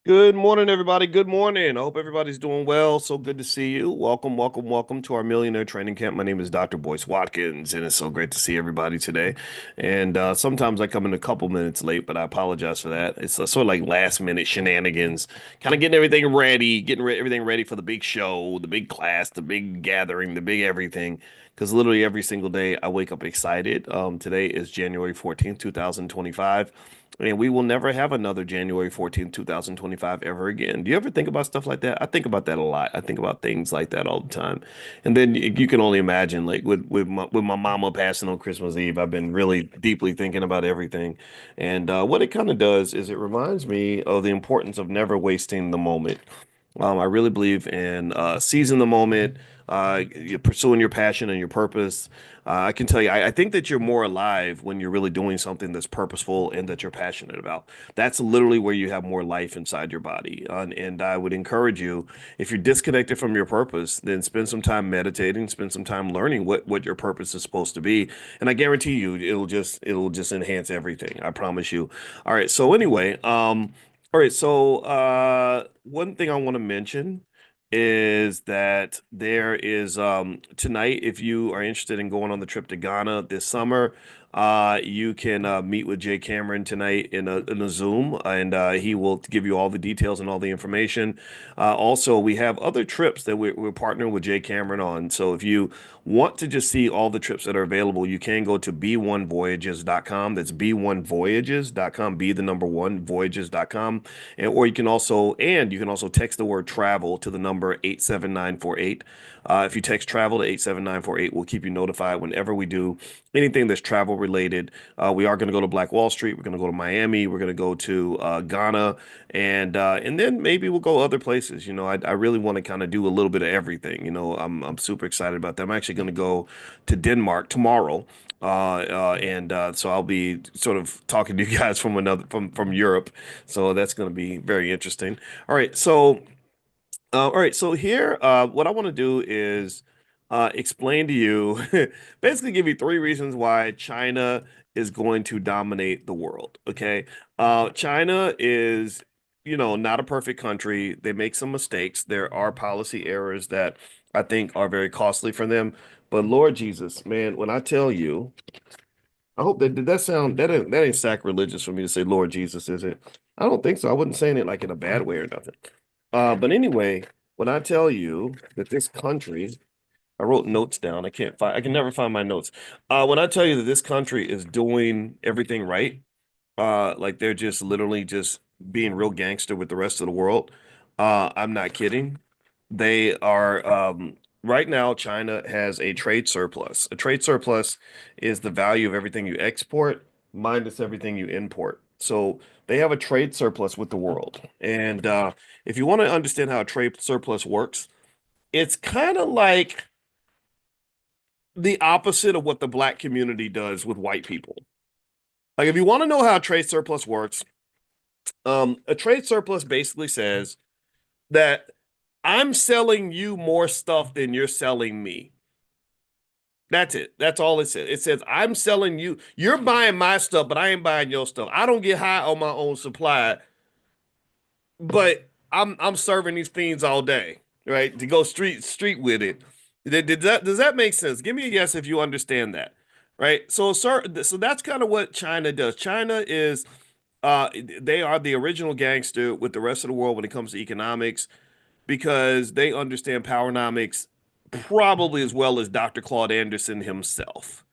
Good morning, everybody. Good morning. I hope everybody's doing well. So good to see you. Welcome, welcome, welcome to our Millionaire Training Camp. My name is Dr. Boyce Watkins, and it's so great to see everybody today. And sometimes I come in a couple minutes late, but I apologize for that. It's sort of like last minute shenanigans, kind of getting everything ready, everything ready for the big show, the big class, the big gathering, the big everything. Because literally every single day I wake up excited. Today is January 14th, 2025. And we will never have another January 14th, 2025 ever again. Do you ever think about stuff like that? I think about that a lot. I think about things like that all the time. And then you can only imagine, like with my mama passing on Christmas Eve, I've been really deeply thinking about everything. And what it kind of does is it reminds me of the importance of never wasting the moment. I really believe in seizing the moment, you're pursuing your passion and your purpose. I can tell you, I think that you're more alive when you're really doing something that's purposeful and that you're passionate about. That's literally where you have more life inside your body. And I would encourage you, if you're disconnected from your purpose, then spend some time meditating, spend some time learning what your purpose is supposed to be. And I guarantee you, it'll just enhance everything. I promise you. All right. So anyway, all right, so one thing I want to mention is that there is tonight, if you are interested in going on the trip to Ghana this summer, you can meet with Jay Cameron tonight in a Zoom, and he will give you all the details and all the information. Also, we have other trips that we're partnering with Jay Cameron on. So if you want to just see all the trips that are available, you can go to b1voyages.com. That's b1voyages.com, be the number one voyages.com. Or you can also text the word travel to the number 87948. If you text travel to 87948, we'll keep you notified whenever we do anything that's travel related. We are going to go to Black Wall Street. We're going to go to Miami. We're going to go to Ghana, and then maybe we'll go other places. I really want to kind of do a little bit of everything. I'm super excited about that. I'm actually going to go to Denmark tomorrow. And so I'll be sort of talking to you guys from Europe. So that's going to be very interesting. All right, so here, what I want to do is explain to you, basically give you three reasons why China is going to dominate the world. Okay. China is, not a perfect country. They make some mistakes. There are policy errors that I think are very costly for them. But Lord Jesus, man, when I tell you, I hope that did that sound that ain't sacrilegious for me to say Lord Jesus, is it? I don't think so. I wasn't saying it like in a bad way or nothing. But anyway, when I tell you that this country, I wrote notes down. I can never find my notes. When I tell you that this country is doing everything right, like they're just literally just being real gangster with the rest of the world. I'm not kidding. They are right now, China has a trade surplus. A trade surplus is the value of everything you export minus everything you import. So they have a trade surplus with the world. And if you want to understand how a trade surplus works, it's kind of like the opposite of what the black community does with white people. Like if you want to know how a trade surplus works, a trade surplus basically says that I'm selling you more stuff than you're selling me. That's it. That's all it says. It says I'm selling you. You're buying my stuff, but I ain't buying your stuff. I don't get high on my own supply, but I'm serving these fiends all day, right? To go street with it. Does that make sense? Give me a yes if you understand that, right? So that's kind of what China does. China is uh they are the original gangster with the rest of the world when it comes to economics because they understand powernomics probably as well as Dr. Claude Anderson himself.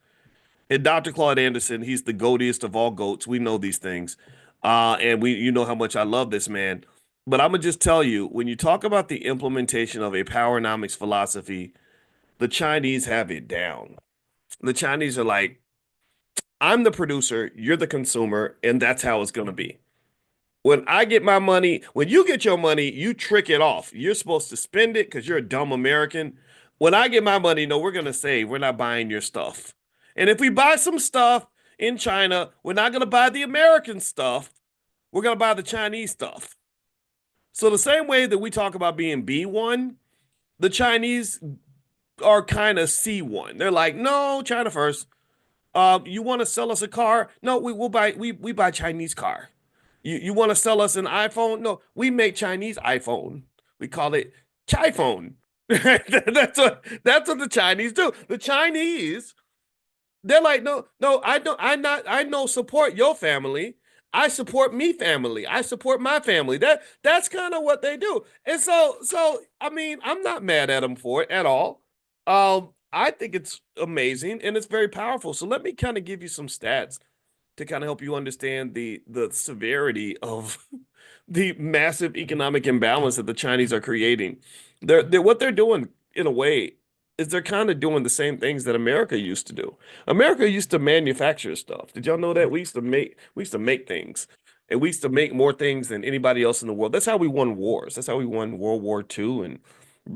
And Dr. Claude Anderson, he's the goatiest of all goats. We know these things. And you know how much I love this man. But I'm gonna just tell you, when you talk about the implementation of a powernomics philosophy, the Chinese have it down. The Chinese are like, I'm the producer, you're the consumer, and that's how it's gonna be. When I get my money, when you get your money, you trick it off. You're supposed to spend it because you're a dumb American. When I get my money, no, we're gonna save. We're not buying your stuff. And if we buy some stuff in China, we're not gonna buy the American stuff. We're gonna buy the Chinese stuff. So the same way that we talk about being B1, the Chinese are kind of C1. They're like, no, China first. You want to sell us a car? No, we will buy we buy Chinese car. You want to sell us an iPhone? No, we make Chinese iPhone. We call it Chai phone. That's what the Chinese do. The Chinese, they're like, no, no, I don't, I know support your family. I support me family. I support my family. That's kind of what they do. And so I mean, I'm not mad at them for it at all. I think it's amazing and it's very powerful. So let me kind of give you some stats to kind of help you understand the severity of the massive economic imbalance that the Chinese are creating. They're what they're doing in a way is they're kind of doing the same things that America used to do. America used to manufacture stuff. Did y'all know that? We used to make things. And we used to make more things than anybody else in the world. That's how we won wars. That's how we won World War II and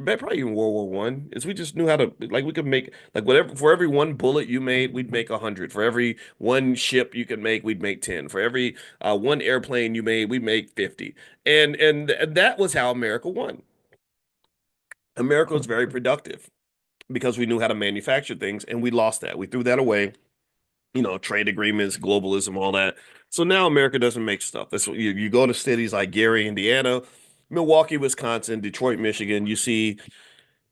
probably even World War One. Is we just knew how to like we could make like whatever for every one bullet you made, we'd make 100. For every one ship you could make, we'd make 10. For every one airplane you made, we'd make 50. And that was how America won. America was very productive because we knew how to manufacture things, and we lost that. We threw that away. Trade agreements, globalism, all that. So now America doesn't make stuff. That's what you go to cities like Gary, Indiana, Milwaukee, Wisconsin, Detroit, Michigan. You see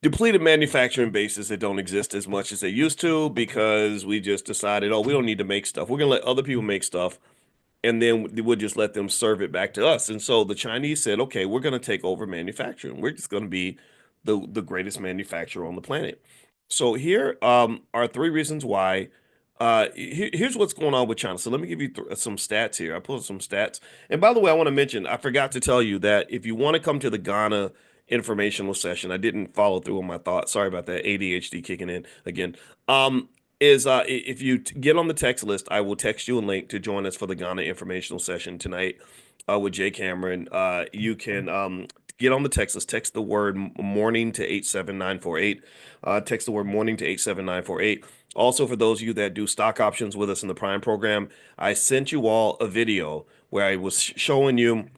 depleted manufacturing bases that don't exist as much as they used to because we just decided, oh, we don't need to make stuff. We're gonna let other people make stuff, and then we'll just let them serve it back to us. And so the Chinese said, okay, we're going to take over manufacturing. We're just going to be the greatest manufacturer on the planet. So here are three reasons why. Here's what's going on with China. So let me give you some stats here. I pulled some stats. And by the way, I want to mention, I forgot to tell you that if you want to come to the Ghana informational session, I didn't follow through on my thoughts. Sorry about that. ADHD kicking in again. Um, is if you get on the text list, I will text you a link to join us for the Ghana informational session tonight with Jay Cameron. You can get on the text list, text the word morning to 87948. Text the word morning to 87948. Also, for those of you that do stock options with us in the Prime program, I sent you all a video where I was showing you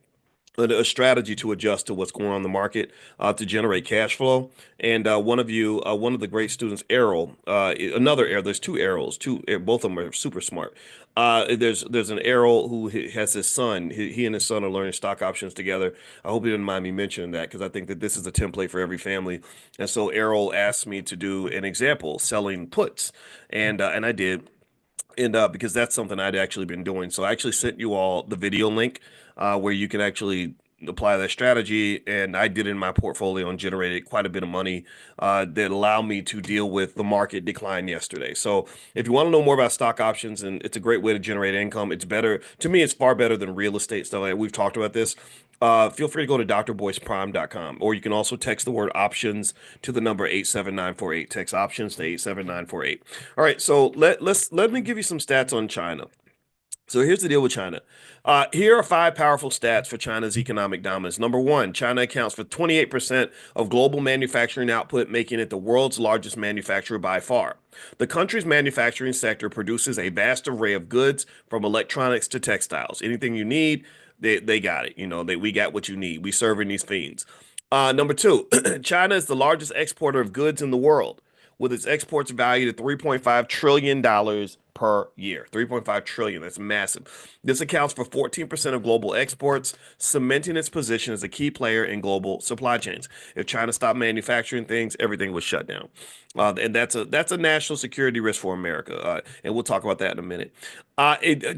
a strategy to adjust to what's going on in the market to generate cash flow. And one of the great students, Errol, another Errol, there's two Errols, both of them are super smart. There's an Errol who has his son. He and his son are learning stock options together. I hope you didn't mind me mentioning that because I think that this is a template for every family. And so Errol asked me to do an example selling puts, and I did and because that's something I'd actually been doing. So I actually sent you all the video link where you can actually apply that strategy. And I did it in my portfolio and generated quite a bit of money that allowed me to deal with the market decline yesterday. So if you want to know more about stock options, and it's a great way to generate income, it's better to me. It's far better than real estate stuff. Like we've talked about this. Feel free to go to drboyceprime.com, or you can also text the word options to the number 87948. Text options to 87948. All right, so let me give you some stats on China. So here's the deal with China. Here are five powerful stats for China's economic dominance. Number one, China accounts for 28% of global manufacturing output, making it the world's largest manufacturer by far. The country's manufacturing sector produces a vast array of goods from electronics to textiles. Anything you need, they got it. We got what you need. We serving these fiends. Number two, China is the largest exporter of goods in the world, with its exports valued at $3.5 trillion per year. 3.5 trillion. That's massive. This accounts for 14% of global exports, cementing its position as a key player in global supply chains. If China stopped manufacturing things, everything was shut down. And that's a national security risk for America. And we'll talk about that in a minute.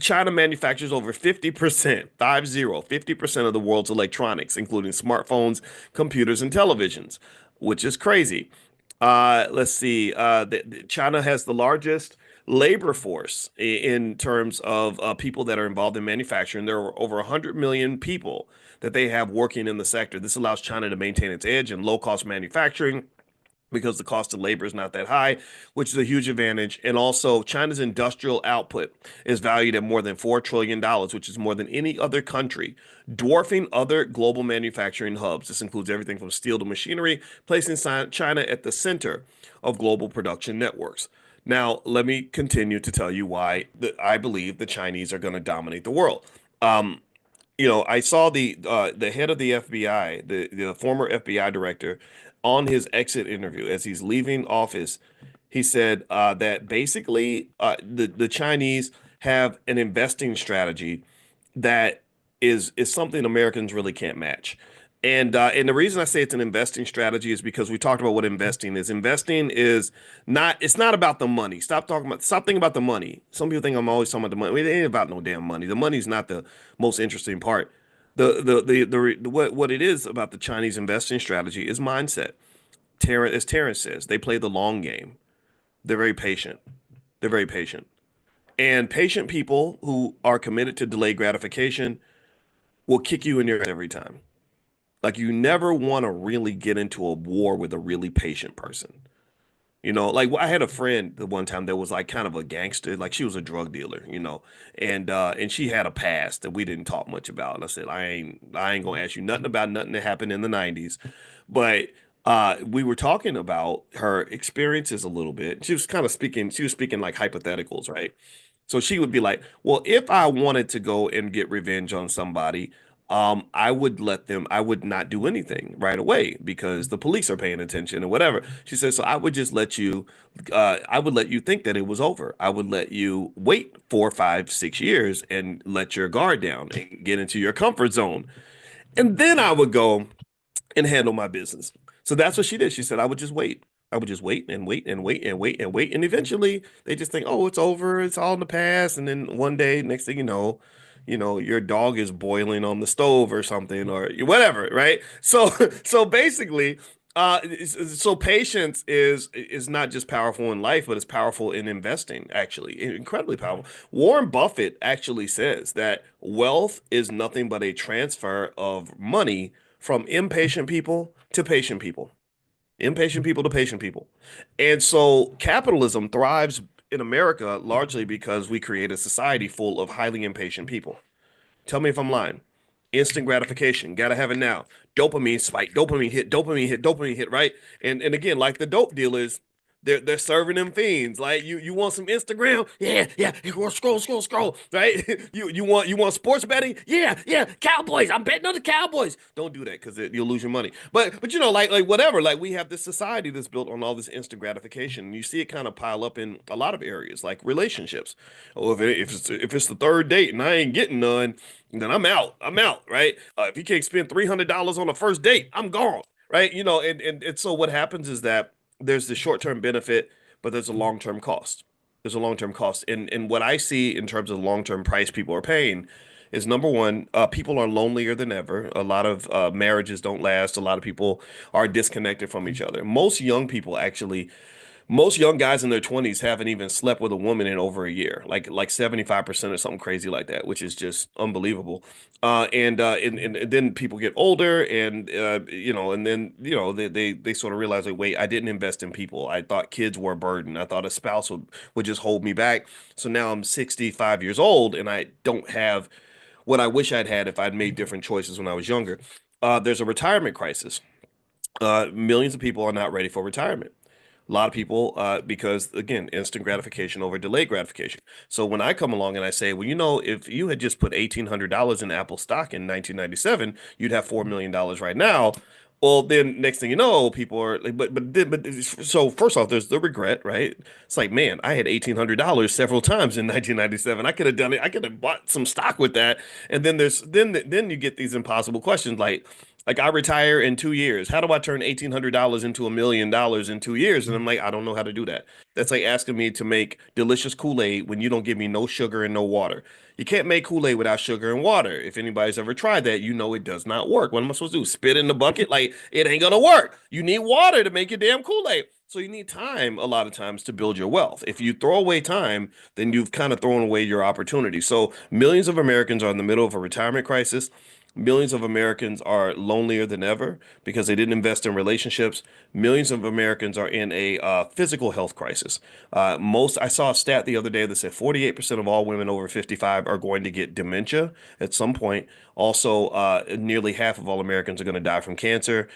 China manufactures over 50%, 50% of the world's electronics, including smartphones, computers, and televisions, which is crazy. Let's see. China has the largest labor force in terms of people that are involved in manufacturing. There are over 100 million people that they have working in the sector. This allows China to maintain its edge in low-cost manufacturing because the cost of labor is not that high, which is a huge advantage. And also, China's industrial output is valued at more than $4 trillion, which is more than any other country, dwarfing other global manufacturing hubs. This includes everything from steel to machinery, placing China at the center of global production networks. Now, let me continue to tell you why I believe the Chinese are going to dominate the world. Um, I saw the head of the FBI, the former FBI director, on his exit interview as he's leaving office. He said that basically the Chinese have an investing strategy that is something Americans really can't match. And the reason I say it's an investing strategy is because we talked about what investing is. Investing is not it's not about the money. Stop thinking about the money. Some people think I'm always talking about the money. It ain't about no damn money. The money's not the most interesting part. What it is about the Chinese investing strategy is mindset. As Terrence says, they play the long game. They're very patient. They're very patient. And patient people who are committed to delayed gratification will kick you in your ass every time. Like you never want to really get into a war with a really patient person. Like I had a friend the one time that was like kind of a gangster, like she was a drug dealer, and she had a past that we didn't talk much about. And I said, I ain't gonna ask you nothing about nothing that happened in the 90s. But we were talking about her experiences a little bit. She was speaking like hypotheticals, right? So she would be like, well, if I wanted to go and get revenge on somebody, I would not do anything right away because the police are paying attention or whatever. She says, so I would just I would let you think that it was over. I would let you wait 4, 5, 6 years and let your guard down and get into your comfort zone. And then I would go and handle my business. So that's what she did. She said, I would just wait. I would just wait and wait and wait and wait and wait. And eventually they just think, oh, it's over. It's all in the past. And then one day, next thing your dog is boiling on the stove or something or whatever, right? So, so basically, so patience is not just powerful in life, but it's powerful in investing, actually, incredibly powerful. Warren Buffett actually says that wealth is nothing but a transfer of money from impatient people to patient people, impatient people to patient people. And so capitalism thrives in America largely because we create a society full of highly impatient people. Tell me if I'm lying. Instant gratification, gotta have it now. Dopamine spike, dopamine hit, dopamine hit, dopamine hit, right? And again, like the dope dealers, they're serving them fiends. Like you want some Instagram? Yeah, yeah. You want scroll, scroll, scroll, right? You want sports betting? Yeah, yeah. Cowboys. I'm betting on the Cowboys. Don't do that because you'll lose your money. But like whatever. Like we have this society that's built on all this instant gratification. And you see it kind of pile up in a lot of areas, like relationships. Oh, if it's the third date and I ain't getting none, then I'm out. I'm out, right? If you can't spend $300 on a first date, I'm gone, right? And so what happens is that there's the short-term benefit, but there's a long-term cost. There's a long-term cost. And what I see in terms of the long-term price people are paying is number one, people are lonelier than ever. A lot of marriages don't last. A lot of people are disconnected from each other. Most young guys in their 20s haven't even slept with a woman in over a year, like 75% or something crazy like that, which is just unbelievable. And then people get older and then they sort of realize like, wait, I didn't invest in people. I thought kids were a burden. I thought a spouse would just hold me back. So now I'm 65 years old and I don't have what I wish I'd had if I'd made different choices when I was younger. There's a retirement crisis. Millions of people are not ready for retirement. A lot of people, because again, instant gratification over delayed gratification. So when I come along and I say, well, if you had just put $1,800 in Apple stock in 1997, you'd have $4 million right now. Well, then next thing you know, people are like, so first off, there's the regret, right? It's like, man, I had $1,800 several times in 1997. I could have done it. I could have bought some stock with that. And then you get these impossible questions like I retire in 2 years. How do I turn $1,800 into $1 million in 2 years? And I'm like, I don't know how to do that. That's like asking me to make delicious Kool-Aid when you don't give me no sugar and no water. You can't make Kool-Aid without sugar and water. If anybody's ever tried that, you know it does not work. What am I supposed to do? Spit in the bucket? Like it ain't gonna work. You need water to make your damn Kool-Aid. So you need time a lot of times to build your wealth. If you throw away time, then you've kind of thrown away your opportunity. So millions of Americans are in the middle of a retirement crisis. Millions of Americans are lonelier than ever because they didn't invest in relationships. Millions of Americans are in a physical health crisis. I saw a stat the other day that said 48% of all women over 55 are going to get dementia at some point. Also, nearly half of all Americans are going to die from cancer.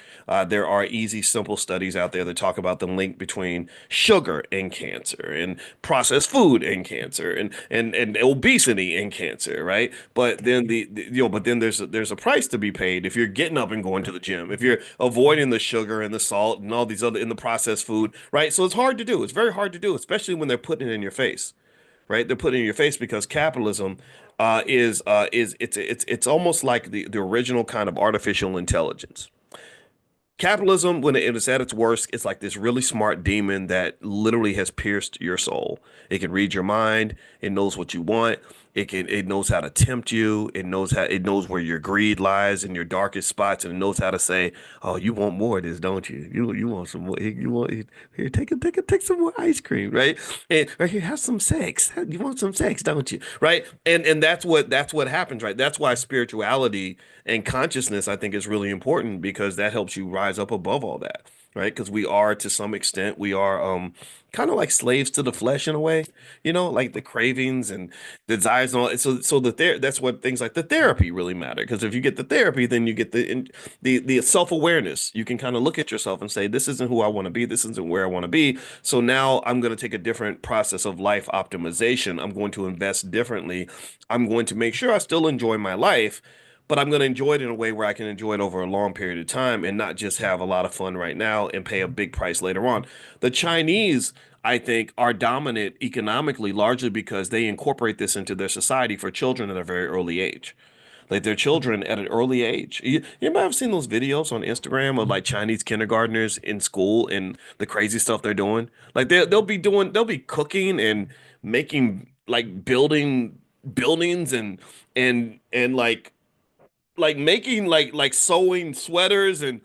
There are easy, simple studies out there that talk about the link between sugar and cancer, and processed food and cancer, and obesity and cancer, right? But then there's a price to be paid if you're getting up and going to the gym, if you're avoiding the sugar and the salt and all these other in the processed food, right? So it's hard to do. It's very hard to do, especially when they're putting it in your face. right? They're putting it in your face because capitalism is it's almost like the original kind of artificial intelligence. Capitalism, when it is at its worst, it's like this really smart demon that literally has pierced your soul. It can read your mind. It knows what you want. It knows how to tempt you. It knows where your greed lies in your darkest spots, and it knows how to say, "Oh, you want more of this, don't you? You want some more? You want here? Take some more ice cream, right? And right here, have some sex. You want some sex, don't you? Right? And that's what happens, right? That's why spirituality and consciousness, I think, is really important because that helps you rise up above all that, right? Because we are, to some extent, we are kind of like slaves to the flesh in a way, like the cravings and desires and all. So that's what things like the therapy really matter. Because if you get the therapy, then you get the self-awareness. You can kind of look at yourself and say, this isn't who I want to be. This isn't where I want to be. So now I'm going to take a different process of life optimization. I'm going to invest differently. I'm going to make sure I still enjoy my life, but I'm going to enjoy it in a way where I can enjoy it over a long period of time and not just have a lot of fun right now and pay a big price later on. The Chinese, I think, are dominant economically largely because they incorporate this into their society for children at a very early age. Like their children at an early age. You might have seen those videos on Instagram of like Chinese kindergartners in school and the crazy stuff they're doing. Like they'll be cooking and making like building buildings and like making like sewing sweaters and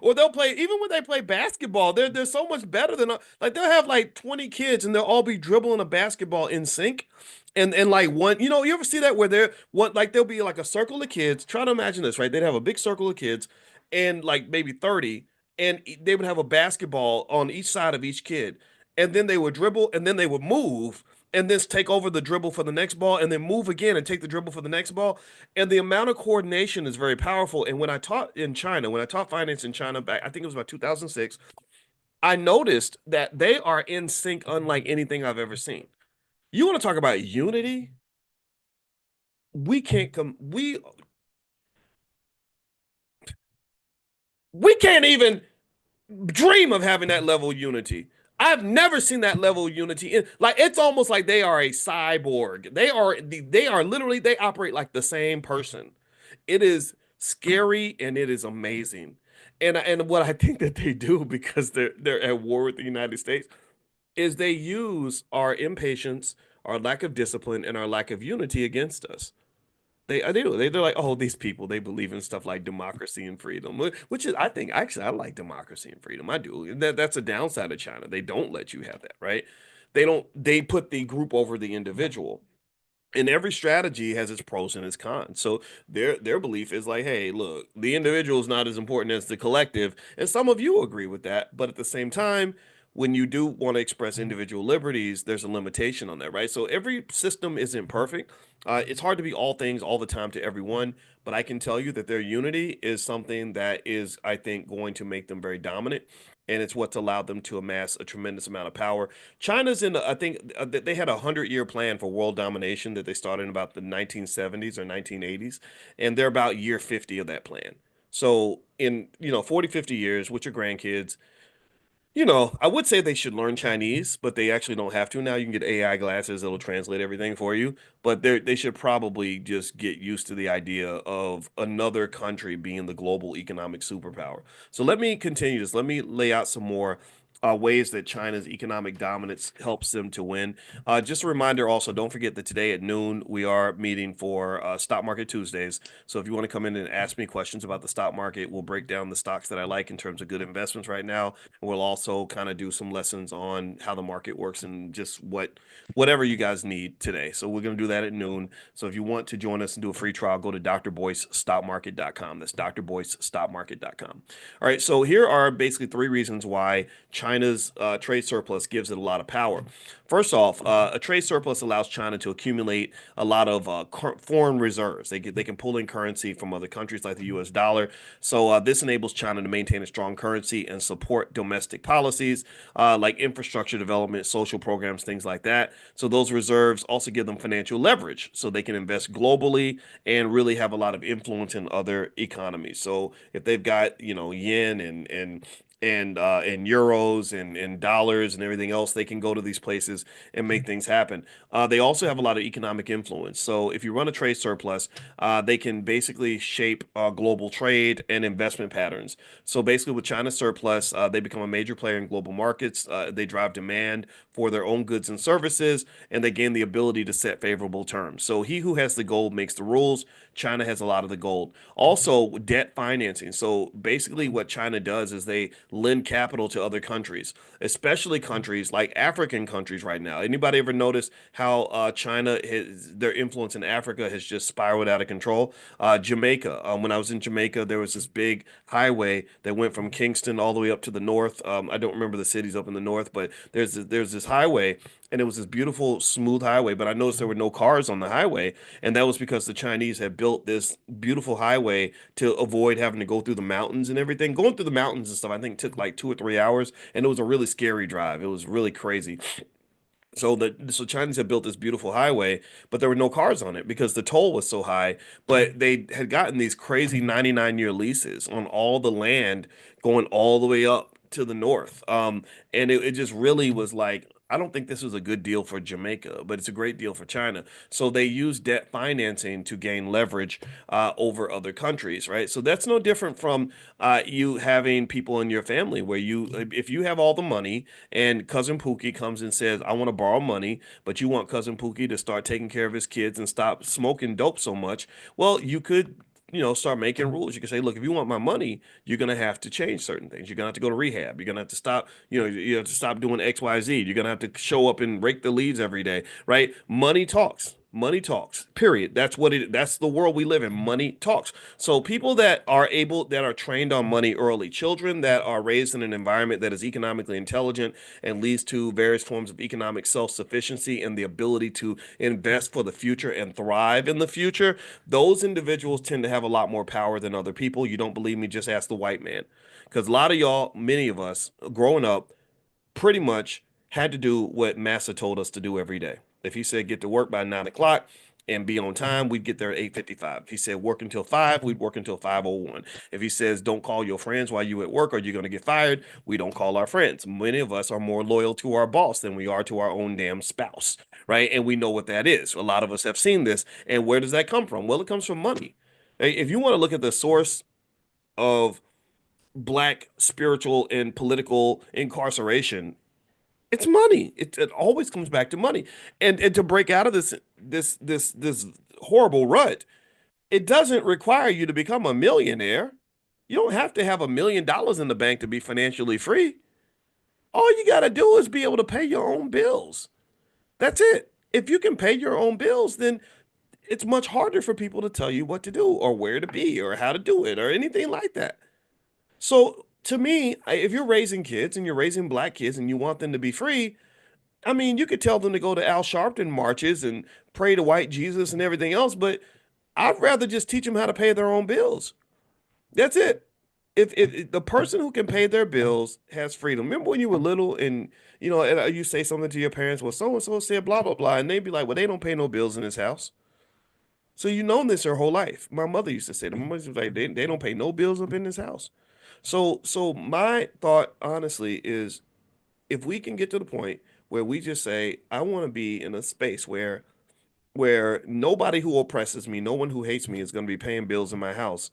or they'll play even when they play basketball. They're so much better than like they'll have like 20 kids and they'll all be dribbling a basketball in sync. And like one, you ever see that where they're what like there'll be like a circle of kids. Try to imagine this, right? They'd have a big circle of kids and like maybe 30, and they would have a basketball on each side of each kid. And then they would dribble and then they would move and then take over the dribble for the next ball and then move again and take the dribble for the next ball. And the amount of coordination is very powerful. And when I taught finance in China back, I think it was about 2006, I noticed that they are in sync unlike anything I've ever seen. You want to talk about unity? We can't come we can't even dream of having that level of unity. I've never seen that level of unity. Like it's almost like they are a cyborg. They are literally they operate like the same person. It is scary and it is amazing. And what I think that they do because they're at war with the United States is they use our impatience, our lack of discipline, and our lack of unity against us. They do. They're like, oh, these people, they believe in stuff like democracy and freedom, which is, I think, actually, I like democracy and freedom. I do. That's a downside of China. They don't let you have that, right? They put the group over the individual. And every strategy has its pros and its cons. So their belief is like, hey, look, the individual is not as important as the collective, and some of you agree with that. But at the same time, when you do want to express individual liberties, there's a limitation on that, right? So every system isn't perfect. It's hard to be all things all the time to everyone, but I can tell you that their unity is something that is, I think, going to make them very dominant. And it's what's allowed them to amass a tremendous amount of power. China's in, I think they had a 100-year plan for world domination that they started in about the 1970s or 1980s, and they're about year 50 of that plan. So in, 40, 50 years with your grandkids, I would say they should learn Chinese, but they actually don't have to now. You can get AI glasses that'll translate everything for you, but they should probably just get used to the idea of another country being the global economic superpower. So let me continue this. Let me lay out some more ways that China's economic dominance helps them to win. Just a reminder also, don't forget that today at noon, we are meeting for Stock Market Tuesdays. So if you want to come in and ask me questions about the stock market, we'll break down the stocks that I like in terms of good investments right now. We'll also kind of do some lessons on how the market works and just whatever you guys need today. So we're going to do that at noon. So if you want to join us and do a free trial, go to drboycestockmarket.com. That's drboycestockmarket.com. All right. So here are basically three reasons why China's trade surplus gives it a lot of power. First off, a trade surplus allows China to accumulate a lot of foreign reserves. They can pull in currency from other countries like the U.S. dollar. So this enables China to maintain a strong currency and support domestic policies like infrastructure development, social programs, things like that. So those reserves also give them financial leverage, so they can invest globally and really have a lot of influence in other economies. So if they've got yen and euros and dollars and everything else. They can go to these places and make things happen. They also have a lot of economic influence. So if you run a trade surplus, they can basically shape global trade and investment patterns. So basically, with China's surplus, they become a major player in global markets. They drive demand for their own goods and services, and they gain the ability to set favorable terms. So he who has the gold makes the rules. China has a lot of the gold. Also, debt financing. So basically, what China does is they lend capital to other countries, especially countries like African countries right now. Anybody ever notice how China has their influence in Africa has just spiraled out of control? Jamaica. When I was in Jamaica, there was this big highway that went from Kingston all the way up to the north. I don't remember the cities up in the north, but there's this highway, and it was this beautiful, smooth highway. But I noticed there were no cars on the highway, and that was because the Chinese had built this beautiful highway to avoid having to go through the mountains and everything. Going through the mountains and stuff, I think took like 2 or 3 hours, and it was a really scary drive. It was really crazy. So Chinese had built this beautiful highway, but there were no cars on it because the toll was so high. But they had gotten these crazy 99-year leases on all the land going all the way up to the north. And it just really was like, I don't think this was a good deal for Jamaica, but it's a great deal for China. So they use debt financing to gain leverage over other countries, right? So that's no different from you having people in your family where if you have all the money and cousin Pookie comes and says, I want to borrow money, but you want cousin Pookie to start taking care of his kids and stop smoking dope so much. Well, you could, start making rules. You can say, look, if you want my money, you're going to have to change certain things. You're going to have to go to rehab. You're going to have to stop, you have to stop doing X, Y, Z. You're going to have to show up and rake the leaves every day, right? Money talks. Money talks. Period. That's the world we live in. Money talks. So people that are trained on money early, children that are raised in an environment that is economically intelligent and leads to various forms of economic self-sufficiency and the ability to invest for the future and thrive in the future, those individuals tend to have a lot more power than other people. You don't believe me? Just ask the white man. Because a lot of y'all, many of us growing up, pretty much had to do what Massa told us to do every day. If he said get to work by 9 o'clock and be on time, we'd get there at 8:55. If he said work until 5, we'd work until 5:01. If he says don't call your friends while you at work or you're going to get fired, we don't call our friends. Many of us are more loyal to our boss than we are to our own damn spouse, right? And we know what that is. A lot of us have seen this. And where does that come from? Well, it comes from money. If you want to look at the source of black spiritual and political incarceration, it's money. It always comes back to money. And to break out of this horrible rut, it doesn't require you to become a millionaire. You don't have to have $1 million in the bank to be financially free. All you got to do is be able to pay your own bills. That's it. If you can pay your own bills, then it's much harder for people to tell you what to do or where to be or how to do it or anything like that. So to me, if you're raising kids and you're raising black kids and you want them to be free, I mean, you could tell them to go to Al Sharpton marches and pray to white Jesus and everything else, but I'd rather just teach them how to pay their own bills. That's it. If the person who can pay their bills has freedom. Remember when you were little and you say something to your parents, well, so and so said blah blah blah, and they'd be like, well, they don't pay no bills in this house. So you known this your whole life. My mother used to say, my mother was like, they don't pay no bills up in this house. So my thought, honestly, is if we can get to the point where we just say, I want to be in a space where nobody who oppresses me, no one who hates me is going to be paying bills in my house,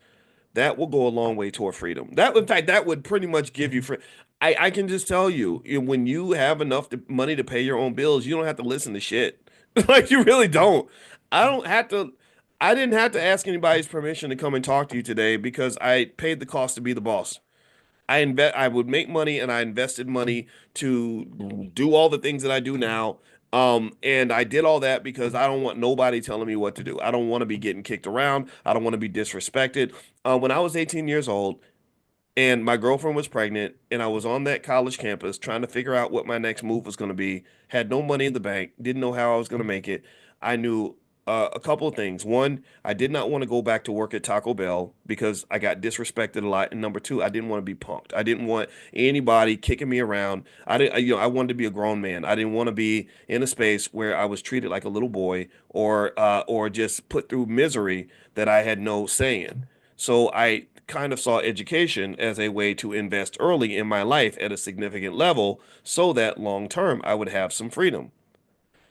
that will go a long way toward freedom. In fact, that would pretty much give you free. I can just tell you, when you have enough money to pay your own bills, you don't have to listen to shit. Like you really don't. I don't have to. I didn't have to ask anybody's permission to come and talk to you today because I paid the cost to be the boss. I would make money and I invested money to do all the things that I do now. And I did all that because I don't want nobody telling me what to do. I don't want to be getting kicked around. I don't want to be disrespected. When I was 18 years old, and my girlfriend was pregnant and I was on that college campus trying to figure out what my next move was going to be, had no money in the bank, didn't know how I was going to make it. I knew a couple of things. One, I did not want to go back to work at Taco Bell because I got disrespected a lot. And number two, I didn't want to be punked. I didn't want anybody kicking me around. I didn't, I wanted to be a grown man. I didn't want to be in a space where I was treated like a little boy or just put through misery that I had no say in. So I kind of saw education as a way to invest early in my life at a significant level so that long term I would have some freedom.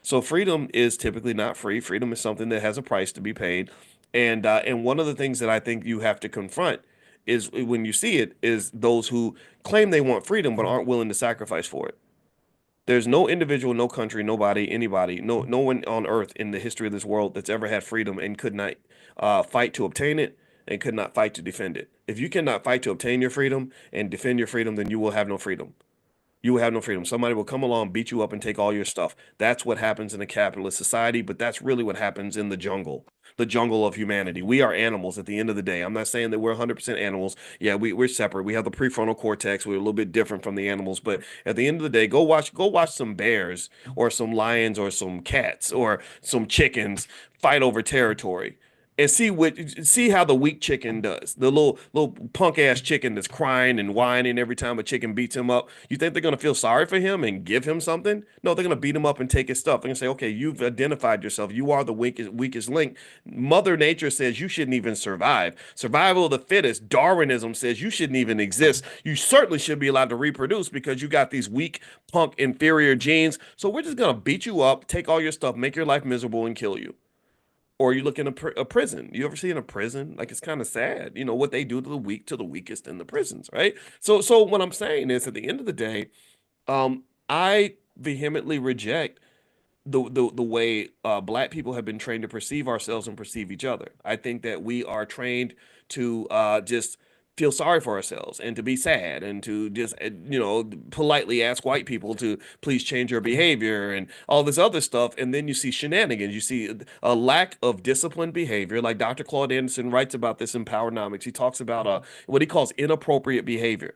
So freedom is typically not free. Freedom is something that has a price to be paid. And one of the things that I think you have to confront is when you see it is those who claim they want freedom but aren't willing to sacrifice for it. There's no individual, no country, nobody, anybody, no one on earth in the history of this world that's ever had freedom and could not fight to obtain it and could not fight to defend it. If you cannot fight to obtain your freedom and defend your freedom, then you will have no freedom. You will have no freedom. Somebody will come along, beat you up, and take all your stuff. That's what happens in a capitalist society, but that's really what happens in the jungle of humanity. We are animals at the end of the day. I'm not saying that we're 100% animals. Yeah, we're separate. We have the prefrontal cortex. We're a little bit different from the animals, but at the end of the day, go watch some bears or some lions or some cats or some chickens fight over territory and see how the weak chicken does. The little punk ass chicken that's crying and whining every time a chicken beats him up. You think they're gonna feel sorry for him and give him something? No, they're gonna beat him up and take his stuff. They're gonna say, okay, you've identified yourself. You are the weakest link. Mother Nature says you shouldn't even survive. Survival of the fittest. Darwinism says you shouldn't even exist. You certainly should be allowed to reproduce because you got these weak, punk, inferior genes. So we're just gonna beat you up, take all your stuff, make your life miserable, and kill you. Or you look in a prison. You ever see in a prison? Like it's kind of sad, what they do to the weak, to the weakest in the prisons, right? So what I'm saying is, at the end of the day, I vehemently reject the way black people have been trained to perceive ourselves and perceive each other. I think that we are trained to just feel sorry for ourselves and to be sad and to just politely ask white people to please change your behavior and all this other stuff. And then you see shenanigans. You see a lack of disciplined behavior. Like Dr. Claude Anderson writes about this in Powernomics. He talks about what he calls inappropriate behavior.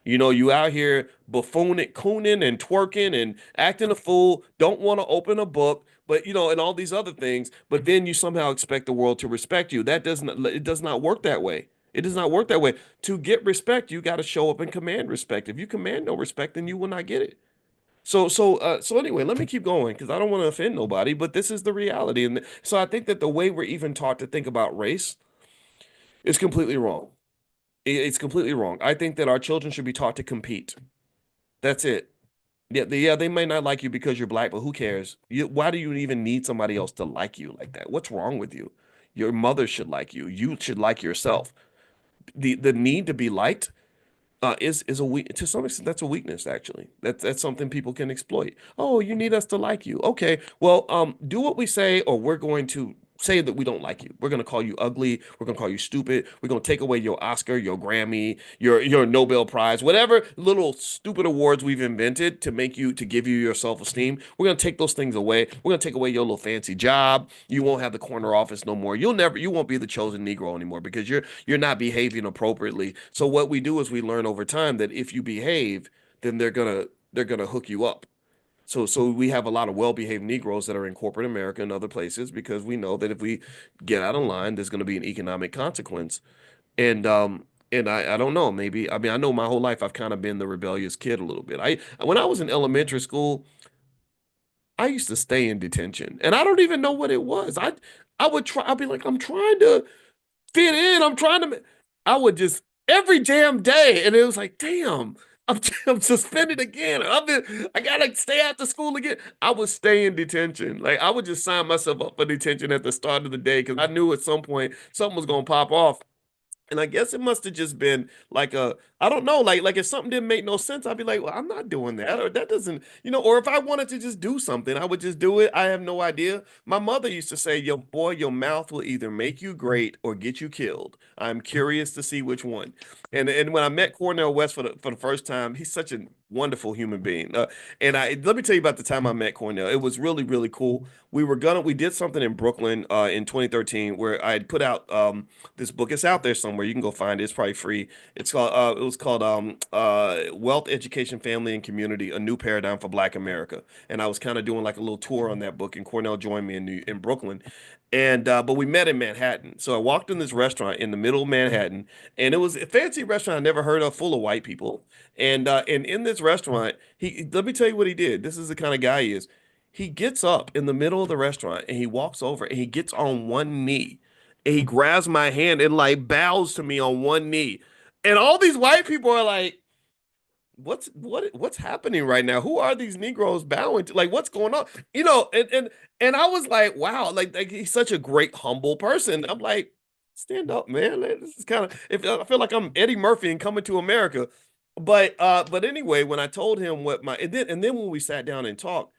You out here buffooning, cooning, and twerking and acting a fool, don't want to open a book, but and all these other things, but then you somehow expect the world to respect you. It does not work that way. It does not work that way. To get respect, you got to show up and command respect. If you command no respect, then you will not get it. So anyway, let me keep going because I don't want to offend nobody, but this is the reality. And so I think that the way we're even taught to think about race is completely wrong. It's completely wrong. I think that our children should be taught to compete. That's it. Yeah, they may not like you because you're black, but who cares? Why do you even need somebody else to like you like that? What's wrong with you? Your mother should like you. You should like yourself. The need to be liked is a weak to some extent. That's a weakness, actually. That's something people can exploit. Oh, you need us to like you. Okay, well, do what we say, or we're going to say that we don't like you. We're going to call you ugly. We're going to call you stupid. We're going to take away your Oscar, your Grammy, your Nobel Prize, whatever little stupid awards we've invented to give you your self-esteem. We're going to take those things away. We're going to take away your little fancy job. You won't have the corner office no more. You won't be the chosen Negro anymore because you're not behaving appropriately. So what we do is we learn over time that if you behave, then they're gonna hook you up. So we have a lot of well-behaved Negroes that are in corporate America and other places because we know that if we get out of line, there's going to be an economic consequence. And I don't know, maybe I mean I know my whole life I've kind of been the rebellious kid a little bit. I When I was in elementary school, I used to stay in detention, and I don't even know what it was. I would try. I'd be like, I'm trying to fit in. I'm trying to. I would just every damn day, and it was like, damn, I'm, I'm suspended again. I gotta stay after school again. I would stay in detention. Like I would just sign myself up for detention at the start of the day because I knew at some point something was gonna pop off. And I guess it must have just been like I don't know, like if something didn't make no sense, I'd be like, well, I'm not doing that, or that doesn't, or if I wanted to just do something, I would just do it. I have no idea. My mother used to say, "Yo, boy, your mouth will either make you great or get you killed. I'm curious to see which one." And when I met Cornell West for the first time, he's such a wonderful human being. And I let me tell you about the time I met Cornell. It was really really cool. We did something in Brooklyn in 2013 where I had put out this book. It's out there somewhere. You can go find it. It's probably free. It was called Wealth, Education, Family, and Community: A New Paradigm for Black America. And I was kind of doing like a little tour on that book, and Cornell joined me in Brooklyn. And but we met in Manhattan. So I walked in this restaurant in the middle of Manhattan, and it was a fancy restaurant I never heard of, full of white people. And in this restaurant, he let me tell you what he did. This is the kind of guy he is. He gets up in the middle of the restaurant and he walks over and he gets on one knee and he grabs my hand and like bows to me on one knee. And all these white people are like, what's happening right now? Who are these Negroes bowing to? Like, what's going on? And I was like, wow, like he's such a great, humble person. I'm like, stand up, man. Like, this is kind of if I feel like I'm Eddie Murphy and coming to America. But anyway, when I told him what my and then when we sat down and talked,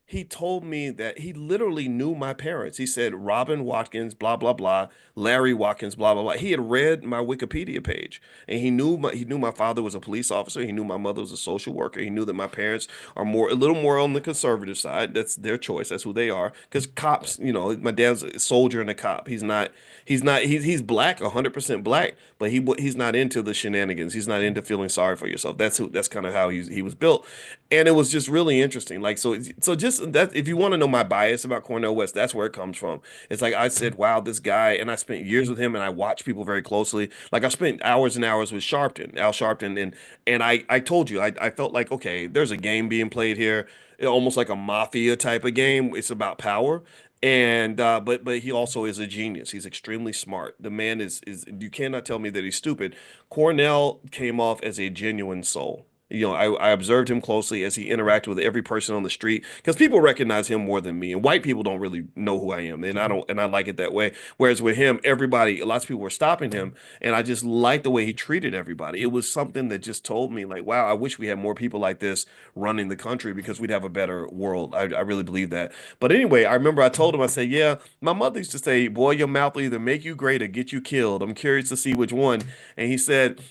he told me that he literally knew my parents. He said Robin Watkins, blah blah blah, Larry Watkins, blah blah blah. He had read my Wikipedia page, and he knew my father was a police officer. He knew my mother was a social worker. He knew that my parents are a little more on the conservative side. That's their choice. That's who they are. Because cops, my dad's a soldier and a cop. He's black, 100% black, but he's not into the shenanigans. He's not into feeling sorry for yourself. That's kind of how he was built. And it was just really interesting. Like, so just that, if you want to know my bias about Cornell West, that's where it comes from. It's like I said, wow, this guy, and I spent years with him, and I watched people very closely. Like I spent hours and hours with Al Sharpton, and I told you, I felt like, okay, there's a game being played here, almost like a mafia type of game. It's about power. And but he also is a genius. He's extremely smart. The man is you cannot tell me that he's stupid. Cornell came off as a genuine soul. I observed him closely as he interacted with every person on the street because people recognize him more than me, and white people don't really know who I am, and I don't, and I like it that way. Whereas with him, everybody, lots of people were stopping him, and I just liked the way he treated everybody. It was something that just told me, like, wow, I wish we had more people like this running the country because we'd have a better world. I really believe that. But anyway, I remember I told him, I said, yeah, my mother used to say, boy, your mouth will either make you great or get you killed. I'm curious to see which one. And he said,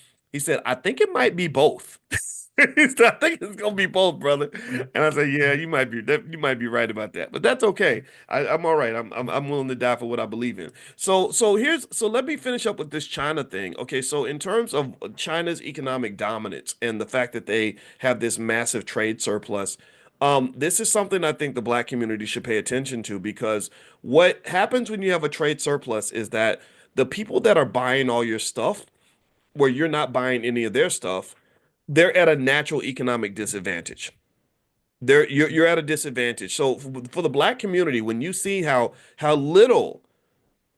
I think it might be both. He said, I think it's gonna be both, brother. And I said, yeah, you might be right about that, but that's okay. I'm all right. I'm willing to die for what I believe in. So let me finish up with this China thing. Okay, so in terms of China's economic dominance and the fact that they have this massive trade surplus, this is something I think the black community should pay attention to because what happens when you have a trade surplus is that the people that are buying all your stuff, where you're not buying any of their stuff, they're at a natural economic disadvantage. You're at a disadvantage. So for the black community, when you see how little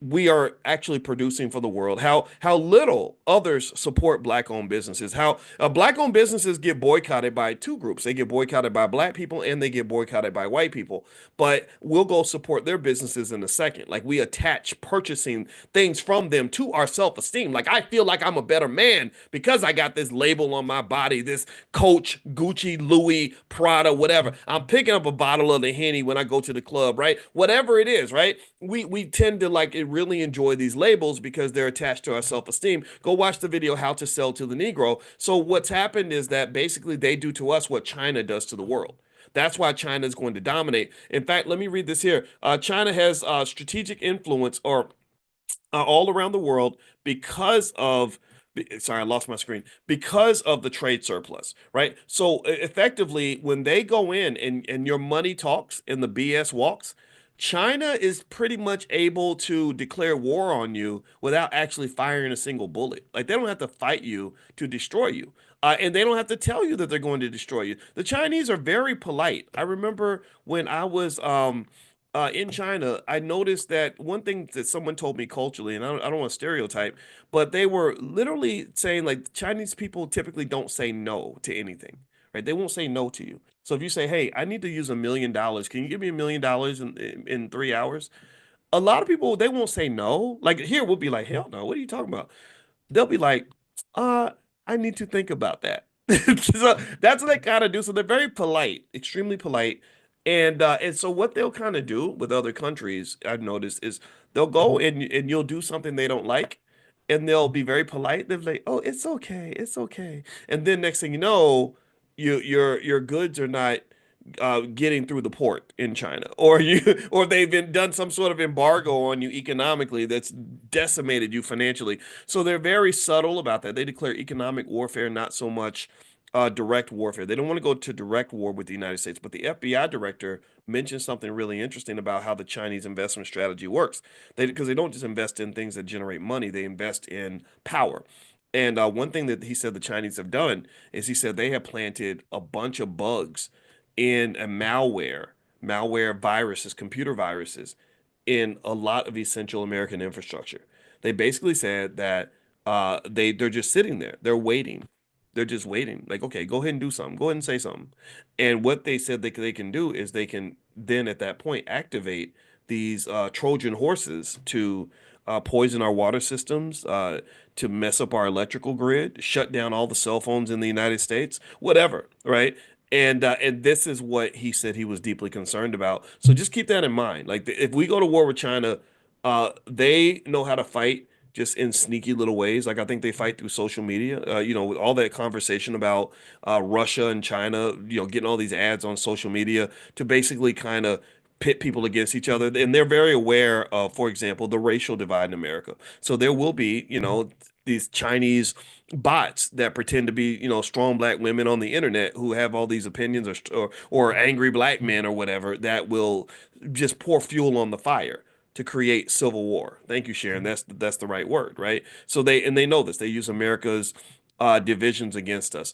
we are actually producing for the world, how little others support black-owned businesses, how black-owned businesses get boycotted by two groups. They get boycotted by black people and they get boycotted by white people. But we'll go support their businesses in a second. Like we attach purchasing things from them to our self-esteem. Like I feel like I'm a better man because I got this label on my body, this Coach, Gucci, Louis, Prada, whatever. I'm picking up a bottle of the Henny when I go to the club, right? Whatever it is, right? We tend to like really enjoy these labels because they're attached to our self-esteem. Go watch the video How to Sell to the Negro. So what's happened is that basically they do to us what China does to the world. That's why China is going to dominate. In fact, let me read this here. China has strategic influence or all around the world because of sorry, I lost my screen because of the trade surplus, right? So effectively, when they go in and your money talks and the BS walks, China is pretty much able to declare war on you without actually firing a single bullet. Like they don't have to fight you to destroy you. And they don't have to tell you that they're going to destroy you. The Chinese are very polite. I remember when I was in China, I noticed that one thing that someone told me culturally, and I don't want to stereotype, but they were literally saying like Chinese people typically don't say no to anything, right? They won't say no to you. So if you say, "Hey, I need to use $1 million. Can you give me $1 million in 3 hours?" A lot of people they won't say no. Like here, we'll be like, "Hell no! What are you talking about?" They'll be like, uh, I need to think about that. So that's what they kind of do. So they're very polite, extremely polite. And so what they'll kind of do with other countries, I've noticed, is they'll go and you'll do something they don't like, and they'll be very polite. They'll be like, "Oh, it's okay, it's okay." And then next thing you know, your goods are not getting through the port in China, or or they've been done some sort of embargo on you economically that's decimated you financially. So they're very subtle about that. They declare economic warfare, not so much direct warfare. They don't want to go to direct war with the United States. But the FBI director mentioned something really interesting about how the Chinese investment strategy works. Because they don't just invest in things that generate money, they invest in power. And one thing that he said the Chinese have done is he said they have planted a bunch of bugs in a malware viruses, computer viruses, in a lot of essential American infrastructure. They basically said that they're just sitting there. They're waiting. They're just waiting. Like, okay, go ahead and do something. Go ahead and say something. And what they said they can do is they can then at that point activate these Trojan horses to poison our water systems, to mess up our electrical grid, shut down all the cell phones in the United States, whatever, right? And this is what he said he was deeply concerned about. So just keep that in mind. Like if we go to war with China, they know how to fight just in sneaky little ways. Like I think they fight through social media. With all that conversation about Russia and China, getting all these ads on social media to basically kind of pit people against each other. And they're very aware of, for example, the racial divide in America. So there will be, these Chinese bots that pretend to be, strong black women on the internet who have all these opinions, or angry black men or whatever that will just pour fuel on the fire to create civil war. Thank you, Sharon. That's the right word, right? So they know this. They use America's divisions against us.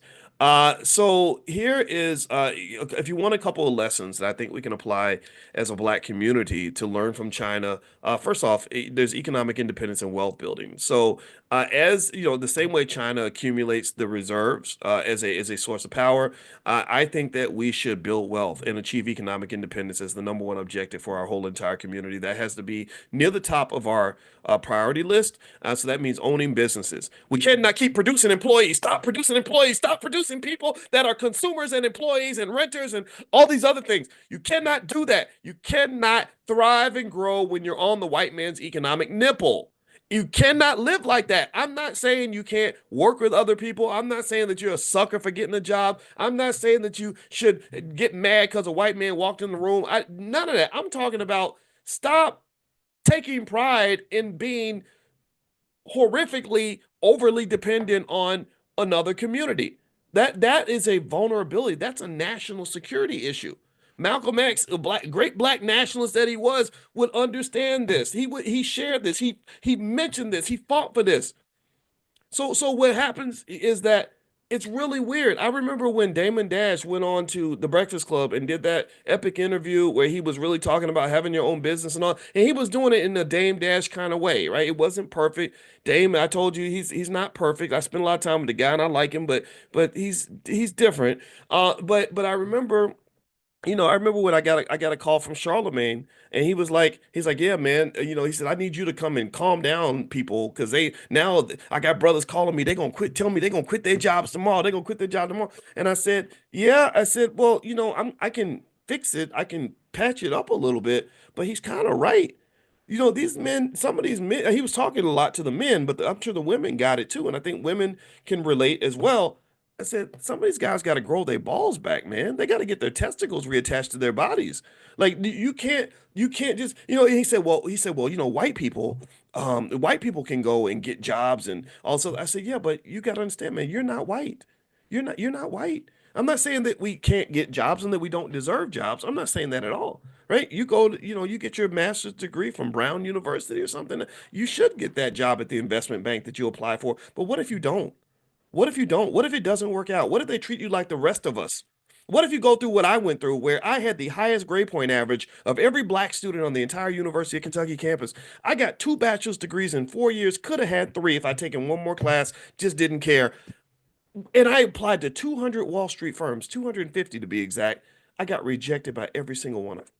So here is, if you want a couple of lessons that I think we can apply as a black community to learn from China. First off, there's economic independence and wealth building. So as you know, the same way China accumulates the reserves as a source of power, I think that we should build wealth and achieve economic independence as the number one objective for our whole entire community. That has to be near the top of our priority list. So that means owning businesses. We cannot keep producing employees. Stop producing employees. Stop producing people that are consumers and employees and renters and all these other things. You cannot do that. You cannot thrive and grow when you're on the white man's economic nipple. You cannot live like that. I'm not saying you can't work with other people. I'm not saying that you're a sucker for getting a job. I'm not saying that you should get mad because a white man walked in the room. None of that. I'm talking about stop taking pride in being horrifically overly dependent on another community. That is a vulnerability. That's a national security issue. Malcolm X, a great black nationalist that he was, would understand this. He shared this. He mentioned this. He fought for this. So what happens is that it's really weird. I remember when Damon Dash went on to the Breakfast Club and did that epic interview where he was really talking about having your own business and all, and he was doing it in a Dame Dash kind of way, right? It wasn't perfect. Dame, I told you he's not perfect. I spent a lot of time with the guy and I like him, but he's different. But I remember I remember when I got a call from Charlemagne, and he's like, yeah, man, he said, I need you to come and calm down people because I got brothers calling me, they gonna quit, telling me they gonna quit their jobs tomorrow, they gonna quit their job tomorrow, and I said, yeah, I said, well, I can fix it, I can patch it up a little bit, but he's kind of right. These men, some of these men, he was talking a lot to the men, but I'm sure the women got it too, and I think women can relate as well. I said, some of these guys got to grow their balls back, man. They got to get their testicles reattached to their bodies. Like you can't just, he said, well, white people can go and get jobs and also. I said, yeah, but you got to understand, man, you're not white. You're not white. I'm not saying that we can't get jobs and that we don't deserve jobs. I'm not saying that at all. Right? You go to, you get your master's degree from Brown University or something. You should get that job at the investment bank that you apply for. But what if you don't? What if you don't? What if it doesn't work out? What if they treat you like the rest of us? What if you go through what I went through, where I had the highest grade point average of every black student on the entire University of Kentucky campus? I got two bachelor's degrees in 4 years, could have had three if I'd taken one more class, just didn't care. And I applied to 200 Wall Street firms, 250 to be exact. I got rejected by every single one of them.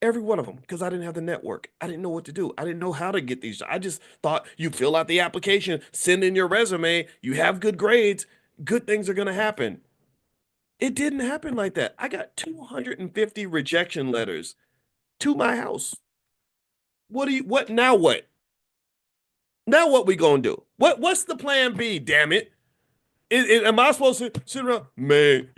Every one of them, because I didn't have the network. I didn't know what to do. I didn't know how to get these. I just thought you fill out the application, send in your resume, you have good grades, good things are going to happen. It didn't happen like that. I got 250 rejection letters to my house. What now what? Now what we going to do? What's the plan B, damn it? Am I supposed to sit around, man?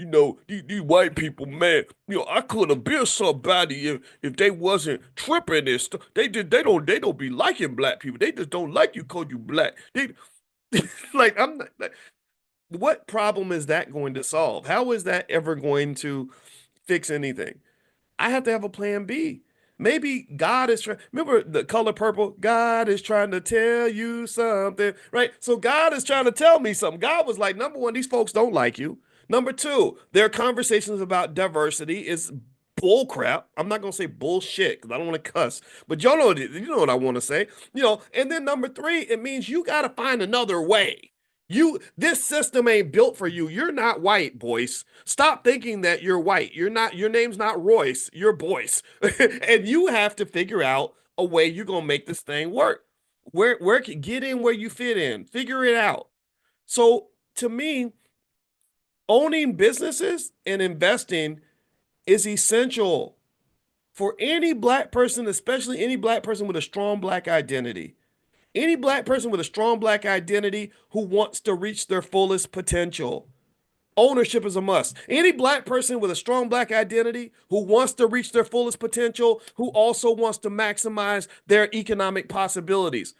These white people, man. I could have been somebody if they wasn't tripping and stuff. They don't be liking black people. They just don't like you cause you black. They like I'm not. What problem is that going to solve? How is that ever going to fix anything? I have to have a plan B. Maybe God is trying. Remember the color purple? God is trying to tell you something, right? So God is trying to tell me something. God was like, number one, these folks don't like you. Number two, their conversations about diversity is bull crap. I'm not gonna say bullshit because I don't want to cuss, but you know what I want to say. And then number three, it means you got to find another way. This system ain't built for you. You're not white, Boyce. Stop thinking that you're white. You're not. Your name's not Royce. You're Boyce, and you have to figure out a way you're gonna make this thing work. Where can get in where you fit in. Figure it out. So to me, owning businesses and investing is essential for any black person, especially any black person with a strong black identity. Any black person with a strong black identity who wants to reach their fullest potential. Ownership is a must. Any black person with a strong black identity who wants to reach their fullest potential, who also wants to maximize their economic possibilities.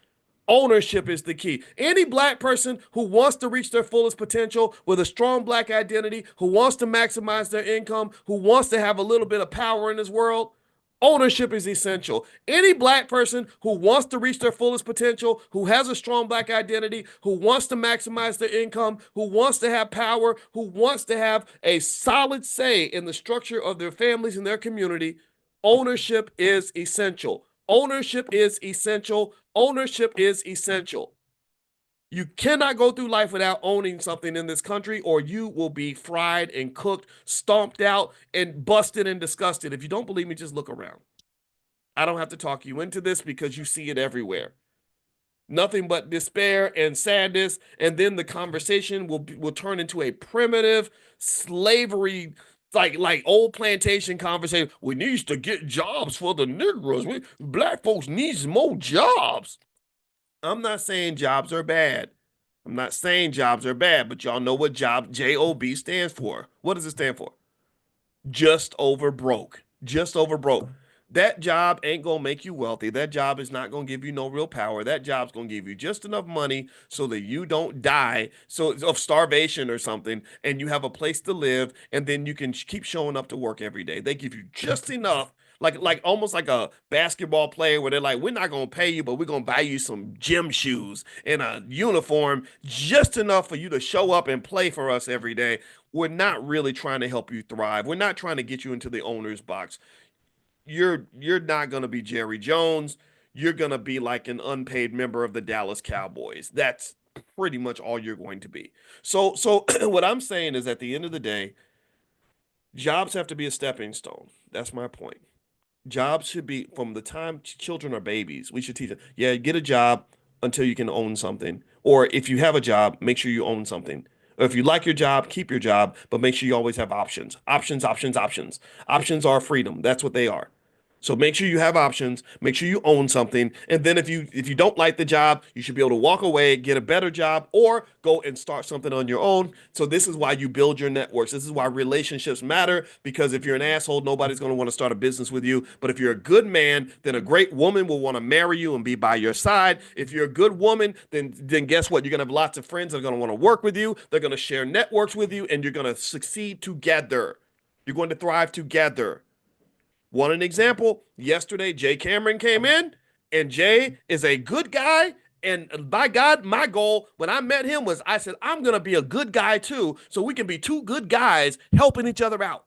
Ownership is the key. Any black person who wants to reach their fullest potential with a strong black identity, who wants to maximize their income, who wants to have a little bit of power in this world, ownership is essential. Any black person who wants to reach their fullest potential, who has a strong black identity, who wants to maximize their income, who wants to have power, who wants to have a solid say in the structure of their families and their community, ownership is essential. Ownership is essential. Ownership is essential. You cannot go through life without owning something in this country, or you will be fried and cooked, stomped out, and busted and disgusted. If you don't believe me, just look around. I don't have to talk you into this because you see it everywhere. Nothing but despair and sadness, and then the conversation will turn into a primitive slavery, like old plantation conversation. We need to get jobs for the Negroes. Black folks needs more jobs. I'm not saying jobs are bad. I'm not saying jobs are bad, but y'all know what job stands for. What does it stand for? Just over broke. Just over broke. That job ain't gonna make you wealthy. That job is not gonna give you no real power. That job's gonna give you just enough money so that you don't die of starvation or something, and you have a place to live, and then you can keep showing up to work every day. They give you just enough, like almost like a basketball player where they're like, we're not gonna pay you, but we're gonna buy you some gym shoes and a uniform, just enough for you to show up and play for us every day. We're not really trying to help you thrive. We're not trying to get you into the owner's box. You're not going to be Jerry Jones. You're going to be like an unpaid member of the Dallas Cowboys. That's pretty much all you're going to be. So what I'm saying is at the end of the day, jobs have to be a stepping stone. That's my point. Jobs should be from the time children are babies. We should teach them, yeah, get a job until you can own something. Or if you have a job, make sure you own something. Or if you like your job, keep your job, but make sure you always have options. Options, options, options. Options are freedom. That's what they are. So make sure you have options, make sure you own something, and then if you don't like the job, you should be able to walk away, get a better job, or go and start something on your own. So this is why you build your networks. This is why relationships matter, because if you're an asshole, nobody's going to want to start a business with you. But if you're a good man, then a great woman will want to marry you and be by your side. If you're a good woman, then guess what? You're going to have lots of friends that are going to want to work with you. They're going to share networks with you, and you're going to succeed together. You're going to thrive together. Want an example? Yesterday, Jay Cameron came in, and Jay is a good guy. And by God, my goal when I met him was I said, I'm going to be a good guy too, so we can be two good guys helping each other out.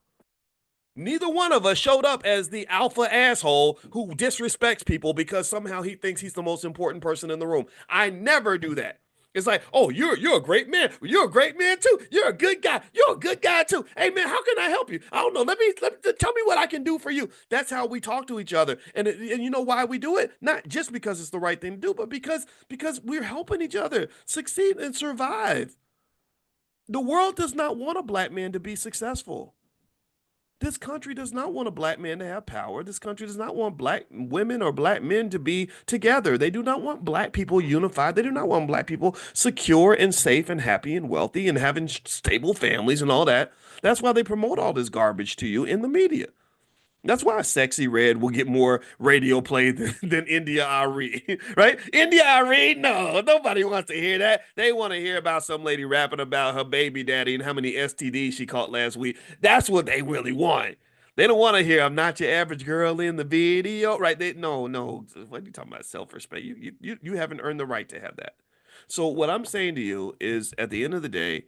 Neither one of us showed up as the alpha asshole who disrespects people because somehow he thinks he's the most important person in the room. I never do that. It's like, oh, you're a great man. You're a great man too. You're a good guy. You're a good guy too. Hey man, how can I help you? I don't know. Let me tell me what I can do for you. That's how we talk to each other. And you know why we do it? Not just because it's the right thing to do, but because we're helping each other succeed and survive. The world does not want a black man to be successful. This country does not want a black man to have power. This country does not want black women or black men to be together. They do not want black people unified. They do not want black people secure and safe and happy and wealthy and having stable families and all that. That's why they promote all this garbage to you in the media. That's why Sexy Red will get more radio play than India Ari, right? India Ari, no, nobody wants to hear that. They want to hear about some lady rapping about her baby daddy and how many STDs she caught last week. That's what they really want. They don't want to hear I'm not your average girl in the video, right? No. What are you talking about? Self-respect. You haven't earned the right to have that. So what I'm saying to you is, at the end of the day,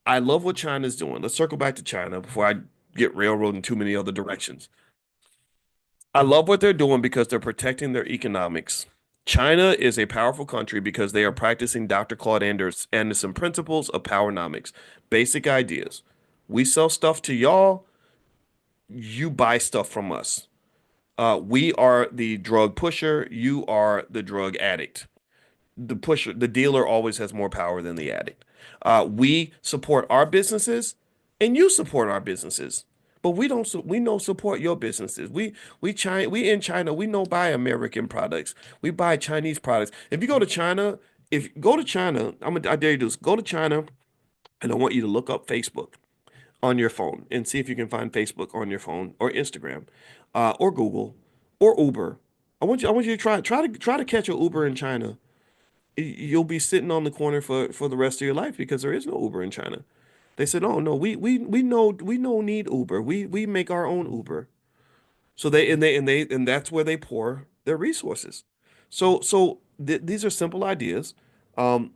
I love what China's doing. Let's circle back to China before I get railroaded in too many other directions. I love what they're doing because they're protecting their economics. China is a powerful country because they are practicing Dr. Claude Anderson principles of powernomics, basic ideas. We sell stuff to y'all, you buy stuff from us. We are the drug pusher, you are the drug addict. The pusher, the dealer always has more power than the addict. We support our businesses, and you support our businesses, but we don't. We no support your businesses. We in China. We no buy American products. We buy Chinese products. If you go to China, if go to China, I dare you to do this. Go to China, and I want you to look up Facebook on your phone and see if you can find Facebook on your phone or Instagram, or Google, or Uber. I want you to try to catch an Uber in China. You'll be sitting on the corner for the rest of your life because there is no Uber in China. They said, "Oh no, we no need Uber. We make our own Uber." So and that's where they pour their resources. So these are simple ideas.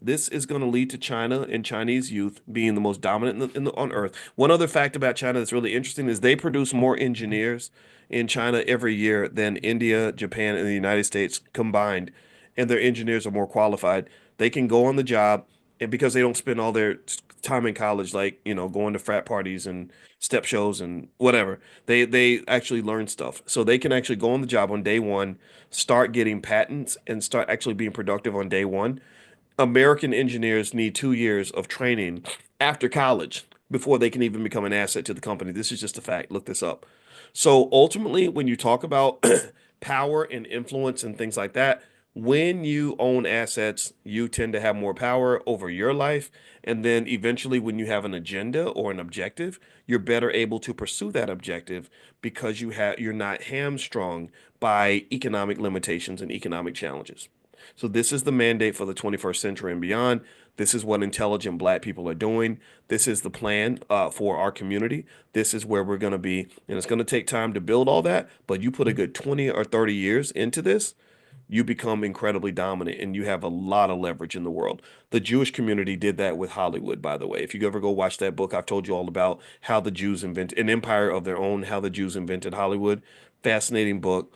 This is going to lead to China and Chinese youth being the most dominant on Earth. One other fact about China that's really interesting is they produce more engineers in China every year than India, Japan, and the United States combined, and their engineers are more qualified. They can go on the job, and because they don't spend all their time in college, like going to frat parties and step shows and whatever, they actually learn stuff. So they can actually go on the job on day one, start getting patents, and start actually being productive on day one. American engineers need 2 years of training after college before they can even become an asset to the company. This is just a fact. Look this up. So ultimately, when you talk about power and influence and things like that, when you own assets, you tend to have more power over your life. And then eventually, when you have an agenda or an objective, you're better able to pursue that objective because you're not hamstrung by economic limitations and economic challenges. So this is the mandate for the 21st century and beyond. This is what intelligent Black people are doing. This is the plan for our community. This is where we're going to be, and it's going to take time to build all that. But you put a good 20 or 30 years into this, you become incredibly dominant and you have a lot of leverage in the world. The Jewish community did that with Hollywood, by the way. If you ever go watch that book, I've told you all about how the Jews invented an empire of their own, how the Jews invented Hollywood. Fascinating book.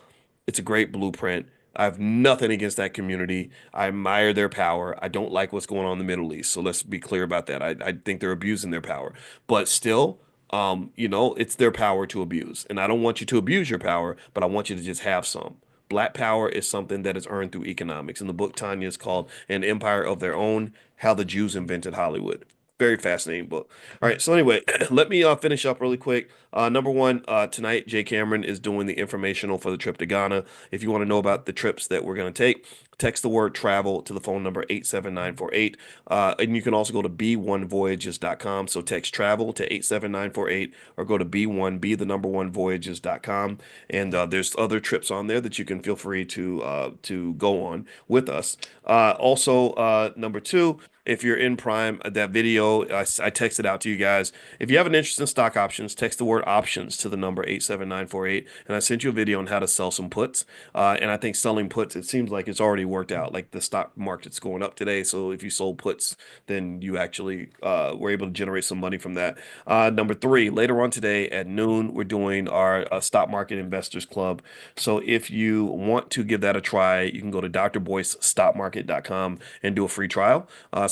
It's a great blueprint. I have nothing against that community. I admire their power. I don't like what's going on in the Middle East. So let's be clear about that. I think they're abusing their power. But still, it's their power to abuse. And I don't want you to abuse your power, but I want you to just have some. Black power is something that is earned through economics. And the book Tanya is called An Empire of Their Own: How the Jews Invented Hollywood. Very fascinating book. All right, so anyway, let me finish up really quick. Number one, tonight, Jay Cameron is doing the informational for the trip to Ghana. If you want to know about the trips that we're going to take, text the word travel to the phone number 87948. And you can also go to b1voyages.com. So text travel to 87948 or go to b1, be the number one voyages.com. And there's other trips on there that you can feel free to go on with us. Also, number two, if you're in Prime, that video I texted out to you guys. If you have an interest in stock options, text the word options to the number 87948. And I sent you a video on how to sell some puts. And I think selling puts, it seems like it's already worked out. Like the stock market's going up today. So if you sold puts, then you actually were able to generate some money from that. Number three, later on today at noon, we're doing our Stock Market Investors Club. So if you want to give that a try, you can go to drboycestockmarket.com and do a free trial.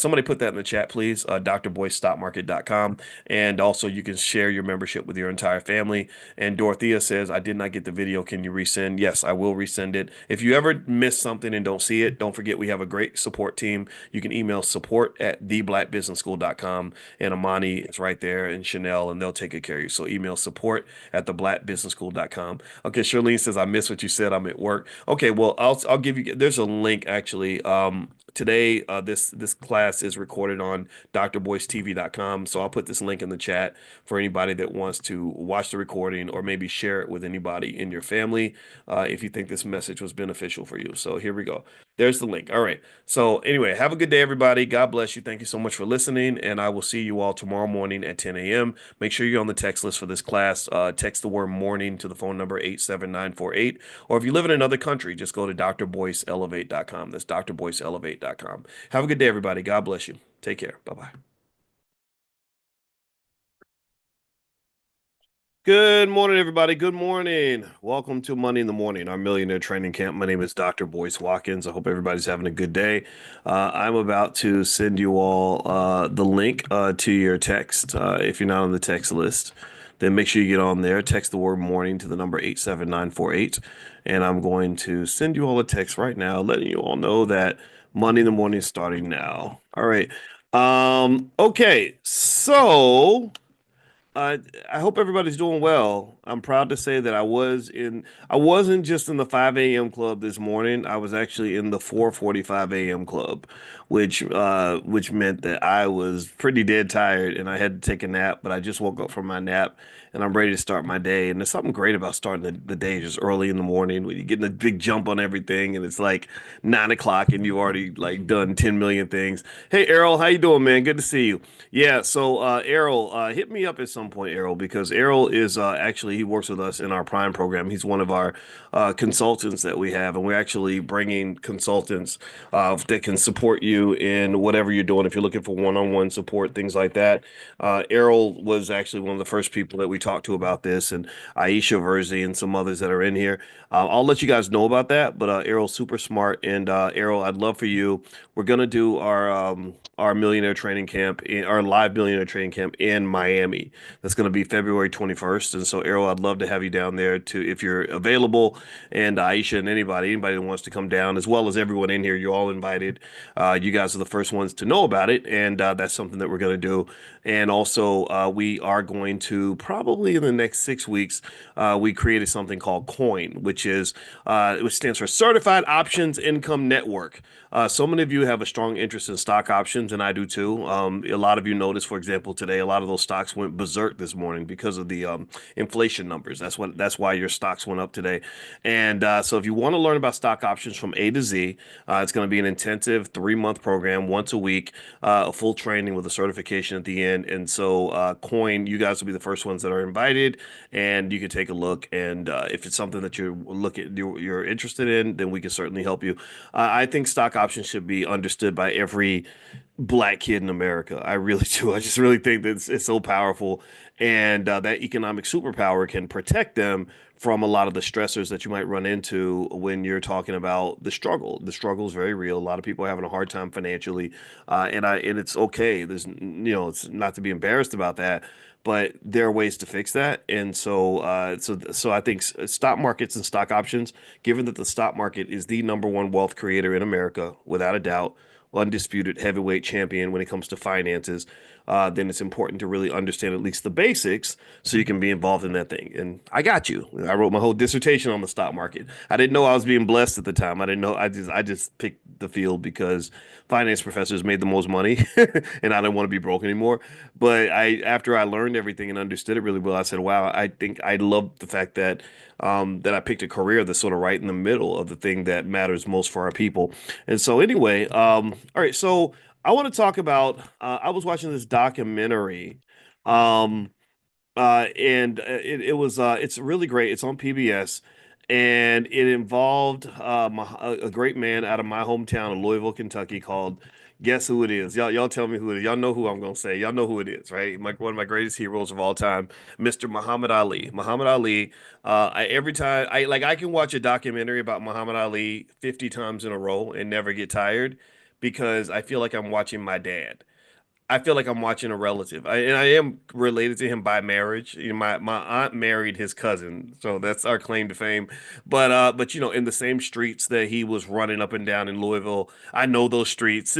Somebody put that in the chat, please. drboycestockmarket.com. And also, you can share your membership with your entire family. And Dorothea says, I did not get the video. Can you resend? Yes, I will resend it. If you ever miss something and don't see it, don't forget we have a great support team. You can email support@theblackbusinessschool.com, and Amani is right there, and Chanel, and they'll take good care of you. So email support@theblackbusinessschool.com. Okay, Charlene says, I missed what you said. I'm at work. Okay, well, I'll give you, there's a link actually. Today, this class is recorded on drboycetv.com. So I'll put this link in the chat for anybody that wants to watch the recording or maybe share it with anybody in your family if you think this message was beneficial for you. So here we go. There's the link. All right. So anyway, have a good day, everybody. God bless you. Thank you so much for listening. And I will see you all tomorrow morning at 10 a.m. Make sure you're on the text list for this class. Text the word morning to the phone number 87948. Or if you live in another country, just go to drboyceelevate.com. That's drboyceelevate.com. Have a good day, everybody. God bless you. Take care. Bye bye. Good morning, everybody. Good morning. Welcome to Money in the Morning, our millionaire training camp. My name is Dr. Boyce Watkins. I hope everybody's having a good day. I'm about to send you all the link to your text. If you're not on the text list, then make sure you get on there. Text the word morning to the number 87948. And I'm going to send you all a text right now, letting you all know that Money in the Morning is starting now. All right. Okay. So. Uh, I hope everybody's doing well. I'm proud to say that I wasn't just in the 5 a.m. club this morning. I was actually in the 4:45 a.m. club, which meant that I was pretty dead tired and I had to take a nap, but I just woke up from my nap and I'm ready to start my day. And there's something great about starting the day just early in the morning when you're getting a big jump on everything and it's like 9 o'clock and you've already like done 10 million things. Hey Errol, how you doing, man? Good to see you. Yeah, so Errol, hit me up at some point, Errol, because Errol is actually he works with us in our Prime program. He's one of our consultants that we have, and we're actually bringing consultants that can support you in whatever you're doing. If you're looking for one-on-one support, things like that. Errol was actually one of the first people that we talked to about this, and Aisha Verzi and some others that are in here. I'll let you guys know about that, but Errol's super smart, and Errol, I'd love for you. We're gonna do our millionaire training camp our live millionaire training camp in Miami. That's going to be February 21st. And so, Errol, I'd love to have you down there to if you're available. And Aisha and anybody that wants to come down, as well as everyone in here, you're all invited. You guys are the first ones to know about it, and that's something that we're going to do. And also, we are going to probably in the next 6 weeks, we created something called Coin, which stands for Certified Options Income Network. So many of you have a strong interest in stock options, and I do too. A lot of you noticed, for example, today a lot of those stocks went berserk this morning because of the inflation numbers. That's why your stocks went up today. And so, if you want to learn about stock options from A to Z, it's going to be an intensive 3 month program, once a week, a full training with a certification at the end. And so, Coin, you guys will be the first ones that are invited, and you can take a look. And if it's something that you're interested in, then we can certainly help you. I think stock options should be understood by every black kid in America. I really do. I just really think that it's so powerful, and that economic superpower can protect them from a lot of the stressors that you might run into when you're talking about the struggle. The struggle is very real. A lot of people are having a hard time financially, and it's okay. It's not to be embarrassed about that. But there are ways to fix that, and so I think stock markets and stock options, given that the stock market is the number one wealth creator in America, without a doubt, undisputed heavyweight champion when it comes to finances, then it's important to really understand at least the basics so you can be involved in that thing. And I got you. I wrote my whole dissertation on the stock market. I didn't know I was being blessed at the time. I didn't know. I just picked the field because finance professors made the most money, and I didn't want to be broke anymore. But after I learned everything and understood it really well, I said, "Wow, I think I love the fact that I picked a career that's sort of right in the middle of the thing that matters most for our people." And so, anyway, all right. So I want to talk about. I was watching this documentary, um, and it's really great. It's on PBS, and it involved a great man out of my hometown of Louisville, Kentucky, called. Guess who it is? Y'all tell me who it is. Y'all know who I'm gonna say. Y'all know who it is, right? One of my greatest heroes of all time, Mr. Muhammad Ali. Muhammad Ali. Every time I can watch a documentary about Muhammad Ali 50 times in a row and never get tired because I feel like I'm watching my dad. I feel like I'm watching a relative. And I am related to him by marriage. My aunt married his cousin, so that's our claim to fame. But in the same streets that he was running up and down in Louisville, I know those streets.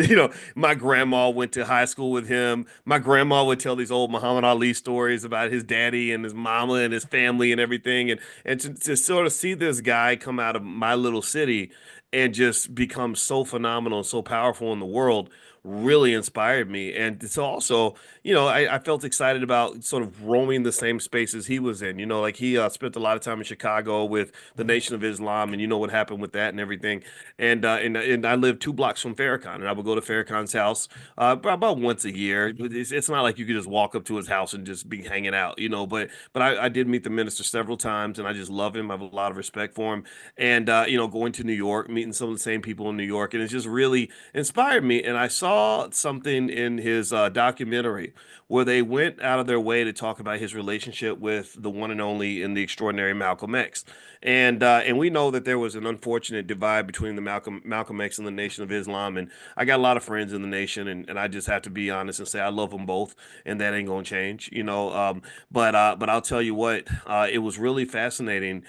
My grandma went to high school with him. My grandma would tell these old Muhammad Ali stories about his daddy and his mama and his family and everything. And to sort of see this guy come out of my little city and just become so phenomenal and so powerful in the world really inspired me. And so also, I felt excited about sort of roaming the same spaces he was in. Like he spent a lot of time in Chicago with the Nation of Islam, and you know what happened with that and everything. And I lived 2 blocks from Farrakhan, and I would go to Farrakhan's house about once a year. It's not like you could just walk up to his house and just be hanging out, But I did meet the minister several times, and I just love him. I have a lot of respect for him. And going to New York, meeting some of the same people in New York, and it just really inspired me. And I saw saw something in his documentary where they went out of their way to talk about his relationship with the one and only and the extraordinary Malcolm X. And we know that there was an unfortunate divide between the Malcolm X and the Nation of Islam. And I got a lot of friends in the nation, and I just have to be honest and say I love them both, and that ain't gonna change, you know. But I'll tell you what, it was really fascinating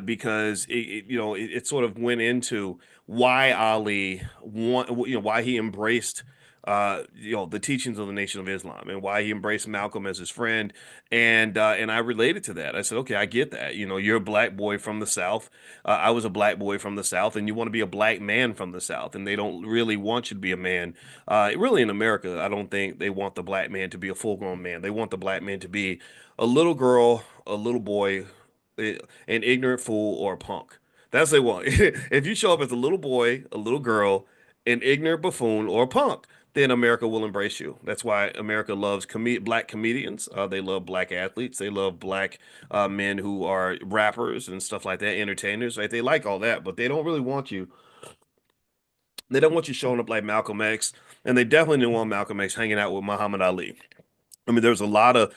because it sort of went into why Ali why he embraced the teachings of the Nation of Islam and why he embraced Malcolm as his friend. And I related to that. I said, okay, I get that. You know, you're a black boy from the South. I was a black boy from the South, and you want to be a black man from the South, and they don't really want you to be a man. Really, in America, I don't think they want the black man to be a full-grown man. They want the black man to be a little girl, a little boy, an ignorant fool, or a punk. That's what they want. If you show up as a little boy, a little girl, an ignorant buffoon, or a punk, then America will embrace you. That's why America loves black comedians. They love black athletes. They love black men who are rappers and stuff like that, entertainers. Right? They like all that, but they don't really want you. They don't want you showing up like Malcolm X, and they definitely didn't want Malcolm X hanging out with Muhammad Ali. I mean, there was a lot of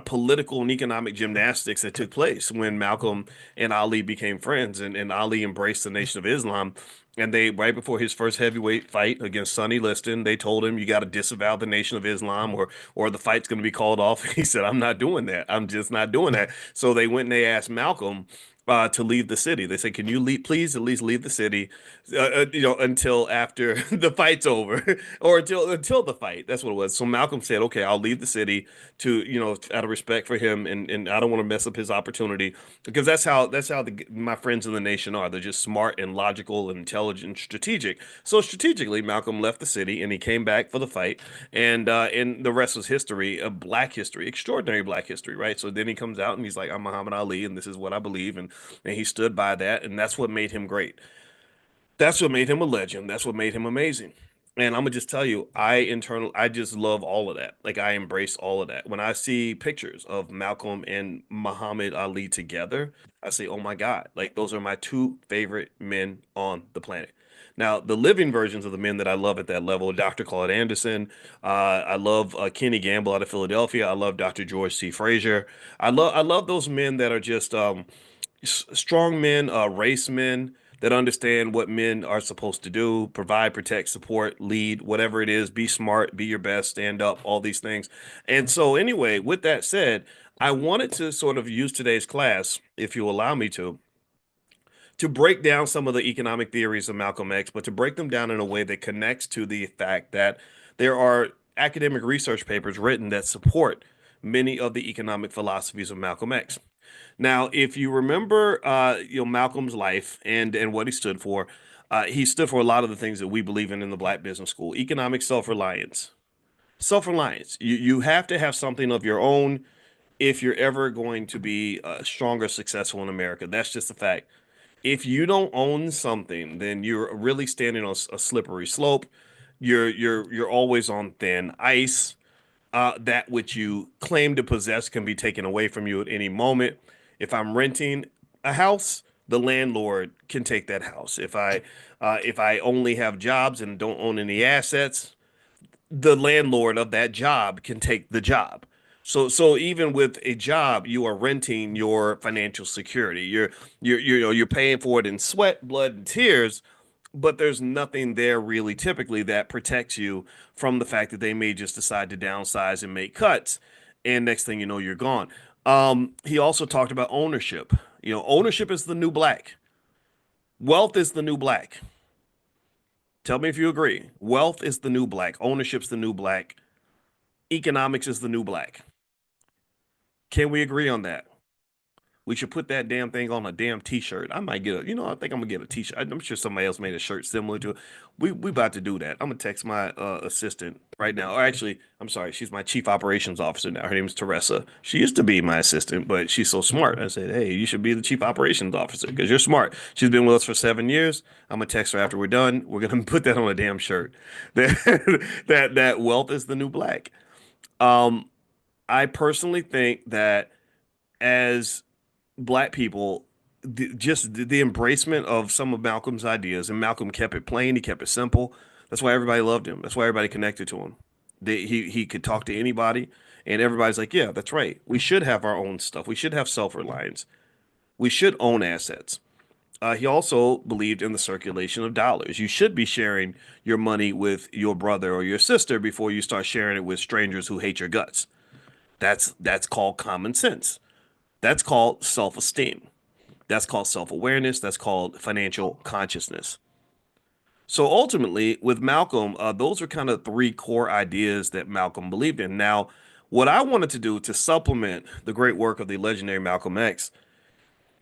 political and economic gymnastics that took place when Malcolm and Ali became friends, and Ali embraced the Nation of Islam. And they, right before his first heavyweight fight against Sonny Liston, they told him, "You got to disavow the Nation of Islam, or the fight's going to be called off." He said, "I'm not doing that. I'm just not doing that." So they went and they asked Malcolm to leave the city. They said, "Can you please at least leave the city, until after the fight's over, or until the fight." That's what it was. So Malcolm said, "Okay, I'll leave the city to, out of respect for him, and I don't want to mess up his opportunity because my friends in the nation are. They're just smart and logical and intelligent and strategic. So strategically, Malcolm left the city and he came back for the fight, and the rest was history, of black history, extraordinary black history, right? So then he comes out and he's like, "I'm Muhammad Ali, and this is what I believe," and he stood by that, and that's what made him great. That's what made him a legend. That's what made him amazing. And I'm gonna just tell you, I just love all of that. Like I embrace all of that. When I see pictures of Malcolm and Muhammad Ali together, I say, "Oh my God!" Like those are my two favorite men on the planet. Now, the living versions of the men that I love at that level, Dr. Claude Anderson, I love Kenny Gamble out of Philadelphia. I love Dr. George C. Frazier. I love those men that are just strong men, race men that understand what men are supposed to do, provide, protect, support, lead, whatever it is, be smart, be your best, stand up, all these things. And so, anyway, with that said, I wanted to sort of use today's class, if you allow me to break down some of the economic theories of Malcolm X, but to break them down in a way that connects to the fact that there are academic research papers written that support many of the economic philosophies of Malcolm X. Now, if you remember, Malcolm's life and what he stood for a lot of the things that we believe in the Black Business School: economic self-reliance. Self-reliance. You have to have something of your own if you're ever going to be strong or successful in America. That's just a fact. If you don't own something, then you're really standing on a slippery slope. You're always on thin ice. That which you claim to possess can be taken away from you at any moment. If I'm renting a house, the landlord can take that house. If I only have jobs and don't own any assets, the landlord of that job can take the job. So even with a job, you are renting your financial security. You're paying for it in sweat, blood, and tears, but there's nothing there really typically that protects you from the fact that they may just decide to downsize and make cuts, and next thing you know, you're gone. He also talked about ownership. Ownership is the new black. Wealth is the new black. Tell me if you agree. Wealth is the new black. Ownership's the new black. Economics is the new black. Can we agree on that? We should put that damn thing on a damn t-shirt. I might get I think I'm gonna get a t-shirt. I'm sure somebody else made a shirt similar to it. We about to do that. I'm gonna text my assistant right now. Or actually, I'm sorry, she's my chief operations officer now. Her name's Teresa. She used to be my assistant, but she's so smart. I said, "Hey, you should be the chief operations officer because you're smart." She's been with us for 7 years. I'm gonna text her after we're done. We're gonna put that on a damn shirt. That wealth is the new black. Um, I personally think that as black people, just the embracement of some of Malcolm's ideas, and Malcolm kept it plain, he kept it simple. That's why everybody loved him. That's why everybody connected to him. He could talk to anybody, and everybody's like, yeah, that's right. We should have our own stuff. We should have self-reliance. We should own assets. He also believed in the circulation of dollars. You should be sharing your money with your brother or your sister before you start sharing it with strangers who hate your guts. That's called common sense. That's called self-esteem. That's called self-awareness. That's called financial consciousness. So ultimately, with Malcolm, those are kind of three core ideas that Malcolm believed in. Now, what I wanted to do to supplement the great work of the legendary Malcolm X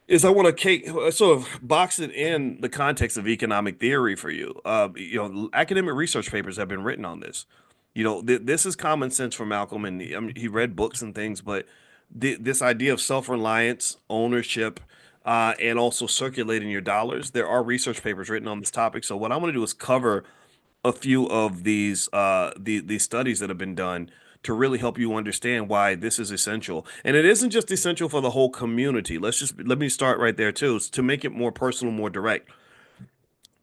is I want to sort of box it in the context of economic theory for you. Academic research papers have been written on this. This is common sense for Malcolm, and he read books and things, but this idea of self-reliance, ownership, and also circulating your dollars, there are research papers written on this topic. So what I want to do is cover a few of these studies that have been done to really help you understand why this is essential. And it isn't just essential for the whole community. Let me start right there too, to make it more personal, more direct.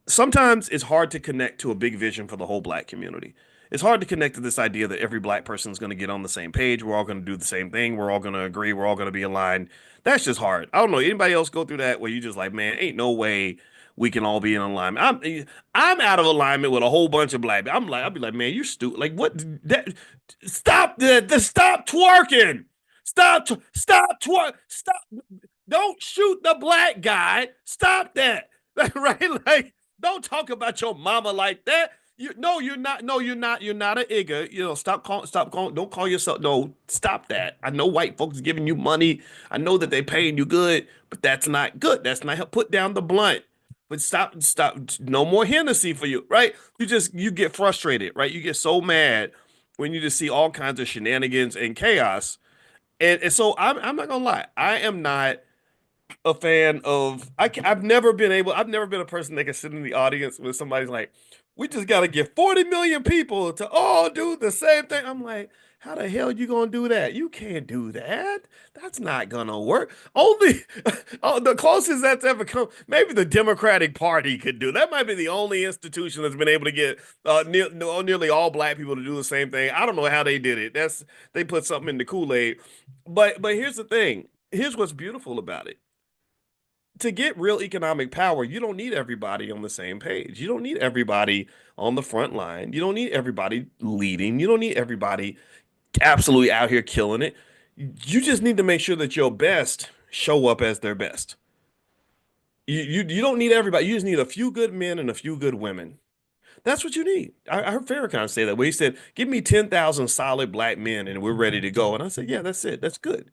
Sometimes it's hard to connect to a big vision for the whole black community. It's hard to connect to this idea that every black person is going to get on the same page. We're all going to do the same thing. We're all going to agree. We're all going to be aligned. That's just hard. I don't know. Anybody else go through that where you just like, man, ain't no way we can all be in alignment. I'm out of alignment with a whole bunch of black. I'll be like, man, you're stupid. Like what? That stop twerking. Stop twerk. Stop. Don't shoot the black guy. Stop that. Right? Like, don't talk about your mama like that. No, you're not. No, you're not. You're not an igga. Stop calling. Don't call yourself. No, stop that. I know white folks giving you money. I know that they paying you good, but that's not good. That's not help. Put down the blunt. But stop. No more Hennessy for you, right? You get frustrated, right? You get so mad when you just see all kinds of shenanigans and chaos. And so I'm not gonna lie. I am not a fan of I've never been a person that can sit in the audience when somebody's like, we just got to get 40 million people to all do the same thing. I'm like, how the hell you gonna do that? You can't do that. That's not gonna work. Only oh, the closest that's ever come, maybe the Democratic Party could do. That might be the only institution that's been able to get nearly all black people to do the same thing. I don't know how they did it. They put something in the Kool-Aid. But here's the thing. Here's what's beautiful about it. To get real economic power, you don't need everybody on the same page. You don't need everybody on the front line. You don't need everybody leading. You don't need everybody absolutely out here killing it. You just need to make sure that your best show up as their best. You don't need everybody. You just need a few good men and a few good women. That's what you need. I heard Farrakhan say that where he said, "Give me 10,000 solid black men and we're ready to go." And I said, "Yeah, that's it. That's good."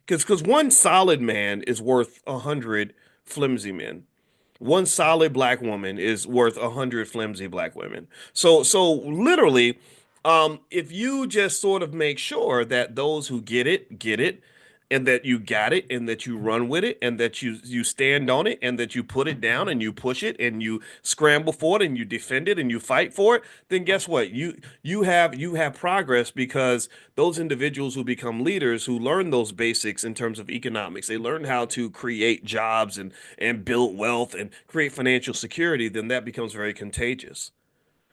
Because one solid man is worth 100 flimsy men. One solid black woman is worth 100 flimsy black women. So literally, if you just sort of make sure that those who get it, and that you got it, and that you run with it, and that you stand on it, and that you put it down, and you push it, and you scramble for it, and you defend it, and you fight for it, then guess what? You have progress because those individuals who become leaders who learn those basics in terms of economics, they learn how to create jobs and build wealth and create financial security, then that becomes very contagious.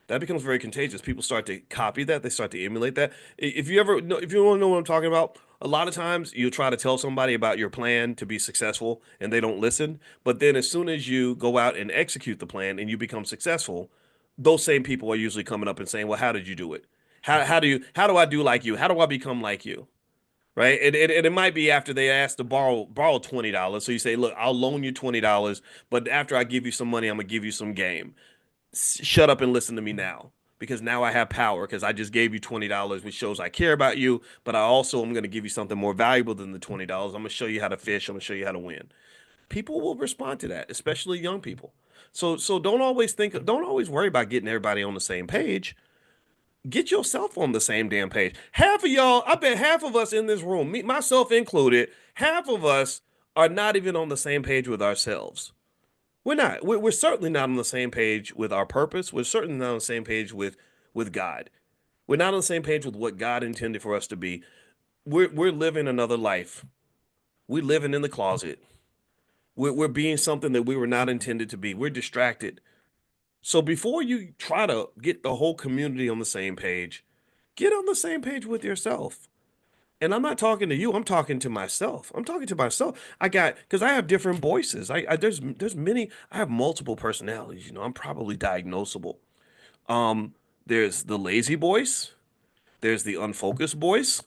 That becomes very contagious. People start to copy that. They start to emulate that. If you ever know, if you want to know what I'm talking about, a lot of times you try to tell somebody about your plan to be successful and they don't listen. But then as soon as you go out and execute the plan and you become successful, those same people are usually coming up and saying, "Well, how did you do it? How do I do like you? How do I become like you?" Right? And it might be after they ask to borrow $20. So you say, "Look, I'll loan you $20, but after I give you some money, I'm gonna give you some game. Shut up and listen to me now because now I have power because I just gave you $20, which shows I care about you, but I also am going to give you something more valuable than the $20. I'm going to show you how to fish. I'm going to show you how to win." People will respond to that, especially young people. So don't always worry about getting everybody on the same page. Get yourself on the same damn page. Half of y'all, I bet half of us in this room, me, myself included, half of us are not even on the same page with ourselves. We're not. We're certainly not on the same page with our purpose. We're certainly not on the same page with God. We're not on the same page with what God intended for us to be. We're living another life. We're living in the closet. We're being something that we were not intended to be. We're distracted. So before you try to get the whole community on the same page, get on the same page with yourself. And I'm not talking to you. I'm talking to myself. I'm talking to myself. I got because I have different voices. There's many. I have multiple personalities. I'm probably diagnosable. Um, there's the lazy voice. There's the unfocused voice.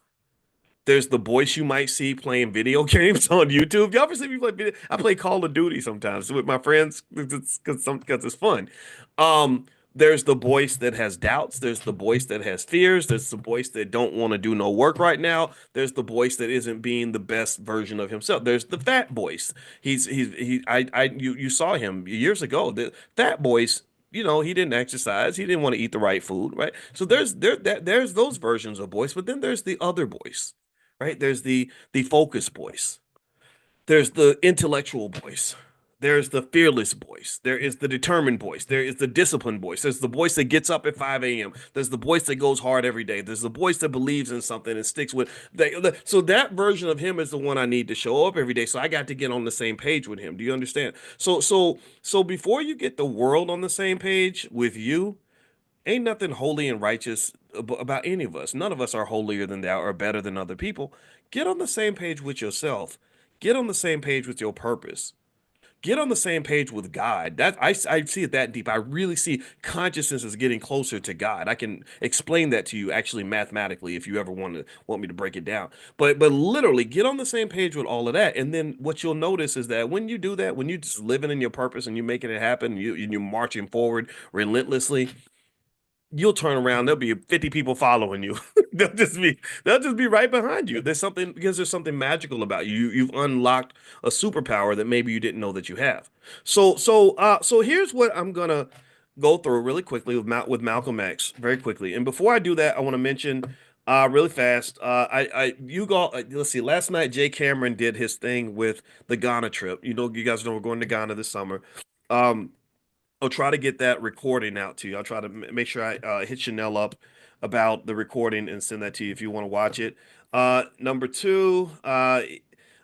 There's the Boyce you might see playing video games on YouTube. You ever see me play video? I play Call of Duty sometimes with my friends because it's fun. Um, there's the Boyce that has doubts. There's the Boyce that has fears. There's the Boyce that don't want to do no work right now. There's the Boyce that isn't being the best version of himself. There's the fat Boyce. You saw him years ago. The fat Boyce, he didn't exercise. He didn't want to eat the right food, right? So there's those versions of Boyce, but then there's the other Boyce, right? There's the focused voice. There's the intellectual voice. There's the fearless voice. There is the determined voice. There is the disciplined voice. There's the voice that gets up at 5 a.m. There's the voice that goes hard every day. There's the voice that believes in something and sticks with. So that version of him is the one I need to show up every day. So I got to get on the same page with him. Do you understand? So before you get the world on the same page with you, ain't nothing holy and righteous about any of us. None of us are holier than thou or better than other people. Get on the same page with yourself. Get on the same page with your purpose. Get on the same page with God. I see it that deep. I really see consciousness as getting closer to God. I can explain that to you actually mathematically if you ever want me to break it down. But literally get on the same page with all of that. And then what you'll notice is that when you do that, when you just living in your purpose and you're making it happen, you're marching forward relentlessly, you'll turn around, there'll be 50 people following you. They'll just be right behind you. There's something because there's something magical about you. You've unlocked a superpower that maybe you didn't know that you have. So here's what I'm gonna go through really quickly with Malcolm X, very quickly. And before I do that, I want to mention really fast. You go. Let's see. Last night, Jay Cameron did his thing with the Ghana trip. You guys know we're going to Ghana this summer. Um, I'll try to get that recording out to you. I'll try to make sure I hit Chanel up about the recording and send that to you if you want to watch it. Number two, what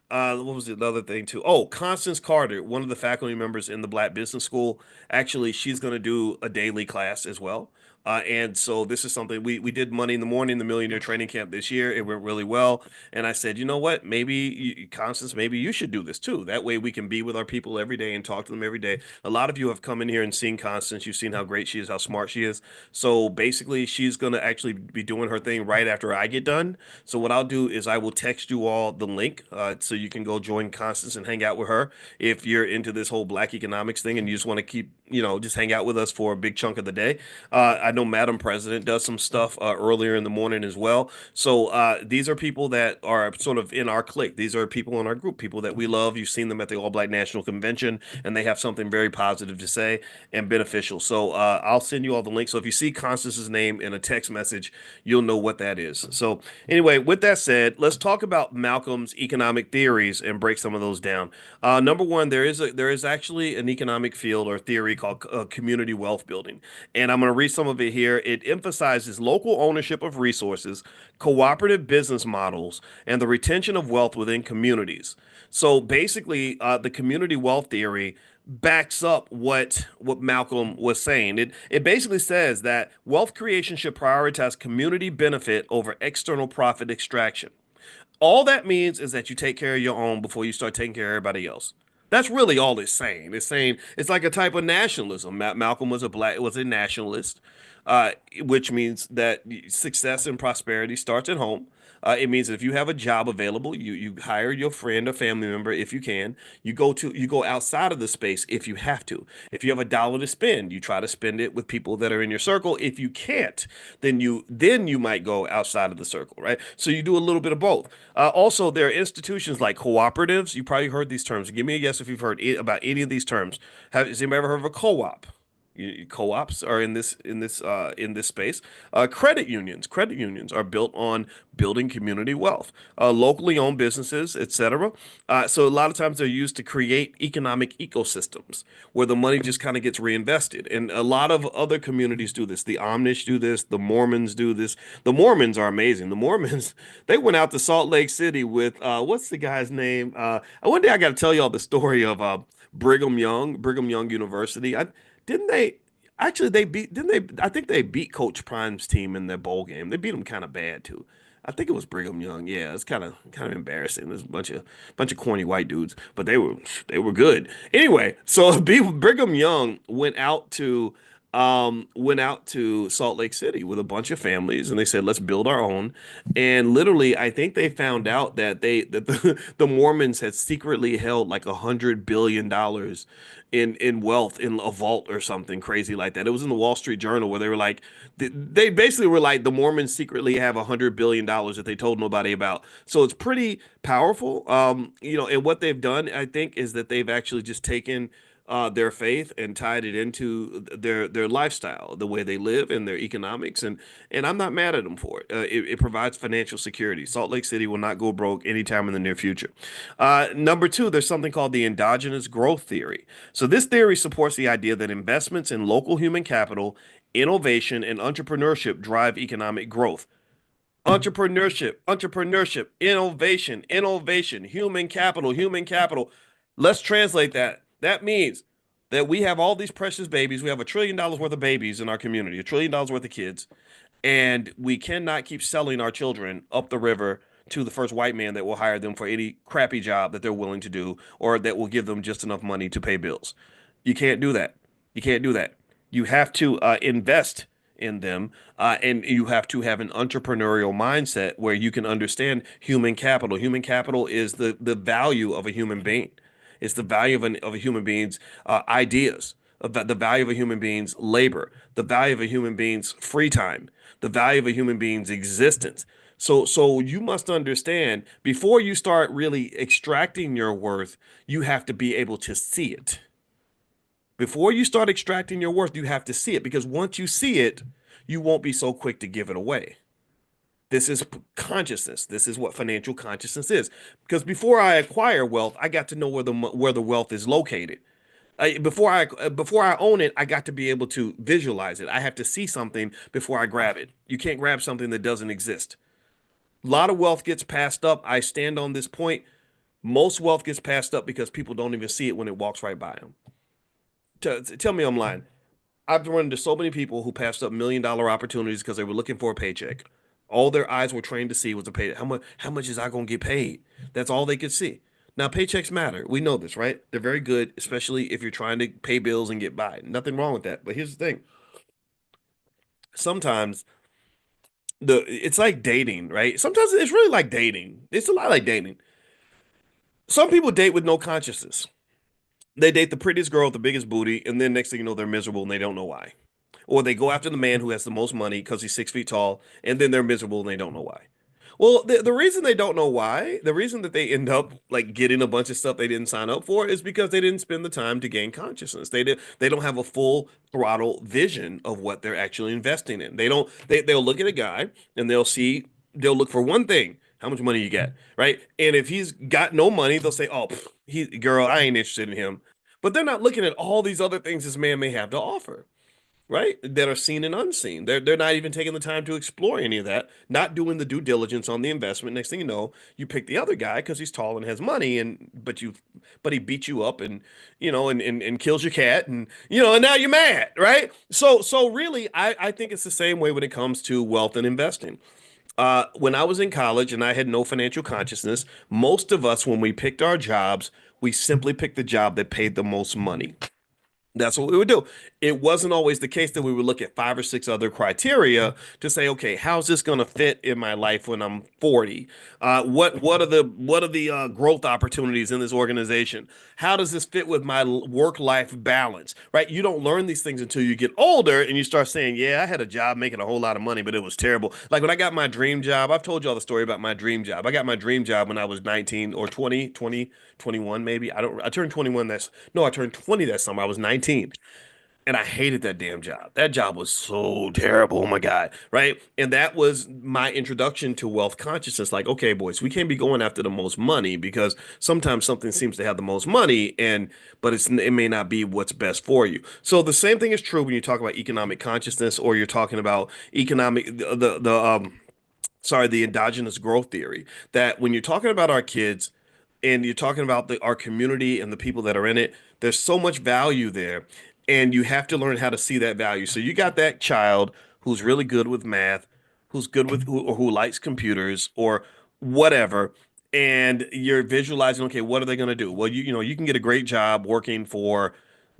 was the other thing too? Oh, Constance Carter, one of the faculty members in the Black Business School. Actually, she's going to do a daily class as well. And so this is something we did Monday in the Morning, the Millionaire Training Camp this year. It went really well. And I said, you know what? Maybe Constance, maybe you should do this too. That way we can be with our people every day and talk to them every day. A lot of you have come in here and seen Constance. You've seen how great she is, how smart she is. So basically, she's going to actually be doing her thing right after I get done. So what I'll do is I will text you all the link so you can go join Constance and hang out with her if you're into this whole Black economics thing and you just want to keep, just hang out with us for a big chunk of the day. I know Madam President does some stuff earlier in the morning as well. So these are people that are sort of in our clique. These are people in our group, people that we love. You've seen them at the All Black National Convention, and they have something very positive to say and beneficial. So I'll send you all the links. So if you see Constance's name in a text message, you'll know what that is. So anyway, with that said, let's talk about Malcolm's economic theories and break some of those down. Number one, there is actually an economic field or theory called community wealth building, and I'm going to read some of it here. It emphasizes local ownership of resources, cooperative business models, and the retention of wealth within communities. So basically, the community wealth theory backs up what Malcolm was saying. It basically says that wealth creation should prioritize community benefit over external profit extraction. All that means is that you take care of your own before you start taking care of everybody else. That's really all it's saying. It's saying it's like a type of nationalism. Malcolm was a nationalist, which means that success and prosperity starts at home. It means if you have a job available, you hire your friend or family member if you can. You go outside of the space if you have to. If you have $1 to spend, you try to spend it with people that are in your circle. If you can't, then you might go outside of the circle, right? So you do a little bit of both. Also, there are institutions like cooperatives. You probably heard these terms. Give me a guess if you've heard about any of these terms. Has anybody ever heard of a co-op? Co-ops are in this space. Credit unions are built on building community wealth. Locally owned businesses, etc. So a lot of times they're used to create economic ecosystems where the money just kind of gets reinvested. And a lot of other communities do this. The Amish do this. The Mormons do this. The Mormons are amazing. The Mormons, they went out to Salt Lake City with what's the guy's name? One day I got to tell y'all the story of Brigham Young University. Didn't they? Actually, they beat, didn't they? I think they beat Coach Prime's team in their bowl game. They beat them kind of bad too. I think it was Brigham Young. Yeah, it's kind of embarrassing. There's a bunch of corny white dudes, but they were good. Anyway, so Brigham Young went out to Salt Lake City with a bunch of families, and they said, "Let's build our own." And literally, I think they found out that the Mormons had secretly held like $100 billion in wealth in a vault or something crazy like that. It was in the Wall Street Journal where they were like, they basically were like, the Mormons secretly have $100 billion that they told nobody about. So it's pretty powerful. And what they've done, I think, is that they've actually just taken their faith and tied it into their lifestyle, the way they live and their economics, and I'm not mad at them for it. It provides financial security. Salt Lake City will not go broke anytime in the near future. Number two, there's something called the endogenous growth theory. So this theory supports the idea that investments in local human capital, innovation, and entrepreneurship drive economic growth. Entrepreneurship, innovation, human capital, human capital. Let's translate that. That means that we have all these precious babies. We have $1 trillion worth of babies in our community, $1 trillion worth of kids, and we cannot keep selling our children up the river to the first white man that will hire them for any crappy job that they're willing to do or that will give them just enough money to pay bills. You can't do that. You can't do that. You have to invest in them, and you have to have an entrepreneurial mindset where you can understand human capital. Human capital is the value of a human being. It's the value of a human being's ideas, of the value of a human being's labor, the value of a human being's free time, the value of a human being's existence. So you must understand before you start really extracting your worth, you have to be able to see it. Before you start extracting your worth, you have to see it because once you see it, you won't be so quick to give it away. This is consciousness. This is what financial consciousness is. Because before I acquire wealth, I got to know where the wealth is located. Before I own it, I got to be able to visualize it. I have to see something before I grab it. You can't grab something that doesn't exist. A lot of wealth gets passed up. I stand on this point. Most wealth gets passed up because people don't even see it when it walks right by them. Tell me I'm lying. I've run into so many people who passed up $1 million opportunities because they were looking for a paycheck. All their eyes were trained to see was a pay. How much is I gonna get paid? That's all they could see. Now paychecks matter. We know this, right? They're very good, especially if you're trying to pay bills and get by. Nothing wrong with that. But here's the thing. Sometimes it's like dating, right? Sometimes it's really like dating. It's a lot like dating. Some people date with no consciousness. They date the prettiest girl with the biggest booty, and then next thing you know, they're miserable and they don't know why. Or they go after the man who has the most money because he's 6 feet tall, and then they're miserable and they don't know why. Well, the reason they don't know why, the reason that they end up like getting a bunch of stuff they didn't sign up for is because they didn't spend the time to gain consciousness. They don't have a full throttle vision of what they're actually investing in. They'll look at a guy and they'll look for one thing. How much money you got, right? And if he's got no money, they'll say, "Oh, girl, I ain't interested in him." But they're not looking at all these other things this man may have to offer, right? That are seen and unseen. They're not even taking the time to explore any of that, not doing the due diligence on the investment. Next thing you know, you pick the other guy because he's tall and has money, and but he beats you up and and kills your cat, and now you're mad, right? So really, I think it's the same way when it comes to wealth and investing. When I was in college and I had no financial consciousness, most of us, when we picked our jobs, we simply picked the job that paid the most money. That's what we would do. It wasn't always the case that we would look at five or six other criteria to say, okay, how's this going to fit in my life when I'm 40? What are the growth opportunities in this organization? How does this fit with my work life balance? Right? You don't learn these things until you get older and you start saying, yeah, I had a job making a whole lot of money, but it was terrible. Like when I got my dream job, I've told you all the story about my dream job. I got my dream job when I was 19 or 21 maybe. I turned 21 no, I turned 20 that summer. I was 19 and I hated that damn job. That job was so terrible. Oh my God. Right. And that was my introduction to wealth consciousness. Like, okay, boys, we can't be going after the most money because sometimes something seems to have the most money but it may not be what's best for you. So the same thing is true when you talk about economic consciousness or you're talking about economic, the endogenous growth theory that when you're talking about our kids and you're talking about our community and the people that are in it, there's so much value there. and you have to learn how to see that value. So you got that child who's really good with math, who's good with who likes computers or whatever, and you're visualizing, okay, what are they going to do? Well, you can get a great job working for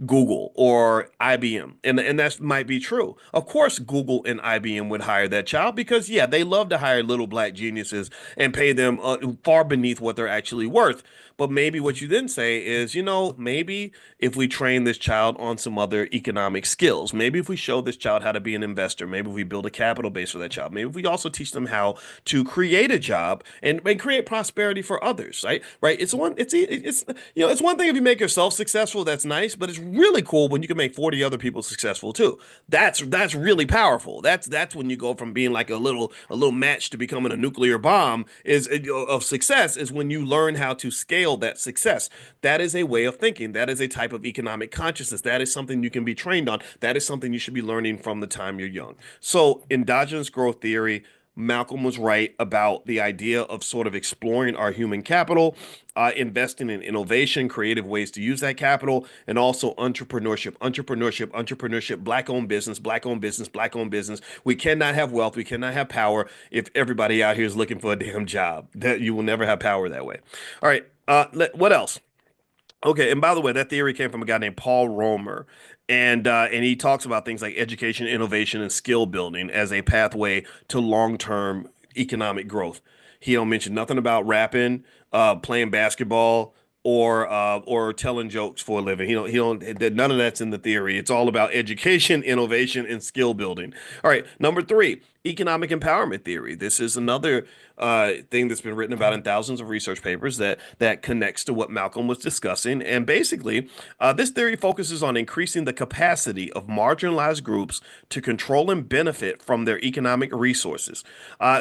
Google or IBM. And that might be true. Of course, Google and IBM would hire that child because, yeah, they love to hire little black geniuses and pay them far beneath what they're actually worth. But maybe what you then say is, maybe if we train this child on some other economic skills, maybe if we show this child how to be an investor, maybe if we build a capital base for that child, maybe if we also teach them how to create a job and create prosperity for others, right? Right. It's one thing if you make yourself successful, that's nice, but it's really cool when you can make 40 other people successful too. That's really powerful. That's when you go from being like a little match to becoming a nuclear bomb is of success is when you learn how to scale that success. That is a way of thinking. That is a type of economic consciousness. That is something you can be trained on. That is something you should be learning from the time you're young. So endogenous growth theory, Malcolm was right about the idea of sort of exploring our human capital, investing in innovation, creative ways to use that capital, and also entrepreneurship, black-owned business, black-owned business, black-owned business. We cannot have wealth, we cannot have power if everybody out here is looking for a damn job. That you will never have power that way. All right, what else? Okay, and by the way, that theory came from a guy named Paul Romer, and he talks about things like education, innovation, and skill building as a pathway to long-term economic growth. He don't mention nothing about rapping, playing basketball, or telling jokes for a living. None of that's in the theory. It's all about education, innovation, and skill building. All right, number three, economic empowerment theory. This is another thing that's been written about in thousands of research papers that connects to what Malcolm was discussing. And basically, this theory focuses on increasing the capacity of marginalized groups to control and benefit from their economic resources.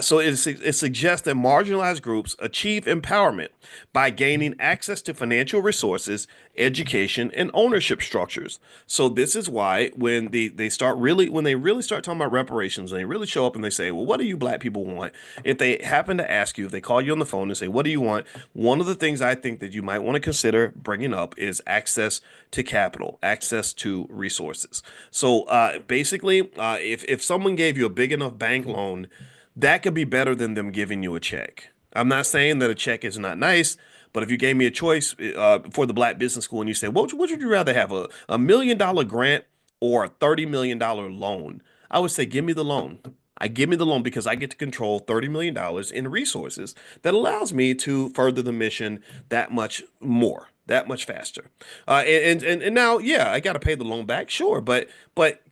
So it suggests that marginalized groups achieve empowerment by gaining access to financial resources, education, and ownership structures. So this is why when they really start talking about reparations, and they really show up and they say, well, what do you black people want? If they happen to ask you, if they call you on the phone and say, what do you want? One of the things I think that you might want to consider bringing up is access to capital, access to resources. So basically, if someone gave you a big enough bank loan, that could be better than them giving you a check. I'm not saying that a check is not nice, but if you gave me a choice for the Black Business School and you say, what would you rather have, a $1 million grant or a $30 million loan? I would say, give me the loan. I give me the loan because I get to control $30 million in resources that allows me to further the mission that much more, that much faster. And now, yeah, I got to pay the loan back, sure, but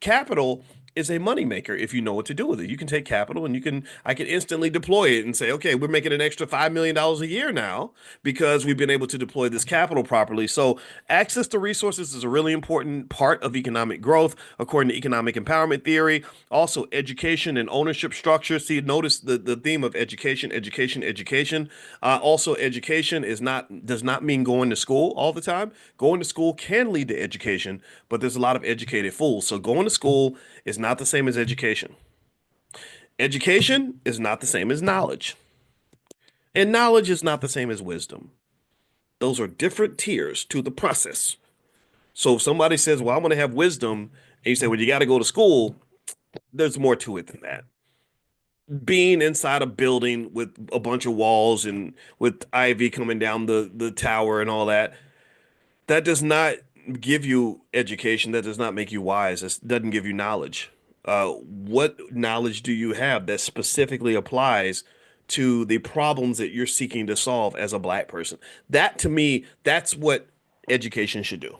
capital is a moneymaker if you know what to do with it. You can take capital and I can instantly deploy it and say, okay, we're making an extra $5 million a year now because we've been able to deploy this capital properly. So access to resources is a really important part of economic growth, according to economic empowerment theory. Also, education and ownership structure. See, notice the theme of education, education, education. Also, education does not mean going to school all the time. Going to school can lead to education, but there's a lot of educated fools. So going to school is not the same as education. Education is not the same as knowledge. And knowledge is not the same as wisdom. Those are different tiers to the process. So if somebody says, well, I want to have wisdom, and you say, well, you got to go to school, there's more to it than that. Being inside a building with a bunch of walls and with ivy coming down the tower and all that, that does not give you education. That does not make you wise. It doesn't give you knowledge. What knowledge do you have that specifically applies to the problems that you're seeking to solve as a black person? That to me, that's what education should do.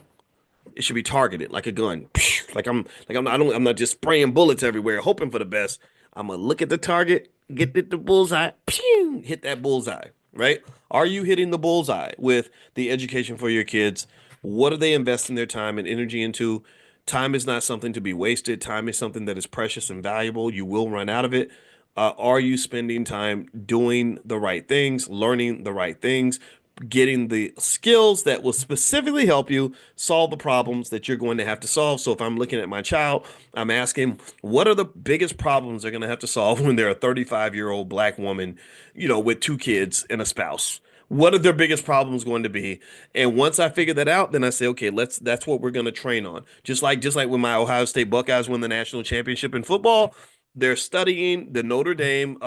It should be targeted like a gun. I'm not just spraying bullets everywhere, hoping for the best. I'm gonna look at the target, get it the bullseye, pew, hit that bullseye, right? Are you hitting the bullseye with the education for your kids? What are they investing their time and energy into? Time is not something to be wasted. Time is something that is precious and valuable. You will run out of it. Are you spending time doing the right things, learning the right things, getting the skills that will specifically help you solve the problems that you're going to have to solve? So if I'm looking at my child, I'm asking, what are the biggest problems they're going to have to solve when they're a 35-year-old black woman, with two kids and a spouse? What are their biggest problems going to be? And once I figure that out, then I say, okay, that's what we're going to train on. Just like when my Ohio State Buckeyes won the national championship in football, they're studying the Notre Dame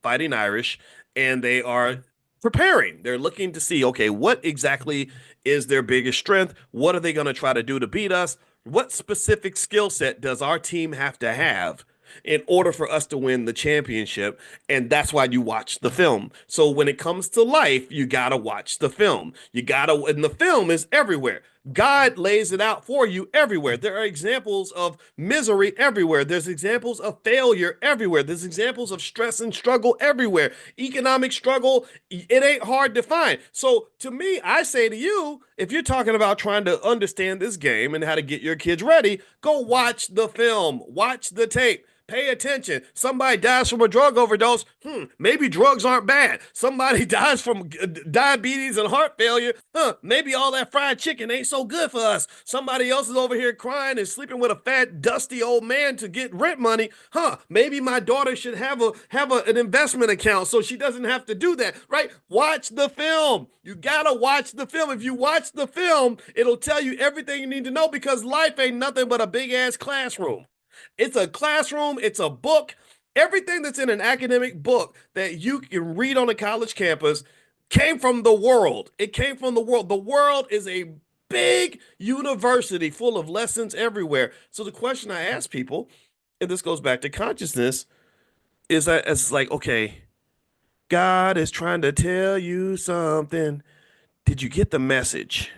Fighting Irish, and they are preparing. They're looking to see, okay, what exactly is their biggest strength? What are they going to try to do to beat us? What specific skill set does our team have to have in order for us to win the championship? And that's why you watch the film. So when it comes to life, you gotta watch the film. And the film is everywhere. God lays it out for you everywhere. There are examples of misery everywhere. There's examples of failure everywhere. There's examples of stress and struggle everywhere. Economic struggle, it ain't hard to find. So to me, I say to you, if you're talking about trying to understand this game and how to get your kids ready, go watch the film, watch the tape. Pay attention. Somebody dies from a drug overdose. Maybe drugs aren't bad. Somebody dies from diabetes and heart failure. Maybe all that fried chicken ain't so good for us. Somebody else is over here crying and sleeping with a fat, dusty old man to get rent money. Maybe my daughter should an investment account so she doesn't have to do that. Right? Watch the film. You gotta watch the film. If you watch the film, it'll tell you everything you need to know because life ain't nothing but a big ass classroom. It's a classroom, it's a book. Everything that's in an academic book that you can read on a college campus came from the world. It came from the world. The world is a big university full of lessons everywhere. So the question I ask people, and this goes back to consciousness, is that it's like, okay, God is trying to tell you something. Did you get the message?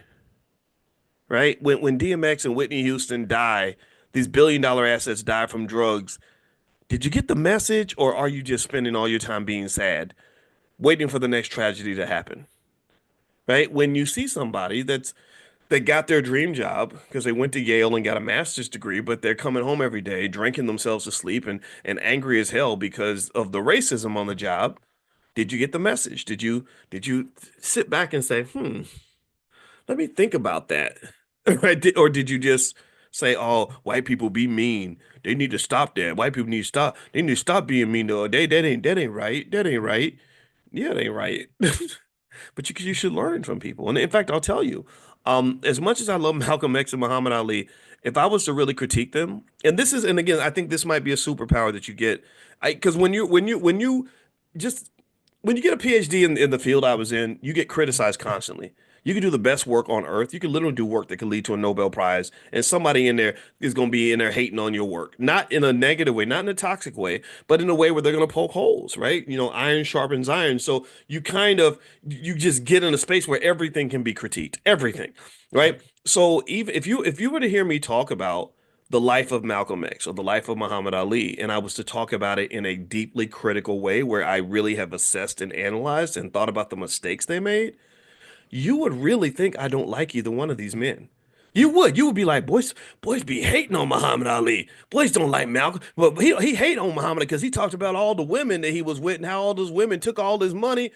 Right? When DMX and Whitney Houston die, these billion-dollar assets die from drugs. Did you get the message, or are you just spending all your time being sad, waiting for the next tragedy to happen? Right? When you see somebody that got their dream job because they went to Yale and got a master's degree, but they're coming home every day, drinking themselves to sleep and angry as hell because of the racism on the job. Did you get the message? Did you sit back and say, let me think about that? Right? Or did you just say, "Oh, white people be mean. They need to stop that. White people need to stop. They need to stop being mean. To that ain't right. That ain't right. Yeah, it ain't right." But you should learn from people. And in fact, I'll tell you, as much as I love Malcolm X and Muhammad Ali, if I was to really critique them, and again, I think this might be a superpower that you get, because just when you get a PhD in the field I was in, you get criticized constantly. You can do the best work on earth. You can literally do work that could lead to a Nobel Prize, and somebody in there is going to be in there hating on your work. Not in a negative way, not in a toxic way, but in a way where they're going to poke holes, right? Iron sharpens iron. So you just get in a space where everything can be critiqued, everything, right? So even if you were to hear me talk about the life of Malcolm X or the life of Muhammad Ali, and I was to talk about it in a deeply critical way where I really have assessed and analyzed and thought about the mistakes they made, you would really think I don't like either one of these men. You would. You would be like, boys be hating on Muhammad Ali. Boys don't like Malcolm. But he hate on Muhammad because he talked about all the women that he was with and how all those women took all his money.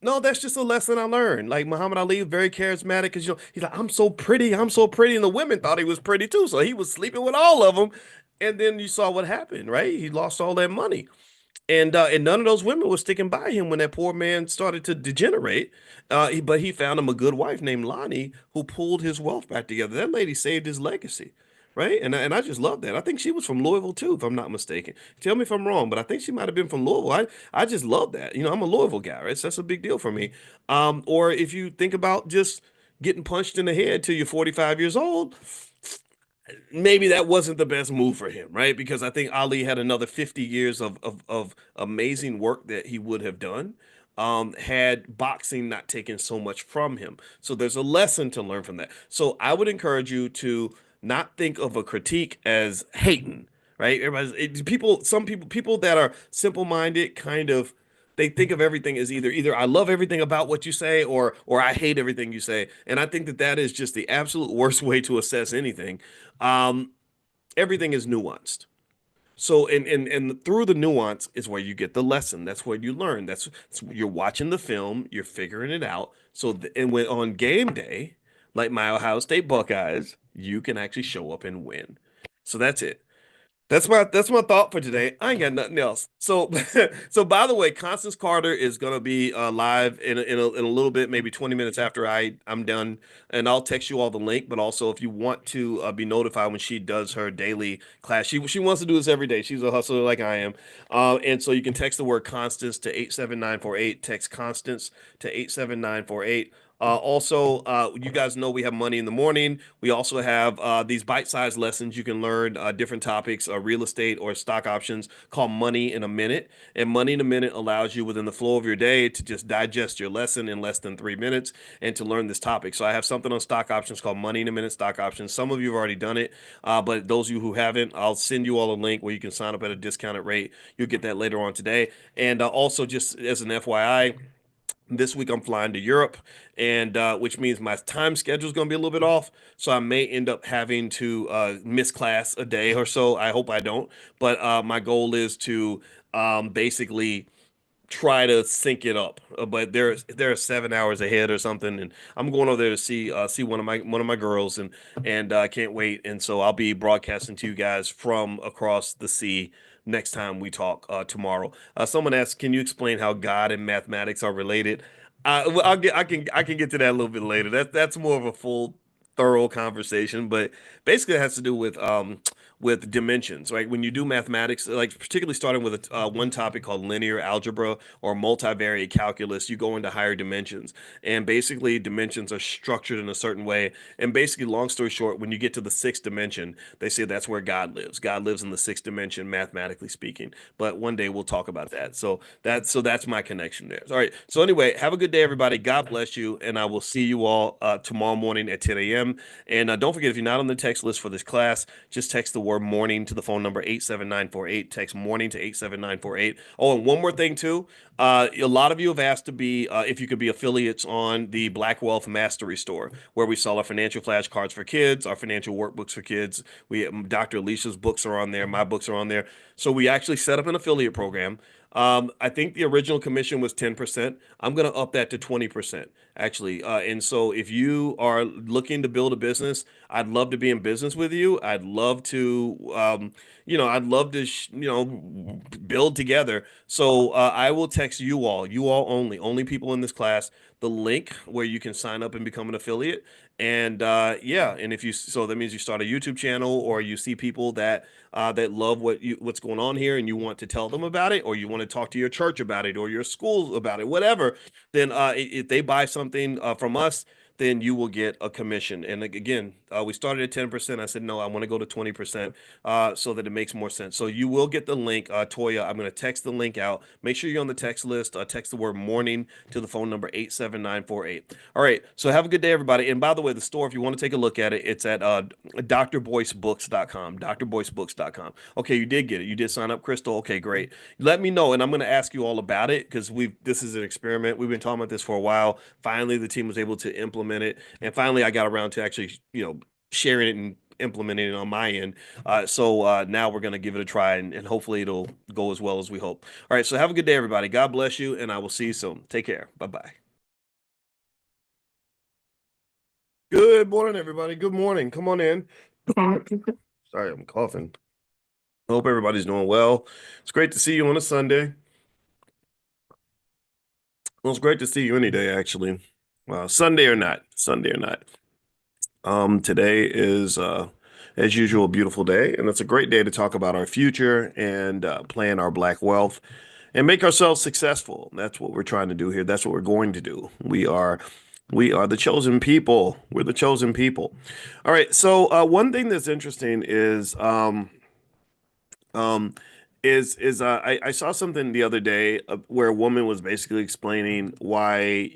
No, that's just a lesson I learned. Like Muhammad Ali is very charismatic because he's like, I'm so pretty, and the women thought he was pretty too. So he was sleeping with all of them. And then you saw what happened, right? He lost all that money. And none of those women were sticking by him when that poor man started to degenerate. But he found him a good wife named Lonnie who pulled his wealth back together. That lady saved his legacy, right? And I just love that. I think she was from Louisville too, if I'm not mistaken. Tell me if I'm wrong, but I think she might have been from Louisville. I just love that. I'm a Louisville guy, right? So that's a big deal for me. Or if you think about just getting punched in the head till you're 45 years old, maybe that wasn't the best move for him, right? Because I think Ali had another 50 years of amazing work that he would have done, had boxing not taken so much from him. So there's a lesson to learn from that. So I would encourage you to not think of a critique as hating, right? Some people that are simple-minded kind of they think of everything as either I love everything about what you say or I hate everything you say. And I think that that is just the absolute worst way to assess anything. Um, Everything is nuanced. So and through the nuance is where you get the lesson. That's where you learn. That's you're watching the film, you're figuring it out. And when on game day, like my Ohio State Buckeyes, you can actually show up and win. So that's it. That's my thought for today. I ain't got nothing else. So so by the way, Constance Carter is gonna be live in a little bit, maybe 20 minutes after I'm done, and I'll text you all the link. But also, if you want to be notified when she does her daily class, she wants to do this every day. She's a hustler like I am, and so you can text the word Constance to 87948. Text Constance to 87948. Also, you guys know we have Money in the Morning. We also have these bite-sized lessons you can learn different topics, real estate or stock options, called Money in a Minute. And Money in a Minute allows you within the flow of your day to just digest your lesson in less than 3 minutes and to learn this topic. So I have something on stock options called Money in a Minute stock options. Some of you have already done it, but those of you who haven't, I'll send you all a link where you can sign up at a discounted rate. You'll get that later on today. And also, just as an FYI, this week I'm flying to Europe, and which means my time schedule is going to be a little bit off. So I may end up having to miss class a day or so. I hope I don't. But my goal is to basically try to sync it up. But they're 7 hours ahead or something, and I'm going over there to see one of my girls, and I can't wait. And so I'll be broadcasting to you guys from across the sea next time we talk tomorrow. Someone asked, "Can you explain how God and mathematics are related?" Well, I can get to that a little bit later. That's more of a full thorough conversation, but basically it has to do with dimensions, right? When you do mathematics, like particularly starting with one topic called linear algebra or multivariate calculus, you go into higher dimensions, and basically dimensions are structured in a certain way. And basically, long story short, when you get to the sixth dimension, they say that's where God lives. God lives in the sixth dimension, mathematically speaking. But one day we'll talk about that. So that's my connection there. All right. So anyway, have a good day, everybody. God bless you, and I will see you all tomorrow morning at 10 a.m. And don't forget, if you're not on the text list for this class, just text the word morning to the phone number 87948. Text morning to 87948. Oh, and one more thing, too. A lot of you have asked to be, if you could be affiliates on the Black Wealth Mastery Store, where we sell our financial flashcards for kids, our financial workbooks for kids. Dr. Alicia's books are on there, my books are on there. So we actually set up an affiliate program. I think the original commission was 10%. I'm going to up that to 20%, actually. And so if you are looking to build a business, I'd love to be in business with you. I'd love to, build together. So I will text you all only people in this class, the link where you can sign up and become an affiliate. And yeah, and if you so that means you start a YouTube channel, or you see people that love what's going on here, and you want to tell them about it, or you want to talk to your church about it or your school about it, whatever. Then if they buy something from us, then you will get a commission. And again, we started at 10%. I said, no, I want to go to 20% so that it makes more sense. So you will get the link, Toya. I'm going to text the link out. Make sure you're on the text list. Text the word morning to the phone number 87948. All right. So have a good day, everybody. And by the way, the store, if you want to take a look at it, it's at drboycebooks.com, drboycebooks.com. Okay, you did get it. You did sign up, Crystal. Okay, great. Let me know, and I'm going to ask you all about it, because this is an experiment. We've been talking about this for a while. Finally, the team was able to implement it, and finally, I got around to actually, sharing it and implementing it on my end. So now we're going to give it a try, and hopefully it'll go as well as we hope. All right, so have a good day, everybody. God bless you, and I will see you soon. Take care. Bye bye. Good morning, everybody. Good morning. Come on in. Sorry, I'm coughing. Hope everybody's doing well. It's great to see you on a Sunday. Well, it's great to see you any day, actually. Sunday or not, Sunday or not. Today is, as usual, a beautiful day, and it's a great day to talk about our future and plan our black wealth and make ourselves successful. That's what we're trying to do here. That's what we're going to do. We are the chosen people. We're the chosen people. All right. So one thing that's interesting um, I saw something the other day where a woman was basically explaining why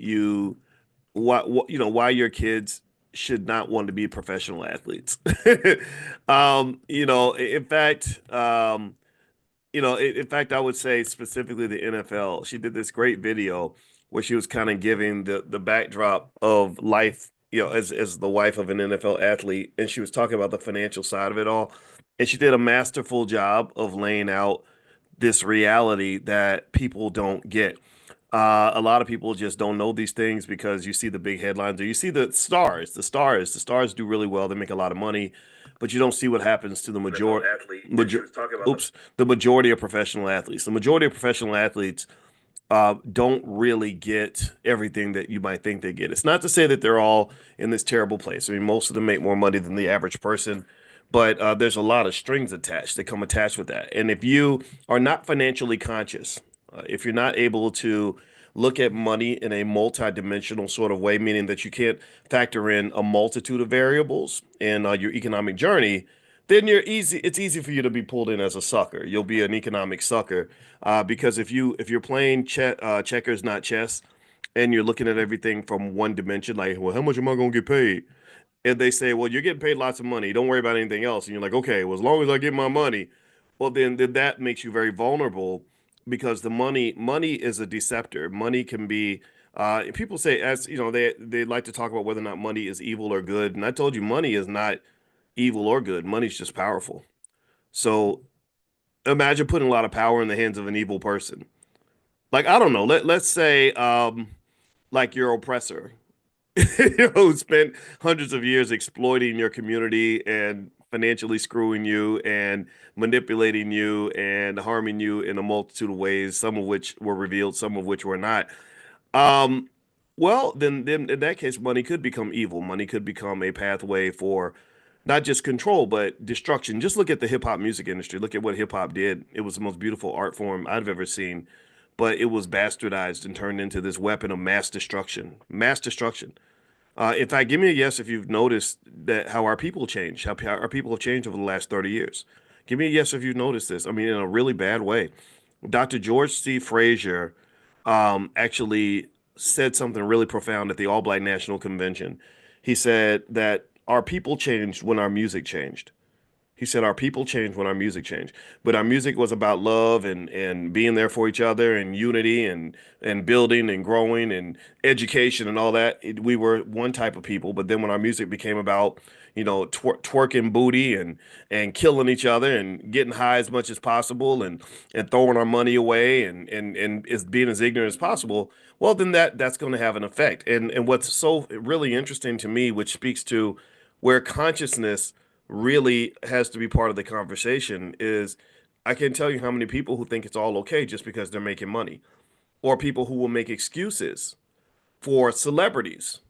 your kids should not want to be professional athletes. In fact, in fact, I would say specifically the NFL. She did this great video where she was kind of giving the backdrop of life, as the wife of an NFL athlete, and she was talking about the financial side of it all. And she did a masterful job of laying out this reality that people don't get. A lot of people just don't know these things because you see the big headlines or you see the stars. The stars do really well. They make a lot of money, but you don't see what happens to the major, oops, the majority of professional athletes. The majority of professional athletes don't really get everything that you might think they get. It's not to say that they're all in this terrible place. I mean, most of them make more money than the average person, but there's a lot of strings attached that come attached with that. And if you are not financially conscious, if you're not able to look at money in a multidimensional sort of way, meaning that you can't factor in a multitude of variables in your economic journey, then it's easy for you to be pulled in as a sucker. You'll be an economic sucker because if you're playing checkers, not chess, and you're looking at everything from one dimension, like, well, how much am I going to get paid? And they say, well, you're getting paid lots of money. Don't worry about anything else. And you're like, okay, well, as long as I get my money, well, then that makes you very vulnerable because the money is a deceptor. Money can be, people say, as you know, they like to talk about whether or not money is evil or good. And I told you, money is not evil or good. Money's just powerful. So imagine putting a lot of power in the hands of an evil person. Like, I don't know, let's say like your oppressor, who spent hundreds of years exploiting your community and financially screwing you and manipulating you and harming you in a multitude of ways, some of which were revealed, some of which were not. Um, well, then in that case, money could become evil. Money could become a pathway for not just control, but destruction. Just look at the hip hop music industry. Look at what hip hop did. It was the most beautiful art form I've ever seen, but it was bastardized and turned into this weapon of mass destruction. Mass destruction. In fact, give me a yes if you've noticed that how our people change, how our people have changed over the last 30 years. Give me a yes if you've noticed this. I mean, in a really bad way. Dr. George C. Frazier actually said something really profound at the All Black National Convention. He said that our people changed when our music changed. He said our people changed when our music changed, but our music was about love and being there for each other and unity and building and growing and education and all that. We were one type of people, but then when our music became about, twerking booty and killing each other and getting high as much as possible and throwing our money away and is being as ignorant as possible, well, then that's going to have an effect. And what's so really interesting to me, which speaks to where consciousness really has to be part of the conversation is I can tell you how many people who think it's all okay just because they're making money, or people who will make excuses for celebrities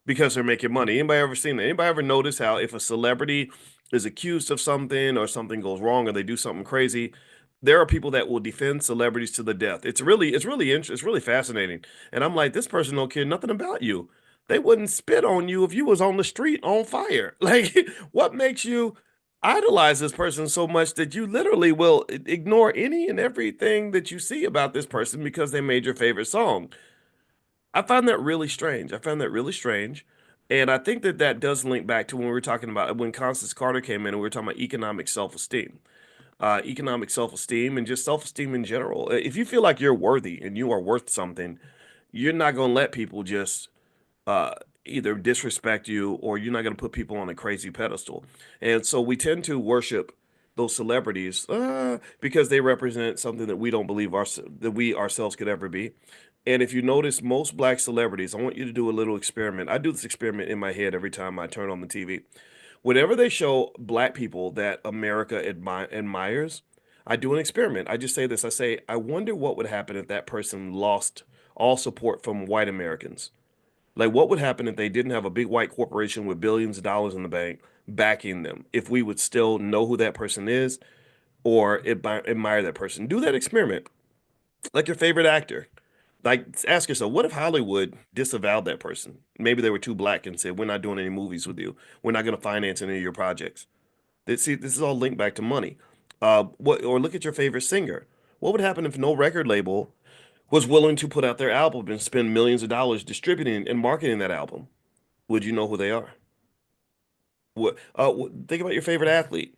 because they're making money. Anybody ever seen that? Anybody ever notice how if a celebrity is accused of something or something goes wrong or they do something crazy, there are people that will defend celebrities to the death. It's really fascinating. And I'm like, this person don't care nothing about you. They wouldn't spit on you if you was on the street on fire. Like, what makes you idolize this person so much that you literally will ignore any and everything that you see about this person because they made your favorite song? I find that really strange. I found that really strange. And I think that that does link back to when we were talking about when Constance Carter came in and we were talking about economic self-esteem and just self-esteem in general. If you feel like you're worthy and you are worth something, you're not going to let people just uh, either disrespect you or you're not going to put people on a crazy pedestal. And so we tend to worship those celebrities because they represent something that we don't believe that we ourselves could ever be. And if you notice, most black celebrities, I want you to do a little experiment. I do this experiment in my head every time I turn on the TV. Whenever they show black people that America admires, I do an experiment. I just say this. I say, I wonder what would happen if that person lost all support from white Americans. Like, what would happen if they didn't have a big white corporation with billions of dollars in the bank backing them? If we would still know who that person is or admire that person? Do that experiment. Like your favorite actor. Like, ask yourself, what if Hollywood disavowed that person? Maybe they were too black and said, we're not doing any movies with you. We're not going to finance any of your projects. See, this is all linked back to money. Or look at your favorite singer. What would happen if no record label was willing to put out their album and spend millions of dollars distributing and marketing that album? Would you know who they are? Think about your favorite athlete.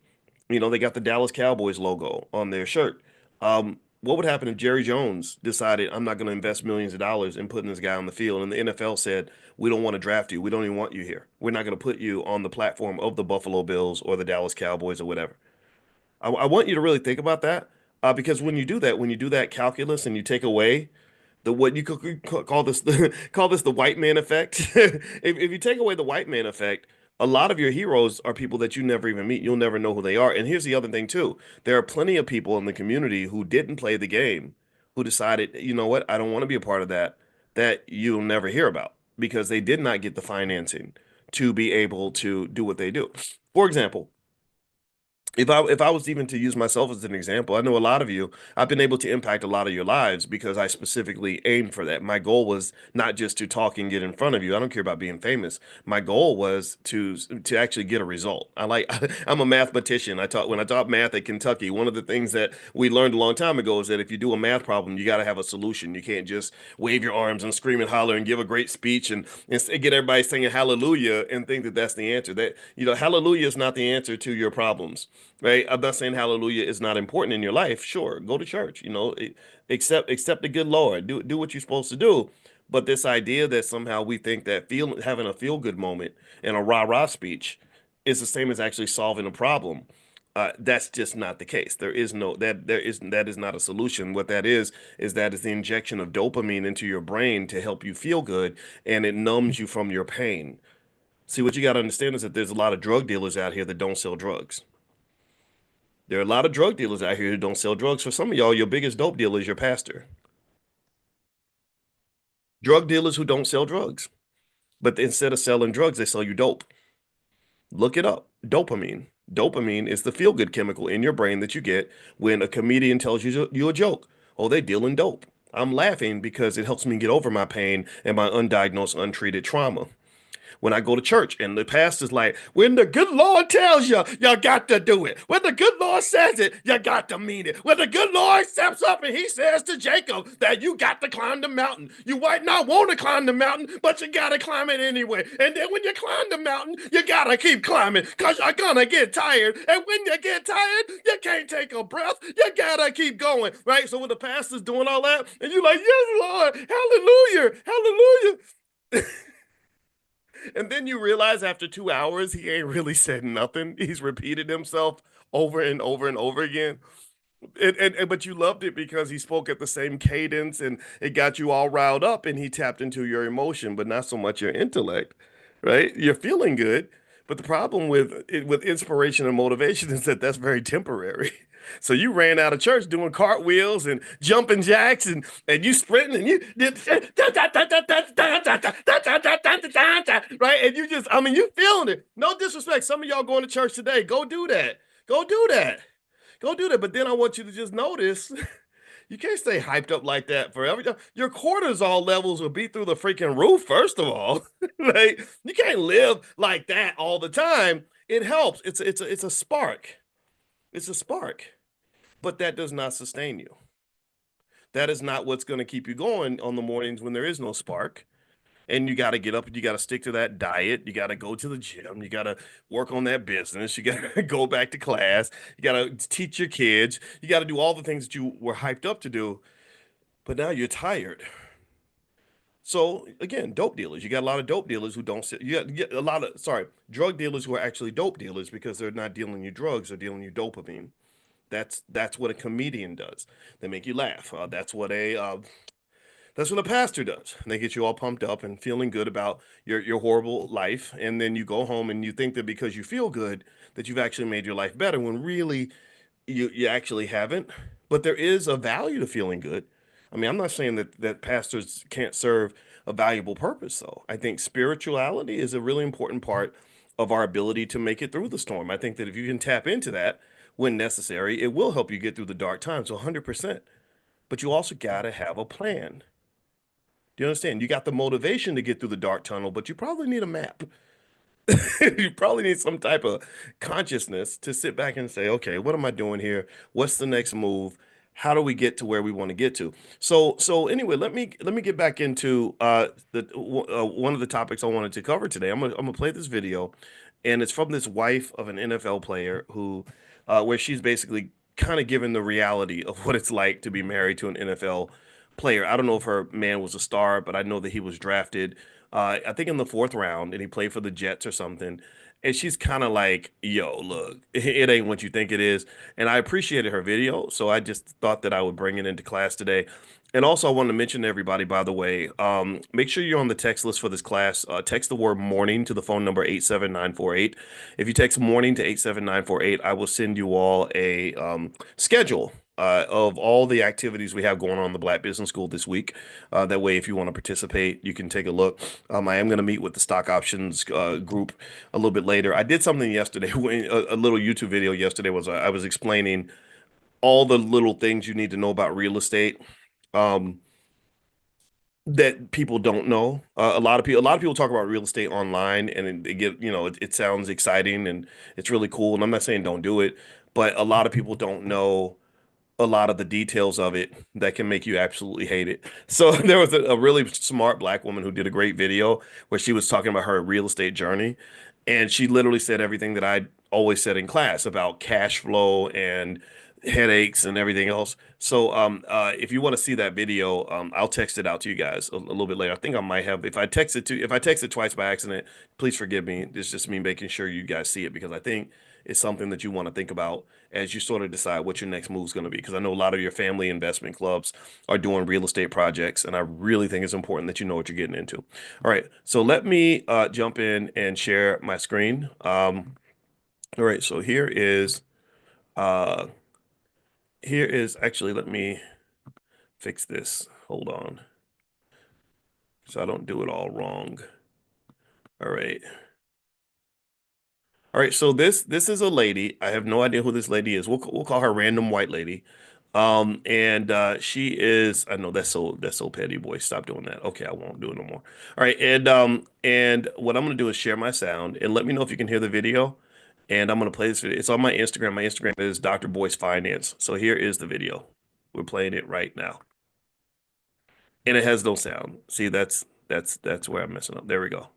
You know, they got the Dallas Cowboys logo on their shirt. What would happen if Jerry Jones decided, I'm not going to invest millions of dollars in putting this guy on the field? And the NFL said, we don't want to draft you. We don't even want you here. We're not going to put you on the platform of the Buffalo Bills or the Dallas Cowboys or whatever. I want you to really think about that because when you do that calculus and you take away The what you could call this call this the white man effect. If you take away the white man effect, a lot of your heroes are people that you never even meet. You'll never know who they are. And here's the other thing too. There are plenty of people in the community who didn't play the game, who decided, you know what, I don't want to be a part of that, that you'll never hear about because they did not get the financing to be able to do what they do. For example, if I was even to use myself as an example, I know a lot of you, I've been able to impact a lot of your lives because I specifically aimed for that. My goal was not just to talk and get in front of you. I don't care about being famous. My goal was to actually get a result. I like I'm a mathematician. When I taught math at Kentucky, one of the things that we learned a long time ago is that if you do a math problem, you got to have a solution. You can't just wave your arms and scream and holler and give a great speech and get everybody singing hallelujah and think that that's the answer. That, hallelujah is not the answer to your problems. Right? I'm not saying hallelujah is not important in your life. Sure, go to church, accept the good Lord. Do what you're supposed to do. But this idea that somehow we think that having a feel good moment and a rah-rah speech is the same as actually solving a problem. That's just not the case. That is not a solution. What that is the injection of dopamine into your brain to help you feel good, and it numbs you from your pain. See, what you got to understand is that there's a lot of drug dealers out here that don't sell drugs. There are a lot of drug dealers out here who don't sell drugs. For some of y'all, your biggest dope dealer is your pastor. Drug dealers who don't sell drugs, but instead of selling drugs, they sell you dope. Look it up. Dopamine. Dopamine is the feel-good chemical in your brain that you get when a comedian tells you a joke. Oh, they dealing dope. I'm laughing because it helps me get over my pain and my undiagnosed, untreated trauma. When I go to church and the pastor's like, when the good Lord tells you, you got to do it. When the good Lord says it, you got to mean it. When the good Lord steps up and he says to Jacob that you got to climb the mountain. You might not want to climb the mountain, but you got to climb it anyway. And then when you climb the mountain, you got to keep climbing because you're going to get tired. And when you get tired, you can't take a breath. You got to keep going, right? So when the pastor's doing all that and you're like, yes, Lord, hallelujah, hallelujah. And then you realize after 2 hours, he ain't really said nothing. He's repeated himself over and over and over again. But you loved it because he spoke at the same cadence and it got you all riled up and he tapped into your emotion, but not so much your intellect, right? You're feeling good. But the problem with inspiration and motivation is that that's very temporary. So you ran out of church doing cartwheels and jumping jacks and you sprinting and you did right and you just I mean you feeling it. No disrespect. Some of y'all going to church today. Go do that. Go do that. Go do that. But then I want you to just notice you can't stay hyped up like that forever. Your cortisol levels will be through the freaking roof, first of all. Like you can't live like that all the time. It helps. It's a spark. It's a spark. But that does not sustain you. That is not what's going to keep you going on the mornings when there is no spark. And you got to get up and you got to stick to that diet. You got to go to the gym. You got to work on that business. You got to go back to class. You got to teach your kids. You got to do all the things that you were hyped up to do. But now you're tired. So again, dope dealers. You got a lot of dope dealers who don't sit. You got a lot of, sorry, drug dealers who are actually dope dealers because they're not dealing you drugs, they're dealing you dopamine. That's what a comedian does. They make you laugh. That's what a pastor does. They get you all pumped up and feeling good about your horrible life, and then you go home and you think that because you feel good that you've actually made your life better when really you actually haven't. But there is a value to feeling good. I mean, I'm not saying that pastors can't serve a valuable purpose, though. I think spirituality is a really important part of our ability to make it through the storm. I think that if you can tap into that when necessary, it will help you get through the dark times 100%. But you also got to have a plan. Do you understand? You got the motivation to get through the dark tunnel, but you probably need a map. You probably need some type of consciousness to sit back and say, okay, what am I doing here? What's the next move? How do we get to where we want to get to? So anyway, let me get back into one of the topics I wanted to cover today. I'm gonna play this video, and it's from this wife of an NFL player who, where she's basically kind of given the reality of what it's like to be married to an NFL player. I don't know if her man was a star, but I know that he was drafted I think in the fourth round, and he played for the Jets or something. And she's kind of like, yo, look, it ain't what you think it is. And I appreciated her video, so I just thought that I would bring it into class today. And also, I want to mention to everybody, by the way, make sure you're on the text list for this class. Text the word morning to the phone number 87948. If you text morning to 87948, I will send you all a schedule of all the activities we have going on in the Black Business School this week. That way, if you want to participate, you can take a look. I am going to meet with the stock options group a little bit later. I did something yesterday, a little YouTube video yesterday was I was explaining all the little things you need to know about real estate. Um, that people don't know. A lot of people talk about real estate online, and they get, it sounds exciting and it's really cool. And I'm not saying don't do it, but a lot of people don't know a lot of the details of it that can make you absolutely hate it. So there was a really smart black woman who did a great video where she was talking about her real estate journey, and she literally said everything that I always said in class about cash flow and headaches and everything else. So if you want to see that video, I'll text it out to you guys a little bit later. I think I might have, if I text it twice by accident, please forgive me. It's just me making sure you guys see it, because I think it's something that you want to think about as you sort of decide what your next move is going to be. Because I know a lot of your family investment clubs are doing real estate projects, and I really think it's important that you know what you're getting into. All right, so let me jump in and share my screen. All right, so uh, here is actually, let me fix this. Hold on, so I don't do it all wrong. All right. All right, so this is a lady. I have no idea who this lady is. We'll call her random white lady. And she is, I know that's so petty, boy. Stop doing that. Okay, I won't do it no more. All right, and what I'm gonna do is share my sound and let me know if you can hear the video. And I'm gonna play this video. It's on my Instagram. My Instagram is Dr. Boyce Finance. So here is the video. We're playing it right now. And it has no sound. See, that's where I'm messing up. There we go.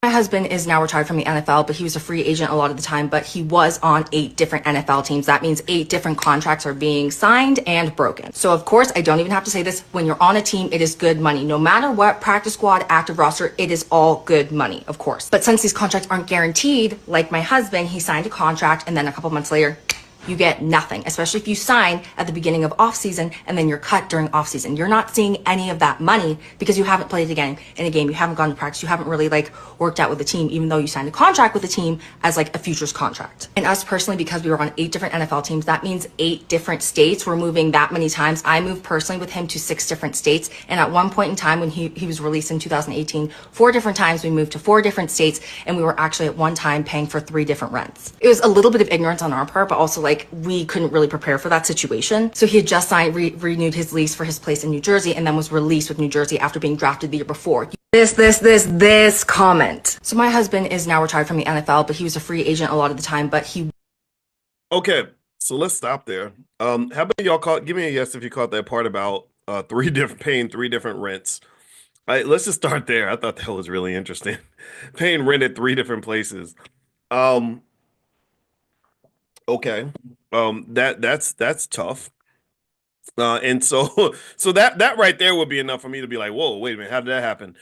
My husband is now retired from the NFL, but he was a free agent a lot of the time, but he was on 8 different NFL teams. That means 8 different contracts are being signed and broken. So of course, I don't even have to say this. When you're on a team, it is good money. No matter what, practice squad, active roster, it is all good money, of course. But since these contracts aren't guaranteed, like my husband, he signed a contract and then a couple months later, you get nothing, especially if you sign at the beginning of off season and then you're cut during off season. You're not seeing any of that money because you haven't played again in a game. You haven't gone to practice. You haven't really like worked out with the team, even though you signed a contract with the team as like a futures contract. And us personally, because we were on 8 different NFL teams, that means 8 different states. We're moving that many times. I moved personally with him to 6 different states. And at one point in time when he was released in 2018, 4 different times we moved to 4 different states, and we were actually at one time paying for 3 different rents. It was a little bit of ignorance on our part, but also like we couldn't really prepare for that situation. So he had just signed, renewed his lease for his place in New Jersey, and then was released with New Jersey after being drafted the year before. This comment. So my husband is now retired from the NFL, but he was a free agent a lot of the time, but he Okay, so let's stop there. How about y'all give me a yes if you caught that part about paying 3 different rents. All right, let's just start there. I thought that was really interesting. Paying rent at 3 different places. Um, okay. That's tough. And so so that right there would be enough for me to be like, whoa, wait a minute, how did that happen?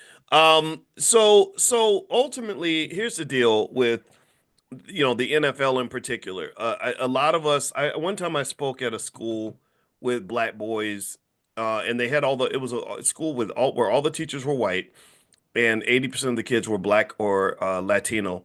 So ultimately, here's the deal with the NFL in particular. A lot of us. One time I spoke at a school with black boys, and they had it was a school with where all the teachers were white, and 80% of the kids were black or Latino.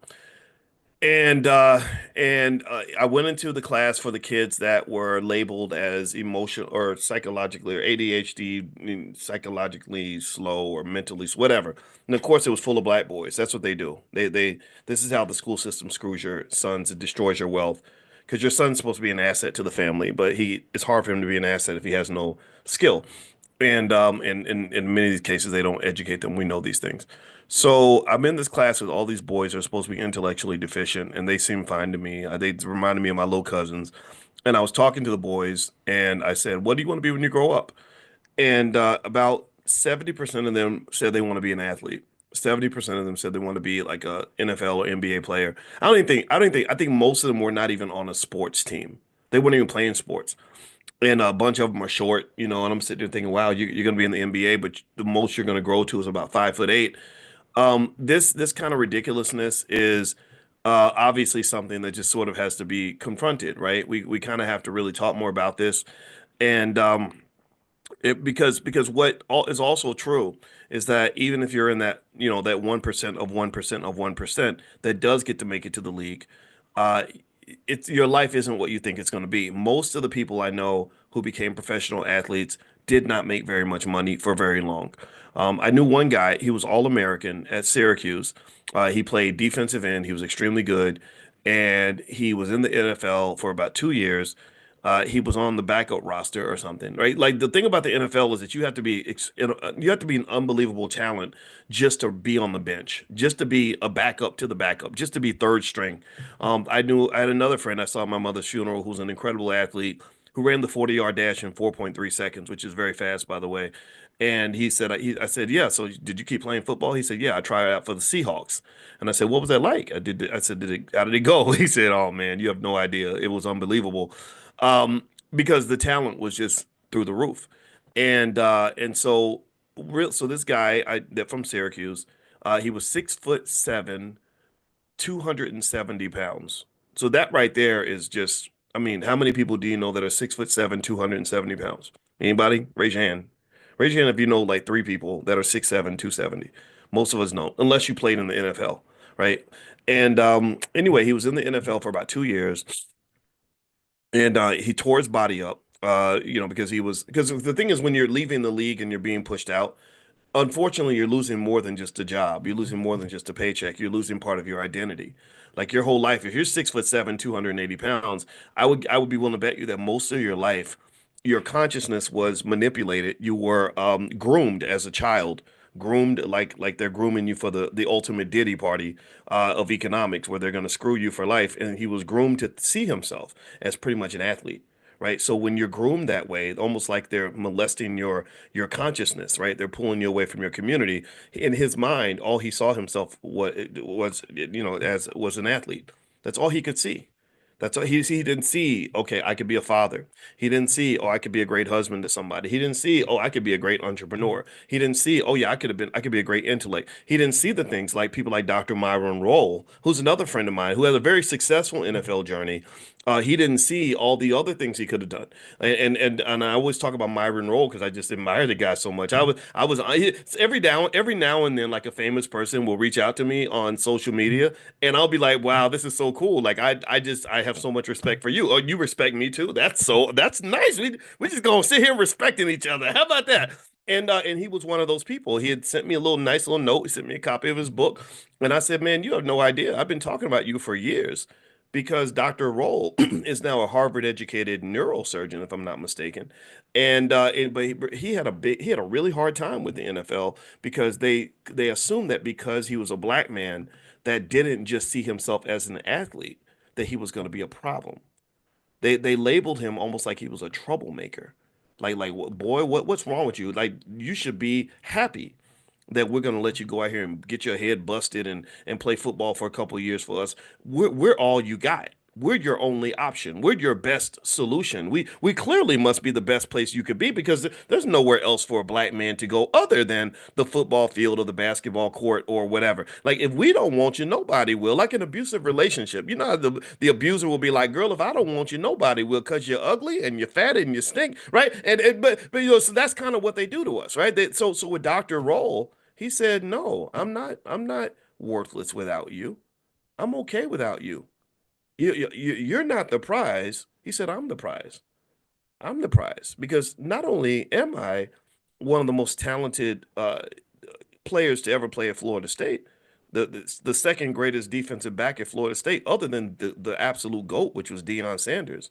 And I went into the class for the kids that were labeled as emotional or psychologically or ADHD, psychologically slow or mentally whatever. And of course, it was full of black boys. That's what they do. They this is how the school system screws your sons. It destroys your wealth because your son's supposed to be an asset to the family, but it's hard for him to be an asset if he has no skill. And in many of these cases, they don't educate them. We know these things. So I'm in this class with all these boys that are supposed to be intellectually deficient, and they seem fine to me. They reminded me of my little cousins. And I was talking to the boys, and I said, "What do you want to be when you grow up?" And about 70% of them said they want to be an athlete. 70% of them said they want to be like a NFL or NBA player. I think most of them were not even on a sports team. They weren't even playing sports, and a bunch of them are short, and I'm sitting there thinking, wow, you're going to be in the NBA, but the most you're going to grow to is about 5'8". This kind of ridiculousness is obviously something that just sort of has to be confronted, right? We kind of have to really talk more about this, and Because what all is also true is that even if you're in that, that 1% of 1% of 1% that does get to make it to the league, uh, it's your life isn't what you think it's going to be. Most of the people I know who became professional athletes did not make very much money for very long. I knew one guy, he was All-American at Syracuse. He played defensive end, he was extremely good, and he was in the NFL for about 2 years. He was on the backup roster or something, right? Like the thing about the NFL is that you have to be an unbelievable talent just to be on the bench, just to be a backup to the backup, just to be third string. I had another friend I saw at my mother's funeral who's an incredible athlete who ran the 40-yard dash in 4.3 seconds, which is very fast, by the way. And he said, I said, yeah. So did you keep playing football? He said, yeah, I tried out for the Seahawks. And I said, what was that like? I said, how did it go? He said, oh man, you have no idea. It was unbelievable. Because the talent was just through the roof. And so this guy that from Syracuse, he was 6'7", 270 pounds. So that right there is just, I mean, how many people do you know that are 6'7", 270 pounds? Anybody? Raise your hand. Raise your hand if you know like three people that are 6'7", 270. Most of us don't, unless you played in the NFL, right? And anyway, he was in the NFL for about 2 years, and he tore his body up. Because the thing is, when you're leaving the league and you're being pushed out, unfortunately, you're losing more than just a job. You're losing more than just a paycheck. You're losing part of your identity. Like your whole life. If you're 6'7", 280 pounds, I would be willing to bet you that most of your life, your consciousness was manipulated. You were groomed as a child, groomed like they're grooming you for the ultimate Diddy party of economics, where they're going to screw you for life. And he was groomed to see himself as pretty much an athlete. Right. So when you're groomed that way, almost like they're molesting your consciousness, right? They're pulling you away from your community. In his mind, all he saw himself as was an athlete. That's all he could see. That's all he didn't see. Okay, I could be a father. He didn't see, oh, I could be a great husband to somebody. He didn't see, oh, I could be a great entrepreneur. He didn't see, oh yeah, I could be a great intellect. He didn't see the things like people like Dr. Myron Rolle, who's another friend of mine who has a very successful NFL journey. He didn't see all the other things he could have done, and I always talk about Myron Rolle because I just admire the guy so much. Every now and then, like a famous person will reach out to me on social media, and I'll be like, wow, this is so cool. Like I have so much respect for you. Oh, you respect me too. That's nice. We just gonna sit here respecting each other. How about that? And he was one of those people. He had sent me a little nice little note. He sent me a copy of his book, and I said, man, you have no idea. I've been talking about you for years because Dr. Roll is now a Harvard-educated neurosurgeon, if I'm not mistaken. But he had a really hard time with the NFL because they assumed that because he was a black man that didn't just see himself as an athlete, that he was going to be a problem. They labeled him almost like he was a troublemaker. Boy, what's wrong with you? Like you should be happy that we're going to let you go out here and get your head busted and play football for a couple of years for us. We're all you got. We're your only option. We're your best solution. We clearly must be the best place you could be because there's nowhere else for a black man to go other than the football field or the basketball court or whatever. Like if we don't want you, nobody will. Like an abusive relationship, you know how the abuser will be like, "Girl, if I don't want you, nobody will because you're ugly and you're fat and you stink," right? But so that's kind of what they do to us, right? So with Dr. Roll, he said, "No, I'm not worthless without you. I'm okay without you. You're not the prize." He said, "I'm the prize. I'm the prize because not only am I one of the most talented players to ever play at Florida State, the second greatest defensive back at Florida State, other than the absolute GOAT, which was Deion Sanders.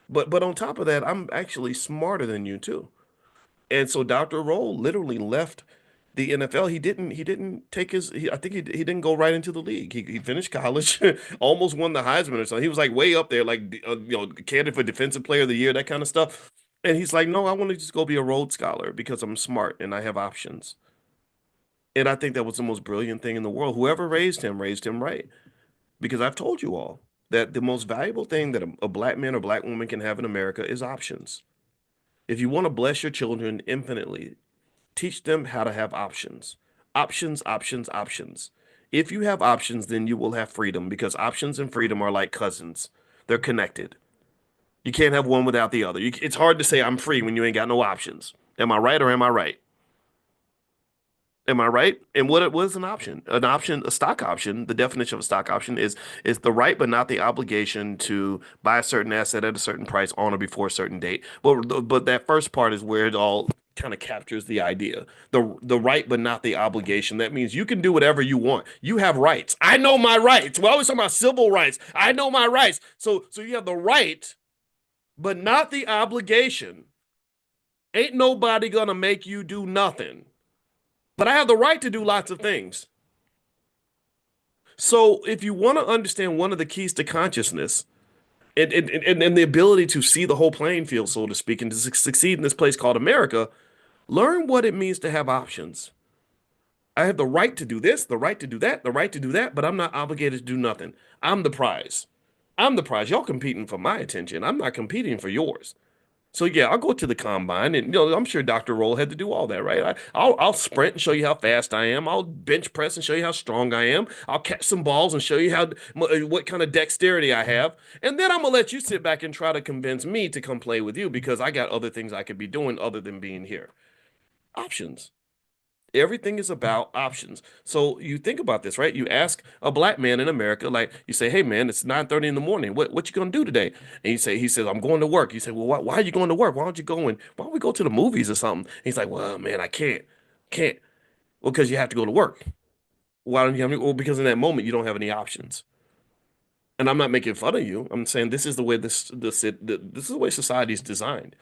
But on top of that, I'm actually smarter than you too." And so Dr. Roll literally left the NFL. He didn't take I think he didn't go right into the league. He finished college, almost won the Heisman or something. He was like way up there, like candidate for defensive player of the year, that kind of stuff. And he's like, no, I want to just go be a Rhodes Scholar because I'm smart and I have options. And I think that was the most brilliant thing in the world. Whoever raised him right. Because I've told you all that the most valuable thing that a black man or black woman can have in America is options. If you want to bless your children infinitely, teach them how to have options. Options, options, options. If you have options, then you will have freedom because options and freedom are like cousins. They're connected. You can't have one without the other. It's hard to say I'm free when you ain't got no options. Am I right or am I right? Am I right? And what it was an option? An option, a stock option, the definition of a stock option is the right but not the obligation to buy a certain asset at a certain price on or before a certain date. But that first part is where it all kind of captures the idea. The right but not the obligation. That means you can do whatever you want. You have rights. I know my rights. We're always talking about civil rights. I know my rights. So you have the right, but not the obligation. Ain't nobody gonna make you do nothing. But I have the right to do lots of things. So if you want to understand one of the keys to consciousness and the ability to see the whole playing field, so to speak, and to succeed in this place called America, learn what it means to have options. I have the right to do this, the right to do that, the right to do that, but I'm not obligated to do nothing. I'm the prize. I'm the prize. Y'all competing for my attention. I'm not competing for yours. So yeah, I'll go to the combine, and I'm sure Dr. Roll had to do all that, right? I'll sprint and show you how fast I am. I'll bench press and show you how strong I am. I'll catch some balls and show you how what kind of dexterity I have, and then I'm gonna let you sit back and try to convince me to come play with you because I got other things I could be doing other than being here. Options. Everything is about options. So you think about this, right? You ask a black man in America, like you say, "Hey man, it's 9:30 in the morning. What you gonna do today?" And he says, "I'm going to work." You say, "Well, why are you going to work? Why don't you go and why don't we go to the movies or something?" And he's like, "Well, man, I can't." Well, because you have to go to work. Why don't you have any? Well, because in that moment you don't have any options. And I'm not making fun of you. I'm saying this is the way this is the way society is designed.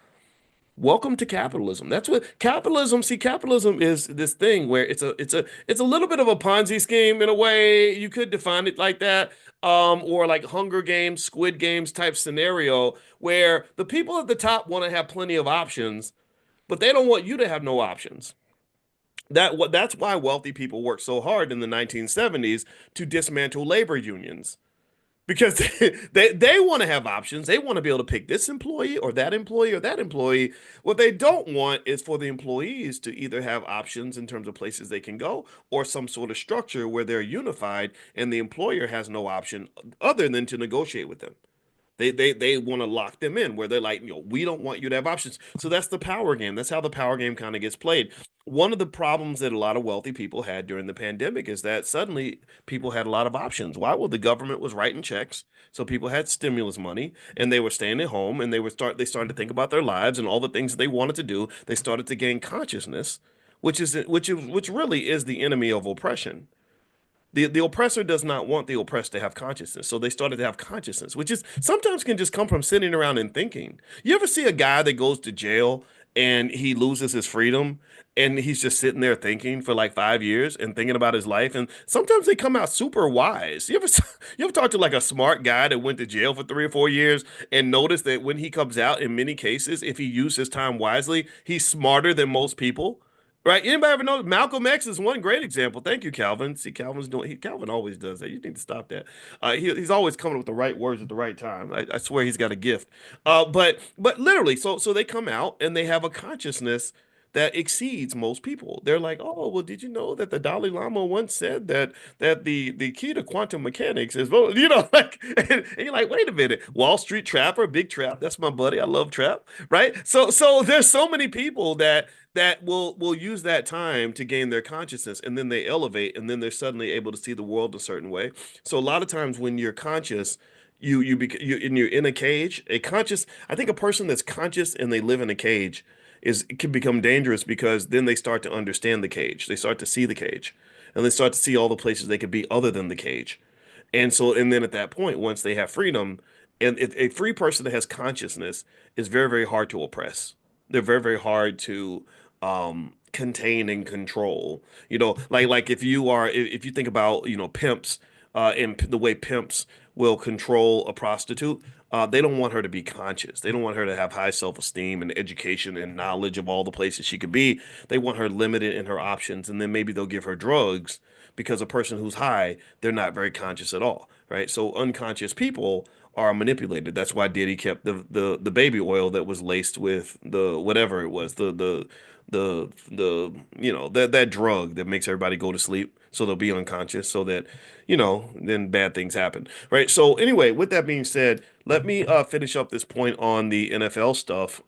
Welcome to capitalism. That's what capitalism, see, capitalism is this thing where it's a little bit of a Ponzi scheme in a way. You could define it like that. Or like Hunger Games, Squid Games type scenario where the people at the top want to have plenty of options, but they don't want you to have no options. That's why wealthy people worked so hard in the 1970s to dismantle labor unions because they want to have options. They want to be able to pick this employee or that employee or that employee. What they don't want is for the employees to either have options in terms of places they can go or some sort of structure where they're unified and the employer has no option other than to negotiate with them. They want to lock them in where they're like, we don't want you to have options. So that's the power game. That's how the power game kind of gets played. One of the problems that a lot of wealthy people had during the pandemic is that suddenly people had a lot of options. Why? Well, the government was writing checks, so people had stimulus money, and they were staying at home, and they started to think about their lives and all the things that they wanted to do. They started to gain consciousness, which really is the enemy of oppression. The oppressor does not want the oppressed to have consciousness. So they started to have consciousness, which is sometimes can just come from sitting around and thinking. You ever see a guy that goes to jail and he loses his freedom and he's just sitting there thinking for like 5 years and thinking about his life? And sometimes they come out super wise. You ever talk to like a smart guy that went to jail for 3 or 4 years and notice that when he comes out, in many cases, if he used his time wisely, he's smarter than most people? Right? Anybody ever know Malcolm X is one great example. Thank you, Calvin. See, Calvin always does that. You need to stop that. He's always coming with the right words at the right time. I swear he's got a gift. But literally, so they come out and they have a consciousness that exceeds most people. They're like, oh, well, did you know that the Dalai Lama once said that the key to quantum mechanics is, well, like, and you're like, wait a minute, Wall Street Trapper, Big Trap, that's my buddy. I love Trap, right? So there's so many people that will use that time to gain their consciousness and then they elevate and then they're suddenly able to see the world a certain way. So a lot of times when you're conscious, you're in a cage. I think a person that's conscious and they live in a cage is it can become dangerous because then they start to understand the cage. They start to see the cage and they start to see all the places they could be other than the cage. And then at that point, once they have freedom, and a free person that has consciousness is very, very hard to oppress. They're very, very hard to contain and control. Like if you think about, pimps, and the way pimps will control a prostitute, they don't want her to be conscious. They don't want her to have high self-esteem and education and knowledge of all the places she could be. They want her limited in her options, and then maybe they'll give her drugs because a person who's high, they're not very conscious at all, right? So unconscious people are manipulated. That's why Diddy kept the baby oil that was laced with the whatever it was, that drug that makes everybody go to sleep so they'll be unconscious so that then bad things happen, right? So anyway, with that being said, let me finish up this point on the NFL stuff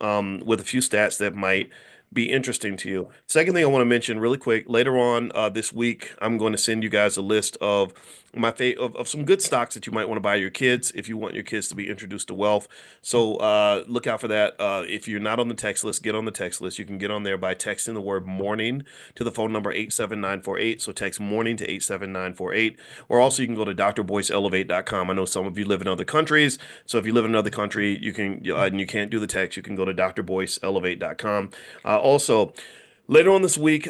with a few stats that might be interesting to you. Second thing I want to mention really quick, later on this week, I'm going to send you guys a list of of some good stocks that you might want to buy your kids if you want your kids to be introduced to wealth. So look out for that. If you're not on the text list, get on the text list. You can get on there by texting the word morning to the phone number 87948. So text morning to 87948. Or also you can go to drboyceelevate.com. I know some of you live in other countries. So if you live in another country, you can and you can't do the text, you can go to drboyceelevate.com. Also, later on this week,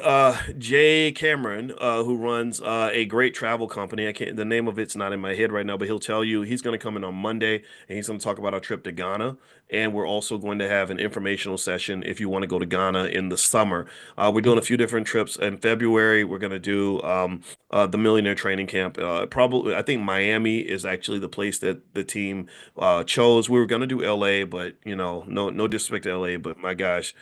Jay Cameron, who runs a great travel company, I can't, the name of it's not in my head right now, but he'll tell you he's going to come in on Monday and he's going to talk about our trip to Ghana. And we're also going to have an informational session if you want to go to Ghana in the summer. We're doing a few different trips in February. We're going to do the Millionaire Training Camp. Probably, I think Miami is actually the place that the team chose. We were going to do LA, but no disrespect to LA, but my gosh,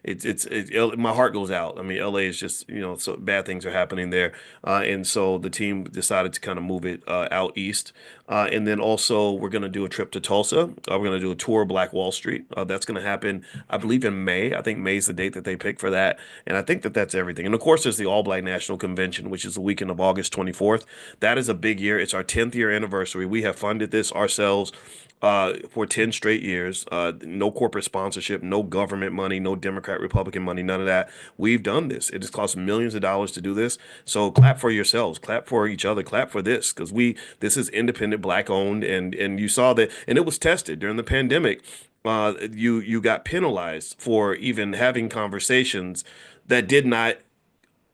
my heart goes out. I mean, LA is just, so bad things are happening there. And so the team decided to kind of move it out east. And then also we're going to do a trip to Tulsa. We're going to do a tour of Black Wall Street. That's going to happen, I believe, in May. I think May is the date that they picked for that. And I think that that's everything. And of course, there's the All Black National Convention, which is the weekend of August 24th. That is a big year. It's our 10th year anniversary. We have funded this ourselves for 10 straight years. No corporate sponsorship, no government money, no Democrat, Republican money, none of that. We've done this. It has cost millions of dollars to do this. So clap for yourselves, clap for each other, clap for this, because this is independent, black owned, and you saw that, and it was tested during the pandemic. You got penalized for even having conversations that did not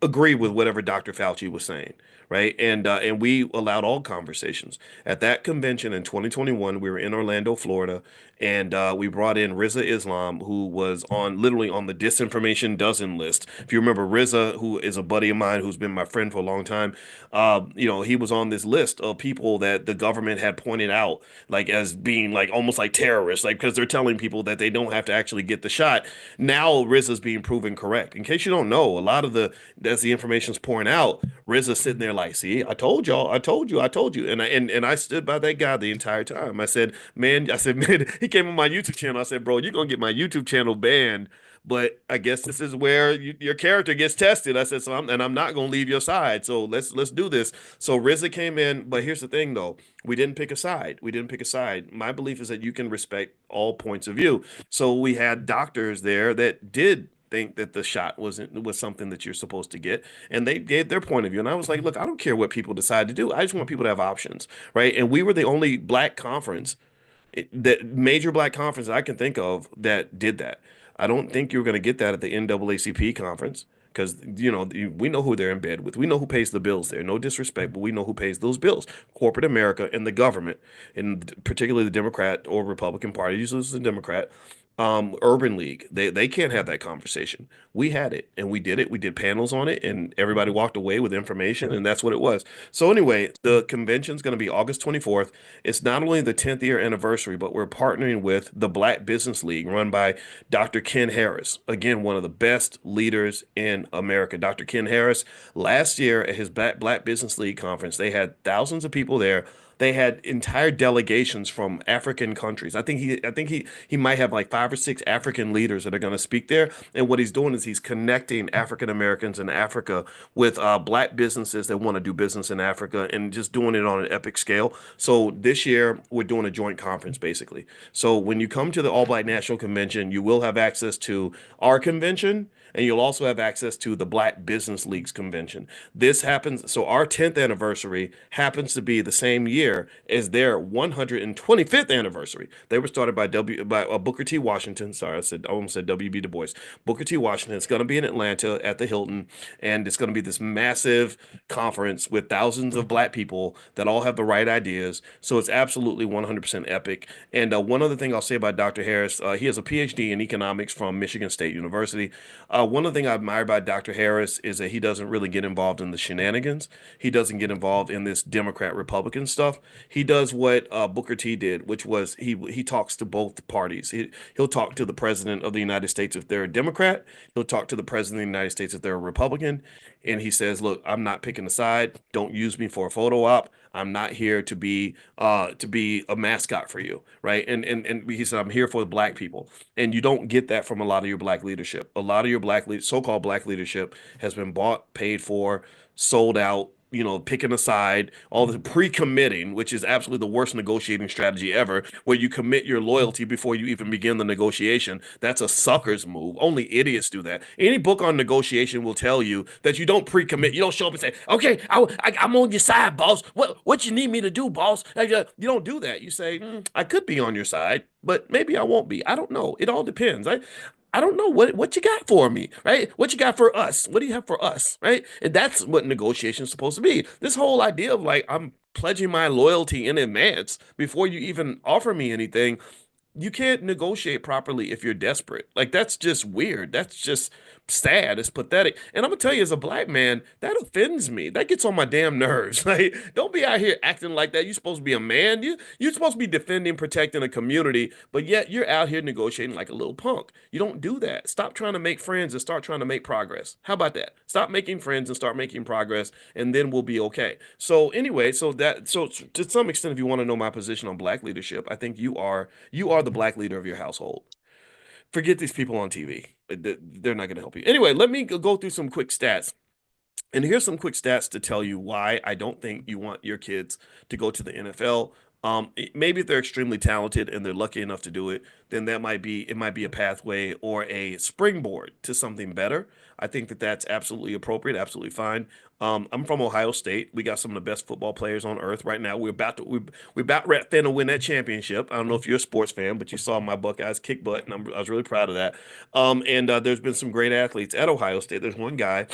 agree with whatever Dr. Fauci was saying, right? And we allowed all conversations. At that convention in 2021, we were in Orlando, Florida, and we brought in Riza Islam, who was on literally on the disinformation dozen list. If you remember Riza, who is a buddy of mine, who's been my friend for a long time, he was on this list of people that the government had pointed out, like as being like almost like terrorists, like because they're telling people that they don't have to actually get the shot. Now Riza's being proven correct. In case you don't know, a lot of as the information's pouring out, Riza's sitting there like, see, I told y'all, I told you, I told you. And I stood by that guy the entire time. Man, he came on my YouTube channel. I said, bro, you're gonna get my YouTube channel banned. But I guess this is where your character gets tested. I said, I'm not gonna leave your side. So let's do this. So Riza came in, but here's the thing though. We didn't pick a side. We didn't pick a side. My belief is that you can respect all points of view. So we had doctors there that did think that the shot was something that you're supposed to get, and they gave their point of view. And I was like, look, I don't care what people decide to do. I just want people to have options, right? And we were the only black conference, that major black conference I can think of that did that. I don't think you're going to get that at the NAACP conference because we know who they're in bed with. We know who pays the bills there. No disrespect, but we know who pays those bills. Corporate America and the government, and particularly the Democrat or Republican Party. Usually it's the Democrat. Urban League. They can't have that conversation. We had it and we did it. We did panels on it and everybody walked away with information and that's what it was. So anyway, the convention's going to be August 24th. It's not only the 10th year anniversary, but we're partnering with the Black Business League run by Dr. Ken Harris. Again, one of the best leaders in America. Dr. Ken Harris, last year at his Black Business League conference, they had thousands of people there. They had entire delegations from African countries. I think he might have like 5 or 6 African leaders that are going to speak there. And what he's doing is he's connecting African Americans in Africa with black businesses that want to do business in Africa and just doing it on an epic scale. So this year we're doing a joint conference basically. So when you come to the All Black National Convention, you will have access to our convention. And you'll also have access to the Black Business League's convention. This happens, so our 10th anniversary happens to be the same year as their 125th anniversary. They were started by Booker T. Washington. Sorry, I almost said W.B. Du Bois. Booker T. Washington. It's going to be in Atlanta at the Hilton, and it's going to be this massive conference with thousands of black people that all have the right ideas. So it's absolutely 100% epic. And one other thing I'll say about Dr. Harris, he has a PhD in economics from Michigan State University. One of the things I admire about Dr. Harris is that he doesn't really get involved in the shenanigans. He doesn't get involved in this Democrat Republican stuff. He does what Booker T did, which was he talks to both parties. He'll talk to the president of the United States if they're a Democrat. He'll talk to the president of the United States if they're a Republican. and he says, "Look, I'm not picking a side. Don't use me for a photo op. I'm not here to be a mascot for you, right?" And he said, "I'm here for the black people." And you don't get that from a lot of your black leadership. A lot of your so-called black leadership has been bought, paid for, sold out, picking a side, all the pre-committing, which is absolutely the worst negotiating strategy ever, where you commit your loyalty before you even begin the negotiation. That's a sucker's move. Only idiots do that. Any book on negotiation will tell you that you don't pre-commit. You don't show up and say, "Okay, I'm on your side, boss. What you need me to do, boss?" You don't do that. You say, "I could be on your side, but maybe I won't be. I don't know. It all depends." I don't know what you got for me, right? What you got for us? What do you have for us, right? And that's what negotiation is supposed to be. This whole idea of like I'm pledging my loyalty in advance before you even offer me anything, you can't negotiate properly if you're desperate. Like that's just weird. That's just sad. It's pathetic. And I'm gonna tell you, as a black man, that offends me. That gets on my damn nerves. Like, don't be out here acting like that. You're supposed to be a man. You're supposed to be defending, protecting a community, but yet you're out here negotiating like a little punk. You don't do that. Stop trying to make friends and start trying to make progress. How about that? Stop making friends and start making progress, and then we'll be okay. So anyway, so to some extent, if you want to know my position on black leadership, I think you are the black leader of your household. Forget these people on TV. They're not going to help you. Anyway, let me go through some quick stats. And here's some quick stats to tell you why I don't think you want your kids to go to the NFL. Maybe if they're extremely talented and they're lucky enough to do it, then it might be a pathway or a springboard to something better. I think that that's absolutely appropriate, absolutely fine. I'm from Ohio State. We got some of the best football players on earth right now. We're about to win that championship. I don't know if you're a sports fan, but you saw my Buckeyes kick butt, and I was really proud of that. And there's been some great athletes at Ohio State. There's one guy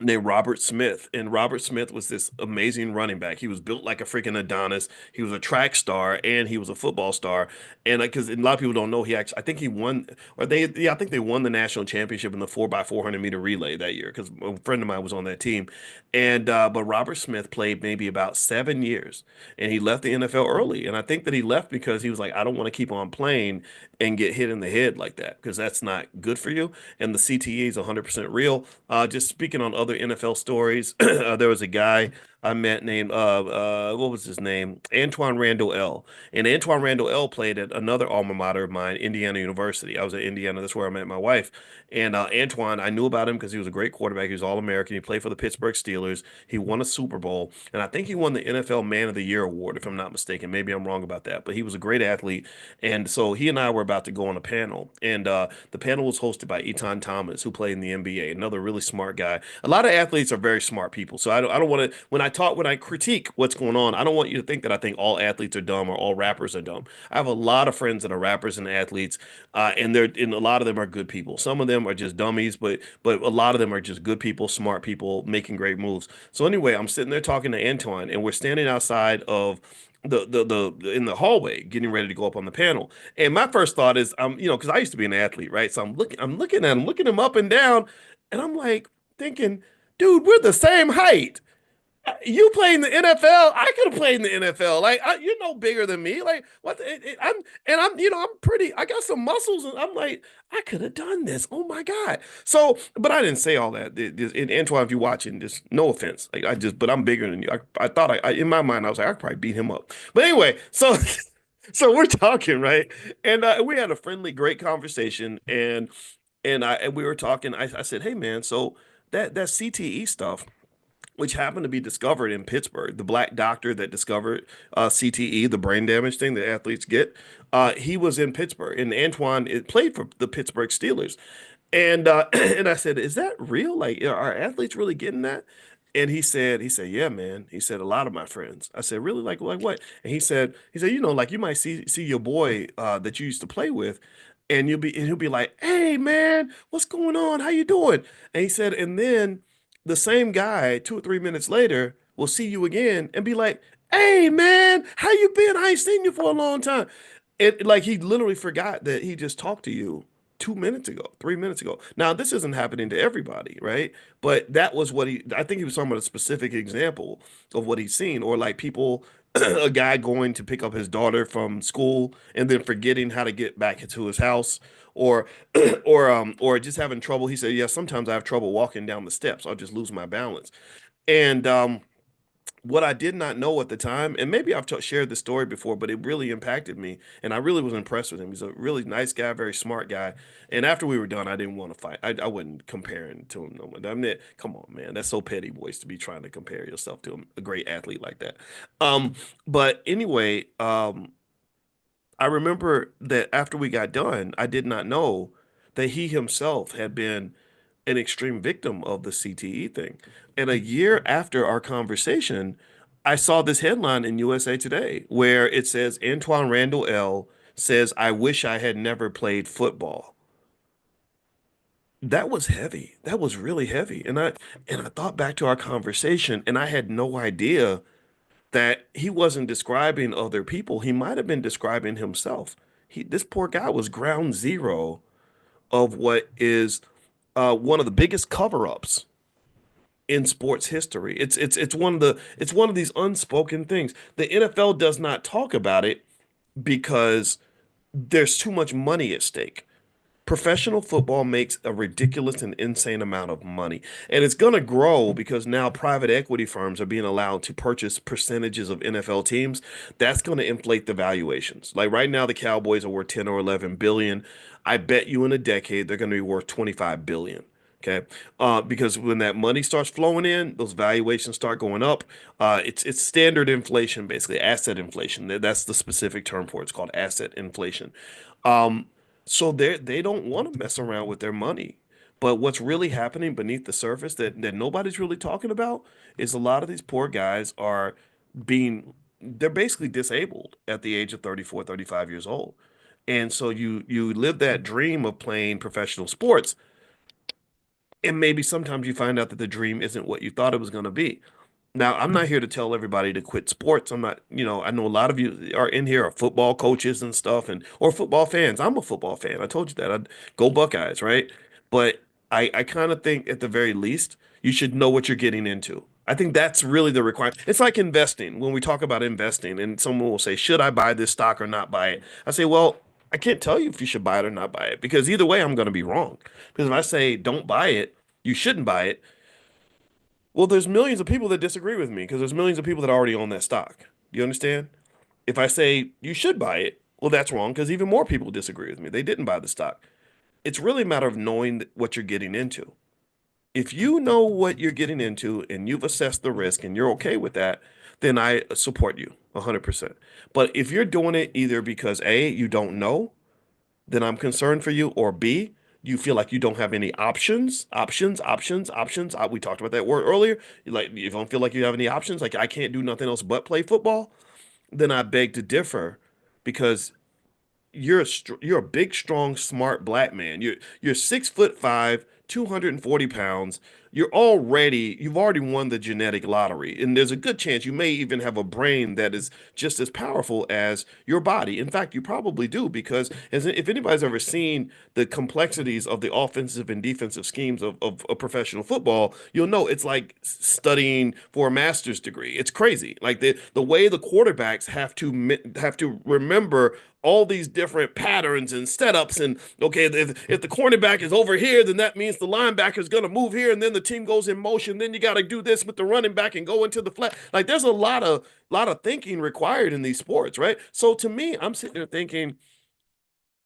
named Robert Smith. And Robert Smith was this amazing running back. He was built like a freaking Adonis. He was a track star and he was a football star. And because a lot of people don't know, I think he won, I think they won the national championship in the 4x400 meter relay that year because a friend of mine was on that team. But Robert Smith played maybe about 7 years and he left the NFL early. And I think that he left because he was like, I don't want to keep on playing and get hit in the head like that because that's not good for you. And the CTE is 100% real. Just speaking on other NFL stories, there was a guy I met named what was his name? Antoine Randall L. And Antoine Randall L played at another alma mater of mine, Indiana University. I was at Indiana. That's where I met my wife. And Antoine, I knew about him because he was a great quarterback. He was All-American. He played for the Pittsburgh Steelers. He won a Super Bowl, and I think he won the NFL Man of the Year award, if I'm not mistaken. Maybe I'm wrong about that, but he was a great athlete. And so he and I were about to go on a panel, and the panel was hosted by Etan Thomas, who played in the NBA, another really smart guy. A lot of athletes are very smart people, so I don't want to when I critique what's going on, I don't want you to think that I think all athletes are dumb or all rappers are dumb. I have a lot of friends that are rappers and athletes, and a lot of them are good people. Some of them are just dummies, but a lot of them are just good people, smart people making great moves. So anyway, I'm sitting there talking to Antoine, and we're standing outside of the in the hallway getting ready to go up on the panel. And my first thought is because I used to be an athlete, right? So I'm looking at him, looking him up and down, and I'm like thinking, dude, we're the same height. You play in the NFL. I could have played in the NFL. Like you're no bigger than me. Like what? I'm pretty. I got some muscles, and I'm like, I could have done this. Oh my god. So, but I didn't say all that. And Antoine, if you're watching, just no offense. Like but I'm bigger than you. I thought in my mind, I was like, I could probably beat him up. But anyway, so so we're talking, right? And we had a friendly, great conversation, and we were talking. I said, hey man, so that CTE stuff which happened to be discovered in Pittsburgh. The black doctor that discovered CTE, the brain damage thing that athletes get, he was in Pittsburgh, and Antoine played for the Pittsburgh Steelers. And and I said, "Is that real? Like, are athletes really getting that?" And he said, "Yeah, man." He said, "A lot of my friends." I said, "Really? Like what?" And he said, like you might see your boy that you used to play with, and he'll be like, "Hey, man, what's going on? How you doing?" And he said, and then the same guy 2 or 3 minutes later will see you again and be like, "Hey, man, how you been? I ain't seen you for a long time." It like he literally forgot that he just talked to you 2 minutes ago, 3 minutes ago. Now, this isn't happening to everybody, right? But that was what I think he was talking about a specific example of what he's seen, or like people, a guy going to pick up his daughter from school and then forgetting how to get back into his house, or, or just having trouble. He said, yeah, sometimes I have trouble walking down the steps. I'll just lose my balance. And, what I did not know at the time, and maybe I've shared this story before, but it really impacted me, and I really was impressed with him. He's a really nice guy, very smart guy. And after we were done, I didn't want to fight. I wasn't comparing to him no more. I mean, come on, man, that's so petty, boys, to be trying to compare yourself to him, a great athlete like that. But anyway, I remember that after we got done, I did not know that he himself had been an extreme victim of the CTE thing. And a year after our conversation, I saw this headline in USA Today where it says Antoine Randall L. says, I wish I had never played football. That was heavy. That was really heavy. And I thought back to our conversation, and I had no idea that he wasn't describing other people. He might have been describing himself. This poor guy was ground zero of what is one of the biggest cover-ups in sports history. It's one of these unspoken things. The NFL does not talk about it because there's too much money at stake. Professional football makes a ridiculous and insane amount of money. And it's going to grow because now private equity firms are being allowed to purchase percentages of NFL teams. That's going to inflate the valuations. Like right now, the Cowboys are worth 10 or 11 billion. I bet you in a decade, they're going to be worth 25 billion. Okay. Because when that money starts flowing in, those valuations start going up. It's standard inflation, basically asset inflation. That's the specific term for it. It's called asset inflation. Um, so they don't want to mess around with their money. But what's really happening beneath the surface that nobody's really talking about is a lot of these poor guys are they're basically disabled at the age of 34, 35 years old. And so you live that dream of playing professional sports, and maybe sometimes you find out that the dream isn't what you thought it was going to be. Now, I'm not here to tell everybody to quit sports. I'm not, I know a lot of you are in here are football coaches and stuff and or football fans. I'm a football fan. I told you that. I'd go Buckeyes, right? But I kind of think at the very least, you should know what you're getting into. I think that's really the requirement. It's like investing. When we talk about investing and someone will say, "Should I buy this stock or not buy it?" I say, "Well, I can't tell you if you should buy it or not buy it because either way I'm going to be wrong. Because if I say don't buy it, you shouldn't buy it, well, there's millions of people that disagree with me because there's millions of people that already own that stock. Do you understand? If I say you should buy it, well, that's wrong because even more people disagree with me. They didn't buy the stock. It's really a matter of knowing what you're getting into. If you know what you're getting into and you've assessed the risk and you're okay with that, then I support you 100%. But if you're doing it either because A, you don't know, then I'm concerned for you, or B, you feel like you don't have any options. We talked about that word earlier. Like, you don't feel like you have any options, like I can't do nothing else but play football, then I beg to differ because you're a big, strong, smart black man. You're 6'5", 240 pounds. You've already won the genetic lottery, and there's a good chance you may even have a brain that is just as powerful as your body. In fact, you probably do because if anybody's ever seen the complexities of the offensive and defensive schemes of professional football, you'll know it's like studying for a master's degree. It's crazy. Like the way the quarterbacks have to remember all these different patterns and setups. And okay, if the cornerback is over here, then that means the linebacker is going to move here, and then the team goes in motion. Then you got to do this with the running back and go into the flat. Like there's a lot of thinking required in these sports, right? So to me, I'm sitting there thinking,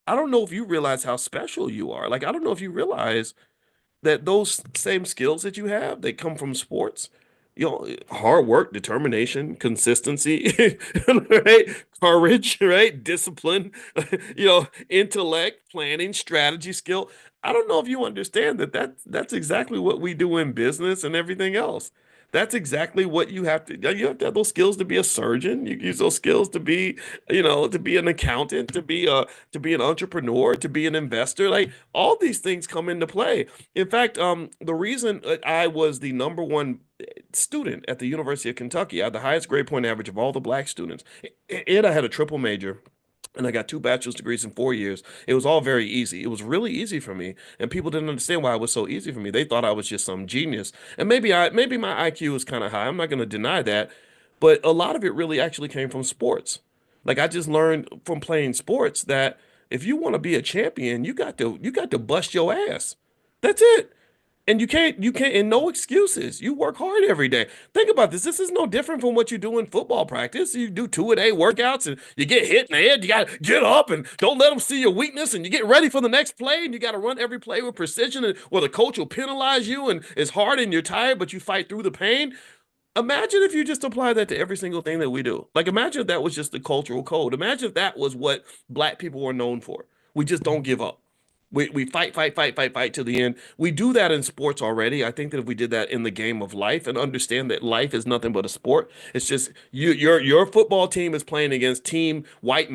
I don't know if you realize how special you are. Like I don't know if you realize that those same skills that you have, they come from sports. Hard work, determination, consistency, right? Courage, right? Discipline, intellect, planning, strategy, skill. I don't know if you understand that's exactly what we do in business and everything else. That's exactly what you have to have those skills to be a surgeon. You use those skills to be, to be an accountant, to be an entrepreneur, to be an investor. Like all these things come into play. In fact, the reason I was the number one student at the University of Kentucky, I had the highest grade point average of all the black students, and I had a triple major. and I got two bachelor's degrees in 4 years. It was all very easy. It was really easy for me, and people didn't understand why it was so easy for me. They thought I was just some genius, and maybe my IQ is kind of high. I'm not going to deny that, but a lot of it really actually came from sports. Like I just learned from playing sports that if you want to be a champion, you got to bust your ass. That's it. And you can't, and no excuses. You work hard every day. Think about this. This is no different from what you do in football practice. You do two-a-day workouts and you get hit in the head. You got to get up and don't let them see your weakness and you get ready for the next play and you got to run every play with precision and or the coach will penalize you and it's hard and you're tired, but you fight through the pain. Imagine if you just apply that to every single thing that we do. Like, imagine if that was just the cultural code. Imagine if that was what black people were known for. We just don't give up. We fight, fight, fight, fight, fight to the end. We do that in sports already. I think that if we did that in the game of life and understand that life is nothing but a sport, it's just your football team is playing against team white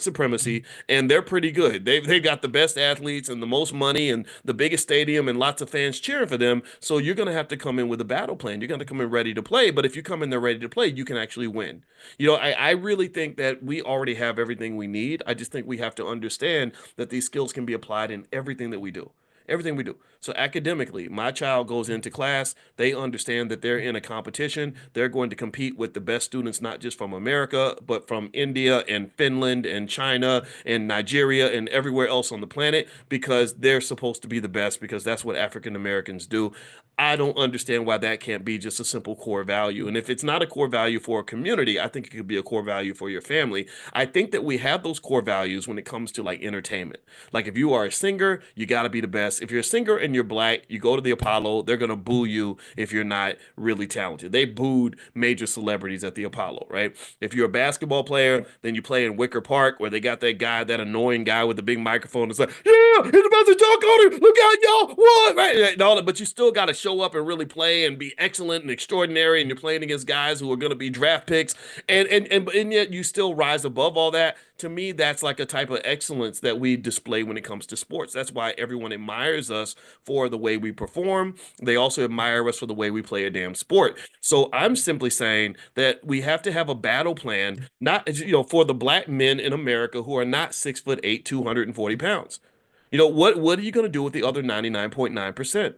supremacy, and they're pretty good. They've got the best athletes and the most money and the biggest stadium and lots of fans cheering for them. So you're gonna have to come in with a battle plan. You're gonna come in ready to play. But if you come in there ready to play, you can actually win. I really think that we already have everything we need. I just think we have to understand that these skills can be applied in everything that we do. Everything we do. So academically, my child goes into class, they understand that they're in a competition. They're going to compete with the best students, not just from America, but from India and Finland and China and Nigeria and everywhere else on the planet because they're supposed to be the best because that's what African Americans do. I don't understand why that can't be just a simple core value. And if it's not a core value for a community, I think it could be a core value for your family. I think that we have those core values when it comes to like entertainment. Like if you are a singer, you got to be the best. If you're a singer and you're black, you go to the Apollo, they're going to boo you if you're not really talented. They booed major celebrities at the Apollo, right? If you're a basketball player, then you play in Wicker Park where they got that guy, that annoying guy with the big microphone. It's like, yeah, he's about to dunk on him. Look out, y'all. What? Right? No, but you still got to show up and really play and be excellent and extraordinary. And you're playing against guys who are going to be draft picks. And yet you still rise above all that. To me, that's like a type of excellence that we display when it comes to sports. That's why everyone admires us for the way we perform. They also admire us for the way we play a damn sport. So I'm simply saying that we have to have a battle plan, not for the black men in America who are not 6'8", 240 pounds. What are you going to do with the other 99.9%?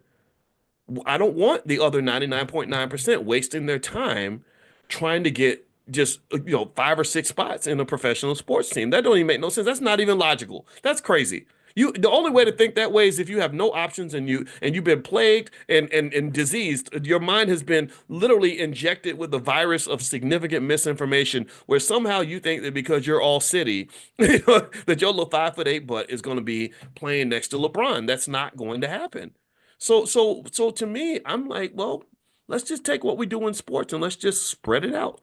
I don't want the other 99.9% wasting their time trying to get just 5 or 6 spots in a professional sports team. That don't even make no sense. That's not even logical. That's crazy. The only way to think that way is if you have no options and you've been plagued and diseased. Your mind has been literally injected with the virus of significant misinformation, where somehow you think that because you're all city, that your little 5'8" butt is going to be playing next to LeBron. That's not going to happen. So to me, I'm like, well, let's just take what we do in sports and let's just spread it out.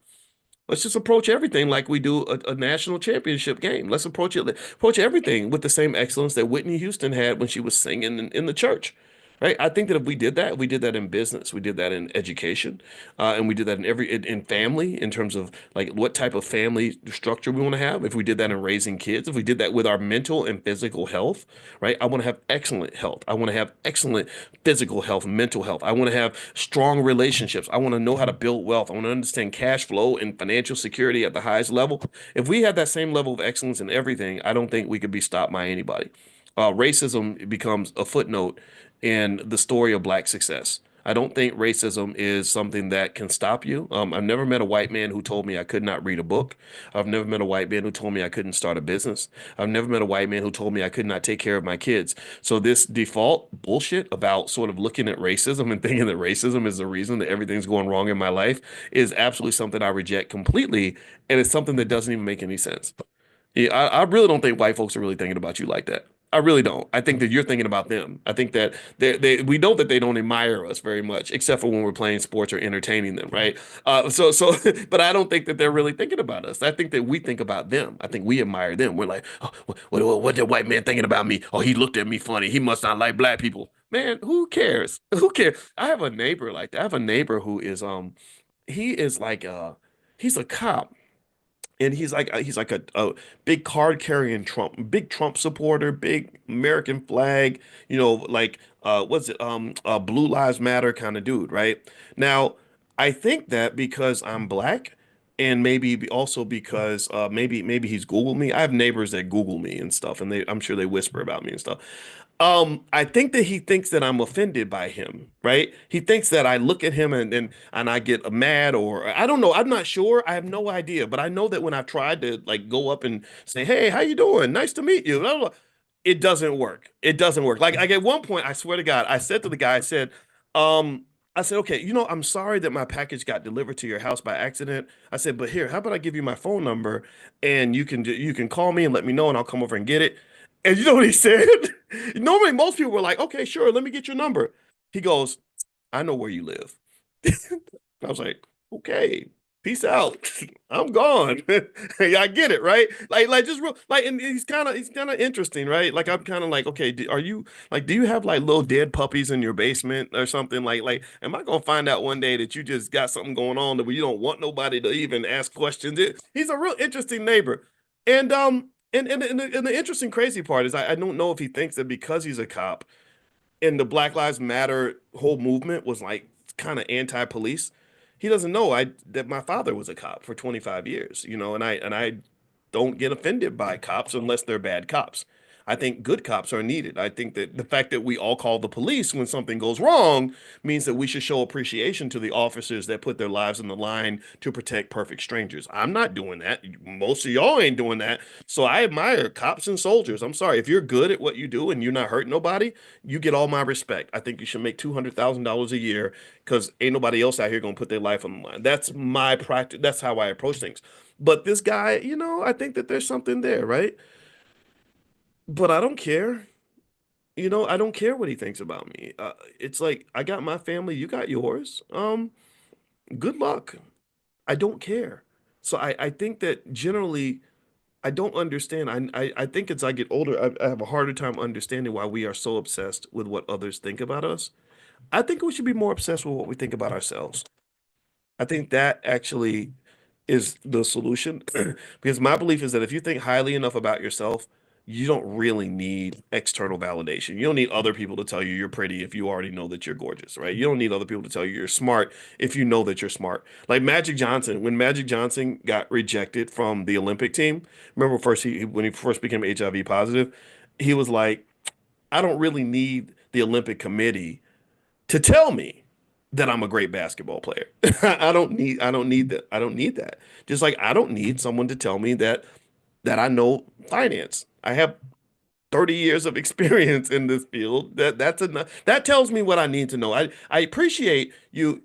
Let's just approach everything like we do a national championship game. Let's approach everything with the same excellence that Whitney Houston had when she was singing in the church. Right? I think that if we did that in business, we did that in education, and we did that in family, in terms of like what type of family structure we want to have. If we did that in raising kids, if we did that with our mental and physical health, right? I want to have excellent health. I want to have excellent physical health, mental health. I want to have strong relationships. I want to know how to build wealth. I want to understand cash flow and financial security at the highest level. If we had that same level of excellence in everything, I don't think we could be stopped by anybody. Racism becomes a footnote in the story of black success. I don't think racism is something that can stop you. I've never met a white man who told me I could not read a book. I've never met a white man who told me I couldn't start a business. I've never met a white man who told me I could not take care of my kids. So this default bullshit about sort of looking at racism and thinking that racism is the reason that everything's going wrong in my life is absolutely something I reject completely. And it's something that doesn't even make any sense. Yeah, I really don't think white folks are really thinking about you like that. I really don't. I think that you're thinking about them. I think that we know that they don't admire us very much, except for when we're playing sports or entertaining them, right? But I don't think that they're really thinking about us. I think that we think about them. I think we admire them. We're like, oh, what that white man thinking about me? Oh, he looked at me funny. He must not like black people. Man, who cares? Who cares? I have a neighbor like that. I have a neighbor who is he is like he's a cop and he's like a big card carrying big Trump supporter, big American flag, like what's it Blue Lives Matter kind of dude, right? Now, I think that because I'm black, and also because maybe he's Googled me. I have neighbors that Google me and stuff, and I'm sure they whisper about me and stuff. I think that he thinks that I'm offended by him, right? He thinks that I look at him and I get mad, or I don't know. I'm not sure. I have no idea, but I know that when I've tried to like go up and say, "Hey, how you doing? Nice to meet you," blah, blah, blah, it doesn't work. It doesn't work. Like at one point, I swear to God, I said to the guy, um, I said, okay, I'm sorry that my package got delivered to your house by accident. I said, but here, how about I give you my phone number and you can call me and let me know and I'll come over and get it. And you know what he said? Normally, most people were like, okay, sure, let me get your number. He goes, I know where you live. I was like, okay, peace out. I'm gone. Yeah, I get it, right? Like just real, like, and he's kind of interesting, right? Like I'm kind of like, okay, are you like, do you have like little dead puppies in your basement or something? Am I gonna find out one day that you just got something going on that where you don't want nobody to even ask questions? He's a real interesting neighbor, and the interesting crazy part is I don't know if he thinks that because he's a cop and the Black Lives Matter whole movement was like kind of anti-police. He doesn't know I that my father was a cop for 25 years, and I don't get offended by cops unless they're bad cops. I think good cops are needed. I think that the fact that we all call the police when something goes wrong means that we should show appreciation to the officers that put their lives on the line to protect perfect strangers. I'm not doing that. Most of y'all ain't doing that. So I admire cops and soldiers. I'm sorry. If you're good at what you do and you're not hurting nobody, you get all my respect. I think you should make $200,000 a year because ain't nobody else out here gonna put their life on the line. That's my practice. That's how I approach things. But this guy, I think that there's something there, right? But I don't care. I don't care what he thinks about me. It's like I got my family, you got yours. Good luck. I don't care. So I think that generally I don't understand. I think as I get older, I have a harder time understanding why we are so obsessed with what others think about us. I think we should be more obsessed with what we think about ourselves. I think that actually is the solution because my belief is that if you think highly enough about yourself, you don't really need external validation. You don't need other people to tell you you're pretty if you already know that you're gorgeous, right? You don't need other people to tell you you're smart if you know that you're smart. Like Magic Johnson, when Magic Johnson got rejected from the Olympic team, remember first when he first became HIV positive, he was like, I don't really need the Olympic committee to tell me that I'm a great basketball player. I don't need that. I don't need that. Just like I don't need someone to tell me that I know finance. I have 30 years of experience in this field. That's enough. That tells me what I need to know. I appreciate you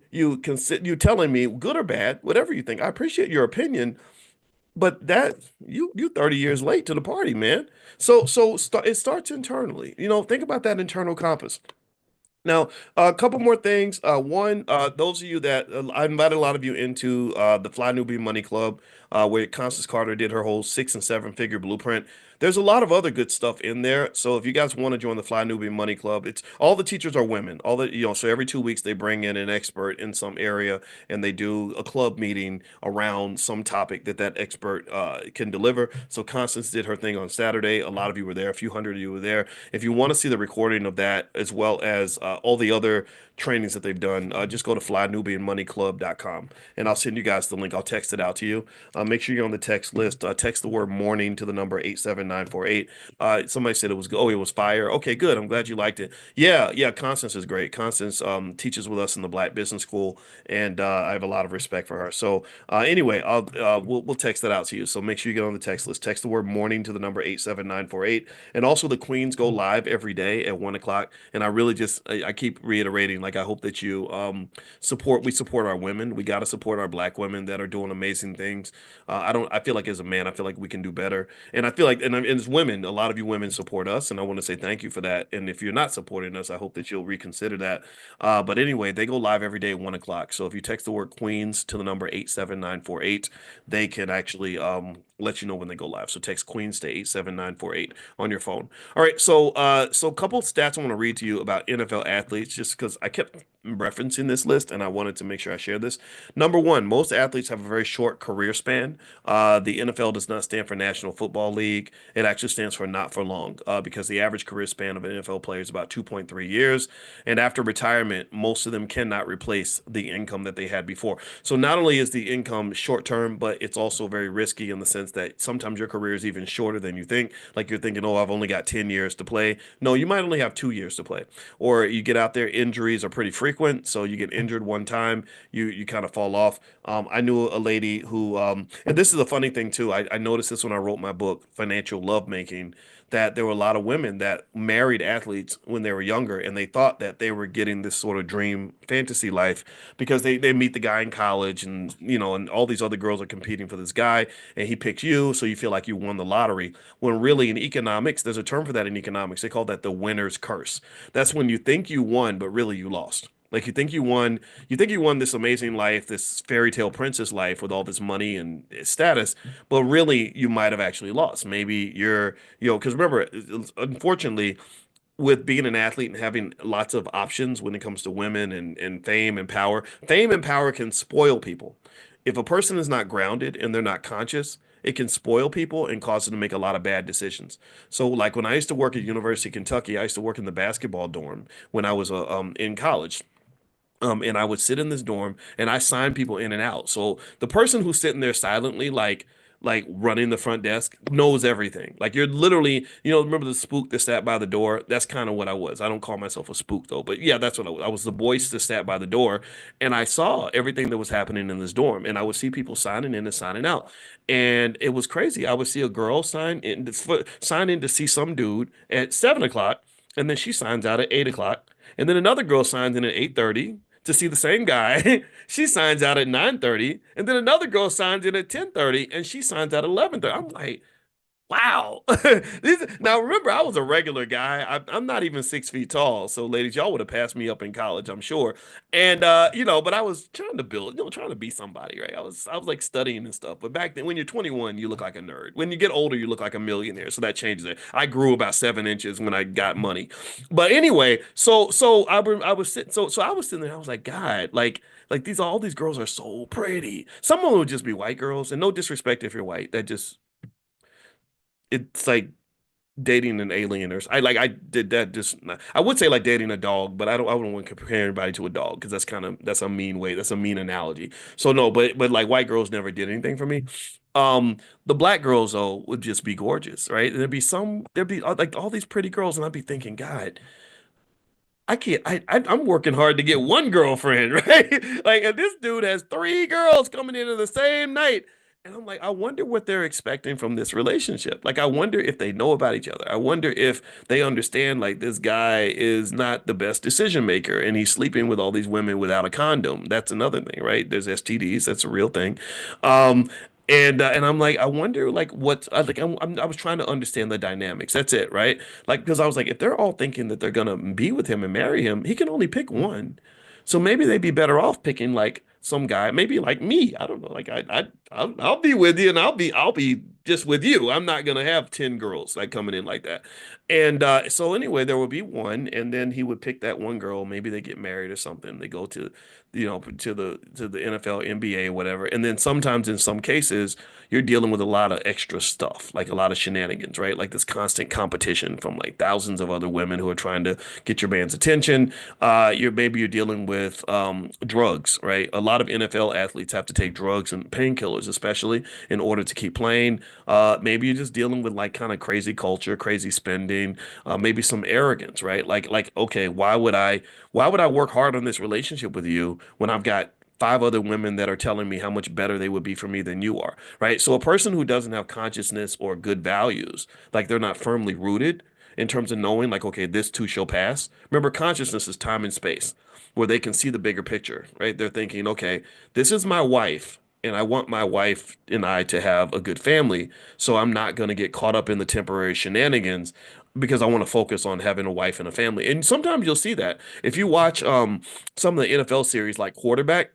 telling me good or bad, whatever you think. I appreciate your opinion, but that you 30 years late to the party, man. It starts internally. Think about that internal compass. Now, a couple more things. One, those of you that I invited a lot of you into the Fly Newbie Money Club, where Constance Carter did her whole 6 and 7 figure blueprint. There's a lot of other good stuff in there. So if you guys want to join the Fly Newbie Money Club, it's all the teachers are women. So every 2 weeks they bring in an expert in some area and they do a club meeting around some topic that expert can deliver. So Constance did her thing on Saturday. A lot of you were there. A few hundred of you were there. If you want to see the recording of that, as well as all the other trainings that they've done, just go to flynubianmoneyclub.com and I'll send you guys the link. I'll text it out to you. Make sure you're on the text list. Text the word morning to the number 87948. Somebody said it was fire. Okay, good. I'm glad you liked it. Yeah, yeah. Constance is great. Constance teaches with us in the Black Business School, and I have a lot of respect for her. So anyway, we'll text that out to you. So make sure you get on the text list. Text the word morning to the number 87948. And also the Queens go live every day at 1 o'clock. And I really I keep reiterating, like I hope that you we support our women. We got to support our Black women that are doing amazing things. I feel like as a man, I feel like we can do better. And I feel like, and as women, a lot of you women support us, and I want to say thank you for that. And if you're not supporting us, I hope that you'll reconsider that. But anyway, they go live every day at 1 o'clock. So if you text the word Queens to the number 87948, they can actually let you know when they go live. So text Queens to 87948 on your phone. All right, so a couple stats I want to read to you about NFL athletes, just because referencing this list, and I wanted to make sure I share this. Number one, most athletes have a very short career span. The NFL does not stand for National Football League. It actually stands for not for long, because the average career span of an NFL player is about 2.3 years. And after retirement, most of them cannot replace the income that they had before. So not only is the income short term, but it's also very risky in the sense that sometimes your career is even shorter than you think. Like you're thinking, oh, I've only got 10 years to play. No, you might only have 2 years to play. Or you get out there, injuries are pretty frequent. So you get injured one time, you kind of fall off. I knew a lady who, and this is a funny thing too. I noticed this when I wrote my book, Financial Lovemaking, that there were a lot of women that married athletes when they were younger, and they thought that they were getting this sort of dream fantasy life because they meet the guy in college, and and all these other girls are competing for this guy, and he picks you, so you feel like you won the lottery. When really in economics, there's a term for that in economics. They call that the winner's curse. That's when you think you won, but really you lost. Like you think you won this amazing life, this fairy tale princess life with all this money and status, but really you might have actually lost. Maybe because remember, unfortunately, with being an athlete and having lots of options when it comes to women and fame and power can spoil people. If a person is not grounded and they're not conscious, it can spoil people and cause them to make a lot of bad decisions. So, like when I used to work at University of Kentucky, I used to work in the basketball dorm when I was in college. And I would sit in this dorm and I sign people in and out. So the person who's sitting there silently, like running the front desk, knows everything. Like you're literally, remember the spook that sat by the door? That's kind of what I was. I don't call myself a spook though, but yeah, that's what I was. I was the voice that sat by the door, and I saw everything that was happening in this dorm, and I would see people signing in and signing out, and it was crazy. I would see a girl sign in to see some dude at 7 o'clock, and then she signs out at 8 o'clock, and then another girl signs in at 8:30 to see the same guy. She signs out at 9:30, and then another girl signs in at 10:30, and she signs out at 11:30. I'm like, wow. Now remember, I was a regular guy. I'm not even 6 feet tall. So ladies, y'all would have passed me up in college, I'm sure. And but I was trying to build, trying to be somebody, right? I was like studying and stuff. But back then, when you're 21, you look like a nerd. When you get older, you look like a millionaire. So that changes it. I grew about 7 inches when I got money. But anyway, I was sitting so I was sitting there, I was like, God, like these all these girls are so pretty. Some of them would just be white girls, and no disrespect if you're white. That just it's like dating an alien or I did that just I would say like dating a dog, but I wouldn't want to compare anybody to a dog because that's a mean way. That's a mean analogy. So no, but like white girls never did anything for me. The black girls though would just be gorgeous, right? And there'd be like all these pretty girls, and I'd be thinking, God, I can't. I'm working hard to get one girlfriend, right? Like, and this dude has three girls coming into the same night, and I'm like, I wonder what they're expecting from this relationship. Like, I wonder if they know about each other. I wonder if they understand like this guy is not the best decision maker, and he's sleeping with all these women without a condom. That's another thing, right? There's STDs. That's a real thing. Um, and I'm like, I wonder like what I like. I was trying to understand the dynamics. That's it, right? Like because I was like, if they're all thinking that they're gonna be with him and marry him, he can only pick one. So maybe they'd be better off picking like some guy, maybe like me. I don't know. Like I'll be with you, and I'll be just with you. I'm not gonna have 10 girls like coming in like that. And so anyway, there would be one, and then he would pick that one girl. Maybe they get married or something. They go to to the NFL, NBA, whatever. And then sometimes in some cases, you're dealing with a lot of extra stuff, like a lot of shenanigans, right? Like this constant competition from like thousands of other women who are trying to get your man's attention. You're dealing with drugs, right? A lot of NFL athletes have to take drugs and painkillers, especially in order to keep playing. Maybe you're just dealing with like kind of crazy culture, crazy spending, maybe some arrogance, right? Okay, why would I work hard on this relationship with you when I've got five other women that are telling me how much better they would be for me than you are, right? So a person who doesn't have consciousness or good values, like they're not firmly rooted in terms of knowing, like, okay, this too shall pass. Remember, consciousness is time and space, where they can see the bigger picture, right? They're thinking, okay, this is my wife, and I want my wife and I to have a good family, so I'm not going to get caught up in the temporary shenanigans because I want to focus on having a wife and a family. And sometimes you'll see that if you watch some of the NFL series like Quarterback,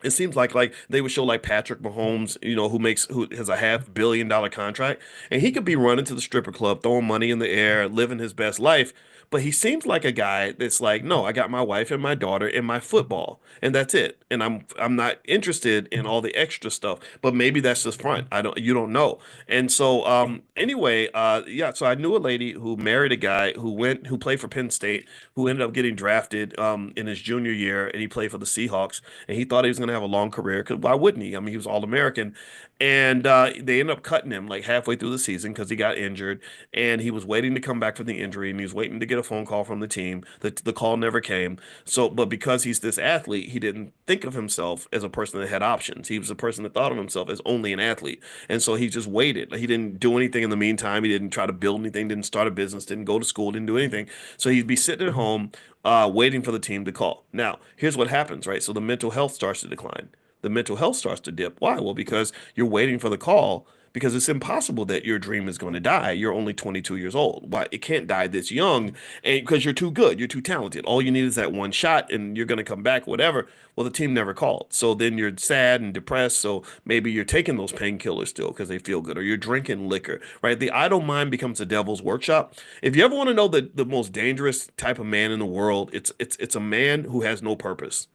It seems like they would show like Patrick Mahomes, who has a $500 million contract, and he could be running to the stripper club, throwing money in the air, living his best life. But he seems like a guy that's like, no, I got my wife and my daughter and my football, and that's it. And I'm not interested in all the extra stuff. But maybe that's just front. I don't You don't know. And so anyway, yeah. So I knew a lady who married a guy who played for Penn State, who ended up getting drafted in his junior year, and he played for the Seahawks, and he thought he was going to have a long career because why wouldn't he? I mean, he was All-American, and they ended up cutting him like halfway through the season because he got injured, and he was waiting to come back from the injury, and he was waiting to get a phone call from the team. The call never came. So, but because he's this athlete, he didn't think of himself as a person that had options. He was a person that thought of himself as only an athlete, and so he just waited. He didn't do anything in the meantime. He didn't try to build anything, didn't start a business, didn't go to school, didn't do anything. So he'd be sitting at home waiting for the team to call. Now, here's what happens, right? So the mental health starts to decline. The mental health starts to dip. Why? Well, because you're waiting for the call because it's impossible that your dream is going to die. You're only 22 years old. Why? It can't die this young, and because you're too good, you're too talented. All you need is that one shot, and you're going to come back, whatever. Well, the team never called. So then you're sad and depressed. So maybe you're taking those painkillers still because they feel good, or you're drinking liquor, right? The idle mind becomes a devil's workshop. If you ever want to know the most dangerous type of man in the world, it's a man who has no purpose.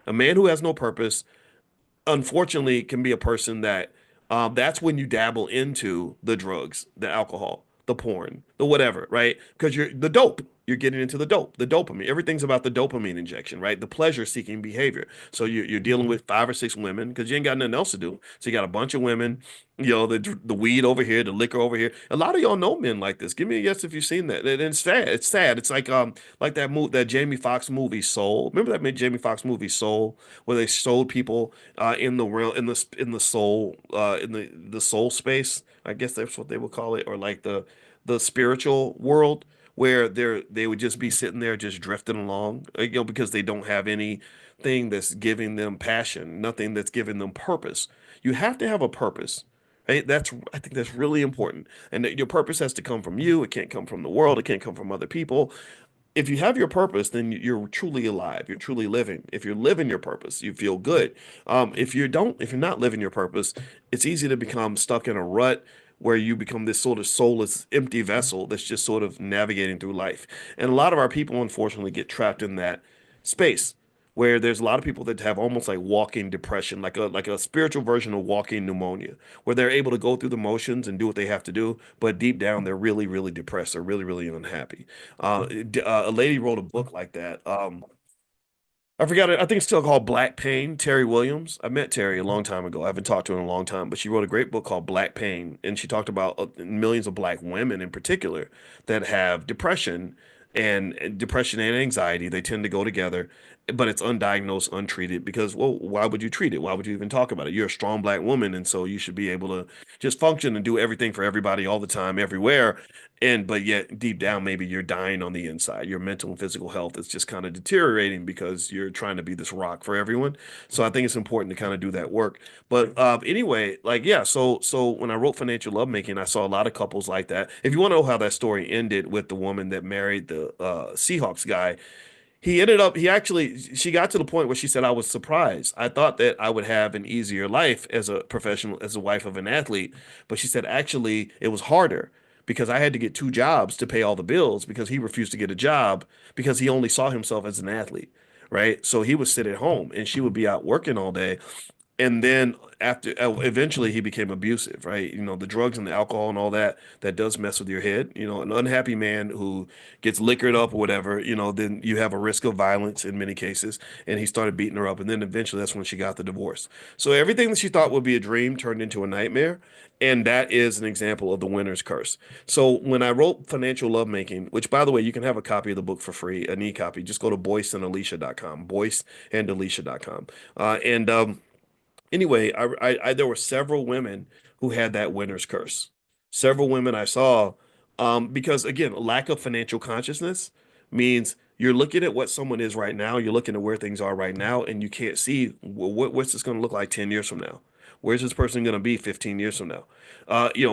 A man who has no purpose, unfortunately, can be a person that that's when you dabble into the drugs, the alcohol, the porn, the whatever, right? Because you're the dope. You're getting into the dope, the dopamine. Everything's about the dopamine injection, right? The pleasure-seeking behavior. So you're dealing with 5 or 6 women because you ain't got nothing else to do. So you got a bunch of women, the weed over here, the liquor over here. A lot of y'all know men like this. Give me a yes if you've seen that. And it's sad. It's sad. It's like that Jamie Foxx movie Soul. Remember that Jamie Foxx movie Soul, where they sold people in the real in the soul in the soul space. I guess that's what they would call it, or like the spiritual world, where they would just be sitting there just drifting along, because they don't have anything that's giving them passion, nothing that's giving them purpose. You have to have a purpose. Right? I think that's really important. And that your purpose has to come from you. It can't come from the world. It can't come from other people. If you have your purpose, then you're truly alive. You're truly living. If you're living your purpose, you feel good. If you're not living your purpose, it's easy to become stuck in a rut where you become this sort of soulless, empty vessel that's just sort of navigating through life. And a lot of our people, unfortunately, get trapped in that space where there's a lot of people that have almost like walking depression, like a spiritual version of walking pneumonia, where they're able to go through the motions and do what they have to do, but deep down they're really, really depressed. They're really, really unhappy. A lady wrote a book like that. I forgot it. I think it's still called Black Pain. Terry Williams. I met Terry a long time ago. I haven't talked to her in a long time, but she wrote a great book called Black Pain, and she talked about millions of black women in particular that have depression and anxiety. They tend to go together, but it's undiagnosed, untreated because, well, why would you treat it? Why would you even talk about it? You're a strong black woman, and so you should be able to just function and do everything for everybody all the time, everywhere. But yet deep down, maybe you're dying on the inside. Your mental and physical health is just kind of deteriorating because you're trying to be this rock for everyone. So I think it's important to kind of do that work. But anyway, like, yeah, so when I wrote Financial Lovemaking, I saw a lot of couples like that. If you want to know how that story ended with the woman that married the Seahawks guy, she got to the point where she said, I was surprised. I thought that I would have an easier life as a professional, as a wife of an athlete. But she said, actually, it was harder because I had to get 2 jobs to pay all the bills because he refused to get a job because he only saw himself as an athlete. Right. So he would sit at home and she would be out working all day. And then after eventually he became abusive, right? The drugs and the alcohol and all that does mess with your head. An unhappy man who gets liquored up or whatever, then you have a risk of violence in many cases. And he started beating her up. And then eventually that's when she got the divorce. So everything that she thought would be a dream turned into a nightmare. And that is an example of the winner's curse. So when I wrote Financial Lovemaking, which by the way, you can have a copy of the book for free, an e-copy, just go to boyceandalicia.com, boyceandalicia.com. And anyway, there were several women who had that winner's curse. Several women I saw, because again, lack of financial consciousness means you're looking at what someone is right now, you're looking at where things are right now, and you can't see what's this going to look like 10 years from now. Where's this person going to be 15 years from now?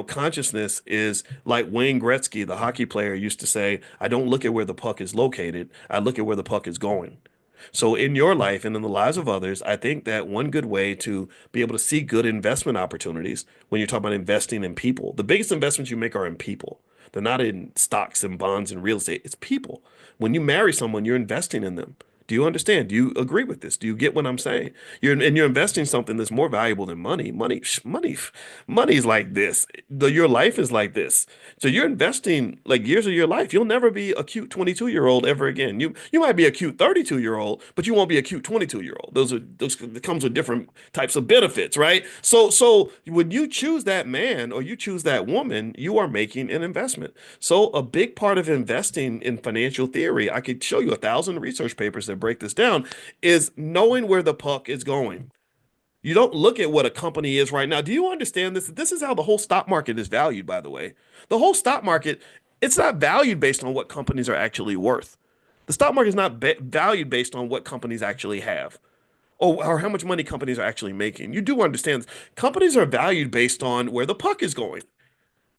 Consciousness is like Wayne Gretzky, the hockey player, used to say, I don't look at where the puck is located. I look at where the puck is going. So in your life and in the lives of others, I think that one good way to be able to see good investment opportunities when you're talking about investing in people, the biggest investments you make are in people. They're not in stocks and bonds and real estate. It's people. When you marry someone, you're investing in them. Do you understand? Do you agree with this? Do you get what I'm saying? You're investing something that's more valuable than money. Money's like this. Your life is like this. So you're investing like years of your life. You'll never be a cute 22-year-old ever again. You might be a cute 32-year-old, but you won't be a cute 22-year-old. Those comes with different types of benefits, right? So when you choose that man or you choose that woman, you are making an investment. So a big part of investing in financial theory, I could show you 1,000 research papers that break this down, is knowing where the puck is going. You don't look at what a company is right now. Do you understand this? This is how the whole stock market is valued, by the way. The whole stock market, it's not valued based on what companies are actually worth. The stock market is not valued based on what companies actually have or how much money companies are actually making. You do understand this. Companies are valued based on where the puck is going,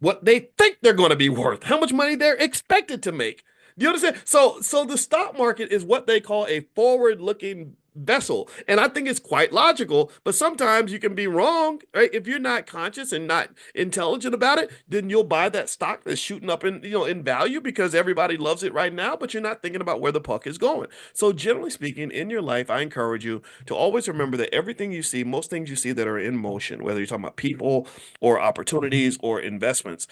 what they think they're going to be worth, how much money they're expected to make. Do you understand? So the stock market is what they call a forward-looking vessel, and I think it's quite logical. But sometimes you can be wrong, right? If you're not conscious and not intelligent about it, then you'll buy that stock that's shooting up in in value because everybody loves it right now, but you're not thinking about where the puck is going. So generally speaking, in your life, I encourage you to always remember that everything you see, most things you see that are in motion, whether you're talking about people or opportunities or investments,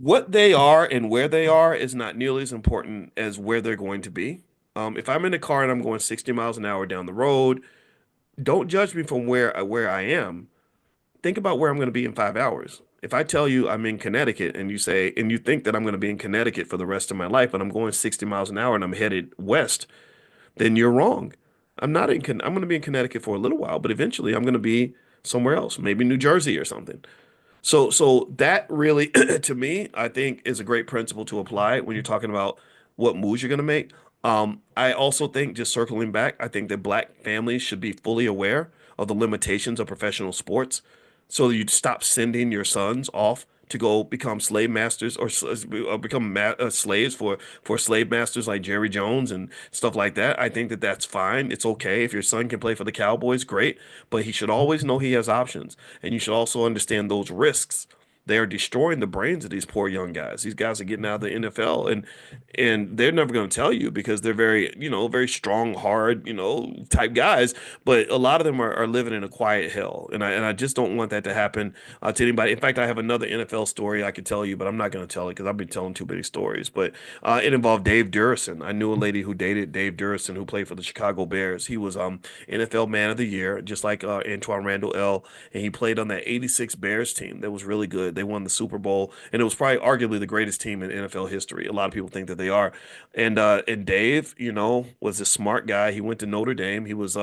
what they are and where they are is not nearly as important as where they're going to be. If I'm in a car and I'm going 60 miles an hour down the road, don't judge me from where I am. Think about where I'm going to be in 5 hours. If I tell you I'm in Connecticut and you think that I'm going to be in Connecticut for the rest of my life, but I'm going 60 miles an hour and I'm headed west, then you're wrong. I'm going to be in Connecticut for a little while, but eventually I'm going to be somewhere else, maybe New Jersey or something. So that really, to me, I think is a great principle to apply when you're talking about what moves you're going to make. I also think, just circling back, I think that black families should be fully aware of the limitations of professional sports. So you'd stop sending your sons off to go become slave masters or become slaves for slave masters like Jerry Jones and stuff like that. I think that that's fine. It's okay if your son can play for the Cowboys, great, but he should always know he has options, and you should also understand those risks. They are destroying the brains of these poor young guys. These guys are getting out of the NFL, and they're never going to tell you because they're very, very strong, hard, type guys. But a lot of them are living in a quiet hell, and I just don't want that to happen to anybody. In fact, I have another NFL story I could tell you, but I'm not going to tell it because I've been telling too many stories. But it involved Dave Durison. I knew a lady who dated Dave Durison, who played for the Chicago Bears. He was NFL Man of the Year, just like Antoine Randall L. And he played on that '86 Bears team that was really good. They won the Super Bowl, and it was probably arguably the greatest team in NFL history. A lot of people think that they are. And Dave, was a smart guy. He went to Notre Dame. He was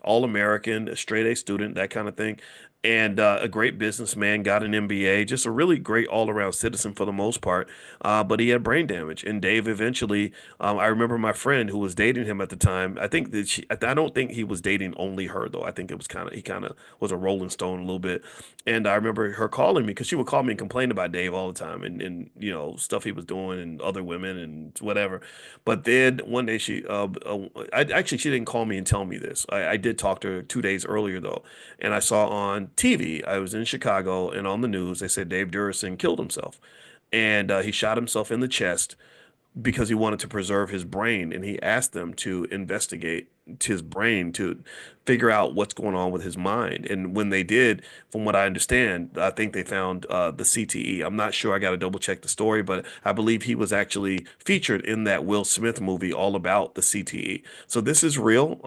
All-American, a straight A student, that kind of thing. And a great businessman, got an MBA, just a really great all-around citizen for the most part. But he had brain damage. And Dave eventually, I remember my friend who was dating him at the time. I don't think he was dating only her though. I think it was he kind of was a Rolling Stone a little bit. And I remember her calling me because she would call me and complain about Dave all the time and stuff he was doing and other women and whatever. But then one day she didn't call me and tell me this. I did talk to her 2 days earlier though, and I saw on TV, I was in Chicago, and on the news they said Dave Durison killed himself, and he shot himself in the chest because he wanted to preserve his brain, and he asked them to investigate his brain to figure out what's going on with his mind. And when they did, from what I understand, I think they found the CTE. I'm not sure. I got to double check the story, but I believe he was actually featured in that Will Smith movie all about the CTE. So this is real.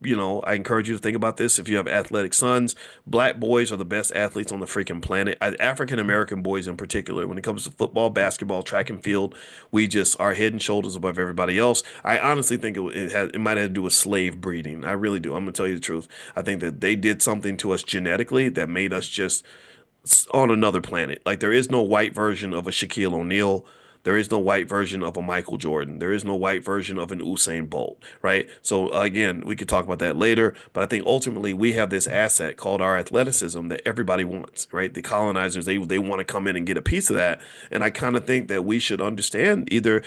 I encourage you to think about this. If you have athletic sons, black boys are the best athletes on the freaking planet. African American boys in particular, when it comes to football, basketball, track and field, we just are head and shoulders above everybody else. I honestly think it might have to do with slave breeding. I really do. I'm gonna tell you the truth. I think that they did something to us genetically that made us just on another planet. Like there is no white version of a Shaquille O'Neal. There is no white version of a Michael Jordan. There is no white version of an Usain Bolt, right? So again, we could talk about that later, but I think ultimately we have this asset called our athleticism that everybody wants, right? The colonizers, they want to come in and get a piece of that. And I kind of think that we should understand either,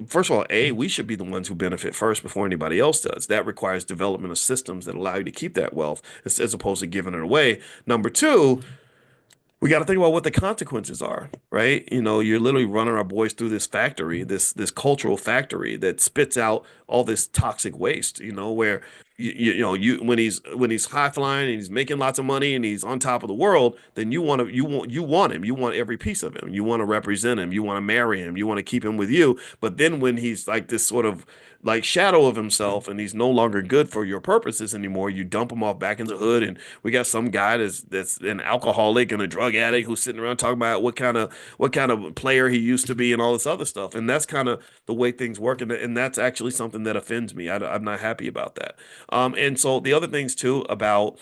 first of all, we should be the ones who benefit first before anybody else does. That requires development of systems that allow you to keep that wealth as opposed to giving it away. Number two, we got to think about what the consequences are, right? You're literally running our boys through this factory, this cultural factory that spits out all this toxic waste, where you when he's high flying and he's making lots of money and he's on top of the world, then you want him, you want every piece of him, you want to represent him, you want to marry him, you want to keep him with you. But then when he's like this sort of like shadow of himself and he's no longer good for your purposes anymore, you dump him off back in the hood. And we got some guy that's an alcoholic and a drug addict who's sitting around talking about what kind of player he used to be and all this other stuff. And that's kind of the way things work. And that's actually something that offends me. I'm not happy about that. And so the other things too about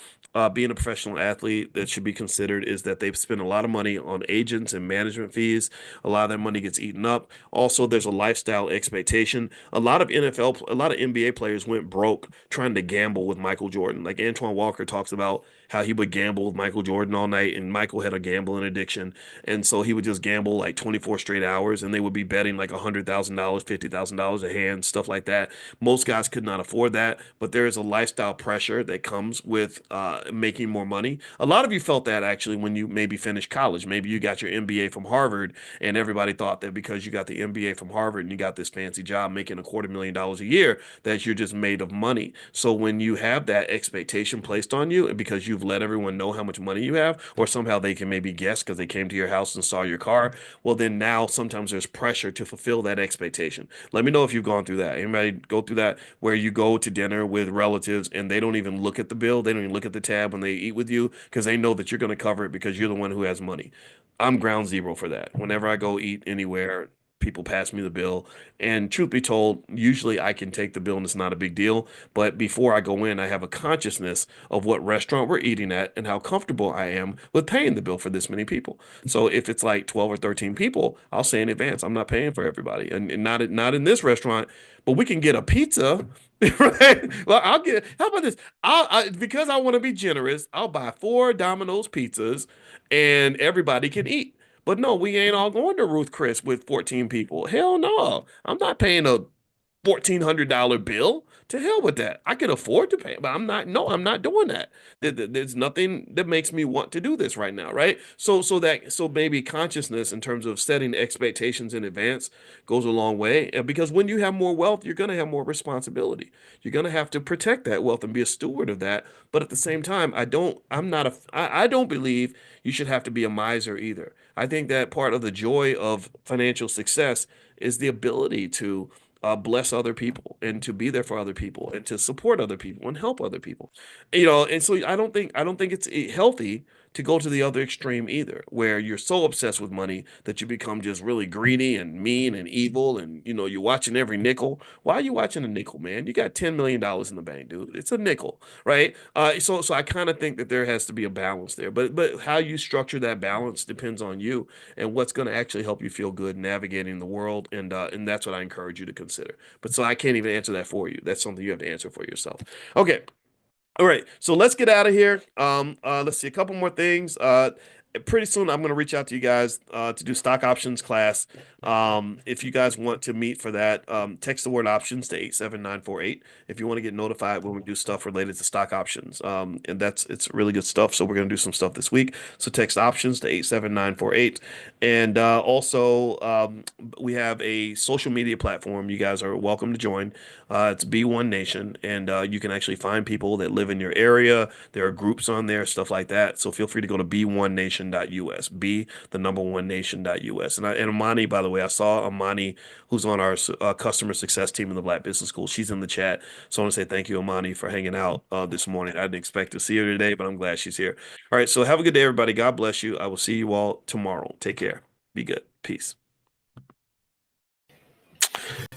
being a professional athlete that should be considered is that they've spent a lot of money on agents and management fees. A lot of that money gets eaten up. Also, there's a lifestyle expectation. A lot of NBA players went broke trying to gamble with Michael Jordan. Like Antoine Walker talks about how he would gamble with Michael Jordan all night, and Michael had a gambling addiction, and so he would just gamble like 24 straight hours, and they would be betting like $100,000, $50,000 a hand, stuff like that. Most guys could not afford that, but there is a lifestyle pressure that comes with making more money. A lot of you felt that actually when you maybe finished college. Maybe you got your MBA from Harvard, and everybody thought that because you got the MBA from Harvard and you got this fancy job making $250,000 a year, that you're just made of money. So when you have that expectation placed on you, and because you've let everyone know how much money you have, or somehow they can maybe guess because they came to your house and saw your car, well, then now sometimes there's pressure to fulfill that expectation. Let me know if you've gone through that. Anybody go through that where you go to dinner with relatives and they don't even look at the bill, they don't even look at the tab when they eat with you because they know that you're going to cover it because you're the one who has money. I'm ground zero for that. Whenever I go eat anywhere, people pass me the bill. And truth be told, usually I can take the bill and it's not a big deal. But before I go in, I have a consciousness of what restaurant we're eating at and how comfortable I am with paying the bill for this many people. So if it's like 12 or 13 people, I'll say in advance, I'm not paying for everybody. And not in this restaurant, but we can get a pizza. Right? Well, how about this? Because I want to be generous, I'll buy four Domino's pizzas and everybody can eat. But no, we ain't all going to Ruth Chris with 14 people. Hell no. I'm not paying a $1,400 bill. To hell with that. I can afford to pay, but I'm not doing that. There's nothing that makes me want to do this right now, right? So maybe consciousness in terms of setting expectations in advance goes a long way. And because when you have more wealth, you're going to have more responsibility. You're going to have to protect that wealth and be a steward of that. But at the same time, I don't believe you should have to be a miser either. I think that part of the joy of financial success is the ability to bless other people and to be there for other people and to support other people and help other people. And so I don't think it's healthy to go to the other extreme either, where you're so obsessed with money that you become just really greedy and mean and evil, and you're watching every nickel. Why are you watching a nickel, man? You got $10 million in the bank, dude. It's a nickel, right? So I kind of think that there has to be a balance there, but how you structure that balance depends on you and what's going to actually help you feel good navigating the world, and that's what I encourage you to consider. But so I can't even answer that for you. That's something you have to answer for yourself. Okay. All right, so let's get out of here. Let's see a couple more things. Pretty soon I'm going to reach out to you guys to do stock options class. If you guys want to meet for that, text the word options to 87948 if you want to get notified when we do stuff related to stock options. And it's really good stuff. So we're going to do some stuff this week. So text options to 87948. And also, we have a social media platform you guys are welcome to join. It's Be1 Nation, and you can actually find people that live in your area. There are groups on there, stuff like that. So feel free to go to be1nation.us, be the number one nation.us. And Amani, by the way, I saw Amani, who's on our customer success team in the Black Business School. She's in the chat. So I want to say thank you, Amani, for hanging out this morning. I didn't expect to see her today, but I'm glad she's here. All right, so have a good day, everybody. God bless you. I will see you all tomorrow. Take care. Be good. Peace.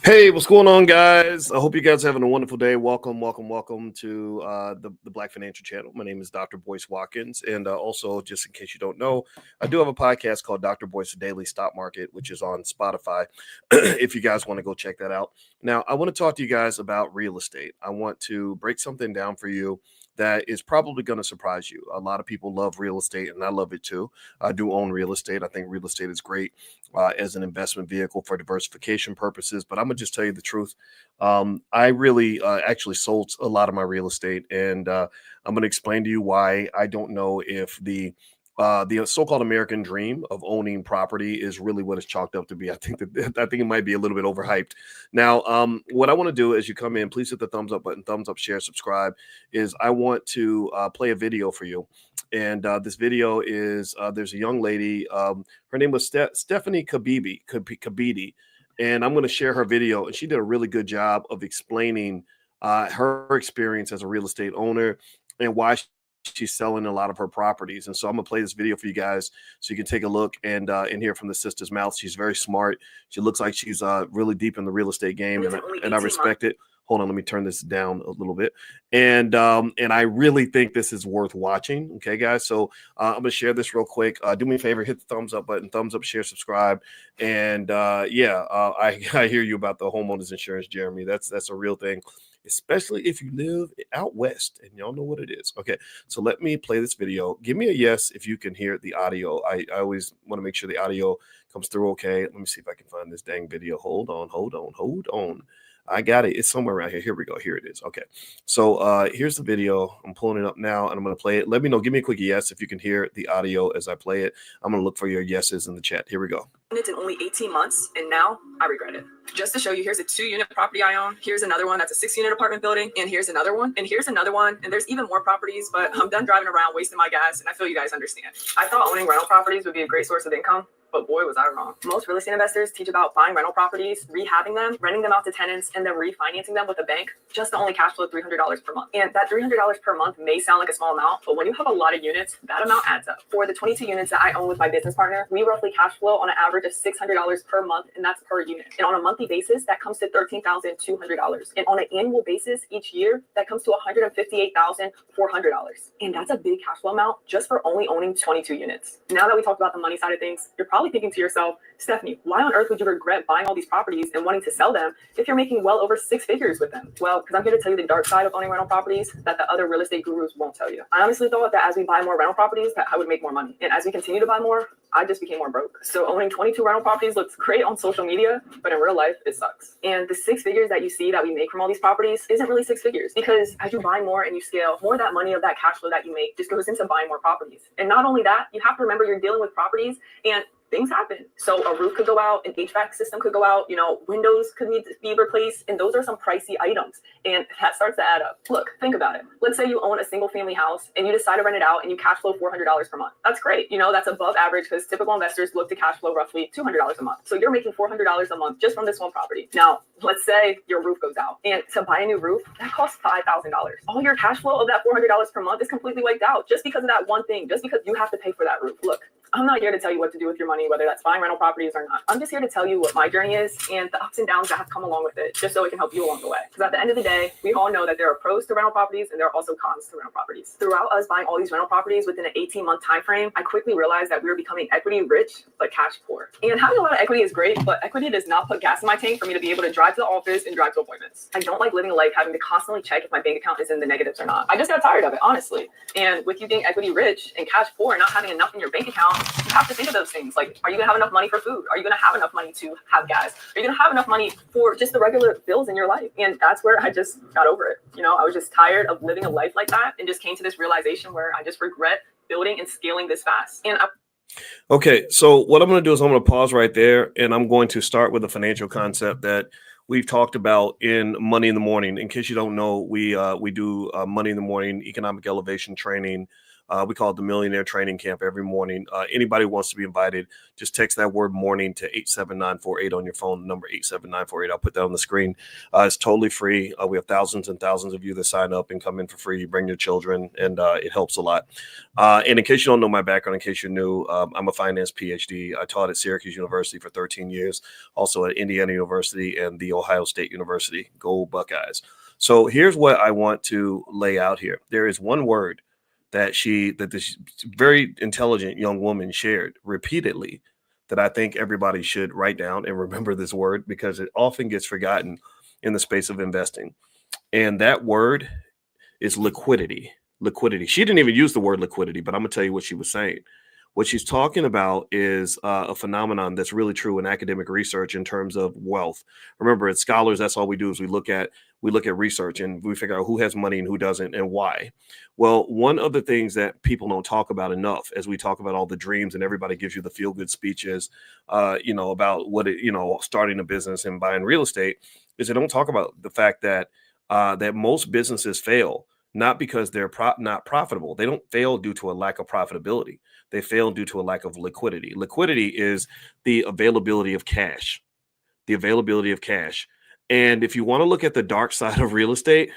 Hey, what's going on, guys? I hope you guys are having a wonderful day. Welcome, welcome, welcome to the Black Financial Channel. My name is Dr. Boyce Watkins, and also, just in case you don't know, I do have a podcast called Dr. Boyce Daily Stock Market, which is on Spotify. If you guys want to go check that out. Now, I want to talk to you guys about real estate. I want to break something down for you that is probably going to surprise you. A lot of people love real estate, and I love it too. I do own real estate. I think real estate is great as an investment vehicle for diversification purposes. But I'm gonna just tell you the truth. I really actually sold a lot of my real estate, and I'm gonna explain to you why I don't know if the so-called American dream of owning property is really what it's chalked up to be. I think it might be a little bit overhyped. Now, what I want to do as you come in, please hit the thumbs up button, thumbs up, share, subscribe. Is I want to play a video for you, and this video is there's a young lady. Her name was Stephanie Kabidi, and I'm going to share her video. And she did a really good job of explaining her experience as a real estate owner and why she's selling a lot of her properties. And so I'm gonna play this video for you guys so you can take a look and hear from the sister's mouth. She's very smart. She looks like she's really deep in the real estate game, and I respect it. Hold on, let me turn this down a little bit. And I really think this is worth watching. Okay, guys. So I'm gonna share this real quick. Do me a favor, hit the thumbs up button, thumbs up, share, subscribe. And I hear you about the homeowners insurance, Jeremy. That's a real thing, especially if you live out west and y'all know what it is. Okay, so let me play this video. Give me a yes if you can hear the audio. I always want to make sure the audio comes through okay. Let me see if I can find this dang video. Hold on. I got it. It's somewhere around here. Here we go. Here it is. Okay. So here's the video. I'm pulling it up now and I'm going to play it. Let me know. Give me a quick yes if you can hear the audio as I play it. I'm going to look for your yeses in the chat. Here we go. It's in only 18 months, and now I regret it. Just to show you, here's a 2-unit property I own. Here's another one that's a 6-unit apartment building, and here's another one, and here's another one, and there's even more properties, but I'm done driving around wasting my gas, and I feel you guys understand. I thought owning rental properties would be a great source of income, but boy, was I wrong. Most real estate investors teach about buying rental properties, rehabbing them, renting them out to tenants, and then refinancing them with a bank just to only cash flow $300 per month. And that $300 per month may sound like a small amount, but when you have a lot of units, that amount adds up. For the 22 units that I own with my business partner, we roughly cash flow on an average of $600 per month, and that's per unit. And on a monthly basis, that comes to $13,200. And on an annual basis, each year, that comes to $158,400. And that's a big cash flow amount just for only owning 22 units. Now that we talked about the money side of things, you're probably thinking to yourself, Stephanie, why on earth would you regret buying all these properties and wanting to sell them if you're making well over 6 figures with them? Well, because I'm here to tell you the dark side of owning rental properties that the other real estate gurus won't tell you. I honestly thought that as we buy more rental properties, that I would make more money. And as we continue to buy more, I just became more broke. So owning 22 rental properties looks great on social media, but in real life, it sucks. And the 6 figures that you see that we make from all these properties isn't really 6 figures, because as you buy more and you scale, more of that money of that cash flow that you make just goes into buying more properties. And not only that, you have to remember you're dealing with properties and things happen. So a roof could go out, an HVAC system could go out, windows could need to be replaced. And those are some pricey items. And that starts to add up. Look, think about it. Let's say you own a single family house and you decide to rent it out and you cash flow $400 per month. That's great. That's above average because typical investors look to cash flow roughly $200 a month. So you're making $400 a month just from this one property. Now, let's say your roof goes out, and to buy a new roof, that costs $5,000. All your cash flow of that $400 per month is completely wiped out just because of that one thing, just because you have to pay for that roof. Look, I'm not here to tell you what to do with your money, whether that's buying rental properties or not. I'm just here to tell you what my journey is and the ups and downs that have come along with it, just so it can help you along the way. Because at the end of the day, we all know that there are pros to rental properties and there are also cons to rental properties. Throughout us buying all these rental properties within an 18-month time frame, I quickly realized that we were becoming equity rich, but cash poor. And having a lot of equity is great, but equity does not put gas in my tank for me to be able to drive to the office and drive to appointments. I don't like living a life having to constantly check if my bank account is in the negatives or not. I just got tired of it, honestly. And with you being equity rich and cash poor and not having enough in your bank account, you have to think of those things. Like, are you gonna have enough money for food? Are you gonna have enough money to have gas? Are you gonna have enough money for just the regular bills in your life? And that's where I just got over it. I was just tired of living a life like that and just came to this realization where I just regret building and scaling this fast. Okay, so what I'm going to do is I'm going to pause right there, and I'm going to start with a financial concept that we've talked about in Money in the Morning. In case you don't know, we do Money in the Morning economic elevation training We call it the Millionaire Training Camp every morning. Anybody who wants to be invited, just text that word morning to 87948 on your phone, number 87948. I'll put that on the screen. It's totally free. We have thousands and thousands of you that sign up and come in for free. You bring your children, and it helps a lot. And in case you don't know my background, in case you're new, I'm a finance PhD. I taught at Syracuse University for 13 years, also at Indiana University and the Ohio State University. Go Buckeyes. So here's what I want to lay out here. There is one word that this very intelligent young woman shared repeatedly that I think everybody should write down and remember this word, because it often gets forgotten in the space of investing. And that word is liquidity. Liquidity. She didn't even use the word liquidity, but I'm going to tell you what she was saying. What she's talking about is a phenomenon that's really true in academic research in terms of wealth. Remember, as scholars, that's all we do is we look at research and we figure out who has money and who doesn't and why. Well, one of the things that people don't talk about enough, as we talk about all the dreams and everybody gives you the feel-good speeches, about starting a business and buying real estate, is they don't talk about the fact that that most businesses fail not because they're not profitable. They don't fail due to a lack of profitability. They fail due to a lack of liquidity. Liquidity is the availability of cash. The availability of cash. And if you want to look at the dark side of real estate,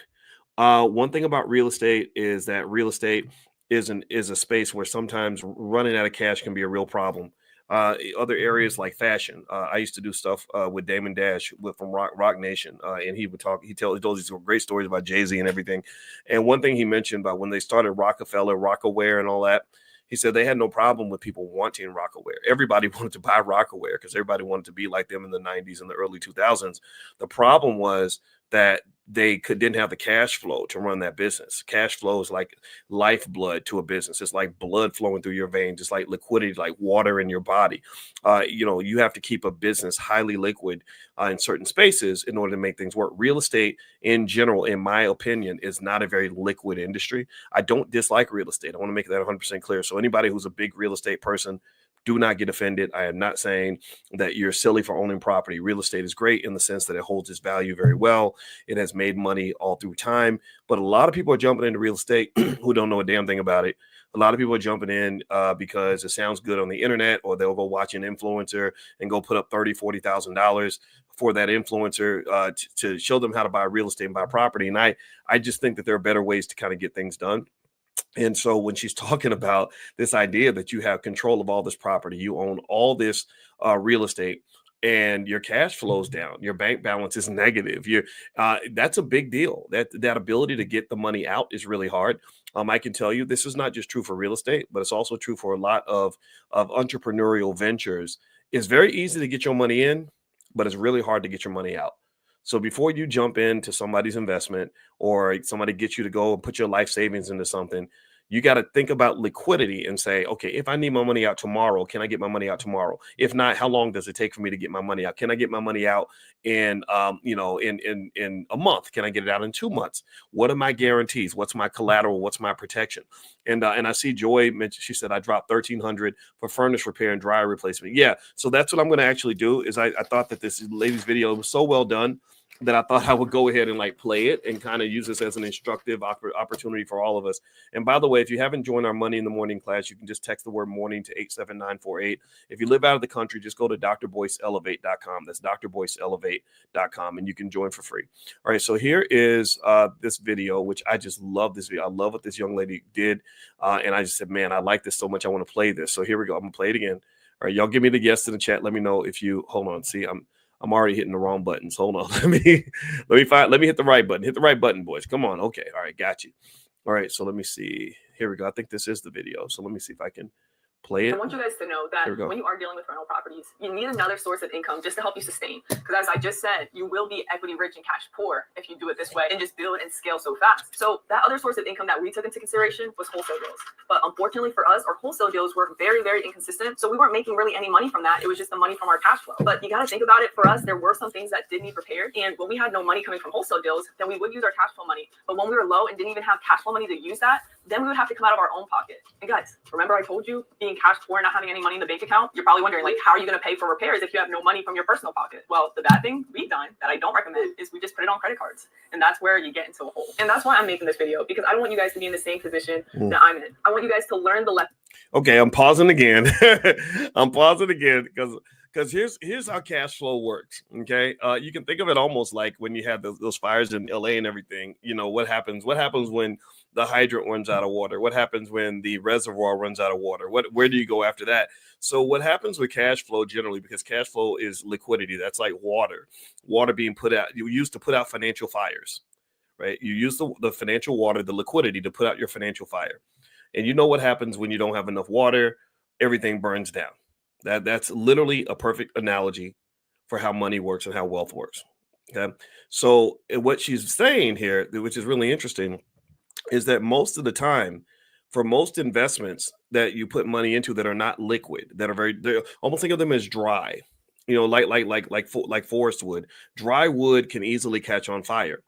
one thing about real estate is that real estate is a space where sometimes running out of cash can be a real problem. Other areas like fashion. I used to do stuff with Damon Dash from Rock Nation, and he told these great stories about Jay-Z and everything. And one thing he mentioned about when they started Rockefeller, Rockaware, and all that, he said they had no problem with people wanting Rockaware. Everybody wanted to buy Rockaware because everybody wanted to be like them in the 90s and the early 2000s. The problem was that they didn't have the cash flow to run that business. Cash flow is like lifeblood to a business. It's like blood flowing through your veins. It's like liquidity, like water in your body. You have to keep a business highly liquid in certain spaces in order to make things work. Real estate in general, in my opinion, is not a very liquid industry. I don't dislike real estate. I want to make that 100% clear. So anybody who's a big real estate person, do not get offended. I am not saying that you're silly for owning property. Real estate is great in the sense that it holds its value very well. It has made money all through time. But a lot of people are jumping into real estate who don't know a damn thing about it. A lot of people are jumping in because it sounds good on the internet, or they'll go watch an influencer and go put up $30,000, $40,000 for that influencer to show them how to buy real estate and buy property. And I just think that there are better ways to kind of get things done. And so when she's talking about this idea that you have control of all this property, you own all this real estate, and your cash flows down, your bank balance is negative. That's a big deal. That ability to get the money out is really hard. I can tell you this is not just true for real estate, but it's also true for a lot of entrepreneurial ventures. It's very easy to get your money in, but it's really hard to get your money out. So before you jump into somebody's investment or somebody gets you to go and put your life savings into something, you got to think about liquidity and say, okay, if I need my money out tomorrow, can I get my money out tomorrow? If not, how long does it take for me to get my money out? Can I get my money out in a month? Can I get it out in 2 months? What are my guarantees? What's my collateral? What's my protection? And I see Joy mentioned, she said, I dropped $1,300 for furnace repair and dryer replacement. Yeah. So that's what I'm going to actually do is I thought that this lady's video was so well done that I thought I would go ahead and play it and kind of use this as an instructive opportunity for all of us. And by the way, if you haven't joined our Money in the Morning class, you can just text the word morning to 87948. If you live out of the country, just go to drboyceelevate.com. That's drboyceelevate.com, and you can join for free. All right, so here is this video, which I just love this video. I love what this young lady did. And I just said, man, I like this so much. I want to play this. So here we go. I'm going to play it again. All right, y'all give me the yes in the chat. Let me know if you, hold on. See, I'm already hitting the wrong buttons. Hold on. Let me hit the right button. Hit the right button, boys. Come on. Okay. All right. Got you. All right. So let me see. Here we go. I think this is the video. So let me see if I can play it. I want you guys to know that when you are dealing with rental properties, you need another source of income just to help you sustain. Because as I just said, you will be equity rich and cash poor if you do it this way and just build and scale so fast. So that other source of income that we took into consideration was wholesale deals. But unfortunately for us, our wholesale deals were very, very inconsistent. So we weren't making really any money from that. It was just the money from our cash flow. But you got to think about it. For us, there were some things that did need repaired. And when we had no money coming from wholesale deals, then we would use our cash flow money. But when we were low and didn't even have cash flow money to use that, then we would have to come out of our own pocket. And guys, remember I told you being cash poor and not having any money in the bank account? You're probably wondering, like, how are you going to pay for repairs if you have no money from your personal pocket? Well, the bad thing we've done that I don't recommend is we just put it on credit cards. And that's where you get into a hole. And that's why I'm making this video, because I don't want you guys to be in the same position that I'm in. I want you guys to learn the lesson. Okay, I'm pausing again. I'm pausing again because here's how cash flow works. Okay, you can think of it almost like when you had those fires in LA and everything. You know what happens? What happens when the hydrant runs out of water? What happens when the reservoir runs out of water? Where do you go after that? So what happens with cash flow generally, because cash flow is liquidity. That's like water being put out. You use to put out financial fires, right? You use the financial water, the liquidity to put out your financial fire. And you know what happens when you don't have enough water? Everything burns down. That's literally a perfect analogy for how money works and how wealth works. Okay. So what she's saying here, which is really interesting, is that most of the time, for most investments that you put money into that are not liquid, that are they're almost think of them as dry, you know, like forest wood. Dry wood can easily catch on fire.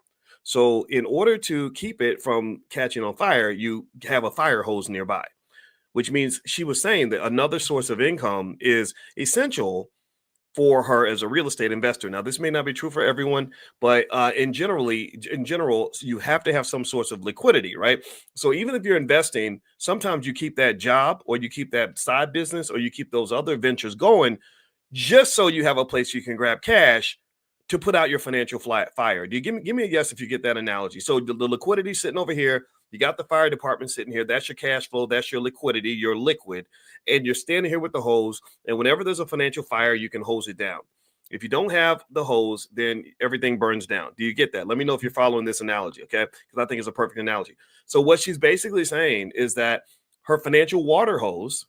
So in order to keep it from catching on fire, you have a fire hose nearby, which means she was saying that another source of income is essential for her as a real estate investor. Now, this may not be true for everyone, but in general, you have to have some source of liquidity, right? So even if you're investing, sometimes you keep that job or you keep that side business or you keep those other ventures going just so you have a place you can grab cash to put out your financial fire. Do you give me a yes if you get that analogy? So the liquidity sitting over here, you got the fire department sitting here. That's your cash flow. That's your liquidity. You're liquid, and you're standing here with the hose. And whenever there's a financial fire, you can hose it down. If you don't have the hose, then everything burns down. Do you get that? Let me know if you're following this analogy, okay? Because I think it's a perfect analogy. So what she's basically saying is that her financial water hose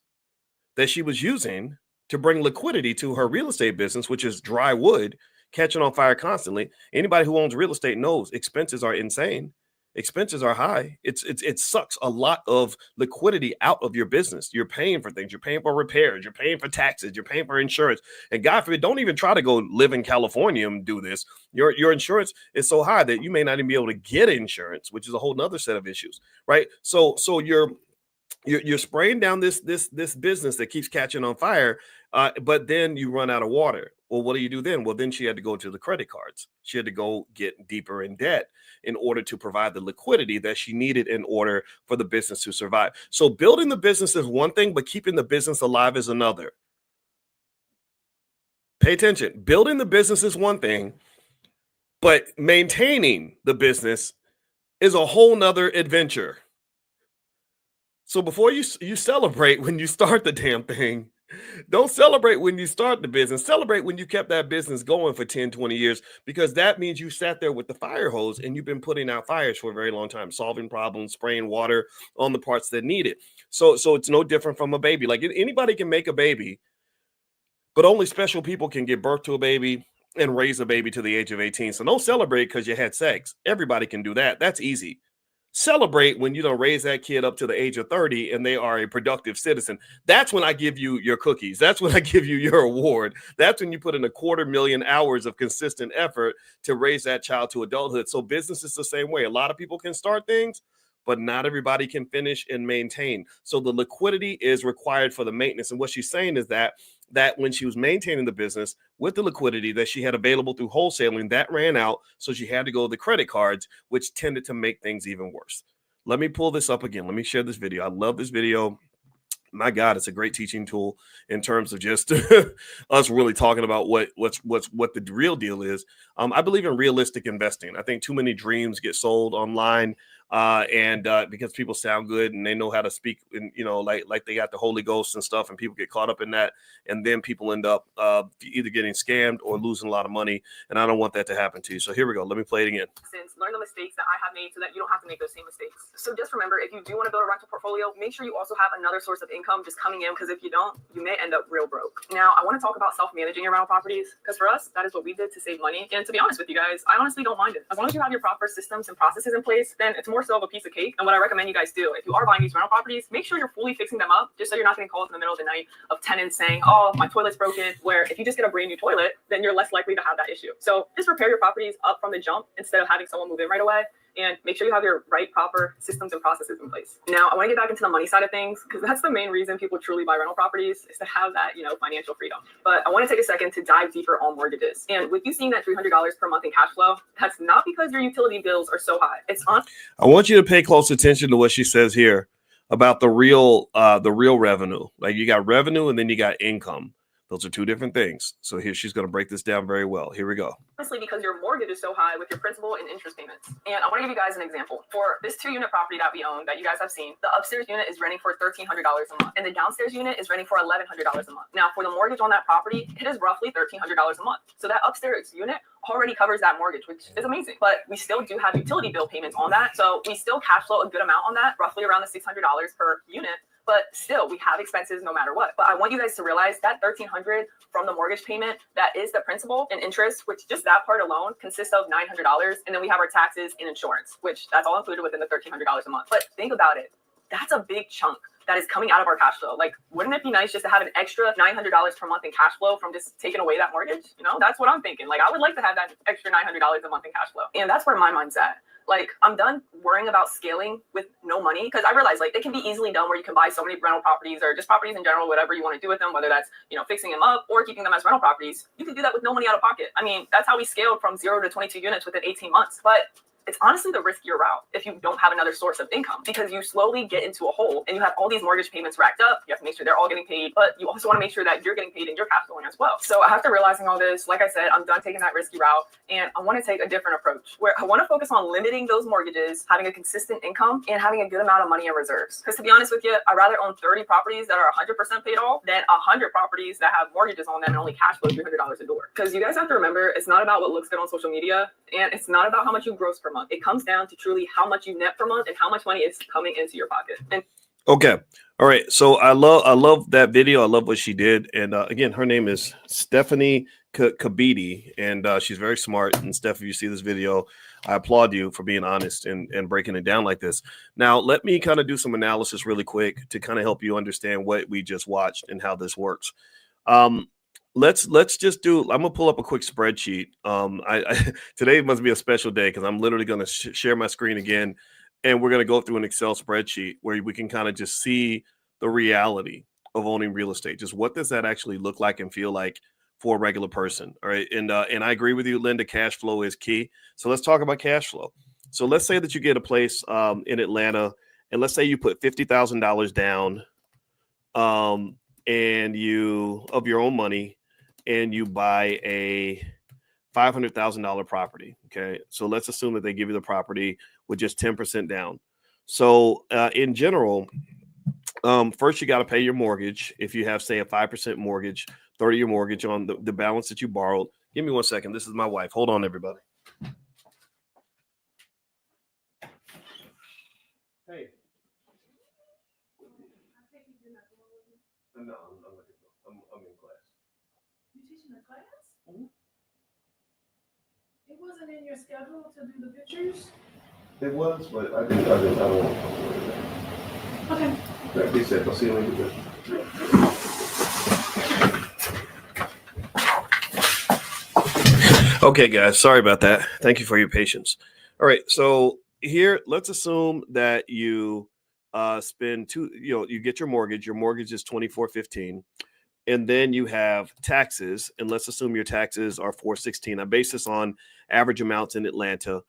that she was using to bring liquidity to her real estate business, which is dry wood, catching on fire constantly. Anybody who owns real estate knows expenses are insane. Expenses are high. It sucks a lot of liquidity out of your business. You're paying for things. You're paying for repairs. You're paying for taxes. You're paying for insurance. And God forbid, don't even try to go live in California and do this. Your insurance is so high that you may not even be able to get insurance, which is a whole nother set of issues, right? So you're spraying down this business that keeps catching on fire, but then you run out of water. Well, what do you do then? Well, then she had to go to the credit cards. She had to go get deeper in debt in order to provide the liquidity that she needed in order for the business to survive. So building the business is one thing, but keeping the business alive is another. Pay attention. Building the business is one thing, but maintaining the business is a whole nother adventure. So before you celebrate when you start the damn thing, don't celebrate when you start the business. Celebrate when you kept that business going for 10, 20 years, because that means you sat there with the fire hose and you've been putting out fires for a very long time, solving problems, spraying water on the parts that need it. So it's no different from a baby. Like anybody can make a baby, but only special people can give birth to a baby and raise a baby to the age of 18. So don't celebrate because you had sex. Everybody can do that. That's easy. Celebrate when you don't raise that kid up to the age of 30 and they are a productive citizen. That's when I give you your cookies. That's when I give you your award. That's when you put in 250,000 hours of consistent effort to raise that child to adulthood. So business is the same way. A lot of people can start things, but not everybody can finish and maintain. So the liquidity is required for the maintenance. And what she's saying is that when she was maintaining the business with the liquidity that she had available through wholesaling, that ran out. So she had to go to the credit cards, which tended to make things even worse. Let me pull this up again. Let me share this video. I love this video. My God, it's a great teaching tool in terms of just us really talking about what the real deal is. I believe in realistic investing. I think too many dreams get sold online. And because people sound good and they know how to speak, and like they got the Holy Ghost and stuff, and people get caught up in that, and then people end up either getting scammed or losing a lot of money. And I don't want that to happen to you. So here we go. Let me play it again. Learn the mistakes that I have made so that you don't have to make those same mistakes. So just remember, if you do want to build a rental portfolio, make sure you also have another source of income just coming in, because if you don't, you may end up real broke. Now, I want to talk about self-managing your rental properties, because for us, that is what we did to save money. And to be honest with you guys, I honestly don't mind it. As long as you have your proper systems and processes in place, then it's more so of a piece of cake. And what I recommend you guys do, if you are buying these rental properties, make sure you're fully fixing them up, just so you're not getting calls in the middle of the night of tenants saying, oh, my toilet's broken, where if you just get a brand new toilet, then you're less likely to have that issue. So just repair your properties up from the jump instead of having someone move in right away. and make sure you have your right proper systems and processes in place. Now, I want to get back into the money side of things because that's the main reason people truly buy rental properties is to have that, financial freedom. But I want to take a second to dive deeper on mortgages. And with you seeing that $300 per month in cash flow, that's not because your utility bills are so high. It's on. I want you to pay close attention to what she says here about the real revenue. Like you got revenue and then you got income. Those are two different things. So here she's going to break this down very well. Here we go. Honestly, because your mortgage is so high with your principal and interest payments. And I want to give you guys an example. For this 2-unit property that we own that you guys have seen, the upstairs unit is renting for $1,300 a month, and the downstairs unit is renting for $1,100 a month. Now, for the mortgage on that property, it is roughly $1,300 a month. So that upstairs unit already covers that mortgage, which is amazing. But we still do have utility bill payments on that. So we still cash flow a good amount on that, roughly around the $600 per unit. But still, we have expenses no matter what. But I want you guys to realize that $1,300 from the mortgage payment, that is the principal and interest, which just that part alone consists of $900. And then we have our taxes and insurance, which that's all included within the $1,300 a month. But think about it. That's a big chunk that is coming out of our cash flow. Like, wouldn't it be nice just to have an extra $900 per month in cash flow from just taking away that mortgage? That's what I'm thinking. Like, I would like to have that extra $900 a month in cash flow. And that's where my mind's at. Like, I'm done worrying about scaling with no money because I realize like it can be easily done where you can buy so many rental properties or just properties in general, whatever you want to do with them, whether that's, fixing them up or keeping them as rental properties. You can do that with no money out of pocket. I mean, that's how we scaled from 0 to 22 units within 18 months. But it's honestly the riskier route if you don't have another source of income because you slowly get into a hole and you have all these mortgage payments racked up. You have to make sure they're all getting paid, but you also want to make sure that you're getting paid and you're cash flowing as well. So after realizing all this, like I said, I'm done taking that risky route and I want to take a different approach where I want to focus on limiting those mortgages, having a consistent income, and having a good amount of money in reserves. Because to be honest with you, I'd rather own 30 properties that are 100% paid off than 100 properties that have mortgages on them and only cash flow $300 a door. Because you guys have to remember, it's not about what looks good on social media and it's not about how much you gross per month. It comes down to truly how much you net per month and how much money is coming into your pocket. And okay. All right. So I love that video. I love what she did. And again, her name is Stephanie Kabidi, and she's very smart. And Steph, if you see this video, I applaud you for being honest and breaking it down like this. Now, let me kind of do some analysis really quick to kind of help you understand what we just watched and how this works. Let's just do. I'm gonna pull up a quick spreadsheet. Today must be a special day because I'm literally gonna share my screen again, and we're gonna go through an Excel spreadsheet where we can kind of just see the reality of owning real estate. Just what does that actually look like and feel like for a regular person? All right, and I agree with you, Linda. Cash flow is key. So let's talk about cash flow. So let's say that you get a place in Atlanta, and let's say you put $50,000 down, and you of your own money. And you buy a $500,000 property. Okay. So let's assume that they give you the property with just 10% down. So in general, first you got to pay your mortgage. If you have, say, a 5% mortgage, 30-year mortgage on the balance that you borrowed. Give me 1 second. This is my wife. Hold on, everybody. Hey. No, I'm in class. You teaching a class? Mm-hmm. It wasn't in your schedule to do the pictures? It was, but I don't want to talk about it. Okay. Like they said, I'll see you later. Okay, guys, sorry about that. Thank you for your patience. All right, so here, let's assume that you you get your mortgage. Your mortgage is $2,415. And then you have taxes, and let's assume your taxes are $416. I base this on average amounts in Atlanta,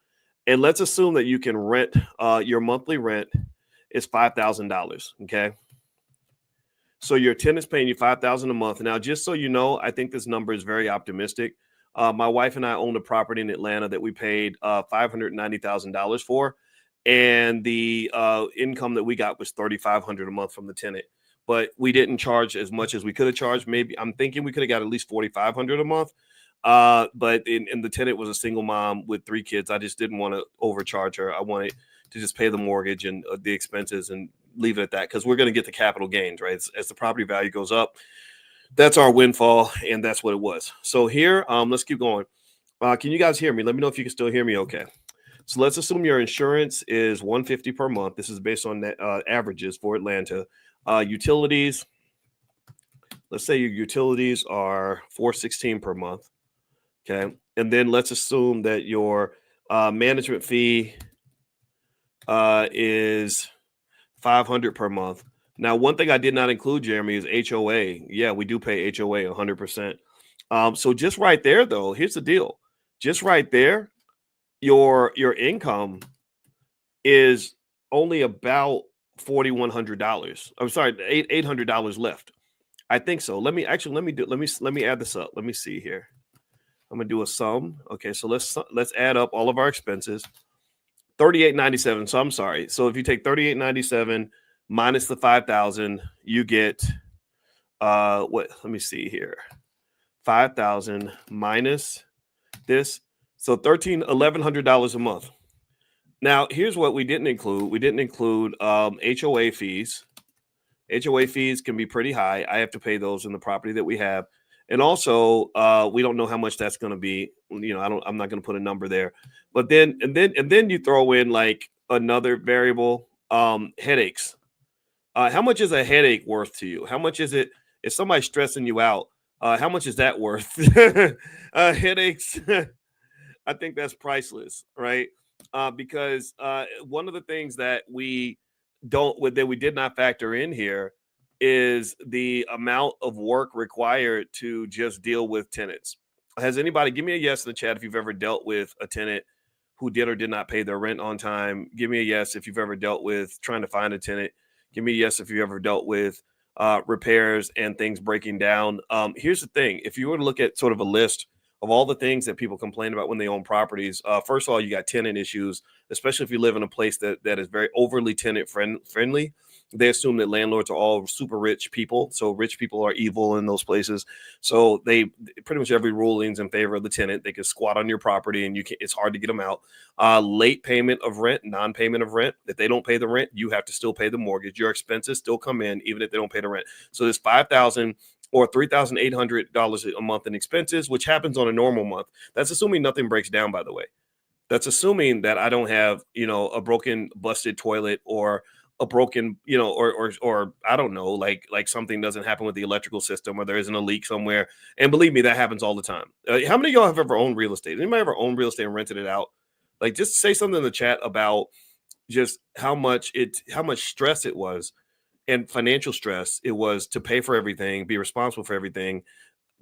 and let's assume that you can rent. Your monthly rent is $5,000. Okay, so your tenant's paying you $5,000 a month. Now, just so you know, I think this number is very optimistic. My wife and I owned a property in Atlanta that we paid $590,000 for, and the income that we got was $3,500 a month from the tenant. But we didn't charge as much as we could have charged. Maybe I'm thinking we could have got at least $4,500 a month. But the tenant was a single mom with 3 kids. I just didn't want to overcharge her. I wanted to just pay the mortgage and the expenses and leave it at that because we're going to get the capital gains, right? As the property value goes up, that's our windfall, and that's what it was. So here, let's keep going. Can you guys hear me? Let me know if you can still hear me okay. So let's assume your insurance is $150 per month. This is based on averages for Atlanta. Utilities, let's say your utilities are $416 per month. Okay. And then let's assume that your management fee is $500 per month. Now, one thing I did not include, Jeremy, is HOA. Yeah, we do pay HOA 100%. So just right there, though, here's the deal. Just right there, your income is only about $4,100. I'm sorry, $800 left. I think so. Let me add this up. Let me see here. I'm gonna do a sum. Okay, so let's add up all of our expenses. $38.97. So I'm sorry. So if you take $38.97 minus the 5,000, you get what? Let me see here. 5,000 minus this. So $1,100 a month. Now, here's what we didn't include. We didn't include HOA fees. HOA fees can be pretty high. I have to pay those in the property that we have. And also, we don't know how much that's going to be. You know, I'm not going to put a number there. But then you throw in like another variable, headaches. How much is a headache worth to you? How much is it if somebody's stressing you out? How much is that worth? Headaches. I think that's priceless, right? Because one of the things that we did not factor in here is the amount of work required to just deal with tenants. Has anybody, give me a yes in the chat if you've ever dealt with a tenant who did or did not pay their rent on time. Give me a yes if you've ever dealt with trying to find a tenant. Give me a yes if you ever dealt with repairs and things breaking down. Here's the thing. If you were to look at sort of a list of all the things that people complain about when they own properties, first of all, you got tenant issues, especially if you live in a place that is very overly tenant friendly. They assume that landlords are all super rich people. So rich people are evil in those places. So they pretty much every ruling's in favor of the tenant. They can squat on your property and it's hard to get them out. Late payment of rent, non-payment of rent. If they don't pay the rent, you have to still pay the mortgage. Your expenses still come in even if they don't pay the rent. So there's $5,000 or $3,800 a month in expenses, which happens on a normal month. That's assuming nothing breaks down, by the way. That's assuming that I don't have, a broken, busted toilet or a broken, or I don't know, like something doesn't happen with the electrical system or there isn't a leak somewhere. And believe me, that happens all the time. How many of y'all have ever owned real estate? Anybody ever owned real estate and rented it out? Like, just say something in the chat about just how much stress it was and financial stress it was to pay for everything, be responsible for everything,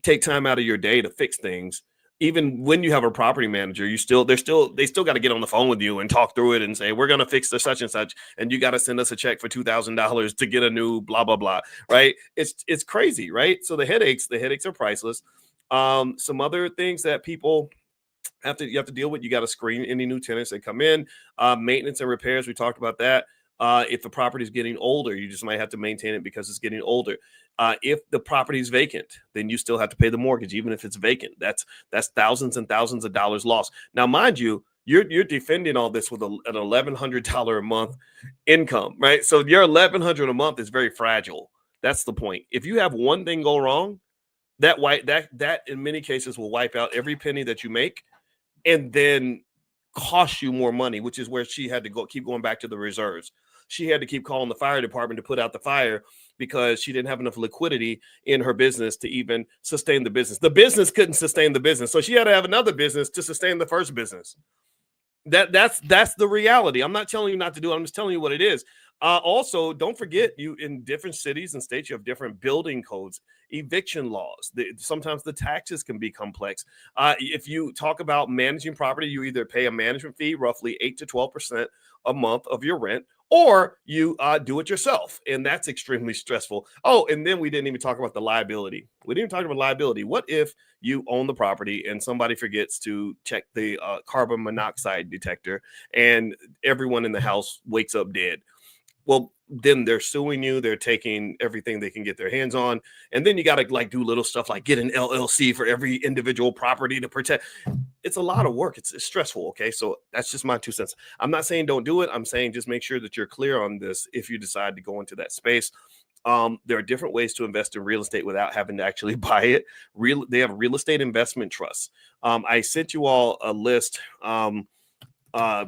take time out of your day to fix things. Even when you have a property manager, they still got to get on the phone with you and talk through it and say, we're going to fix the such and such. And you got to send us a check for $2,000 to get a new blah, blah, blah. Right. It's crazy. Right. So the headaches are priceless. Some other things that people you have to deal with. You got to screen any new tenants that come in, maintenance and repairs. We talked about that. If the property is getting older, you just might have to maintain it because it's getting older. If the property is vacant, then you still have to pay the mortgage, even if it's vacant. That's thousands and thousands of dollars lost. Now, mind you, you're defending all this with an $1,100 a month income, right? So your $1,100 a month is very fragile. That's the point. If you have one thing go wrong, that in many cases will wipe out every penny that you make, and then cost you more money, which is where she had to keep going back to the reserves. She had to keep calling the fire department to put out the fire because she didn't have enough liquidity in her business to even sustain the business. The business couldn't sustain the business. So she had to have another business to sustain the first business. That's the reality. I'm not telling you not to do it. I'm just telling you what it is. Also, don't forget, you in different cities and states, you have different building codes, eviction laws. Sometimes the taxes can be complex. If you talk about managing property, you either pay a management fee, roughly 8 to 12% a month of your rent, or you do it yourself. And that's extremely stressful. Oh, and then we didn't even talk about the liability. We didn't even talk about liability. What if you own the property and somebody forgets to check the carbon monoxide detector and everyone in the house wakes up dead? Well, then they're suing you. They're taking everything they can get their hands on. And then you got to do little stuff like get an LLC for every individual property to protect. It's a lot of work. It's stressful. Okay. So that's just my 2 cents. I'm not saying don't do it. I'm saying just make sure that you're clear on this if you decide to go into that space. There are different ways to invest in real estate without having to actually buy it. They have real estate investment trusts. I sent you all a list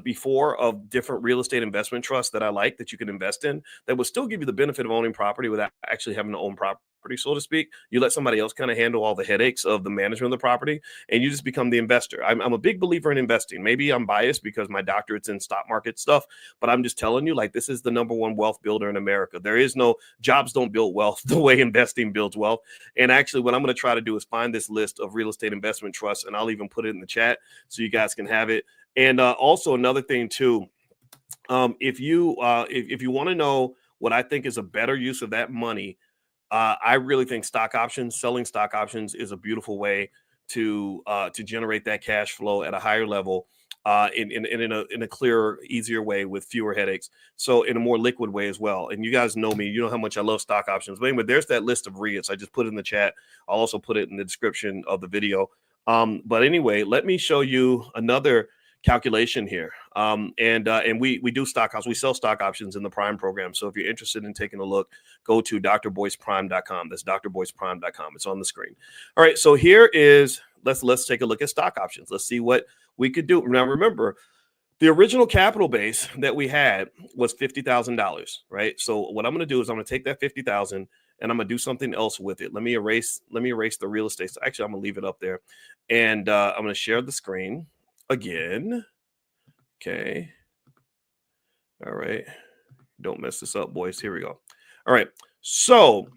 before of different real estate investment trusts that I like that you can invest in that will still give you the benefit of owning property without actually having to own property. property, so to speak. You let somebody else kind of handle all the headaches of the management of the property, and you just become the investor. I'm a big believer in investing. Maybe I'm biased because my doctorate's in stock market stuff, but I'm just telling you, like, this is the number one wealth builder in America. There is no jobs don't build wealth the way investing builds wealth. And actually, what I'm going to try to do is find this list of real estate investment trusts, and I'll even put it in the chat so you guys can have it. And also another thing too, if you want to know what I think is a better use of that money, I really think selling stock options is a beautiful way to generate that cash flow at a higher level, in a clearer, easier way with fewer headaches. So in a more liquid way as well. And you guys know me, you know how much I love stock options. But anyway, there's that list of REITs. I just put it in the chat. I'll also put it in the description of the video. But anyway, let me show you another calculation here. And we do stock options. We sell stock options in the Prime program. So if you're interested in taking a look, go to drboyceprime.com. That's drboyceprime.com. It's on the screen. All right. So here is, let's take a look at stock options. Let's see what we could do. Now, remember, the original capital base that we had was $50,000, right? So what I'm going to do is I'm going to take that $50,000 and I'm going to do something else with it. Let me erase the real estate. So actually, I'm going to leave it up there, and I'm going to share the screen again. Okay. All right. Don't mess this up, boys. Here we go. All right. So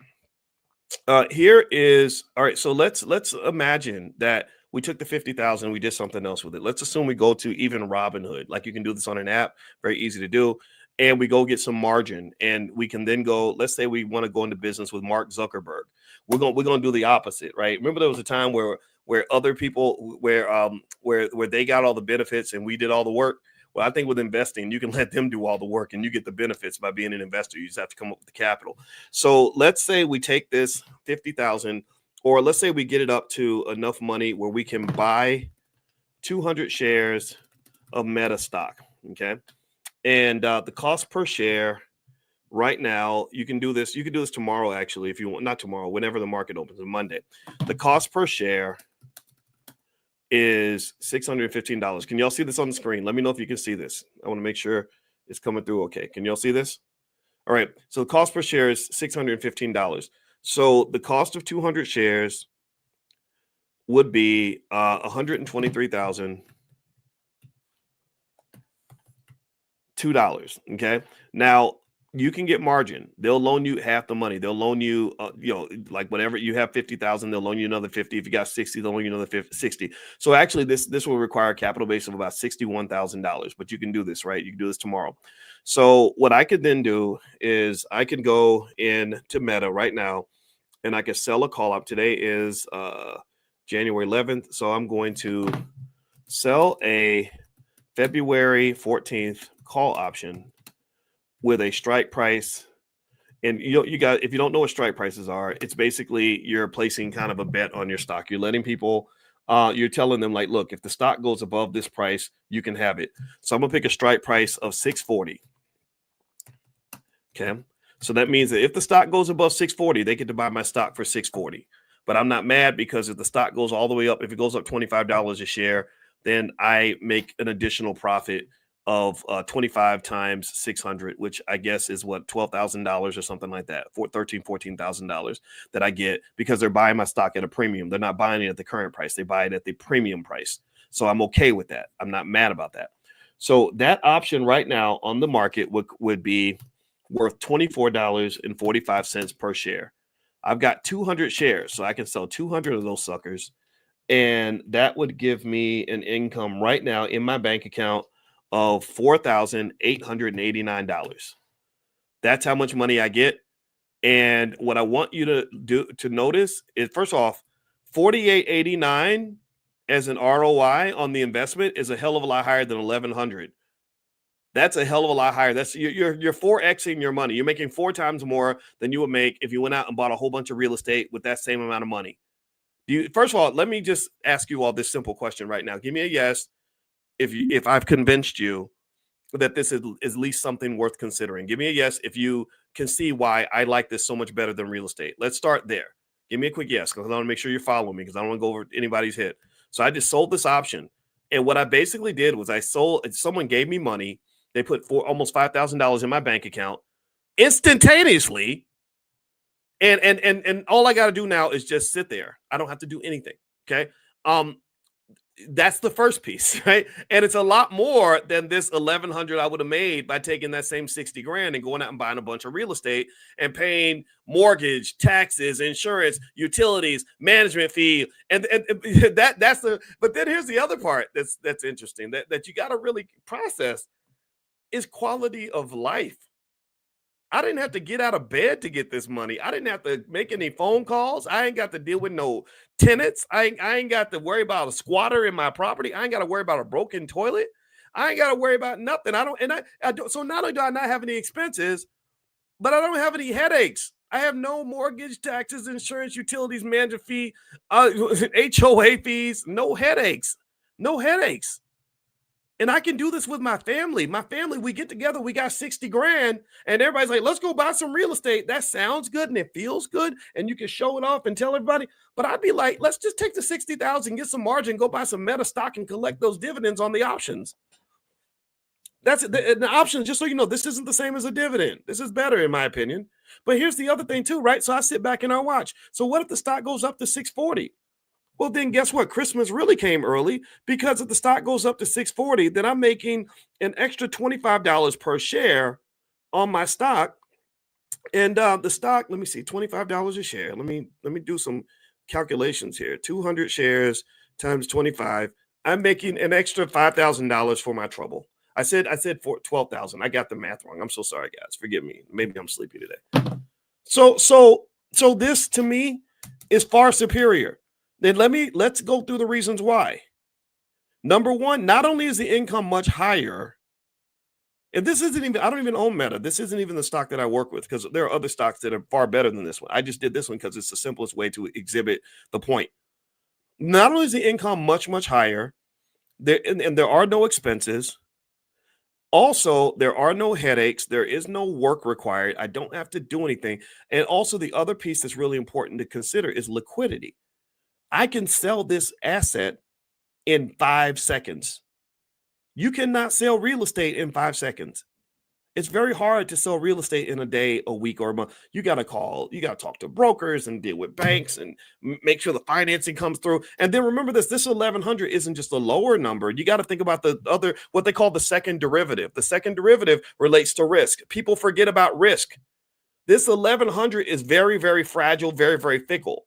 here is, all right. So let's imagine that we took the 50,000, we did something else with it. Let's assume we go to even Robinhood. Like, you can do this on an app, very easy to do. And we go get some margin, and we can then go, let's say we want to go into business with Mark Zuckerberg. We're going to do the opposite, right? Remember, there was a time where other people, where they got all the benefits and we did all the work. Well, I think with investing, you can let them do all the work and you get the benefits by being an investor. You just have to come up with the capital. So let's say we take this 50,000, or let's say we get it up to enough money where we can buy 200 shares of Meta stock. Okay. And the cost per share right now, you can do this. You can do this tomorrow, actually, if you want. Not tomorrow, whenever the market opens on Monday. The cost per share is $615. Can y'all see this on the screen? Let me know if you can see this. I want to make sure it's coming through okay. Can y'all see this? All right. So the cost per share is $615. So the cost of 200 shares would be $123,002. Okay. Now, you can get margin. They'll loan you half the money. They'll loan you, like whatever you have 50,000, they'll loan you another 50. If you got 60, they'll loan you another 60. So actually, this will require a capital base of about $61,000. But you can do this, right? You can do this tomorrow. So what I could then do is I can go into Meta right now, and I can sell a call up. Today is January 11th, so I'm going to sell a February 14th call option with a strike price. And you got, if you don't know what strike prices are, it's basically you're placing kind of a bet on your stock. You're letting people, you're telling them, like, look, if the stock goes above this price, you can have it. So I'm gonna pick a strike price of 640. Okay. So that means that if the stock goes above 640, they get to buy my stock for 640. But I'm not mad, because if the stock goes all the way up, if it goes up $25 a share, then I make an additional profit of 25 times 600, which I guess is what, $12,000 or something like that, $14,000 that I get, because they're buying my stock at a premium. They're not buying it at the current price. They buy it at the premium price. So I'm okay with that. I'm not mad about that. So that option right now on the market would be worth $24.45 per share. I've got 200 shares, so I can sell 200 of those suckers. And that would give me an income right now in my bank account of $4,889. That's how much money I get. And what I want you to notice is, first off, $4,889 as an ROI on the investment is a hell of a lot higher than $1,100. That's a hell of a lot higher. That's you're 4xing your money. You're making 4 times more than you would make if you went out and bought a whole bunch of real estate with that same amount of money. First of all, let me just ask you all this simple question right now. Give me a yes if I've convinced you that this is at least something worth considering. Give me a yes if you can see why I like this so much better than real estate. Let's start there. Give me a quick yes, because I want to make sure you're following me, because I don't want to go over anybody's head. So I just sold this option. And what I basically did was someone gave me money. They put almost $5,000 in my bank account. Instantaneously, And all I got to do now is just sit there. I don't have to do anything. Okay. That's the first piece, right? And it's a lot more than this 1,100 I would have made by taking that same 60 grand and going out and buying a bunch of real estate and paying mortgage, taxes, insurance, utilities, management fee. And that's the, but then here's the other part that's interesting that you got to really process is quality of life. I didn't have to get out of bed to get this money. I didn't have to make any phone calls. I ain't got to deal with no tenants. I ain't got to worry about a squatter in my property. I ain't got to worry about a broken toilet. I ain't got to worry about nothing. I don't. So not only do I not have any expenses, but I don't have any headaches. I have no mortgage, taxes, insurance, utilities, management fee, HOA fees, no headaches. No headaches. And I can do this with my family. My family, we get together, we got 60 grand, and everybody's like, let's go buy some real estate. That sounds good and it feels good, and you can show it off and tell everybody. But I'd be like, let's just take the 60,000, get some margin, go buy some meta stock and collect those dividends on the options. That's the options, just so you know, this isn't the same as a dividend. This is better, in my opinion. But here's the other thing, too, right? So I sit back and I watch. So what if the stock goes up to 640? Well, then guess what? Christmas really came early because if the stock goes up to 640, then I'm making an extra $25 per share on my stock. And the stock, let me see, $25 a share. Let me do some calculations here. 200 shares times 25. I'm making an extra $5,000 for my trouble. I said for 12,000. I got the math wrong. I'm so sorry, guys. Forgive me. Maybe I'm sleepy today. So this to me is far superior. Then let's go through the reasons why. Number one, not only is the income much higher, and this isn't even, I don't even own Meta. This isn't even the stock that I work with because there are other stocks that are far better than this one. I just did this one because it's the simplest way to exhibit the point. Not only is the income much, much higher, and there are no expenses. Also, there are no headaches. There is no work required. I don't have to do anything. And also the other piece that's really important to consider is liquidity. I can sell this asset in 5 seconds. You cannot sell real estate in 5 seconds. It's very hard to sell real estate in a day, a week, or a month. You got to call, you got to talk to brokers and deal with banks and make sure the financing comes through. And then remember this 1,100 isn't just a lower number. You got to think about the other, what they call the second derivative. The second derivative relates to risk. People forget about risk. This 1,100 is very, very fragile, very, very fickle.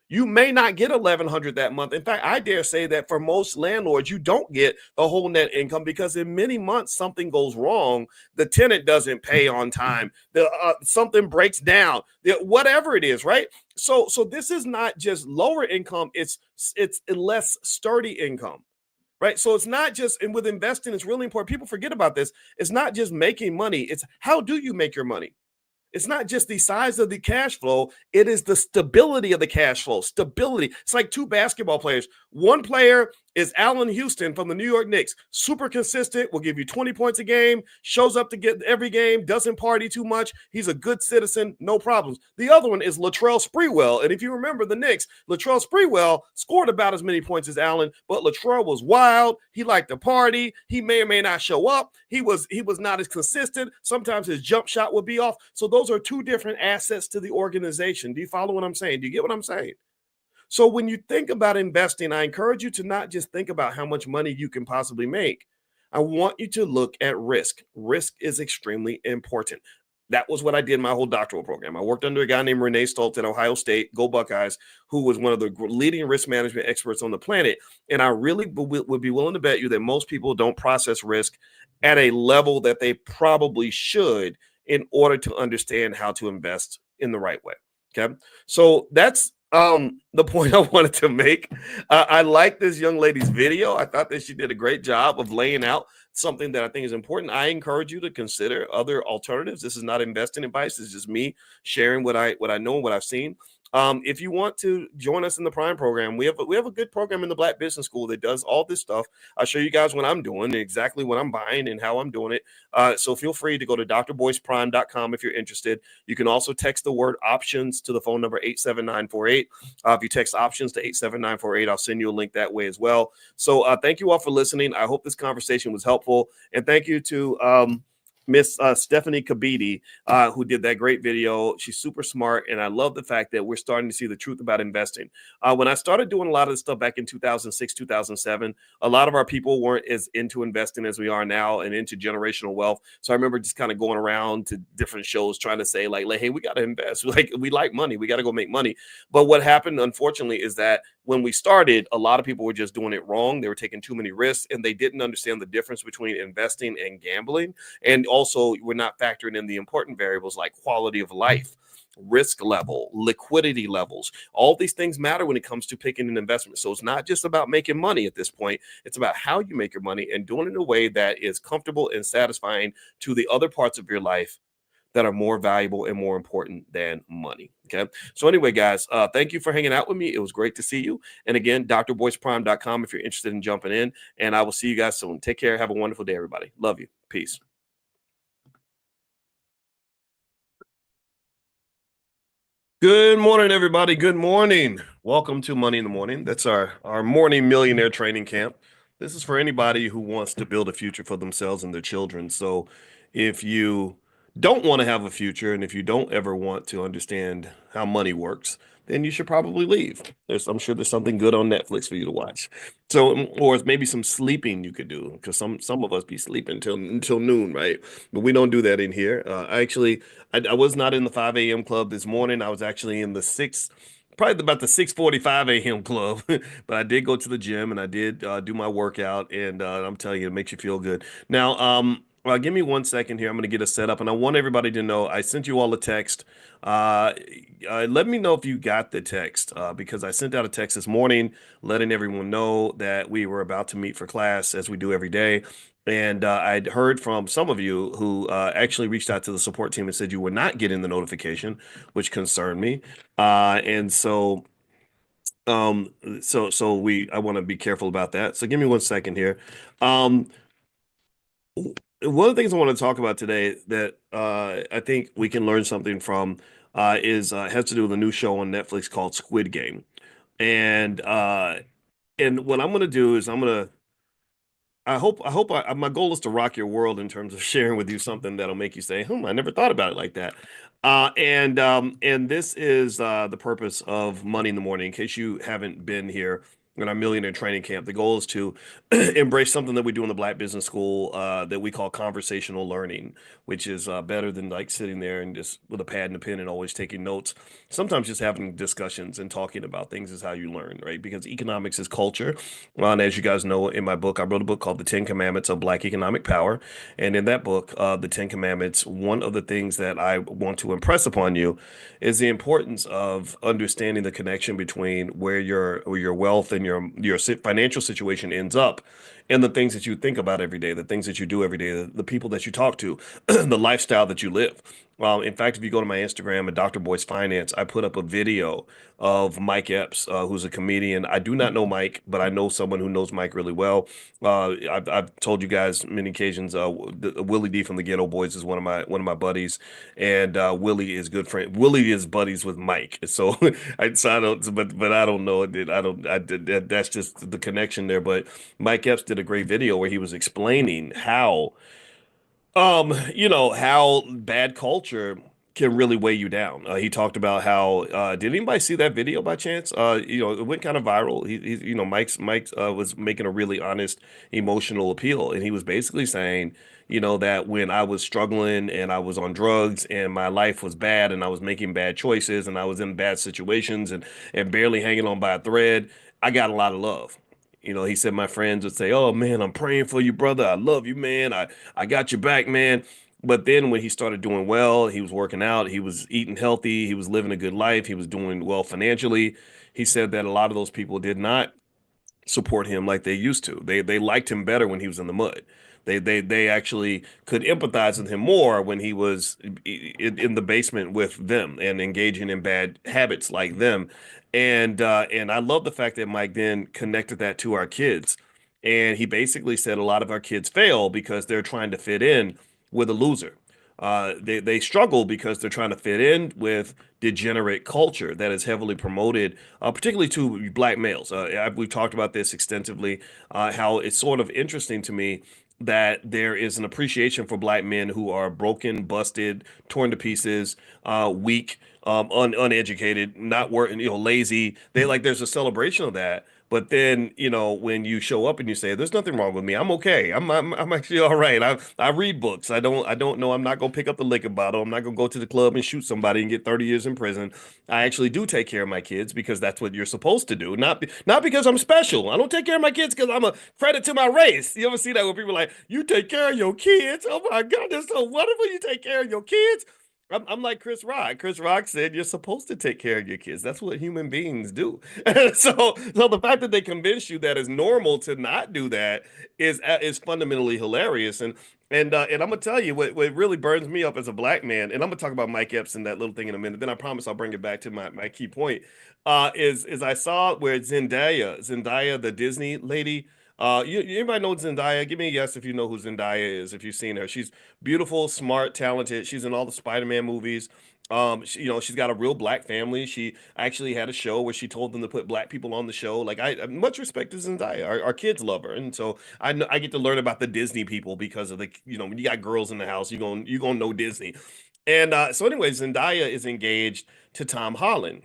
You may not get 1,100 that month. In fact, I dare say that for most landlords, you don't get the whole net income because in many months something goes wrong. The tenant doesn't pay on time. Something breaks down. Whatever it is, right? So this is not just lower income. It's less sturdy income, right? So it's not just, and with investing, it's really important. People forget about this. It's not just making money. It's how do you make your money? It's not just the size of the cash flow. It is the stability of the cash flow. Stability. It's like two basketball players. One player is Allen Houston from the New York Knicks. Super consistent, will give you 20 points a game, shows up to get every game, doesn't party too much. He's a good citizen, no problems. The other one is Latrell Sprewell. And if you remember the Knicks, Latrell Sprewell scored about as many points as Allen, but Latrell was wild. He liked to party. He may or may not show up. He was not as consistent. Sometimes his jump shot would be off. So those are two different assets to the organization. Do you follow what I'm saying? Do you get what I'm saying? So when you think about investing, I encourage you to not just think about how much money you can possibly make. I want you to look at risk. Risk is extremely important. That was what I did in my whole doctoral program. I worked under a guy named Renee Stoltz at Ohio State, go Buckeyes, who was one of the leading risk management experts on the planet. And I really would be willing to bet you that most people don't process risk at a level that they probably should in order to understand how to invest in the right way. Okay. So that's the point I wanted to make. I like this young lady's video. I thought that she did a great job of laying out something that I think is important. I encourage you to consider other alternatives. This is not investing advice. This is just me sharing what I know and what I've seen. If you want to join us in the Prime program, we have a good program in the Black Business School that does all this stuff. I'll show you guys what I'm doing, exactly what I'm buying and how I'm doing it. So feel free to go to drboyceprime.com if you're interested. You can also text the word options to the phone number 87948. If you text options to 87948, I'll send you a link that way as well. So thank you all for listening. I hope this conversation was helpful. And thank you to Miss Stephanie Kabiti, who did that great video. She's super smart, and I love the fact that we're starting to see the truth about investing. When I started doing a lot of this stuff back in 2006, 2007, a lot of our people weren't as into investing as we are now and into generational wealth. So I remember just kind of going around to different shows trying to say, like hey, we got to invest. Like, we like money. We got to go make money. But what happened, unfortunately, is that when we started, a lot of people were just doing it wrong. They were taking too many risks, and they didn't understand the difference between investing and gambling. And also, we're not factoring in the important variables like quality of life, risk level, liquidity levels. All these things matter when it comes to picking an investment. So it's not just about making money at this point. It's about how you make your money and doing it in a way that is comfortable and satisfying to the other parts of your life that are more valuable and more important than money. Okay. So anyway, guys, thank you for hanging out with me. It was great to see you. And again, drboyceprime.com if you're interested in jumping in. And I will see you guys soon. Take care. Have a wonderful day, everybody. Love you. Peace. Good morning, everybody. Good morning. Welcome to Money in the Morning. That's our morning millionaire training camp. This is for anybody who wants to build a future for themselves and their children. So if you don't want to have a future, and if you don't ever want to understand how money works, then you should probably leave. I'm sure there's something good on Netflix for you to watch. So, or maybe some sleeping you could do, because some of us be sleeping until noon, right? But we don't do that in here. I was not in the 5 a.m. club this morning. I was actually in the probably about the 6:45 a.m. club. But I did go to the gym, and I did do my workout, and I'm telling you, it makes you feel good. Now, give me 1 second here. I'm going to get a setup, and I want everybody to know I sent you all a text. Uh, Let me know if you got the text, because I sent out a text this morning letting everyone know that we were about to meet for class as we do every day. And I'd heard from some of you who actually reached out to the support team and said you were not getting the notification, which concerned me. And so, I want to be careful about that. So give me 1 second here. Um, One of the things I want to talk about today that I think we can learn something from is has to do with a new show on Netflix called Squid Game. And what I'm going to do is my goal is to rock your world in terms of sharing with you something that'll make you say, I never thought about it like that. And this is the purpose of Money in the Morning. In case you haven't been here in our millionaire training camp, the goal is to embrace something that we do in the Black Business School that we call conversational learning, which is better than like sitting there and just with a pad and a pen and always taking notes. Sometimes just having discussions and talking about things is how you learn, right? Because economics is culture. And as you guys know, in my book, I wrote a book called The 10 Commandments of Black Economic Power. And in that book, The 10 Commandments, one of the things that I want to impress upon you is the importance of understanding the connection between where your wealth and your financial situation ends up and the things that you think about every day, the things that you do every day, the people that you talk to, the lifestyle that you live. In fact, if you go to my Instagram at Dr. Boyce Finance, I put up a video of Mike Epps, who's a comedian. I do not know Mike, but I know someone who knows Mike really well. I've told you guys many occasions. Willie D from the Ghetto Boys is one of my buddies, and Willie is good friend. Willie is buddies with Mike, so I don't, but I don't know it. I don't. I did that. That's just the connection there. But Mike Epps did a great video where he was explaining how bad culture can really weigh you down. He talked about how did anybody see that video by chance? It went kind of viral. Mike was making a really honest emotional appeal, and he was basically saying, that when I was struggling and I was on drugs and my life was bad and I was making bad choices and I was in bad situations and barely hanging on by a thread, I got a lot of love. He said my friends would say, "Oh man, I'm praying for you, brother. I love you, man. I got your back, man." But then when he started doing well, he was working out, he was eating healthy, he was living a good life, he was doing well financially. He said that a lot of those people did not support him like they used to. They liked him better when he was in the mud. They actually could empathize with him more when he was in the basement with them and engaging in bad habits like them. And I love the fact that Mike then connected that to our kids. And he basically said a lot of our kids fail because they're trying to fit in with a loser. They struggle because they're trying to fit in with degenerate culture that is heavily promoted, particularly to black males. We've talked about this extensively, how it's sort of interesting to me that there is an appreciation for black men who are broken, busted, torn to pieces, weak, uneducated, not working, lazy. They like there's a celebration of that. But then, when you show up and you say, "There's nothing wrong with me. I'm okay. I'm actually all right. I read books. I don't know. I'm not gonna pick up the liquor bottle. I'm not gonna go to the club and shoot somebody and get 30 years in prison. I actually do take care of my kids because that's what you're supposed to do. Not because I'm special. I don't take care of my kids because I'm a credit to my race. You ever see that when people are like, you take care of your kids? Oh my God, that's so wonderful. You take care of your kids. I'm like Chris Rock. Chris Rock said you're supposed to take care of your kids. That's what human beings do. So the fact that they convince you that it's normal to not do that is fundamentally hilarious. And I'm gonna tell you what really burns me up as a black man, and I'm gonna talk about Mike Epps and that little thing in a minute. Then I promise I'll bring it back to my key point. Is I saw where Zendaya, the Disney lady. Anybody know Zendaya? Give me a yes if you know who Zendaya is, if you've seen her. She's beautiful, smart, talented. She's in all the Spider-Man movies. She's got a real black family. She actually had a show where she told them to put black people on the show. Like I much respect to Zendaya. Our kids love her, and so I know I get to learn about the Disney people because of when you got girls in the house, you gonna know Disney. And so anyway, Zendaya is engaged to Tom Holland,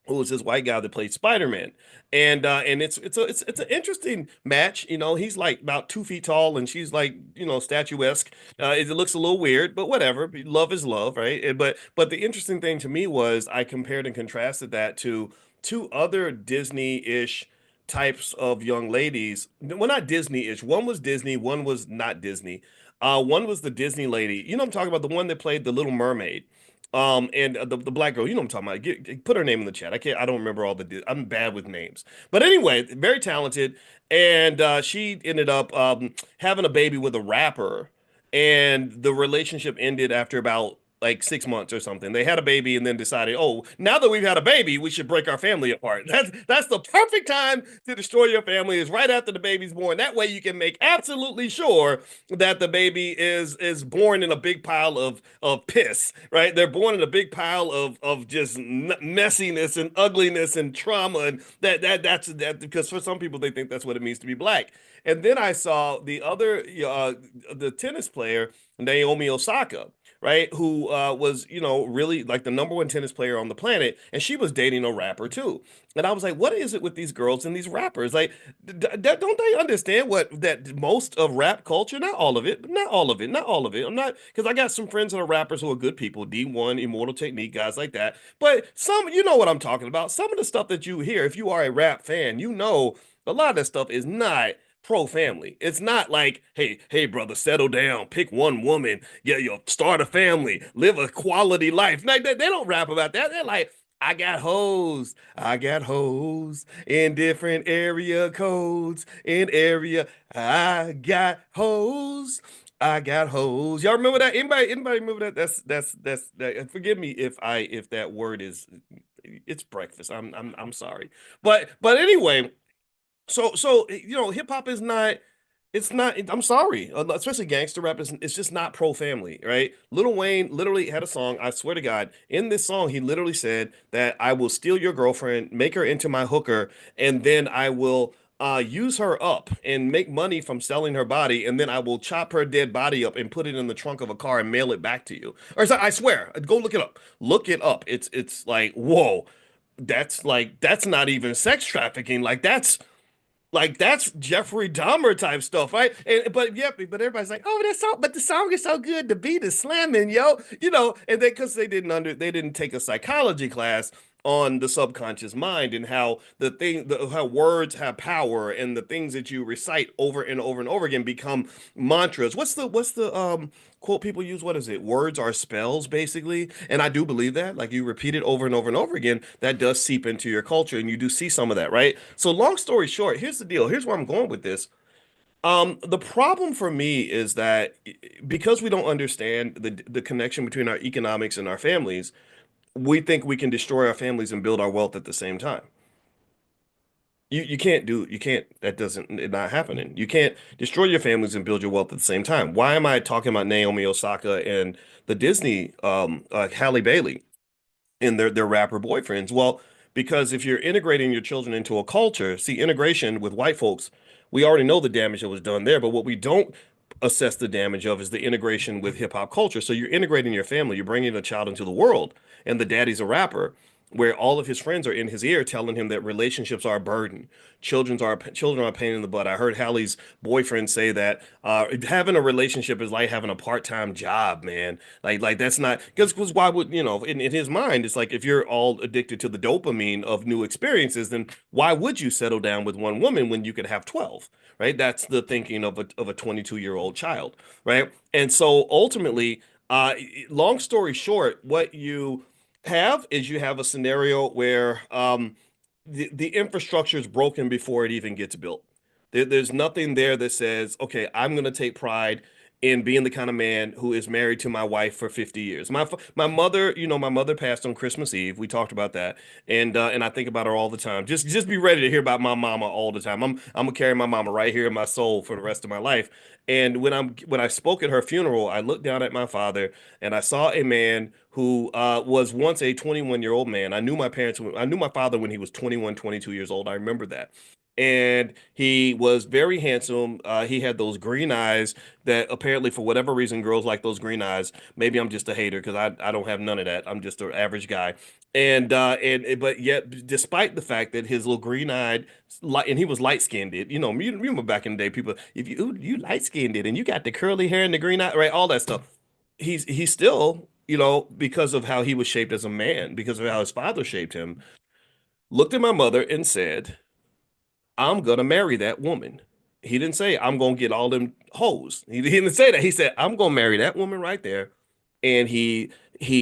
who was this white guy that played Spider-Man. And it's an interesting match. He's like about 2 feet tall and she's like, statuesque. It looks a little weird, but whatever. Love is love, right? But the interesting thing to me was I compared and contrasted that to two other Disney-ish types of young ladies. Well, not Disney-ish. One was Disney, one was not Disney. One was the Disney lady. You know what I'm talking about? The one that played the Little Mermaid. And the black girl, you know what I'm talking about. Put her name in the chat. I don't remember all I'm bad with names. But anyway, very talented. And she ended up having a baby with a rapper. And the relationship ended after about like 6 months or something. They had a baby and then decided, oh, now that we've had a baby, we should break our family apart. That's the perfect time to destroy your family is right after the baby's born. That way you can make absolutely sure that the baby is born in a big pile of piss, right? They're born in a big pile of just messiness and ugliness and trauma, and that's that because for some people they think that's what it means to be black. And then I saw the tennis player Naomi Osaka, right? Who was, really like the number one tennis player on the planet, and she was dating a rapper too. And I was like, what is it with these girls and these rappers? Like, don't they understand that most of rap culture, not all of it, but not all of it, not all of it. I'm not because I got some friends that are rappers who are good people, D1, Immortal Technique, guys like that. But some, you know what I'm talking about. Some of the stuff that you hear, if you are a rap fan, a lot of that stuff is not pro family. It's not like, hey, brother, settle down, pick one woman, yeah, you start a family, live a quality life. Like they don't rap about that. They're like, I got hoes in different area codes in area. I got hoes. I got hoes. Y'all remember that? Anybody remember that? That. Forgive me if that word is it's breakfast. I'm sorry. But anyway, so hip hop is not. It's not. I'm sorry, especially gangster rap. It's just not pro family, right? Lil Wayne literally had a song. I swear to God, in this song, he literally said that I will steal your girlfriend, make her into my hooker, and then I will use her up and make money from selling her body, and then I will chop her dead body up and put it in the trunk of a car and mail it back to you. I swear, go look it up. Look it up. It's like whoa, that's not even sex trafficking. Like that's Jeffrey Dahmer type stuff, right? But yeah, but everybody's like, oh, but the song is so good, the beat is slamming, yo, and because they didn't take a psychology class on the subconscious mind and how how words have power and the things that you recite over and over and over again become mantras. What's the quote people use? What is it? Words are spells, basically. And I do believe that. Like you repeat it over and over and over again, that does seep into your culture, and you do see some of that, right? So long story short, here's the deal. Here's where I'm going with this. The problem for me is that because we don't understand the connection between our economics and our families, we think we can destroy our families and build our wealth at the same time. You can't that doesn't it's not happening. You can't destroy your families and build your wealth at the same time. Why am I talking about Naomi Osaka and the Disney Halle Bailey and their rapper boyfriends? Well, because if you're integrating your children into a culture, see integration with white folks, we already know the damage that was done there, but what we don't assess the damage of is the integration with hip hop culture. So you're integrating your family, you're bringing a child into the world, and the daddy's a rapper, where all of his friends are in his ear telling him that relationships are a burden. Children are a pain in the butt. I heard Hallie's boyfriend say that having a relationship is like having a part-time job, man. Like that's not because why would in his mind it's like if you're all addicted to the dopamine of new experiences, then why would you settle down with one woman when you could have 12? Right? That's the thinking of a 22-year-old child, right? And so ultimately, long story short, what you have is you have a scenario where the infrastructure is broken before it even gets built. There's nothing there that says, okay, I'm going to take pride in being the kind of man who is married to my wife for 50 years. My mother, my mother passed on Christmas Eve. We talked about that, and I think about her all the time. Just be ready to hear about my mama all the time. I'm gonna carry my mama right here in my soul for the rest of my life. And when I spoke at her funeral, I looked down at my father and I saw a man who was once a 21-year-old man. I knew my father when he was 21, 22 years old. I remember that. And he was very handsome. He had those green eyes that apparently, for whatever reason, girls like those green eyes. Maybe I'm just a hater because I don't have none of that. I'm just an average guy. But yet, despite the fact that his little green eyed, and he was light skinned, you remember back in the day, people, if you light skinned it and you got the curly hair and the green eye, right, all that stuff. He's still, because of how he was shaped as a man, because of how his father shaped him, looked at my mother and said, I'm gonna marry that woman. He didn't say I'm gonna get all them hoes. He didn't say that. He said I'm gonna marry that woman right there. And he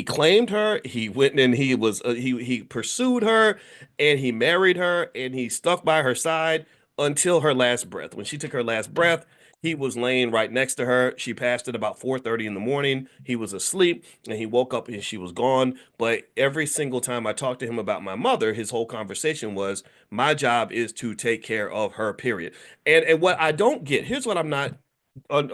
claimed her. He went and he pursued her, and he married her, and he stuck by her side until her last breath. When she took her last breath, he was laying right next to her. She passed at about 4:30 in the morning. He was asleep, and he woke up and she was gone. But every single time I talked to him about my mother, his whole conversation was, my job is to take care of her, period. And what I don't get, here's what I'm not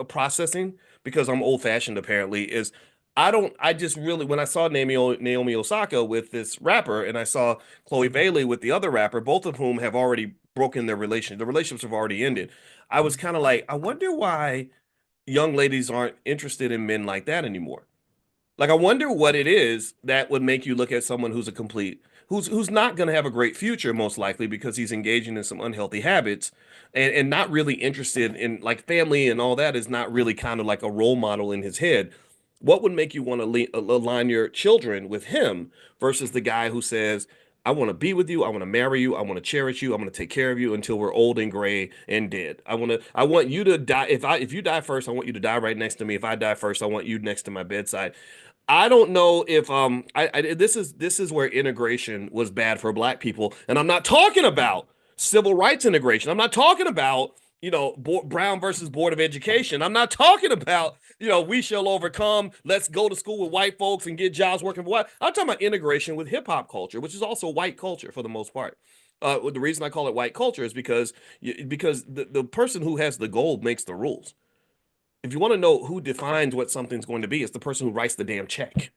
processing because I'm old fashioned apparently, is I just really, when I saw Naomi Osaka with this rapper and I saw Chloe Bailey with the other rapper, both of whom have already broken the relationships have already ended. I was kind of like, I wonder why young ladies aren't interested in men like that anymore. Like I wonder what it is that would make you look at someone who's a complete who's not going to have a great future most likely because he's engaging in some unhealthy habits and not really interested in like family and all that is not really kind of like a role model in his head. What would make you want to align your children with him versus the guy who says, I want to be with you, I want to marry you, I want to cherish you, I'm going to take care of you until we're old and gray and dead. I want you to die if you die first, I want you to die right next to me. If I die first, I want you next to my bedside. I don't know if this is where integration was bad for black people, and I'm not talking about civil rights integration. I'm not talking about Brown versus Board of Education. I'm not talking about we shall overcome. Let's go to school with white folks and get jobs working for white. I'm talking about integration with hip hop culture, which is also white culture for the most part. The reason I call it white culture is because the person who has the gold makes the rules. If you want to know who defines what something's going to be, it's the person who writes the damn check.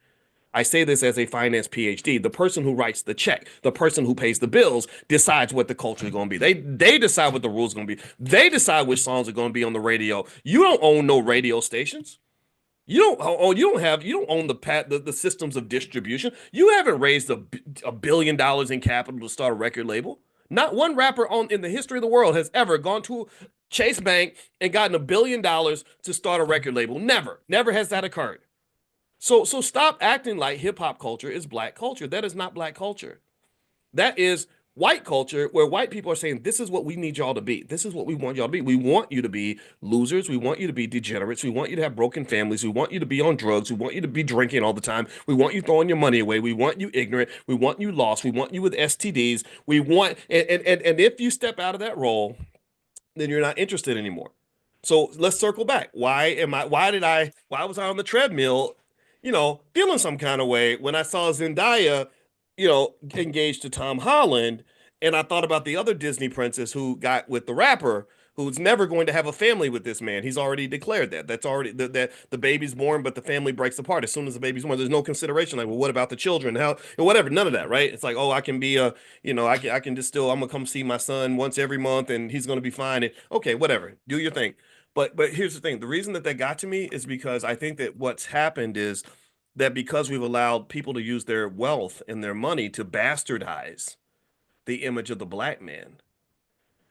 I say this as a finance PhD. The person who writes the check, the person who pays the bills, decides what the culture is going to be. They decide what the rules are going to be. They decide which songs are going to be on the radio. You don't own no radio stations. You don't own the systems of distribution. You haven't raised $1 billion in capital to start a record label. Not one rapper in the history of the world has ever gone to Chase Bank and gotten $1 billion to start a record label. Never has that occurred. So stop acting like hip hop culture is black culture. That is not black culture. That is white culture where white people are saying, this is what we need y'all to be. This is what we want y'all to be. We want you to be losers. We want you to be degenerates. We want you to have broken families. We want you to be on drugs. We want you to be drinking all the time. We want you throwing your money away. We want you ignorant. We want you lost. We want you with STDs. And if you step out of that role, then you're not interested anymore. So let's circle back. Why was I on the treadmill, feeling some kind of way when I saw Zendaya, engaged to Tom Holland, and I thought about the other Disney princess who got with the rapper, who's never going to have a family with this man. He's already declared that. That's already that the baby's born, but the family breaks apart as soon as the baby's born. There's no consideration like, well, what about the children? How whatever, none of that, right? It's like, oh, I can be I can just still I'm gonna come see my son once every month and he's gonna be fine. And okay, whatever, do your thing. But here's the thing. The reason that got to me is because I think that what's happened is that because we've allowed people to use their wealth and their money to bastardize the image of the black man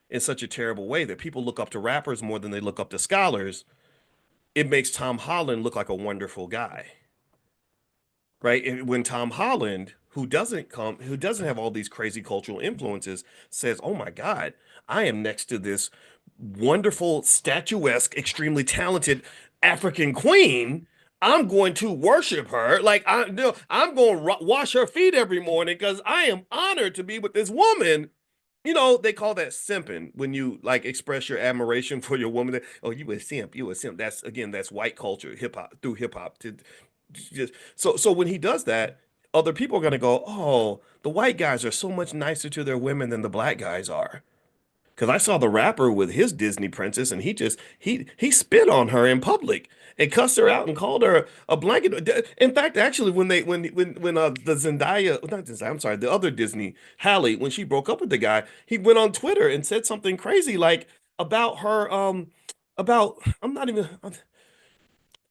in such a terrible way that people look up to rappers more than they look up to scholars. It makes Tom Holland look like a wonderful guy, right? And when Tom Holland, who doesn't have all these crazy cultural influences, says, "Oh my God, I am next to this wonderful, statuesque, extremely talented African queen. I'm going to worship her. Like I'm going to wash her feet every morning because I am honored to be with this woman." You know, they call that simping when you like express your admiration for your woman. Oh, you a simp, you a simp. That's again, that's white culture, hip hop through hip hop. To just so when he does that, other people are gonna go, oh, the white guys are so much nicer to their women than the black guys are. Because I saw the rapper with his Disney princess, and he spit on her in public and cussed her out and called her a blanket. In fact, actually, when the Zendaya, not Zendaya, I'm sorry, the other Disney Halle, when she broke up with the guy, he went on Twitter and said something crazy like about her, about I'm not even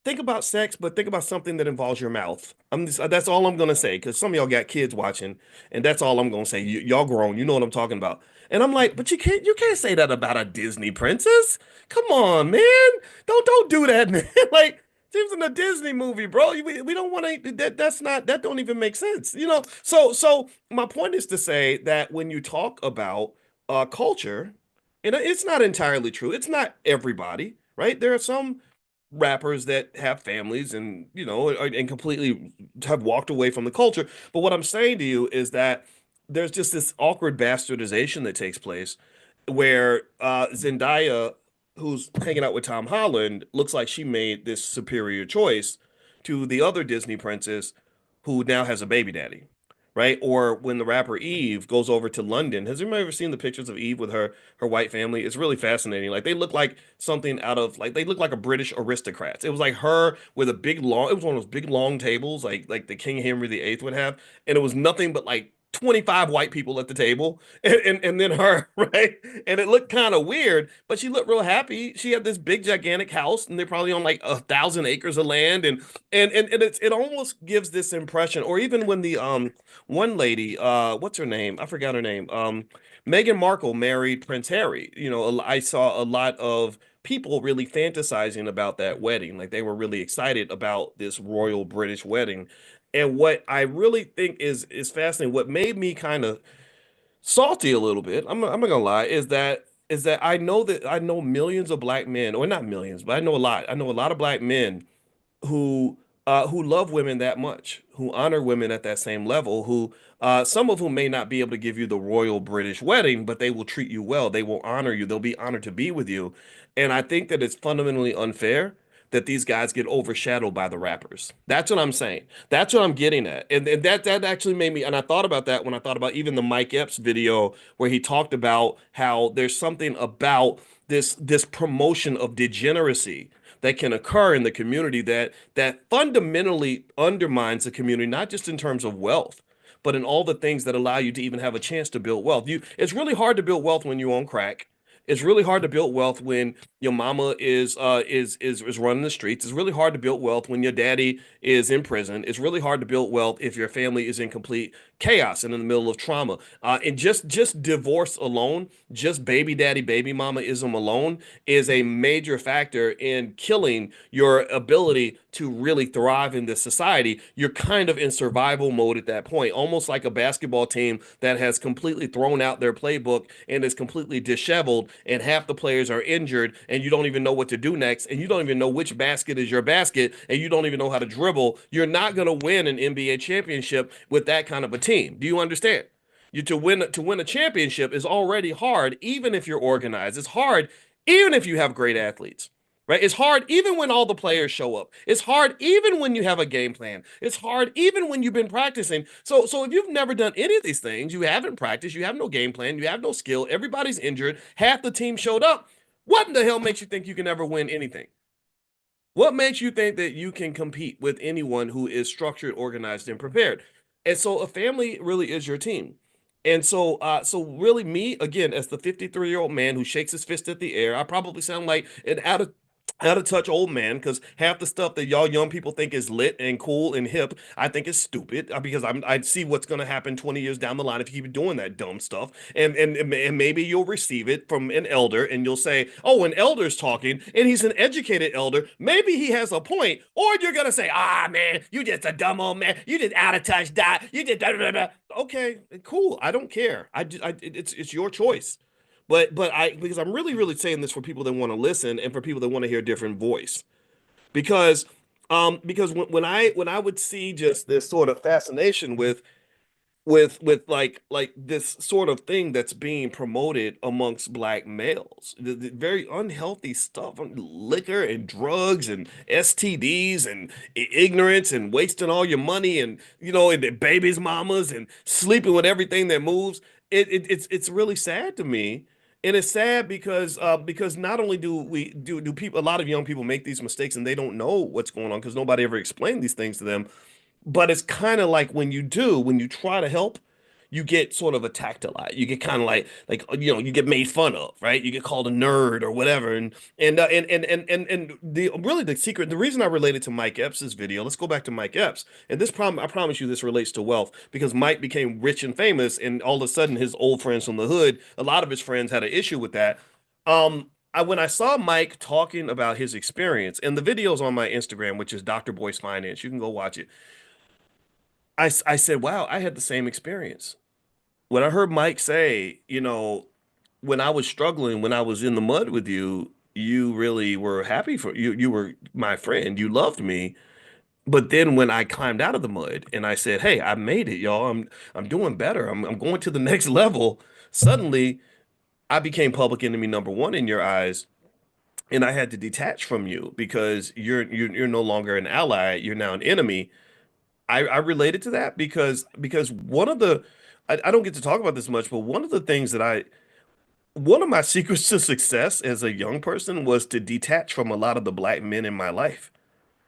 think about sex, but think about something that involves your mouth. That's all I'm gonna say because some of y'all got kids watching, and that's all I'm gonna say. Y'all grown, you know what I'm talking about. And I'm like, but you can't say that about a Disney princess. Come on, man, don't do that, man. Like, seems in a Disney movie, bro. We don't want to. That's not that don't even make sense, you know. So my point is to say that when you talk about culture, and it's not entirely true. It's not everybody, right? There are some rappers that have families and and completely have walked away from the culture. But what I'm saying to you is that there's just this awkward bastardization that takes place where Zendaya, who's hanging out with Tom Holland, looks like she made this superior choice to the other Disney princess who now has a baby daddy. Right? Or when the rapper Eve goes over to London. Has anyone ever seen the pictures of Eve with her white family? It's really fascinating. Like they look like something out of like they look like a British aristocrats. It was like her with a big long. It was one of those big long tables like the King Henry VIII would have, and it was nothing but like 25 white people at the table and then her, right? And it looked kind of weird, but she looked real happy. She had this big gigantic house and they're probably on like 1,000 acres of land and it almost gives this impression. Or even when the one lady, what's her name? I forgot her name. Meghan Markle married Prince Harry. You know, I saw a lot of people really fantasizing about that wedding. Like they were really excited about this royal British wedding. And what I really think is fascinating, what made me kind of salty a little bit, I'm not gonna lie, is that I know millions of black men, or not millions, but I know a lot. I know a lot of black men who love women that much, who honor women at that same level, who some of whom may not be able to give you the royal British wedding, but they will treat you well. They will honor you. They'll be honored to be with you. And I think that it's fundamentally unfair that these guys get overshadowed by the rappers. That's what I'm saying. That's what I'm getting at. And that actually made me, and I thought about that when I thought about even the Mike Epps video where he talked about how there's something about this promotion of degeneracy that can occur in the community that fundamentally undermines the community, not just in terms of wealth, but in all the things that allow you to even have a chance to build wealth. It's really hard to build wealth when you own crack. It's really hard to build wealth when your mama is running the streets. It's really hard to build wealth when your daddy is in prison. It's really hard to build wealth if your family is in complete chaos and in the middle of trauma. And just divorce alone, just baby daddy, baby mama-ism alone is a major factor in killing your ability to really thrive in this society. You're kind of in survival mode at that point, almost like a basketball team that has completely thrown out their playbook and is completely disheveled, and half the players are injured, and you don't even know what to do next, and you don't even know which basket is your basket, and you don't even know how to dribble. You're not going to win an NBA championship with that kind of a team. Do you understand? To win a championship is already hard, even if you're organized. It's hard, even if you have great athletes. Right? It's hard even when all the players show up. It's hard even when you have a game plan. It's hard even when you've been practicing. So if you've never done any of these things, you haven't practiced, you have no game plan, you have no skill, everybody's injured, half the team showed up. What in the hell makes you think you can ever win anything? What makes you think that you can compete with anyone who is structured, organized, and prepared? And so a family really is your team. And so really me, again, as the 53-year-old man who shakes his fist at the air, I probably sound like an out of touch old man, because half the stuff that y'all young people think is lit and cool and hip, I think is stupid, because I see what's going to happen 20 years down the line if you keep doing that dumb stuff. And maybe you'll receive it from an elder and you'll say, "Oh, an elder's talking and he's an educated elder. Maybe he has a point." Or you're going to say, "Ah, man, you just a dumb old man. You just out of touch, die. You just blah, blah, blah." Okay, cool. I don't care. It's your choice. But I because I'm really saying this for people that want to listen and for people that want to hear a different voice. Because because when I would see just this sort of fascination with like this sort of thing that's being promoted amongst black males, the very unhealthy stuff, liquor and drugs and STDs and ignorance and wasting all your money, and and the babies mamas and sleeping with everything that moves. It's really sad to me. And it's sad because not only do people, a lot of young people make these mistakes and they don't know what's going on because nobody ever explained these things to them, but it's kind of like when you try to help, you get sort of attacked a lot. You get kind of like you get made fun of, right? You get called a nerd or whatever. And the really the secret, the reason I related to Mike Epps' video, let's go back to Mike Epps. And this problem, I promise you, this relates to wealth because Mike became rich and famous, and all of a sudden his old friends from the hood, a lot of his friends had an issue with that. When I saw Mike talking about his experience, and the video's on my Instagram, which is Dr. Boyce Finance, you can go watch it. I said, wow, I had the same experience. When I heard Mike say, when I was struggling, when I was in the mud with you, you really were happy for you. You were my friend. You loved me. But then when I climbed out of the mud and I said, hey, I made it, y'all. I'm doing better. I'm going to the next level. Suddenly, I became public enemy number one in your eyes. And I had to detach from you because you're no longer an ally. You're now an enemy. I related to that because one of the I don't get to talk about this much, but one of the things that one of my secrets to success as a young person was to detach from a lot of the black men in my life.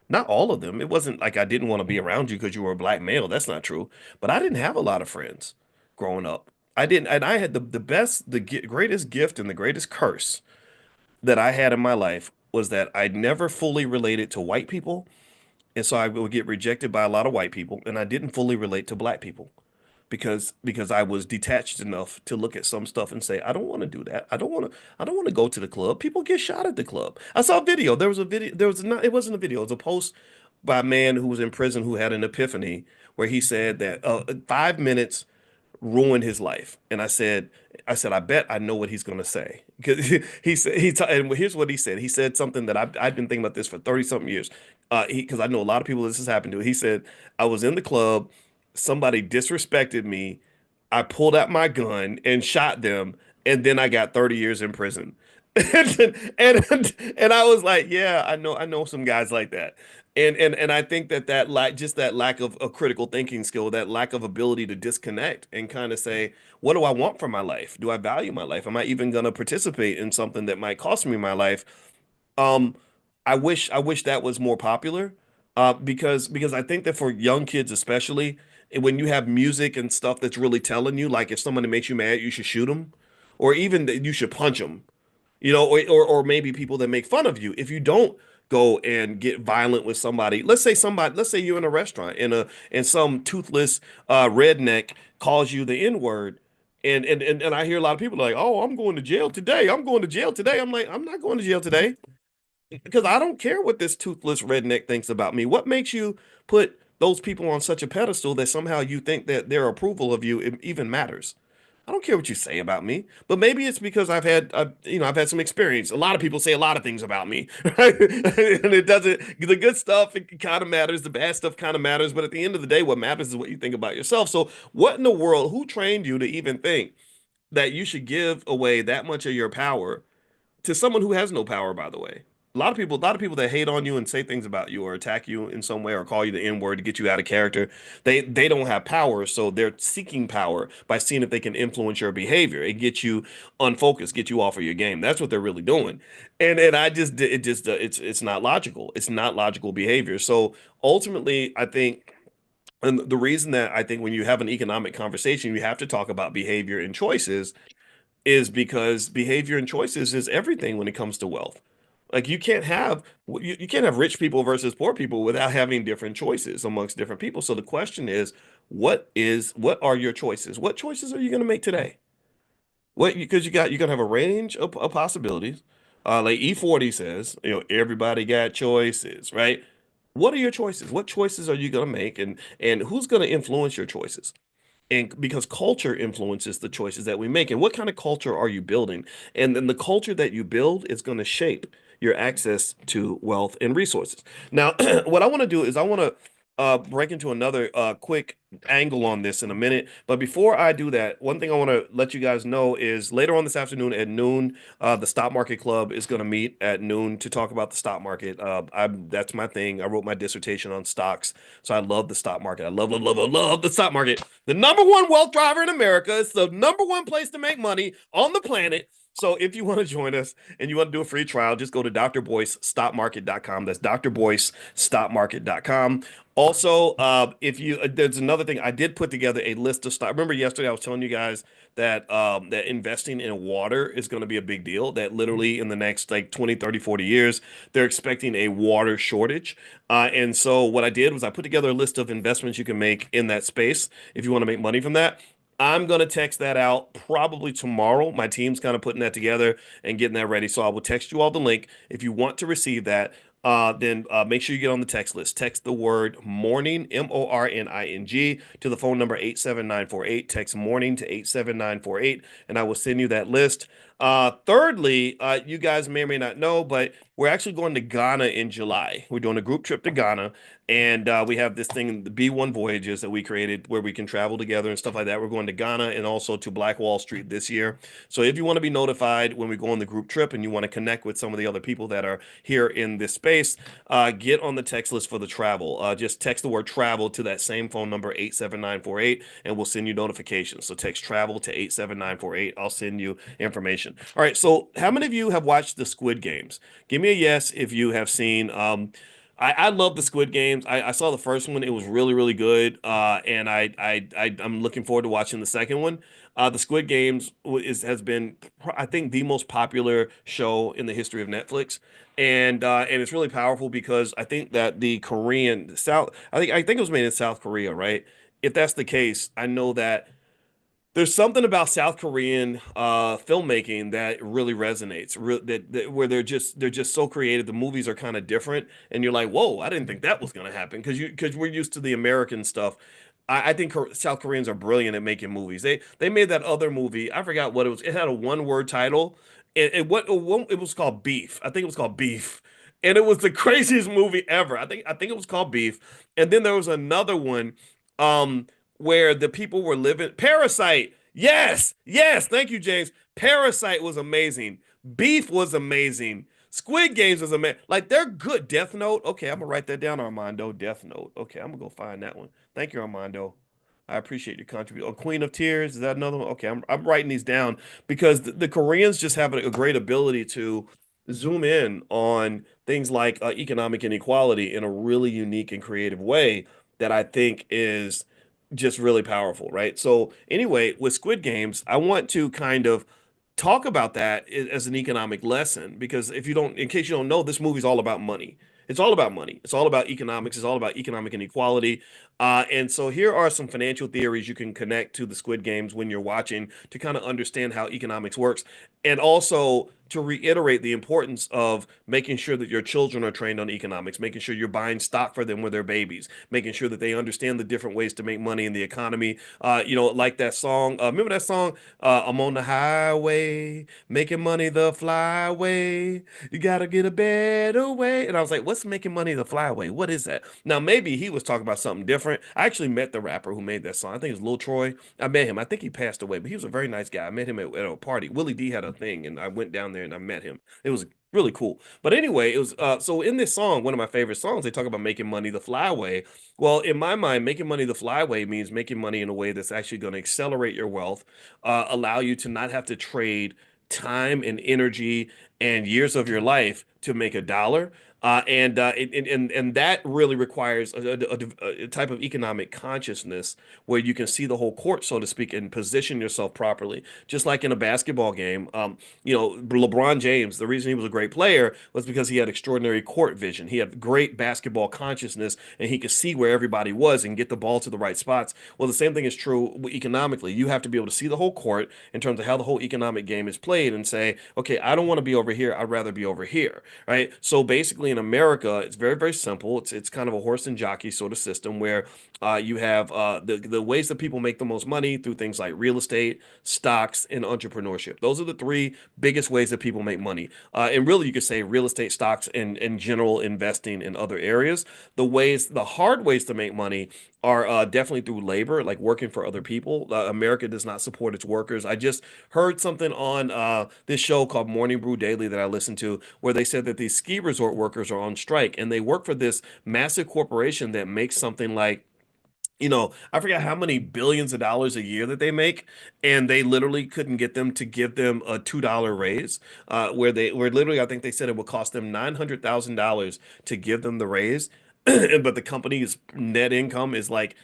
Not all of them. It wasn't like I didn't want to be around you because you were a black male. That's not true. But I didn't have a lot of friends growing up. I didn't, and I had the best, greatest gift and the greatest curse that I had in my life was that I never fully related to white people, and so I would get rejected by a lot of white people, and I didn't fully relate to black people because I was detached enough to look at some stuff and say, I don't want to do that. I don't want to go to the club. People get shot at the club. I saw a video. There was a video. There was not. It wasn't a video. It was a post by a man who was in prison who had an epiphany where he said that 5 minutes ruined his life. And I said, I bet I know what he's going to say. Because and here's what he said. He said something that I've been thinking about this for 30 something years. Because I know a lot of people this has happened to. He said, I was in the club, somebody disrespected me. I pulled out my gun and shot them, and then I got 30 years in prison. And I was like, yeah, I know some guys like that. And I think that just that lack of a critical thinking skill, that lack of ability to disconnect and kind of say, what do I want from my life? Do I value my life? Am I even going to participate in something that might cost me my life? Um, I wish that was more popular, because I think that for young kids especially, when you have music and stuff that's really telling you, like if somebody makes you mad, you should shoot them, or even that you should punch them, or maybe people that make fun of you. If you don't go and get violent with somebody, let's say you're in a restaurant and some toothless redneck calls you the N-word. And I hear a lot of people like, oh, I'm going to jail today. I'm going to jail today. I'm like, I'm not going to jail today because I don't care what this toothless redneck thinks about me. What makes you put those people on such a pedestal that somehow you think that their approval of you even matters? I don't care what you say about me, but maybe it's because I've had some experience. A lot of people say a lot of things about me, right? And it doesn't. The good stuff it kind of matters. The bad stuff kind of matters. But at the end of the day, what matters is what you think about yourself. So, what in the world? Who trained you to even think that you should give away that much of your power to someone who has no power, by the way? A lot of people that hate on you and say things about you or attack you in some way or call you the N-word to get you out of character, they don't have power, so they're seeking power by seeing if they can influence your behavior and get you unfocused, get you off of your game. That's what they're really doing. And I just it just it's not logical. It's not logical behavior. So ultimately, I think, and the reason that I think when you have an economic conversation, you have to talk about behavior and choices is because behavior and choices is everything when it comes to wealth. Like you can't have rich people versus poor people without having different choices amongst different people. So the question is, what are your choices? What choices are you going to make today? What because you're gonna have a range of possibilities. Like E40 says, everybody got choices, right? What are your choices? What choices are you gonna make, and who's gonna influence your choices? And because culture influences the choices that we make, and what kind of culture are you building? And then the culture that you build is going to shape your access to wealth and resources. Now, what I want to do is I want to break into another quick angle on this in a minute. But before I do that, one thing I want to let you guys know is later on this afternoon at noon, the Stock Market Club is going to meet at noon to talk about the stock market. That's my thing. I wrote my dissertation on stocks, so I love the stock market. I love, love, love, love, love the stock market. The number one wealth driver in America. It's the number one place to make money on the planet. So if you want to join us and you want to do a free trial, just go to drboycestockmarket.com. That's drboycestockmarket.com. Also, if you there's another thing I did put together a list of stock. Remember yesterday I was telling you guys that investing in water is going to be a big deal. That literally in the next like 20, 30, 40 years, they're expecting a water shortage. And so what I did was I put together a list of investments you can make in that space if you want to make money from that. I'm going to text that out probably tomorrow. My team's kind of putting that together and getting that ready. So I will text you all the link. If you want to receive that, then make sure you get on the text list. Text the word morning, MORNING, to the phone number 87948. Text morning to 87948, and I will send you that list. Thirdly, you guys may or may not know, but we're actually going to Ghana in July. We're doing a group trip to Ghana, and we have this thing, the B1 Voyages that we created where we can travel together and stuff like that. We're going to Ghana and also to Black Wall Street this year. So if you want to be notified when we go on the group trip and you want to connect with some of the other people that are here in this space, get on the text list for the travel. Just text the word travel to that same phone number, 87948, and we'll send you notifications. So text travel to 87948. I'll send you information. All right. So how many of you have watched the Squid Games? Give me a yes if you have seen. I love the Squid Games. I saw the first one; it was really, really good. And I'm looking forward to watching the second one. The Squid Games has been, I think, the most popular show in the history of Netflix, and it's really powerful because I think that the Korean South, I think it was made in South Korea, right? If that's the case, I know that there's something about South Korean filmmaking that really resonates. Where they're just so creative. The movies are kind of different, and you're like, "Whoa, I didn't think that was going to happen." Because we're used to the American stuff. I think South Koreans are brilliant at making movies. They made that other movie. I forgot what it was. It had a one word title. It was called Beef. I think it was called Beef, and it was the craziest movie ever. I think it was called Beef. And then there was another one. Um, where the people were living. Parasite. Yes, yes. Thank you, James. Parasite was amazing. Beef was amazing. Squid Games was amazing. Like they're good. Death Note. Okay, I'm gonna write that down, Armando. Death Note. Okay, I'm gonna go find that one. Thank you, Armando. I appreciate your contribution. Oh, Queen of Tears. Is that another one? Okay, I'm writing these down because the Koreans just have a great ability to zoom in on things like economic inequality in a really unique and creative way that I think is just really powerful, right? So anyway, with Squid Games, I want to kind of talk about that as an economic lesson because if you don't, in case you don't know, this movie's all about money. It's all about money. It's all about economics. It's all about economic inequality. And so here are some financial theories you can connect to the Squid Games when you're watching to kind of understand how economics works, and also to reiterate the importance of making sure that your children are trained on economics, making sure you're buying stock for them when they're babies, making sure that they understand the different ways to make money in the economy. Like that song. Remember that song? I'm on the highway, making money the flyway. You gotta get a better way. And I was like, what's making money the flyway? What is that? Now, maybe he was talking about something different. I actually met the rapper who made that song. I think it was Lil Troy. I met him. I think he passed away, but he was a very nice guy. I met him at a party. Willie D had a thing, and I went down there and I met him. It was really cool. But anyway, it was so in this song, one of my favorite songs, they talk about making money the flyway. Well, in my mind, making money the flyway means making money in a way that's actually going to accelerate your wealth, allow you to not have to trade time and energy and years of your life to make a dollar. And that really requires a type of economic consciousness where you can see the whole court, so to speak, and position yourself properly. Just like in a basketball game, LeBron James, the reason he was a great player was because he had extraordinary court vision. He had great basketball consciousness, and he could see where everybody was and get the ball to the right spots. Well, the same thing is true economically. You have to be able to see the whole court in terms of how the whole economic game is played and say, okay, I don't want to be over here. I'd rather be over here, right? So basically, in America, it's very, very simple. It's kind of a horse and jockey sort of system where you have the ways that people make the most money through things like real estate, stocks, and entrepreneurship. Those are the three biggest ways that people make money. And really, you could say real estate, stocks, and general investing in other areas. The hard ways to make money are definitely through labor, like working for other people. America does not support its workers. I just heard something on this show called Morning Brew Daily that I listened to, where they said that these ski resort workers are on strike and they work for this massive corporation that makes something like, I forget how many billions of dollars a year that they make, and they literally couldn't get them to give them a $2 raise. Where literally, I think they said it would cost them $900,000 to give them the raise, but the company's net income is like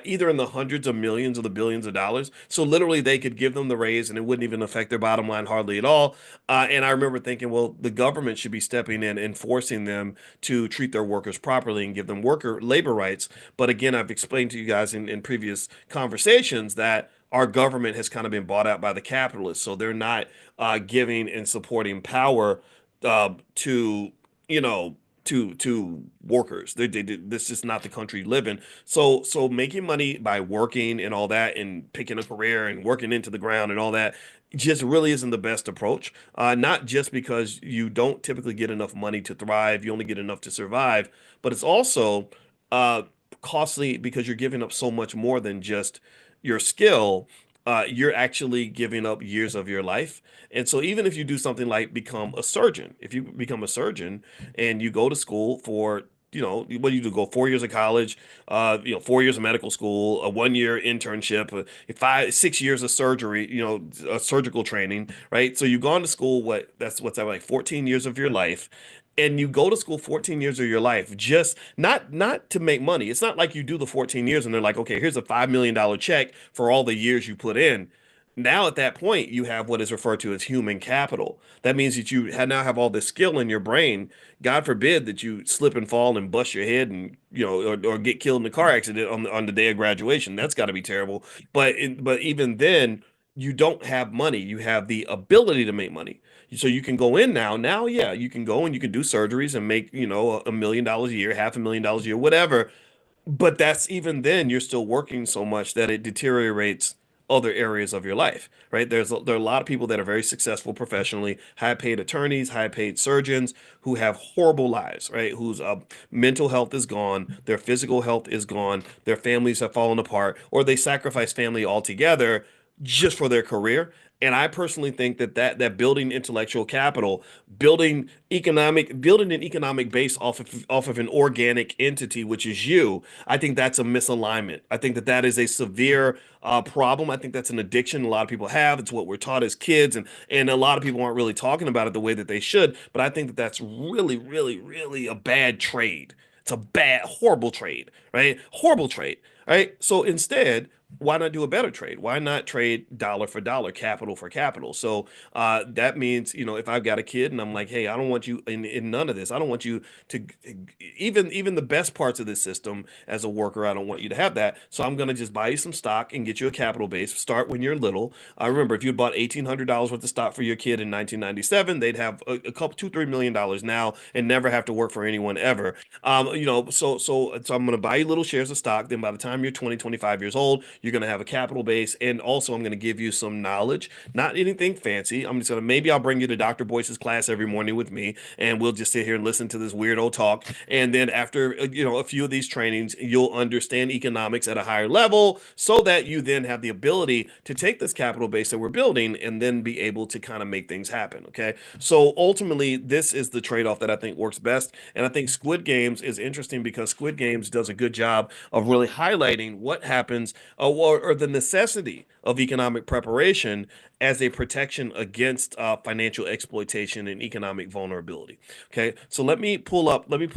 either in the hundreds of millions or the billions of dollars. So literally, they could give them the raise, and it wouldn't even affect their bottom line hardly at all. And I remember thinking, well, the government should be stepping in and forcing them to treat their workers properly and give them worker labor rights. But again, I've explained to you guys in previous conversations that our government has kind of been bought out by the capitalists. So they're not giving and supporting power to, you know, to workers. This is not the country you live in. So making money by working and all that and picking a career and working into the ground and all that just really isn't the best approach. Not just because you don't typically get enough money to thrive, you only get enough to survive, but it's also uh, costly because you're giving up so much more than just your skill. You're actually giving up years of your life. And so even if you do something like become a surgeon, if you become a surgeon and you go to school for, what do you do? Go 4 years of college, 4 years of medical school, a 1 year internship, 6 years of surgery, surgical training, right? So you've gone to school, what's that, like 14 years of your life. And you go to school 14 years of your life, just not to make money. It's not like you do the 14 years and they're like, okay, here's a $5 million check for all the years you put in. Now at that point, you have what is referred to as human capital. That means that now have all this skill in your brain. God forbid that you slip and fall and bust your head and or get killed in a car accident on the day of graduation. That's got to be terrible. But even then, you don't have money. You have the ability to make money. So you can go in now. Now, yeah, you can go and you can do surgeries and make $1 million a year, $500,000 a year, whatever. But that's even then, you're still working so much that it deteriorates other areas of your life, right? There are a lot of people that are very successful professionally, high paid attorneys, high paid surgeons who have horrible lives, right? Whose mental health is gone, their physical health is gone, their families have fallen apart, or they sacrifice family altogether just for their career. And I personally think that building intellectual capital, building an economic base off of an organic entity, which is you, I think that's a misalignment. I think that is a severe problem. I think that's an addiction a lot of people have. It's what we're taught as kids, and a lot of people aren't really talking about it the way that they should. But I think that that's really, really, really a bad trade. It's a bad, horrible trade, right? Horrible trade, right? So instead, why not do a better trade? Why not trade dollar for dollar, capital for capital? So that means, if I've got a kid and I'm like, hey, I don't want you in none of this. I don't want you to even the best parts of this system as a worker. I don't want you to have that. So I'm going to just buy you some stock and get you a capital base. Start when you're little. I remember if you bought $1,800 worth of stock for your kid in 1997, they'd have a couple, $2-3 million now and never have to work for anyone ever. So I'm going to buy you little shares of stock. Then by the time you're 20, 25 years old, you're going to have a capital base. And also I'm going to give you some knowledge, not anything fancy. I'm just going to, maybe I'll bring you to Dr. Boyce's class every morning with me and we'll just sit here and listen to this weirdo talk. And then after, a few of these trainings, you'll understand economics at a higher level so that you then have the ability to take this capital base that we're building and then be able to kind of make things happen. Okay. So ultimately, this is the trade-off that I think works best. And I think Squid Games is interesting because Squid Games does a good job of really highlighting what happens, or the necessity of economic preparation as a protection against financial exploitation and economic vulnerability. Okay, so let me pull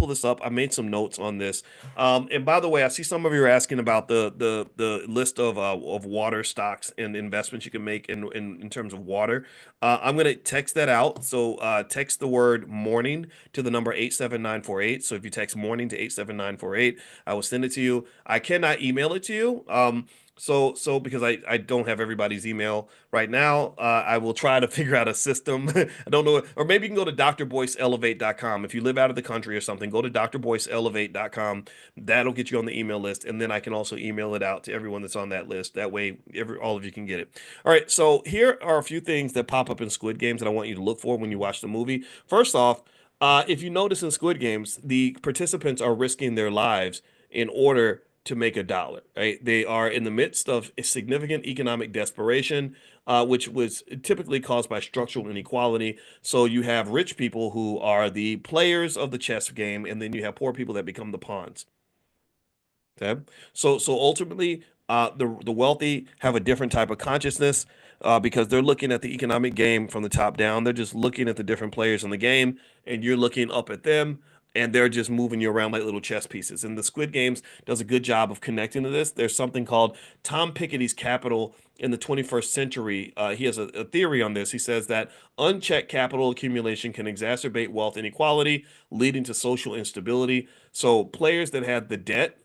this up. I made some notes on this. And by the way, I see some of you are asking about the list of water stocks and investments you can make in terms of water. I'm gonna text that out. So text the word morning to the number 87948. So if you text morning to 87948, I will send it to you. I cannot email it to you. So because I don't have everybody's email right now, I will try to figure out a system. I don't know, or maybe you can go to drboyceelevate.com. If you live out of the country or something, go to drboyceelevate.com. That'll get you on the email list, and then I can also email it out to everyone that's on that list. That way, all of you can get it. All right, so here are a few things that pop up in Squid Games that I want you to look for when you watch the movie. First off, if you notice in Squid Games, the participants are risking their lives in order to make a dollar, right? They are in the midst of a significant economic desperation, which was typically caused by structural inequality. So you have rich people who are the players of the chess game, and then you have poor people that become the pawns. Okay. So ultimately, the wealthy have a different type of consciousness because they're looking at the economic game from the top down. They're just looking at the different players in the game, and you're looking up at them, and they're just moving you around like little chess pieces. And the Squid Games does a good job of connecting to this. There's something called Tom Piketty's capital in the 21st century. He has a theory on this. He says that unchecked capital accumulation can exacerbate wealth inequality, leading to social instability. So players that have the debt,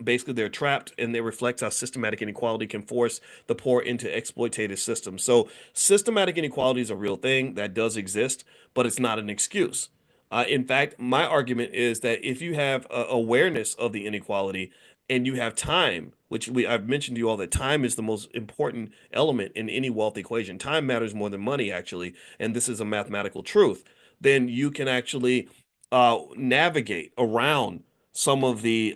basically they're trapped, and they reflect how systematic inequality can force the poor into exploitative systems. So systematic inequality is a real thing that does exist, but it's not an excuse. In fact, my argument is that if you have awareness of the inequality and you have time, which I've mentioned to you all that time is the most important element in any wealth equation. Time matters more than money, actually, and this is a mathematical truth. Then you can actually navigate around some of the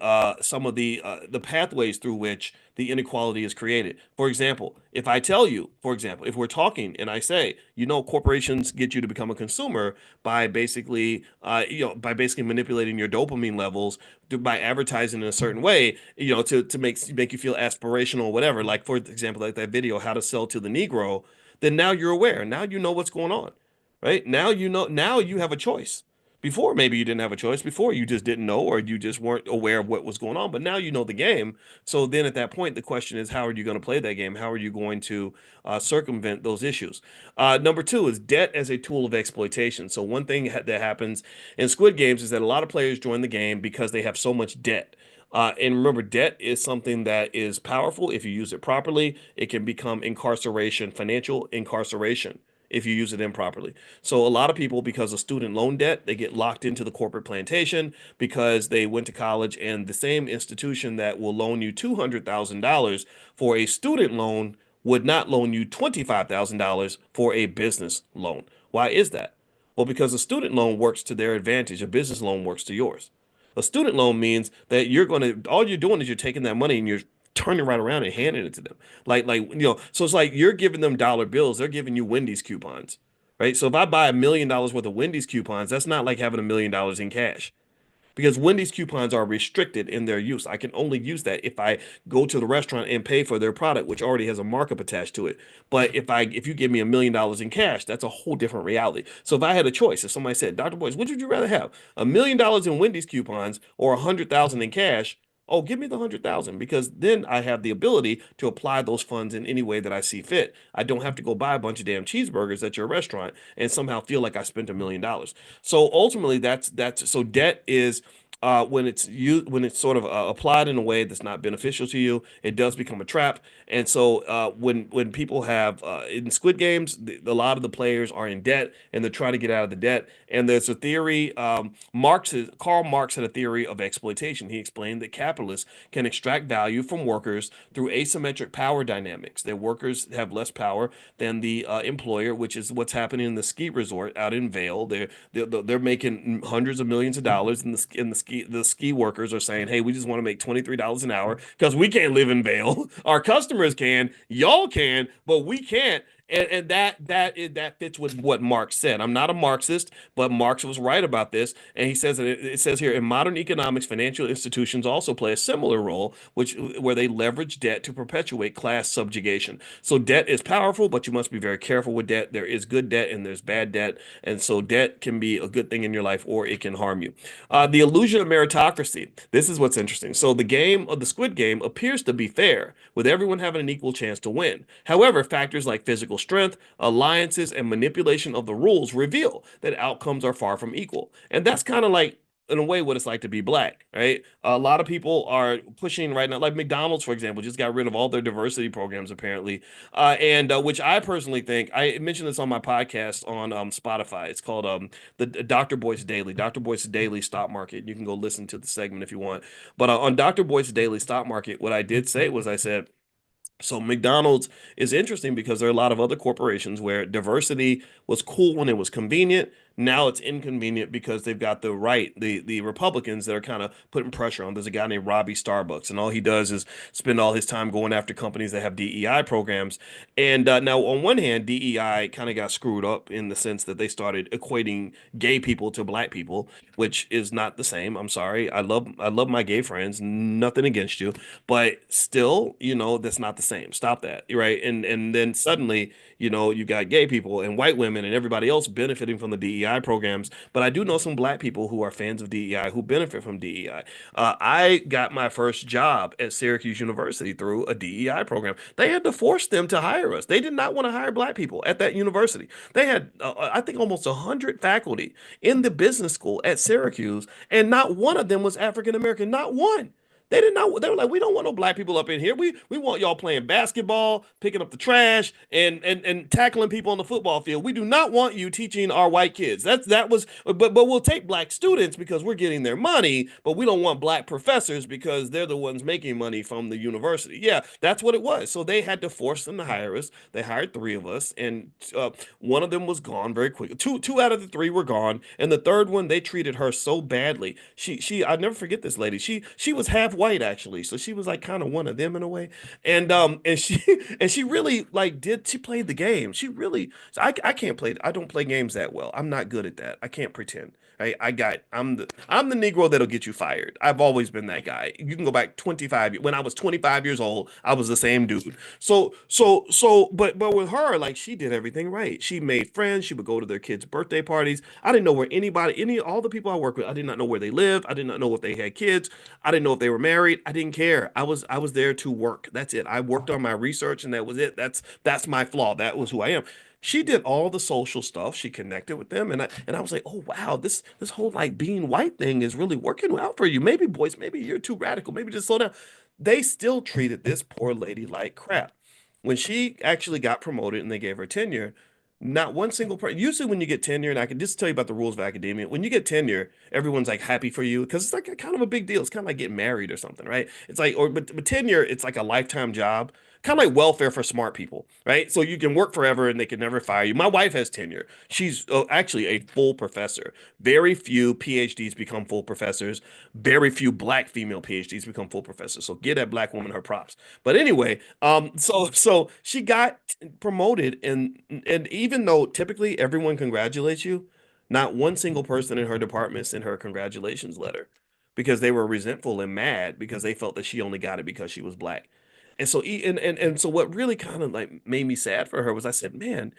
pathways through which the inequality is created. For example, if I tell you, for example, if we're talking and I say, corporations get you to become a consumer by basically manipulating your dopamine levels by advertising in a certain way, to make you feel aspirational or whatever. Like for example, like that video, how to sell to the Negro. Then now you're aware. Now you know what's going on, right? Now you know. Now you have a choice. Before, maybe you didn't have a choice. Before, you just didn't know, or you just weren't aware of what was going on. But now you know the game. So then at that point, the question is, how are you going to play that game? How are you going to circumvent those issues? Number two is debt as a tool of exploitation. So one thing that happens in Squid Games is that a lot of players join the game because they have so much debt. And remember, debt is something that is powerful. If you use it properly, it can become incarceration, financial incarceration, if you use it improperly. So a lot of people, because of student loan debt, they get locked into the corporate plantation because they went to college, and the same institution that will loan you $200,000 for a student loan would not loan you $25,000 for a business loan. Why is that? Well, because a student loan works to their advantage, a business loan works to yours. A student loan means that all you're doing is you're taking that money and you're turning right around and handing it to them. So it's like you're giving them dollar bills, they're giving you Wendy's coupons, right? So if I buy $1 million worth of Wendy's coupons, that's not like having $1 million in cash because Wendy's coupons are restricted in their use. I can only use that if I go to the restaurant and pay for their product, which already has a markup attached to it. But if you give me $1 million in cash, that's a whole different reality. So if I had a choice, if somebody said, Dr. Boyce, which would you rather have? $1 million in Wendy's coupons or 100,000 in cash? Oh, give me the 100,000 because then I have the ability to apply those funds in any way that I see fit. I don't have to go buy a bunch of damn cheeseburgers at your restaurant and somehow feel like I spent $1 million. So ultimately, that's so debt is when it's sort of applied in a way that's not beneficial to you, it does become a trap. And so when people have in Squid Games, a lot of the players are in debt and they're trying to get out of the debt. And there's a theory. Karl Marx had a theory of exploitation. He explained that capitalists can extract value from workers through asymmetric power dynamics. That workers have less power than the employer, which is what's happening in the ski resort out in Vail. They're making hundreds of millions of dollars, and the ski workers are saying, "Hey, we just want to make $23 an hour because we can't live in Vail. Our customers can, y'all can, but we can't." and that fits with what Marx said. I'm not a Marxist, but Marx was right about this, and he says that it says here in modern economics, financial institutions also play a similar role, which where they leverage debt to perpetuate class subjugation. So debt is powerful, but you must be very careful with debt. There is good debt and there's bad debt, and so debt can be a good thing in your life or it can harm you. The illusion of meritocracy. This is what's interesting. So the game of the Squid Game appears to be fair, with everyone having an equal chance to win. However, factors like physical strength, alliances, and manipulation of the rules reveal that outcomes are far from equal. And that's kind of like, in a way, what it's like to be black, right? A lot of people are pushing right now, like McDonald's, for example, just got rid of all their diversity programs apparently, and which I personally think I mentioned this on my podcast on Spotify. It's called the Dr. Boyce Daily, Dr. Boyce Daily Stock Market. You can go listen to the segment if you want. But on Dr. Boyce Daily Stock Market, what I did say was I said, so McDonald's is interesting because there are a lot of other corporations where diversity was cool when it was convenient. Now it's inconvenient because they've got the Republicans that are kind of putting pressure on. There's a guy named Robbie Starbucks, and all he does is spend all his time going after companies that have DEI programs. And now, on one hand, DEI kind of got screwed up in the sense that they started equating gay people to black people, which is not the same. I'm sorry. I love my gay friends. Nothing against you, but still, that's not the same. Stop that, right? And then suddenly, you got gay people and white women and everybody else benefiting from the DEI programs. But I do know some black people who are fans of DEI who benefit from DEI. I got my first job at Syracuse University through a DEI program. They had to force them to hire us. They did not want to hire black people at that university. They had, I think, almost 100 faculty in the business school at Syracuse, and not one of them was African American. Not one. They did not. They were like, we don't want no black people up in here. We want y'all playing basketball, picking up the trash, and tackling people on the football field. We do not want you teaching our white kids. That was. But we'll take black students because we're getting their money. But we don't want black professors because they're the ones making money from the university. Yeah, that's what it was. So they had to force them to hire us. They hired three of us, and one of them was gone very quickly. Two out of the three were gone, and the third one they treated her so badly. She I never forget this lady. She was half white actually, so she was like kind of one of them in a way. And she and she really like did she played the game. She really so I can't play. I don't play games that well. I'm not good at that. I can't pretend. I'm the Negro that'll get you fired. I've always been that guy. You can go back 25 when I was 25 years old, I was the same dude. But with her, like she did everything right. She made friends. She would go to their kids' birthday parties. I didn't know where all the people I work with, I did not know where they lived. I did not know if they had kids. I didn't know if they were married. I didn't care. I was there to work. That's it. I worked on my research and that was it. That's my flaw. That was who I am. She did all the social stuff. She connected with them, and I was like, oh wow, this whole like being white thing is really working out for you. Maybe boys, maybe you're too radical. Maybe just slow down. They still treated this poor lady like crap. When she actually got promoted and they gave her tenure, not one single person. Usually, when you get tenure, and I can just tell you about the rules of academia, when you get tenure, everyone's like happy for you because it's like a kind of a big deal. It's kind of like getting married or something, right? It's like, but tenure, it's like a lifetime job, kind of like welfare for smart people, right? So you can work forever and they can never fire you. My wife has tenure. She's actually a full professor. Very few PhDs become full professors. Very few black female PhDs become full professors. So give that black woman her props. But anyway, so she got promoted, and even though typically everyone congratulates you, not one single person in her department sent her a congratulations letter because they were resentful and mad because they felt that she only got it because she was black. And so and so what really kind of like made me sad for her was I said, man,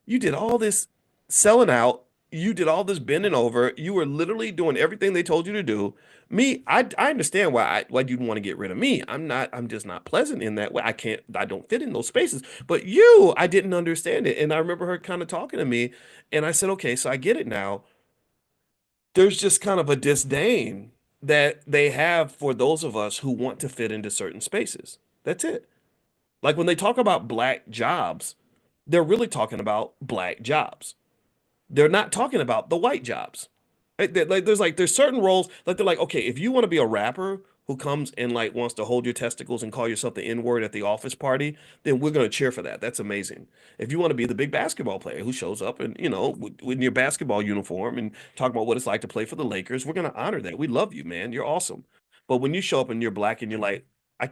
you did all this selling out. You did all this bending over. You were literally doing everything they told you to do. Me, I understand why you'd want to get rid of me. I'm just not pleasant in that way. I don't fit in those spaces. But you, I didn't understand it. And I remember her kind of talking to me, and I said, okay, so I get it now. There's just kind of a disdain that they have for those of us who want to fit into certain spaces. That's it. Like when they talk about black jobs, they're really talking about black jobs. They're not talking about the white jobs. Like there's certain roles like they're like, okay, if you want to be a rapper who comes and like wants to hold your testicles and call yourself the N-word at the office party, then we're gonna cheer for that. That's amazing. If you want to be the big basketball player who shows up and with your basketball uniform and talk about what it's like to play for the Lakers, we're gonna honor that. We love you, man. You're awesome. But when you show up and you're black and you're like, I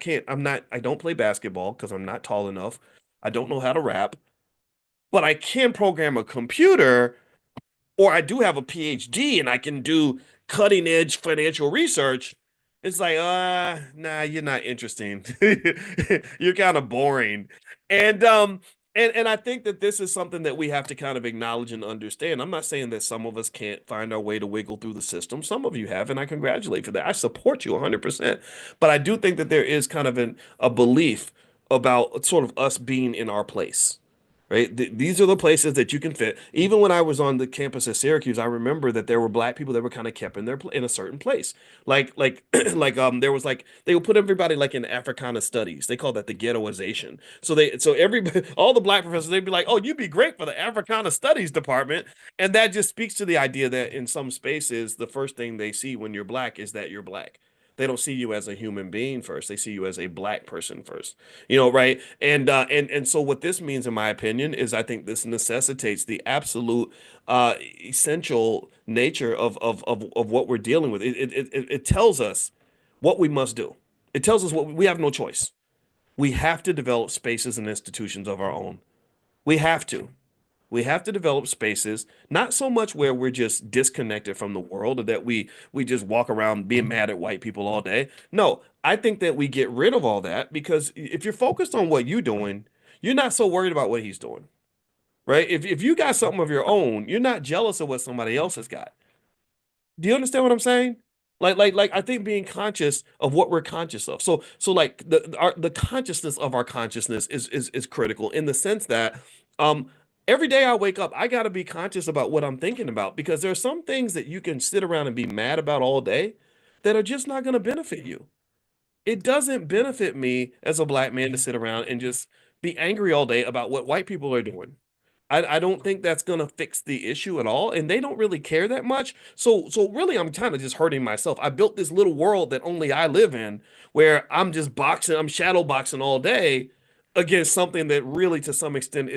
don't play basketball because I'm not tall enough. I don't know how to rap. but I can program a computer, or I do have a PhD and I can do cutting edge financial research. It's like, nah, you're not interesting. You're kind of boring. And and I think that this is something that we have to kind of acknowledge and understand. I'm not saying that some of us can't find our way to wiggle through the system. Some of you have, and I congratulate for that. I support you 100%. But I do think that there is kind of a belief about sort of us being in our place, right? These are the places that you can fit. Even when I was on the campus at Syracuse, I remember that there were black people that were kind of kept in in a certain place. Like there was like they would put everybody like in Africana studies. They call that the ghettoization. So everybody all the black professors, they'd be like, "Oh, you'd be great for the Africana studies department." And that just speaks to the idea that in some spaces, the first thing they see when you're black is that you're black. They don't see you as a human being first. They see you as a black person first. Right? And so what this means, in my opinion, is I think this necessitates the absolute essential nature of what we're dealing with. It tells us what we must do. It tells us what we have no choice. We have to develop spaces and institutions of our own. We have to. We have to develop spaces, not so much where we're just disconnected from the world or that we just walk around being mad at white people all day. No, I think that we get rid of all that because if you're focused on what you're doing, you're not so worried about what he's doing, right? If you got something of your own, you're not jealous of what somebody else has got. Do you understand what I'm saying? Like I think being conscious of what we're conscious of. So like the consciousness of our consciousness is critical in the sense that um every day I wake up, I got to be conscious about what I'm thinking about because there are some things that you can sit around and be mad about all day that are just not going to benefit you. It doesn't benefit me as a black man to sit around and just be angry all day about what white people are doing. I don't think that's gonna fix the issue at all, and they don't really care that much. So really, I'm kind of just hurting myself. I built this little world that only I live in, where I'm just boxing, I'm shadow boxing all day against something that really, to some extent,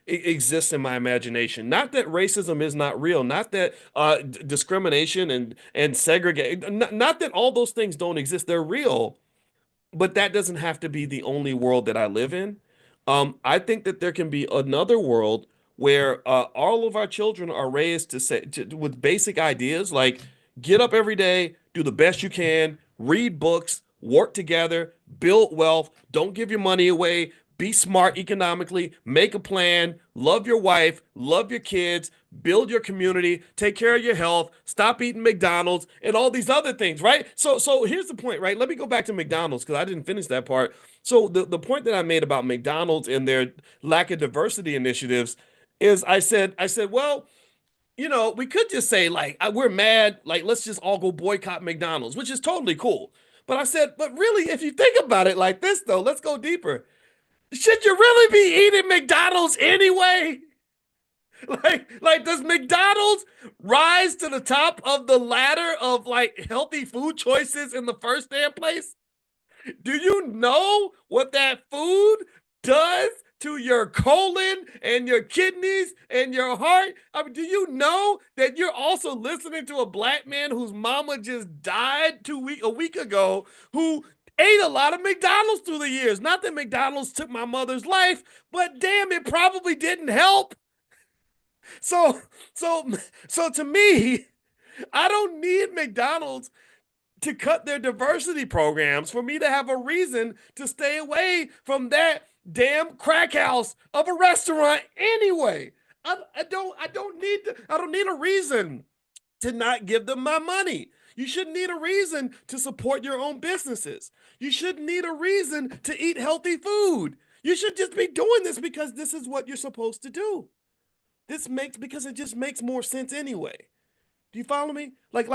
exists in my imagination. Not that racism is not real, not that discrimination and segregate, not that all those things don't exist. They're real, but that doesn't have to be the only world that I live in. I think that there can be another world where all of our children are raised with basic ideas like get up every day, do the best you can, read books, work together, build wealth, don't give your money away, be smart economically, make a plan, love your wife, love your kids, build your community, take care of your health, stop eating McDonald's, and all these other things, right? So here's the point, right? Let me go back to McDonald's because I didn't finish that part. So the point that I made about McDonald's and their lack of diversity initiatives is I said, well, we could just say like we're mad, like let's just all go boycott McDonald's, which is totally cool. But I said, but really, if you think about it like this, though, let's go deeper. Should you really be eating McDonald's anyway? Like, does McDonald's rise to the top of the ladder of like healthy food choices in the first damn place? Do you know what that food does to your colon and your kidneys and your heart? I mean, do you know that you're also listening to a black man whose mama just died a week ago who ate a lot of McDonald's through the years? Not that McDonald's took my mother's life, but damn, it probably didn't help. So, so, so to me, I don't need McDonald's to cut their diversity programs for me to have a reason to stay away from that damn crack house of a restaurant anyway. I don't need a reason to not give them my money. You shouldn't need a reason to support your own businesses. You shouldn't need a reason to eat healthy food. You should just be doing this because this is what you're supposed to do. Because it just makes more sense anyway. Do you follow me? Like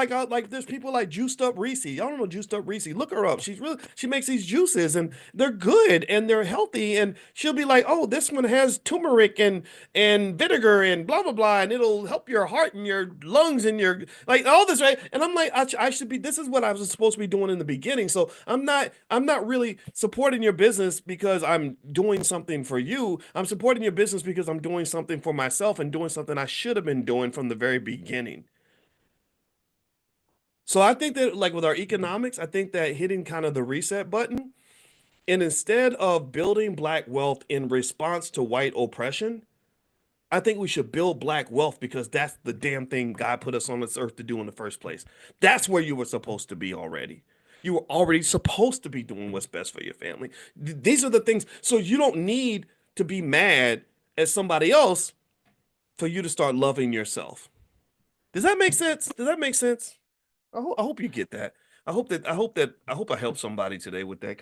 there's people like Juiced Up Reese. Y'all don't know Juiced Up Reese. Look her up. She makes these juices and they're good and they're healthy. And she'll be like, oh, this one has turmeric and vinegar and blah blah blah, and it'll help your heart and your lungs and your like all this, right? And I'm like, I should be. This is what I was supposed to be doing in the beginning. So I'm not really supporting your business because I'm doing something for you. I'm supporting your business because I'm doing something for myself and doing something I should have been doing from the very beginning. So I think that like with our economics, I think that hitting kind of the reset button and instead of building black wealth in response to white oppression, I think we should build black wealth because that's the damn thing God put us on this earth to do in the first place. That's where you were supposed to be already. You were already supposed to be doing what's best for your family. These are the things. So you don't need to be mad at somebody else for you to start loving yourself. Does that make sense? Does that make sense? I hope you get that. I hope I help somebody today with that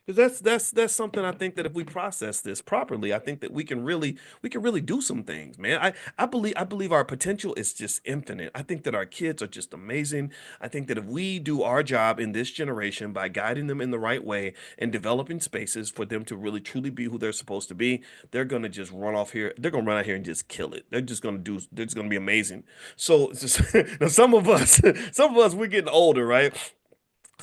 because that's something I think that if we process this properly, I think that we can really do some things, man. I believe our potential is just infinite. I think that our kids are just amazing. I think that if we do our job in this generation by guiding them in the right way and developing spaces for them to really truly be who they're supposed to be, they're gonna just run off here. They're gonna run out here and just kill it. They're just gonna be amazing. So it's just, now some of us, we're getting older, right?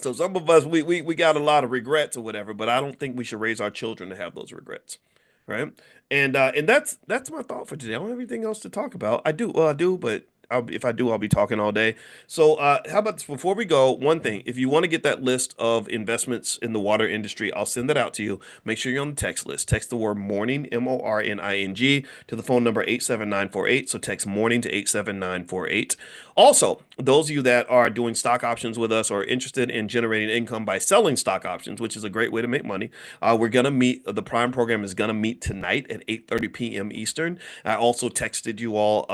So some of us, we got a lot of regrets or whatever, but I don't think we should raise our children to have those regrets, right? And that's my thought for today. I don't have anything else to talk about. I do, but if I do, I'll be talking all day. So how about this? Before we go, one thing, if you want to get that list of investments in the water industry, I'll send that out to you. Make sure you're on the text list. Text the word morning, MORNING, to the phone number 87948. So text morning to 87948. Also, those of you that are doing stock options with us or interested in generating income by selling stock options, which is a great way to make money, we're going to meet. The Prime program is going to meet tonight at 8:30 p.m. Eastern. I also texted you all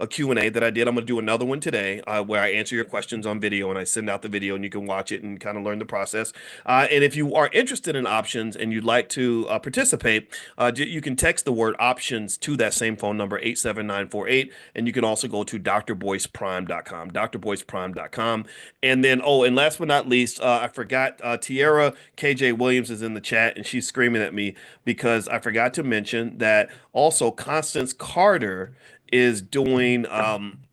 a Q&A that I did. I'm going to do another one today where I answer your questions on video and I send out the video and you can watch it and kind of learn the process. And if you are interested in options and you'd like to participate, you can text the word options to that same phone number, 87948. And you can also go to drboyceprime.com, drboyceprime.com. And then, oh, and last but not least, I forgot Tierra KJ Williams is in the chat and she's screaming at me because I forgot to mention that also Constance Carter is doing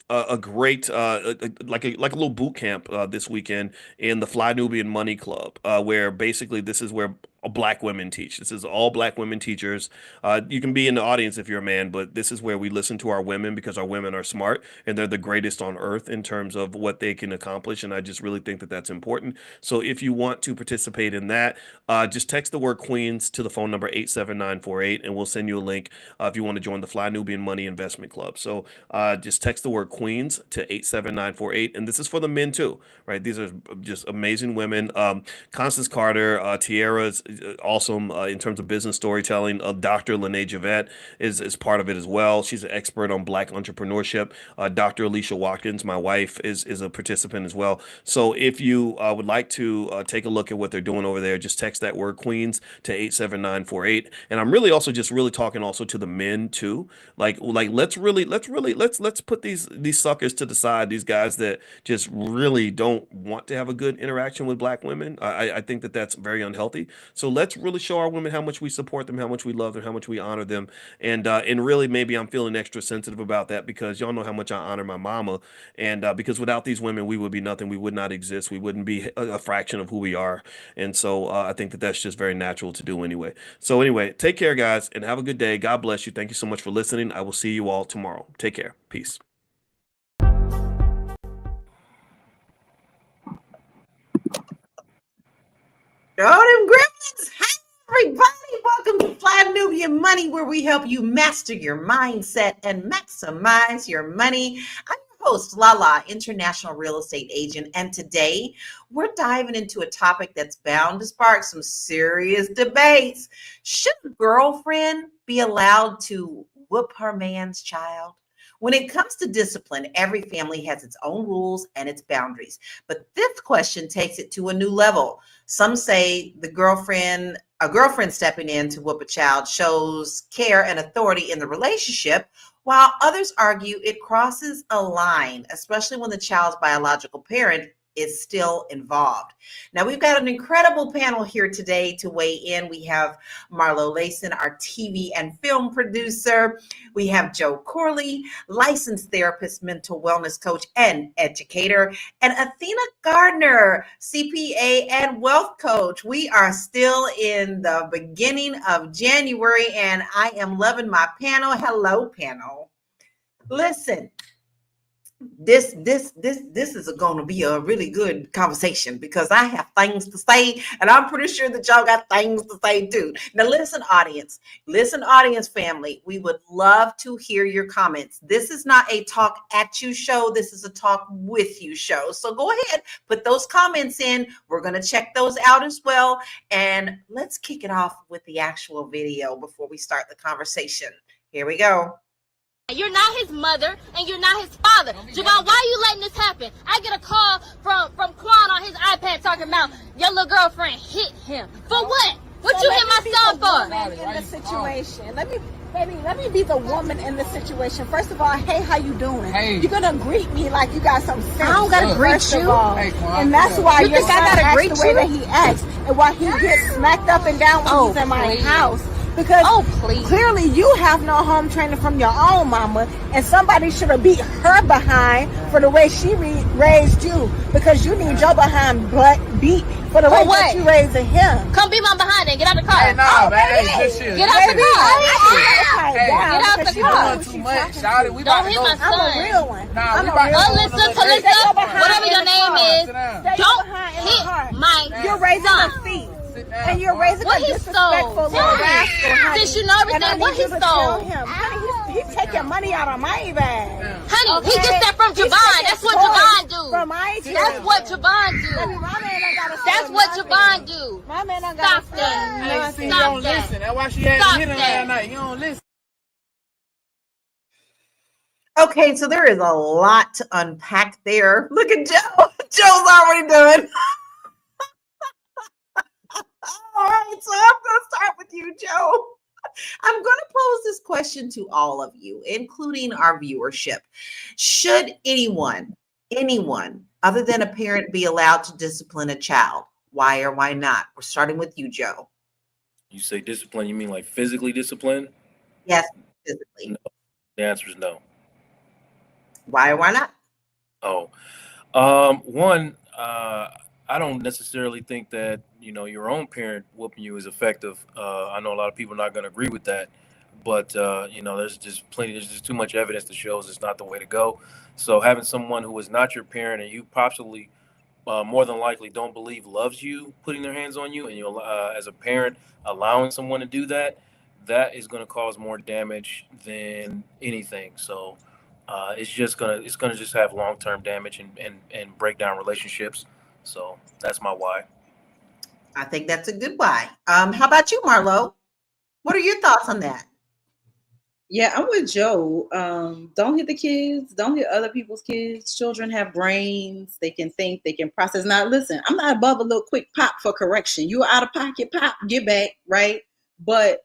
a great like a little boot camp this weekend in the Fly Nubian Money Club, where basically this is where black women teach. This is all black women teachers. You can be in the audience if you're a man, but this is where we listen to our women because our women are smart and they're the greatest on earth in terms of what they can accomplish. And I just really think that that's important. So if you want to participate in that, just text the word Queens to the phone number 87948 and we'll send you a link if you want to join the Fly Nubian Money Investment Club. So just text the word Queens to 87948. And this is for the men too, right? These are just amazing women. Constance Carter, Tierra's awesome in terms of business storytelling. Dr. Lene Javette is part of it as well. She's an expert on black entrepreneurship. Dr. Alicia Watkins, my wife, is a participant as well. So if you would like to take a look at what they're doing over there, just text that word Queens to 87948. And I'm really also just really talking also to the men too. Like let's put these suckers to the side. These guys that just really don't want to have a good interaction with black women. I think that that's very unhealthy. So let's really show our women how much we support them, how much we love them, how much we honor them. And really maybe I'm feeling extra sensitive about that because y'all know how much I honor my mama. And because without these women, we would be nothing. We would not exist. We wouldn't be a fraction of who we are. And so I think that that's just very natural to do anyway. So anyway, take care, guys, and have a good day. God bless you. Thank you so much for listening. I will see you all tomorrow. Take care. Peace. Oh, them gremlins. Hi, everybody. Welcome to Fly Nubian Money, where we help you master your mindset and maximize your money. I'm your host, Lala, international real estate agent. And today we're diving into a topic that's bound to spark some serious debates. Should a girlfriend be allowed to whoop her man's child? When it comes to discipline, every family has its own rules and its boundaries. But this question takes it to a new level. Some say a girlfriend stepping in to whoop a child shows care and authority in the relationship, while others argue it crosses a line, especially when the child's biological parent is still involved. Now, we've got an incredible panel here today to weigh in. We have Marlo Layson, our TV and film producer. We have Joe Corley, licensed therapist, mental wellness coach, and educator, and Athena Gardner, CPA and wealth coach. We are still in the beginning of January, and I am loving my panel. Hello, panel. Listen, this is going to be a really good conversation because I have things to say, and I'm pretty sure that y'all got things to say too. Now, listen, audience family, we would love to hear your comments. This is not a talk at you show. This is a talk with you show. So go ahead, put those comments in. We're going to check those out as well. And let's kick it off with the actual video before we start the conversation. Here we go. You're not his mother and you're not his father. Javon, why are you letting this happen? I get a call from Quan on his iPad talking about your little girlfriend hit him. For what? What So you hit my son for? in the situation. Let me be the woman in the situation. First of all, hey, how you doing? Hey. You're gonna greet me like you got some sense. I don't gotta greet first you. of all. Hey, Quan, And that's why You your think I son gotta acts greet the way you? that he acts, and why he gets smacked up and down when he's in my please. house. Because Please. clearly you have no home training from your own mama, and somebody should have beat her behind for the way she raised you. Because you need your behind beat for the way what? that you raising him. Come be my behind and get out the car. Hey, nah, man. Hey, just chill. Get out the car. Hey, get out the car. Doing too much, shout it. We Don't about to hit go. my son. I'm a real one. Nah, I'm we a about to real go. one. Alyssa, Hey, Talissa, whatever your name is, sit down. Stay don't behind in the hit car. my You're raising son. a thief. Sit down. And you're raising What a he disrespectful stole? little Tell me. rascal, honey. Since you know everything, And I what need he you to tell stole? him. Honey, he taking money out of my bag. Honey, he Okay? gets that from He's Javon. taking That's what toys Javon do. From my That's what Javon Baby, do. my man ain't gotta That's steal what nothing. Javon do. My man ain't Stop gotta that. steal Hey, nothing. see, you Stop don't that. listen. That's why she had Stop to hit him that. last night. You don't listen. Okay, so there is a lot to unpack there. Look at Joe. Joe's already done. All right, so I'm going to start with you, Joe. I'm going to pose this question to all of you, including our viewership. Should anyone other than a parent be allowed to discipline a child? Why or why not? We're starting with you, Joe. You say discipline, you mean like physically discipline? Yes, physically. No. The answer is no. Why or why not? Oh, one, I don't necessarily think that, your own parent whooping you is effective. I know a lot of people are not going to agree with that, but, there's just too much evidence that shows it's not the way to go. So having someone who is not your parent and you possibly more than likely don't believe loves you putting their hands on you, and you as a parent allowing someone to do that, that is going to cause more damage than anything. So it's gonna just have long-term damage and break down relationships. So that's my why. I think that's a good why. How about you, Marlo? What are your thoughts on that? Yeah, I'm with Joe. Don't hit the kids. Don't hit other people's kids. Children have brains. They can think. They can process. Now, listen, I'm not above a little quick pop for correction. You out of pocket, pop, get back, right? But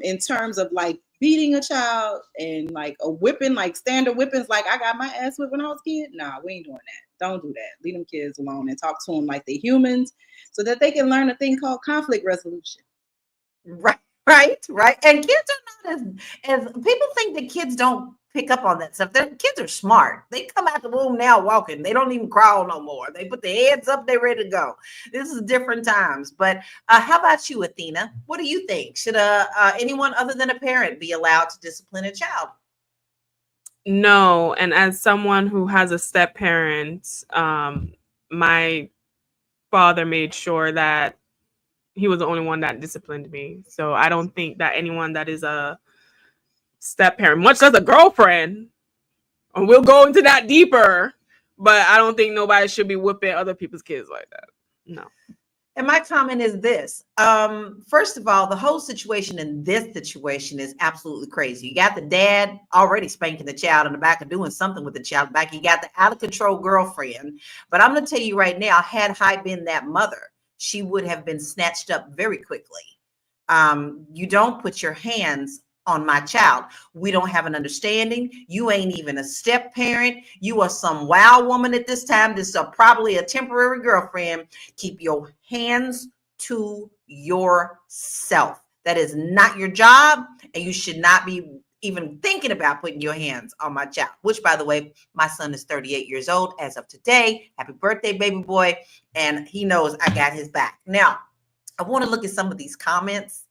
in terms of like beating a child and like a whipping, like standard whippings, like I got my ass whipped when I was a kid. Nah, we ain't doing that. Don't do that. Leave them kids alone and talk to them like they're humans so that they can learn a thing called conflict resolution. Right. And kids are not as people think that kids don't pick up on that stuff. Their kids are smart. They come out the womb now walking. They don't even crawl no more. They put their heads up. They're ready to go. This is different times. But how about you, Athena? What do you think? Should anyone other than a parent be allowed to discipline a child? No, and as someone who has a step parent, my father made sure that he was the only one that disciplined me. So I don't think that anyone that is a step parent, much less a girlfriend, and we'll go into that deeper, but I don't think nobody should be whipping other people's kids like that. No. And my comment is this. First of all, the whole situation in this situation is absolutely crazy. You got the dad already spanking the child in the back or doing something with the child back. You got the out of control girlfriend. But I'm going to tell you right now, had I been that mother, she would have been snatched up very quickly. You don't put your hands on my child. We don't have an understanding. You ain't even a step parent. You are some wild woman at this time. This is probably a temporary girlfriend. Keep your hands to yourself. That is not your job, and you should not be even thinking about putting your hands on my child, which, by the way, my son is 38 years old as of today. Happy birthday, baby boy. And he knows I got his back. Now, I want to look at some of these comments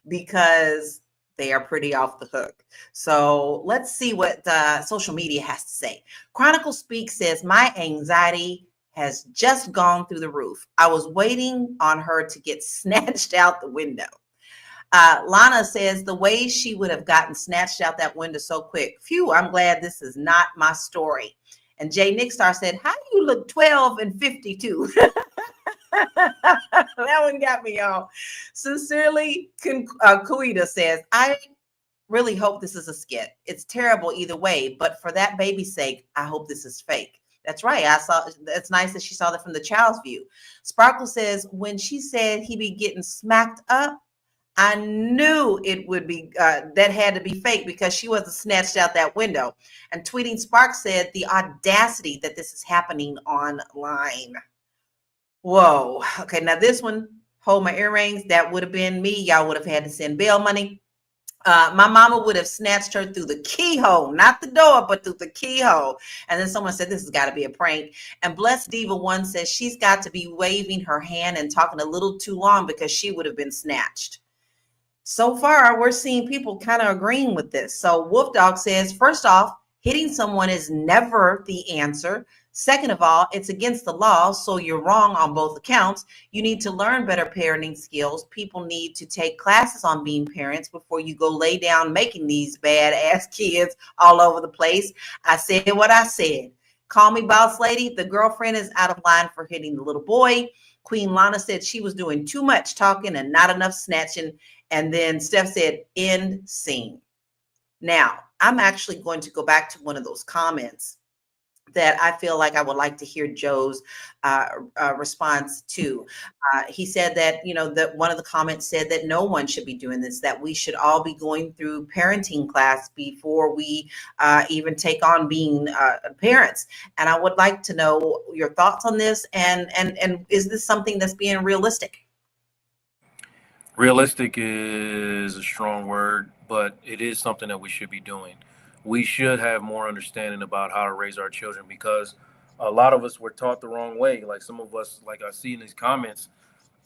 because They are pretty off the hook. So let's see what social media has to say. Chronicle Speak says, my anxiety has just gone through the roof. I was waiting on her to get snatched out the window. Lana says, the way she would have gotten snatched out that window so quick. Phew, I'm glad this is not my story. And Jay Nickstar said, how do you look 12 and 52? That one got me on. Sincerely, Kuida says, I really hope this is a skit. It's terrible either way, but for that baby's sake, I hope this is fake. That's right. I saw. It's nice that she saw that from the child's view. Sparkle says, when she said he be getting smacked up, I knew it would be that had to be fake because she wasn't snatched out that window. And Tweeting Spark said, the audacity that this is happening online. Whoa. Okay, now this one, hold my earrings. That would have been me. Y'all would have had to send bail money. My mama would have snatched her through the keyhole, not the door, but through the keyhole. And then someone said, this has got to be a prank. And Blessed Diva 1 says she's got to be waving her hand and talking a little too long because she would have been snatched. So far, we're seeing people kind of agreeing with this. So Wolf Dog says, first off, hitting someone is never the answer. Second of all, it's against the law, so you're wrong on both accounts. You need to learn better parenting skills. People need to take classes on being parents before you go lay down making these badass kids all over the place. I said what I said. Call me boss lady. The girlfriend is out of line for hitting the little boy. Queen Lana said she was doing too much talking and not enough snatching. And then Steph said, end scene. Now, I'm actually going to go back to one of those comments that I feel like I would like to hear Joe's response to. He said that, that one of the comments said that no one should be doing this, that we should all be going through parenting class before we even take on being parents. And I would like to know your thoughts on this. And is this something that's being realistic? Realistic is a strong word, but it is something that we should be doing. We should have more understanding about how to raise our children because a lot of us were taught the wrong way. Like some of us, like I see in these comments,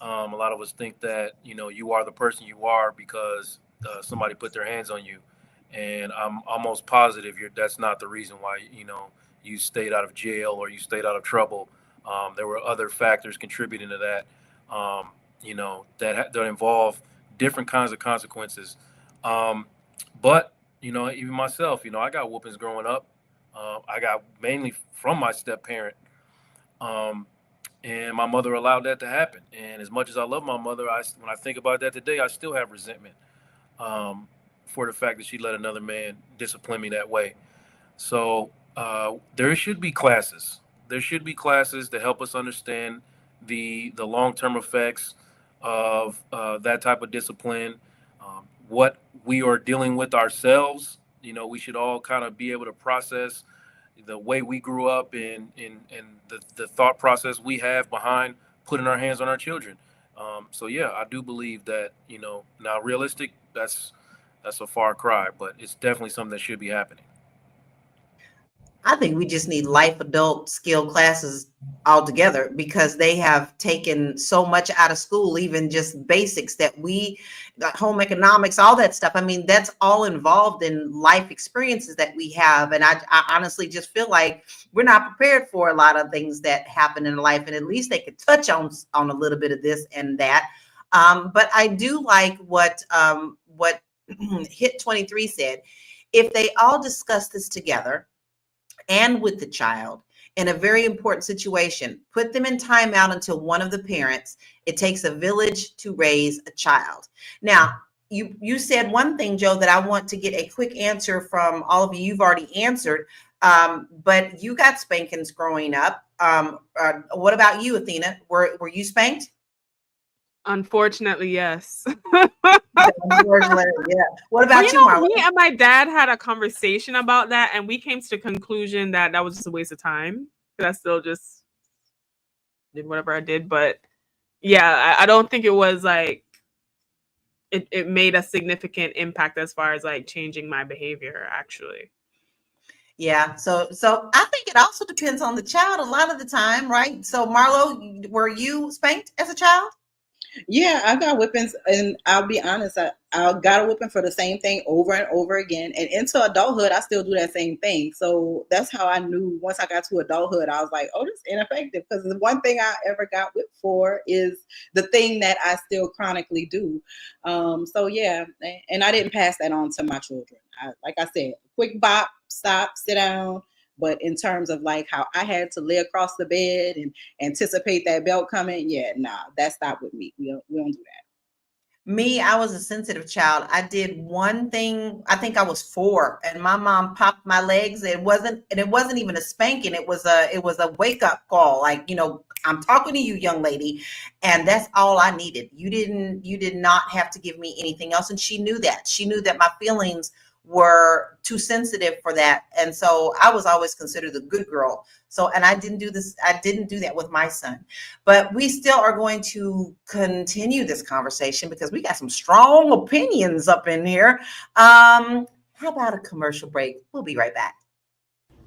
a lot of us think that, you are the person you are because somebody put their hands on you. And I'm almost positive that's not the reason why, you stayed out of jail or you stayed out of trouble. There were other factors contributing to that, that involve different kinds of consequences. But even myself, I got whoopings growing up. I got mainly from my step parent. And my mother allowed that to happen. And as much as I love my mother, when I think about that today, I still have resentment for the fact that she let another man discipline me that way. So there should be classes. There should be classes to help us understand the long-term effects of that type of discipline, what we are dealing with ourselves. We should all kind of be able to process the way we grew up and the thought process we have behind putting our hands on our children. So yeah, I do believe that, now realistic, that's a far cry, but it's definitely something that should be happening. I think we just need life adult skill classes altogether because they have taken so much out of school, even just basics that we got, home economics, all that stuff. I mean, that's all involved in life experiences that we have. And I honestly just feel like we're not prepared for a lot of things that happen in life. And at least they could touch on a little bit of this and that. But I do like what Hit 23 said. If they all discuss this together, and with the child in a very important situation, put them in timeout until one of the parents. It takes a village to raise a child. Now, you said one thing, Joe, that I want to get a quick answer from all of you. You've already answered, but you got spankings growing up. What about you, Athena? Were you spanked? Unfortunately, yes. Unfortunately, yeah. What about you, Marlon? Me and my dad had a conversation about that, and we came to the conclusion that was just a waste of time. I still just did whatever I did, but yeah, I don't think it was like it made a significant impact as far as like changing my behavior, actually. Yeah, so I think it also depends on the child a lot of the time, right? So Marlo, were you spanked as a child? Yeah, I got whippings, and I'll be honest, I got a whipping for the same thing over and over again. And into adulthood, I still do that same thing. So that's how I knew once I got to adulthood, I was like, oh, this is ineffective. Because the one thing I ever got whipped for is the thing that I still chronically do. So yeah, and I didn't pass that on to my children. Like I said, quick bop, stop, sit down. But in terms of like how I had to lay across the bed and anticipate that belt coming, yeah, nah, that stopped with me. We don't do that. Me, I was a sensitive child. I did one thing. I think I was 4, and my mom popped my legs. It wasn't even a spanking. It was a wake up call. Like, I'm talking to you, young lady, and that's all I needed. You did not have to give me anything else, and she knew that. She knew that my feelings were too sensitive for that, and so I was always considered the good girl. So, and I didn't do this. I didn't do that with my son. But we still are going to continue this conversation because we got some strong opinions up in here. How about a commercial break? We'll be right back.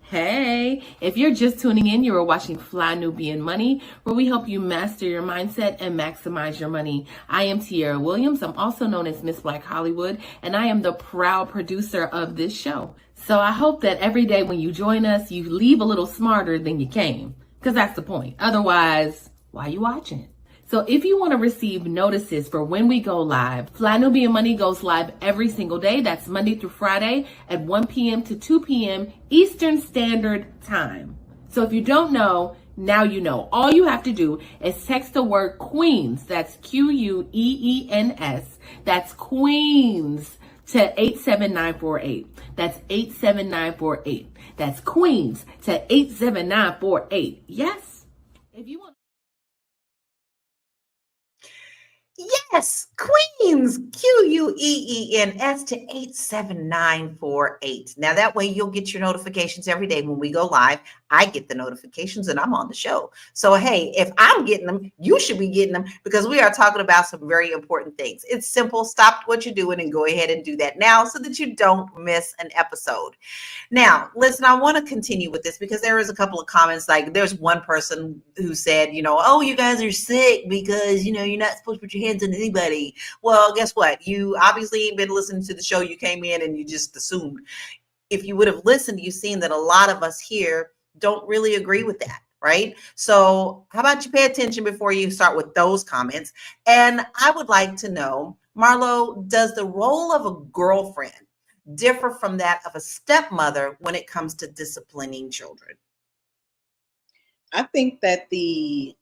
Hey, if you're just tuning in, you are watching Fly Nubian Money, where we help you master your mindset and maximize your money. I am Tierra Williams. I'm also known as Miss Black Hollywood, and I am the proud producer of this show. So I hope that every day when you join us, you leave a little smarter than you came, because that's the point. Otherwise, why are you watching? So if you want to receive notices for when we go live, Fly Nubian Money goes live every single day. That's Monday through Friday at 1 p.m. to 2 p.m. Eastern Standard Time. So if you don't know, now you know. All you have to do is text the word Queens. That's Queens. That's Queens to 87948. That's 87948. That's Queens to 87948. Yes. If you want. Yes, Queens, Queens to 87948. Now that way you'll get your notifications every day when we go live. I get the notifications and I'm on the show. So hey, if I'm getting them, you should be getting them because we are talking about some very important things. It's simple. Stop what you're doing and go ahead and do that now so that you don't miss an episode. Now, listen, I want to continue with this because there is a couple of comments. Like there's one person who said, oh, you guys are sick because, you're not supposed to put your hands on anybody. Well, guess what? You obviously ain't been listening to the show. You came in and you just assumed. If you would have listened, you've seen that a lot of us here don't really agree with that. Right? So how about you pay attention before you start with those comments? And I would like to know, Marlo, does the role of a girlfriend differ from that of a stepmother when it comes to disciplining children? I think that the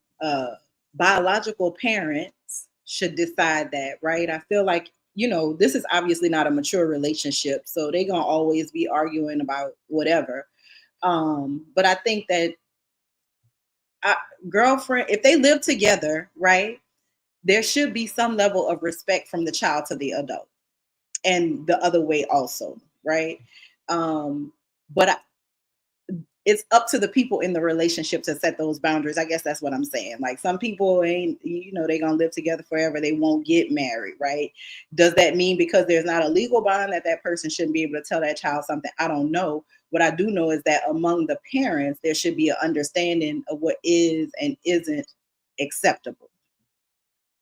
biological parents should decide that, right? I feel like, this is obviously not a mature relationship, so they're going to always be arguing about whatever. But I think that girlfriend, if they live together, right, there should be some level of respect from the child to the adult and the other way also, right? But it's up to the people in the relationship to set those boundaries. I guess that's what I'm saying. Like some people ain't, they're going to live together forever. They won't get married, right? Does that mean because there's not a legal bond that person shouldn't be able to tell that child something? I don't know. What I do know is that among the parents, there should be an understanding of what is and isn't acceptable.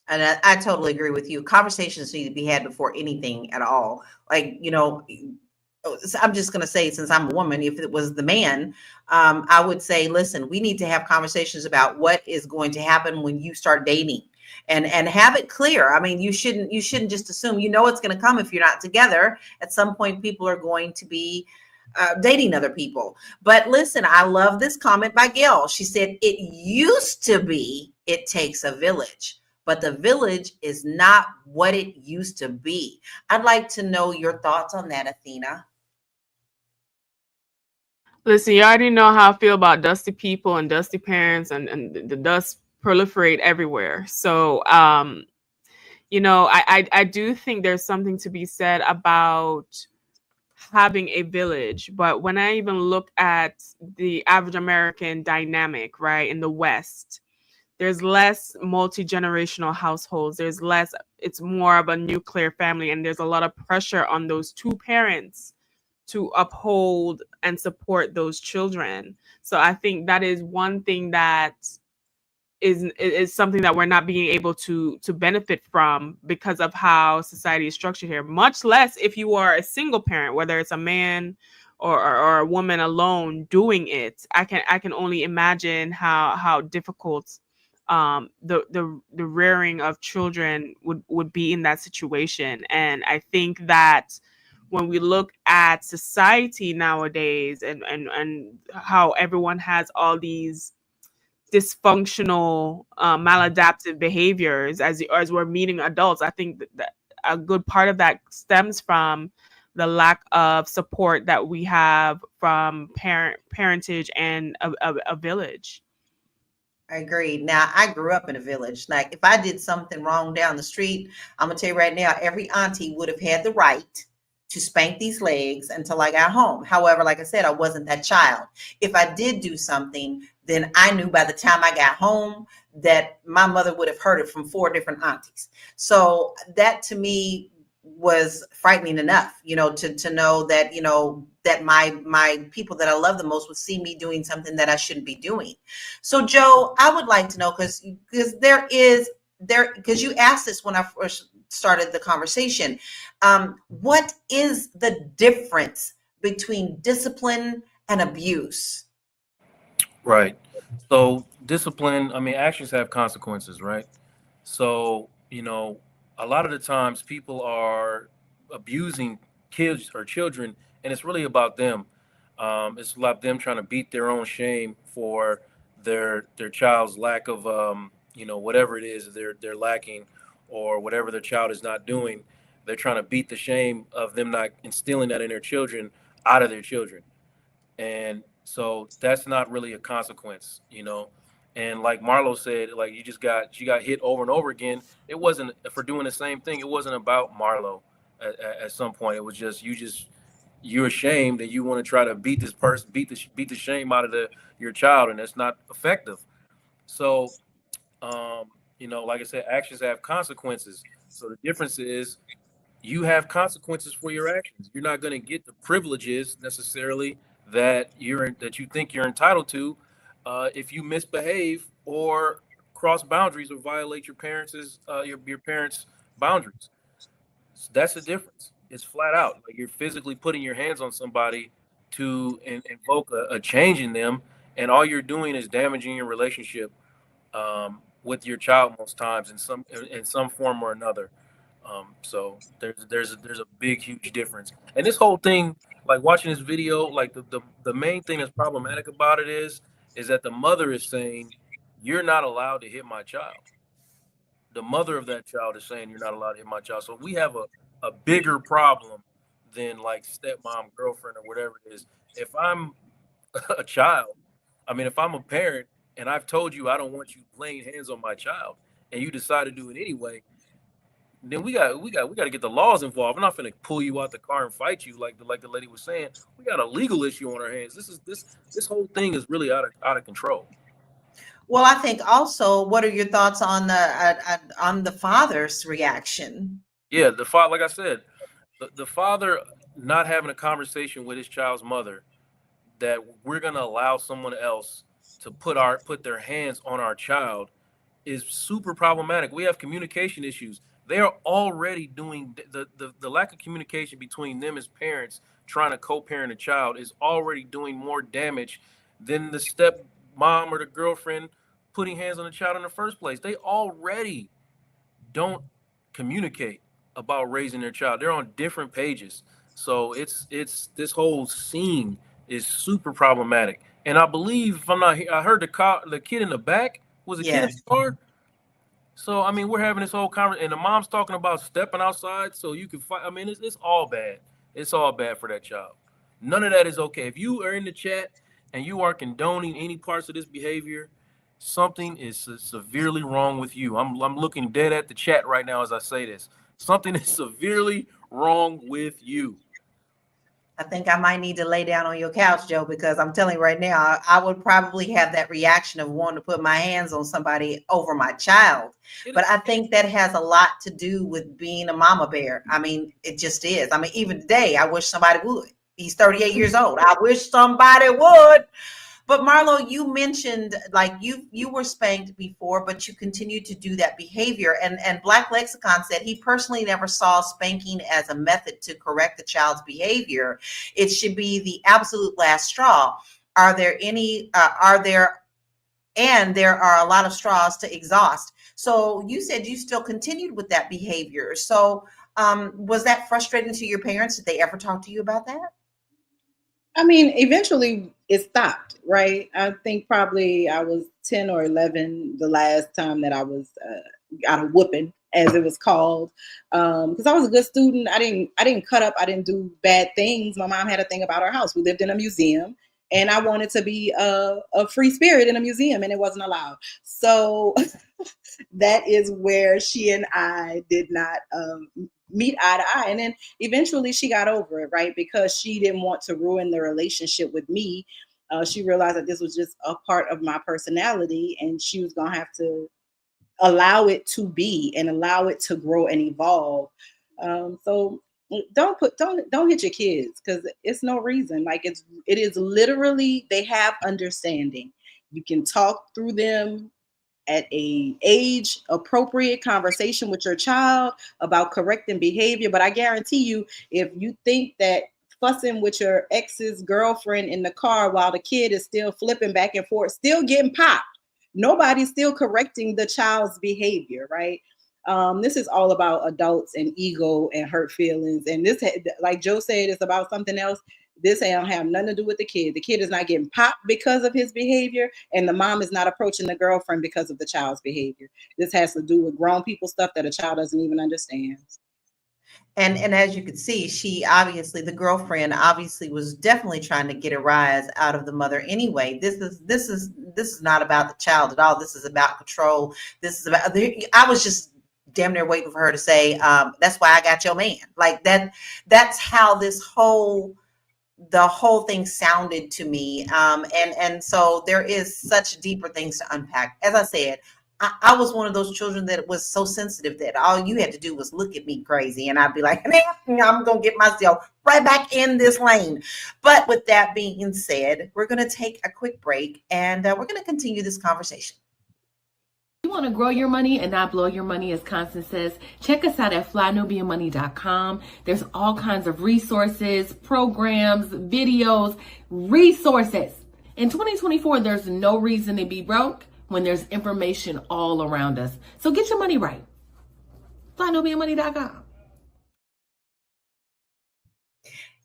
And I totally agree with you. Conversations need to be had before anything at all. Like, I'm just going to say, since I'm a woman, if it was the man, I would say, listen, we need to have conversations about what is going to happen when you start dating and have it clear. I mean, you shouldn't just assume, it's going to come if you're not together. At some point, people are going to be dating other people. But listen, I love this comment by Gail. She said, it used to be, it takes a village. But the village is not what it used to be. I'd like to know your thoughts on that, Athena. Listen, you already know how I feel about dusty people and dusty parents, and the dust proliferate everywhere. So, I do think there's something to be said about having a village. But when I even look at the average American dynamic, right, in the West, there's less multi-generational households. There's less, it's more of a nuclear family. And there's a lot of pressure on those two parents to uphold and support those children. So I think that is one thing that is something that we're not being able to benefit from because of how society is structured here. Much less if you are a single parent, whether it's a man or a woman alone doing it. I can only imagine how difficult the rearing of children would be in that situation. And I think that when we look at society nowadays and how everyone has all these dysfunctional maladaptive behaviors as we're meeting adults, I think that a good part of that stems from the lack of support that we have from parentage and a village. I agree. Now, I grew up in a village. Like, if I did something wrong down the street, I'm gonna tell you right now, every auntie would have had the right to spank these legs until I got home. However, like I said, I wasn't that child. If I did do something, then I knew by the time I got home that my mother would have heard it from 4 different aunties. So that to me was frightening enough, to know that, that my people that I love the most would see me doing something that I shouldn't be doing. So Joe, I would like to know, because you asked this when I first started the conversation. What is the difference between discipline and abuse? Right. So discipline, I mean, actions have consequences, right? So, a lot of the times people are abusing kids or children, and it's really about them. It's about them trying to beat their own shame for their child's lack of, whatever it is they're lacking, or whatever their child is not doing. They're trying to beat the shame of them not instilling that in their children out of their children. And so that's not really a consequence. And like Marlo said, like she got hit over and over again. It wasn't for doing the same thing. It wasn't about Marlo. At some point, it was just you're ashamed that you want to try to beat this person, beat the shame out of your child, and that's not effective. So, like I said, actions have consequences. So the difference is you have consequences for your actions. You're not going to get the privileges necessarily that you think you're entitled to if you misbehave or cross boundaries or violate your parents' boundaries. So that's the difference. It's flat out. Like, you're physically putting your hands on somebody to invoke a change in them, and all you're doing is damaging your relationship with your child most times in some form or another. So there's a big, huge difference. And this whole thing, like watching this video, like the main thing that's problematic about it is that the mother is saying, you're not allowed to hit my child. The mother of that child is saying, you're not allowed to hit my child. So we have a bigger problem than like stepmom, girlfriend, or whatever it is. If I'm a child, if I'm a parent and I've told you I don't want you laying hands on my child, and you decide to do it anyway, then we got to get the laws involved. I'm not going to pull you out the car and fight you like the lady was saying. We got a legal issue on our hands. This whole thing is really out of control. Well, I think also, what are your thoughts on the father's reaction? Yeah, the father, like I said, the father not having a conversation with his child's mother that we're going to allow someone else to put their hands on our child is super problematic. We have communication issues. They are already doing the lack of communication between them as parents trying to co-parent a child is already doing more damage than the step mom or the girlfriend putting hands on the child in the first place. They already don't communicate about raising their child. They're on different pages. So it's this whole scene is super problematic. And I believe, if I'm not, I heard the kid in the back was a kid in the car. So we're having this whole conversation, and the mom's talking about stepping outside so you can fight. It's all bad. It's all bad for that child. None of that is okay. If you are in the chat and you are condoning any parts of this behavior, something is severely wrong with you. I'm looking dead at the chat right now as I say this. Something is severely wrong with you. I think I might need to lay down on your couch, Joe, because I'm telling you right now, I would probably have that reaction of wanting to put my hands on somebody over my child. But I think that has a lot to do with being a mama bear. It just is. Even today, I wish somebody would. He's 38 years old. I wish somebody would. But Marlo, you mentioned like you were spanked before, but you continued to do that behavior. And Black Lexicon said he personally never saw spanking as a method to correct the child's behavior. It should be the absolute last straw. Are there any? Are there? And there are a lot of straws to exhaust. So you said you still continued with that behavior. So was that frustrating to your parents? Did they ever talk to you about that? I mean, eventually it stopped, right? I think probably I was 10 or 11 the last time that I was got a whooping, as it was called, because I was a good student. I didn't cut up. I didn't do bad things. My mom had a thing about our house. We lived in a museum, and I wanted to be a free spirit in a museum, and it wasn't allowed. So that is where she and I did not meet eye to eye. And then eventually she got over it, right? Because she didn't want to ruin the relationship with me. She realized that this was just a part of my personality, and she was going to have to allow it to be and allow it to grow and evolve. So don't hit your kids, because it's no reason. Like it is literally, they have understanding. You can talk through them at a age appropriate conversation with your child about correcting behavior. But I guarantee you, if you think that fussing with your ex's girlfriend in the car while the kid is still flipping back and forth, still getting popped, nobody's still correcting the child's behavior, right? This is all about adults and ego and hurt feelings. And this, like Joe said, it's about something else. This don't have nothing to do with the kid. The kid is not getting popped because of his behavior, and the mom is not approaching the girlfriend because of the child's behavior. This has to do with grown people stuff that a child doesn't even understand. And as you could see, she obviously, the girlfriend obviously was definitely trying to get a rise out of the mother anyway. This is not about the child at all. This is about control. This is about, I was just damn near waiting for her to say, that's why I got your man. Like that's how the whole thing sounded to me. And so there is such deeper things to unpack. As I said, I was one of those children that was so sensitive that all you had to do was look at me crazy, and I'd be like, I'm going to get myself right back in this lane. But with that being said, we're going to take a quick break, and we're going to continue this conversation. You want to grow your money and not blow your money, as Constance says, check us out at flynubianmoney.com. There's all kinds of resources, programs, videos, resources. In 2024, there's no reason to be broke when there's information all around us. So get your money right. flynubianmoney.com.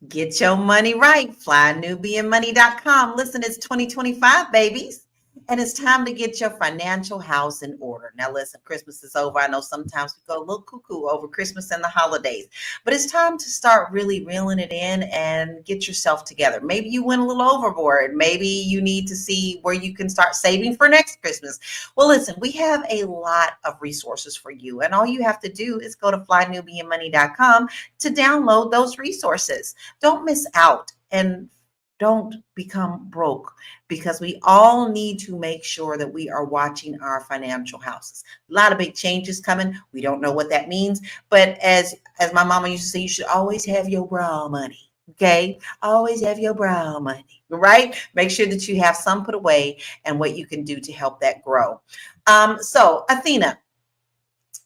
Get your money right. flynubianmoney.com. Listen, it's 2025, babies. And it's time to get your financial house in order. Now, listen, Christmas is over. I know sometimes we go a little cuckoo over Christmas and the holidays, but it's time to start really reeling it in and get yourself together. Maybe you went a little overboard. Maybe you need to see where you can start saving for next Christmas. Well, listen, we have a lot of resources for you, and all you have to do is go to flynubianmoney.com to download those resources. Don't miss out and don't become broke, because we all need to make sure that we are watching our financial houses. A lot of big changes coming. We don't know what that means, but as my mama used to say, you should always have your brow money. Okay, always have your brow money, right? Make sure that you have some put away and what you can do to help that grow. So Athena,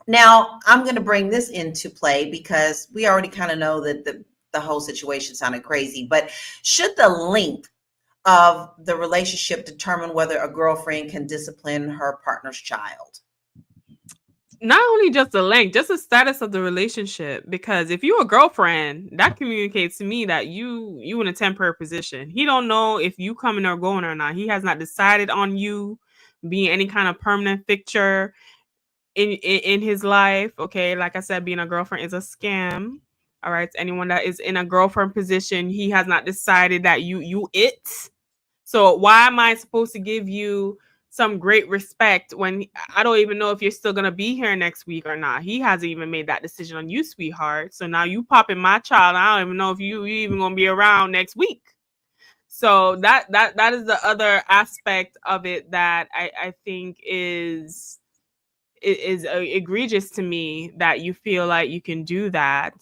now I'm going to bring this into play because we already kind of know that the whole situation sounded crazy, but should the length of the relationship determine whether a girlfriend can discipline her partner's child? Not only just the length, just the status of the relationship. Because if you're a girlfriend, that communicates to me that you in a temporary position. He don't know if you coming or going or not. He has not decided on you being any kind of permanent fixture in his life. Okay, like I said, being a girlfriend is a scam. All right, anyone that is in a girlfriend position, he has not decided that you it. So why am I supposed to give you some great respect when I don't even know if you're still gonna be here next week or not? He hasn't even made that decision on you, sweetheart. So now you popping my child. I don't even know if you even gonna be around next week. So that is the other aspect of it that I think is egregious to me, that you feel like you can do that.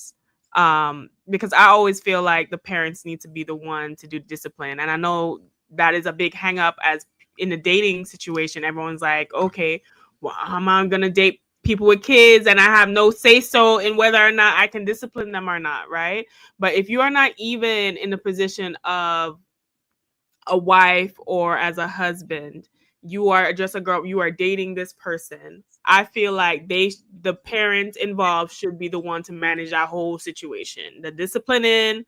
Because I always feel like the parents need to be the one to do discipline. And I know that is a big hang up. As in the dating situation, everyone's like, okay, well, how am I gonna date people with kids and I have no say so in whether or not I can discipline them or not, right? But if you are not even in the position of a wife or as a husband, you are just a girl, you are dating this person, I feel like the parents involved should be the one to manage that whole situation, the disciplining,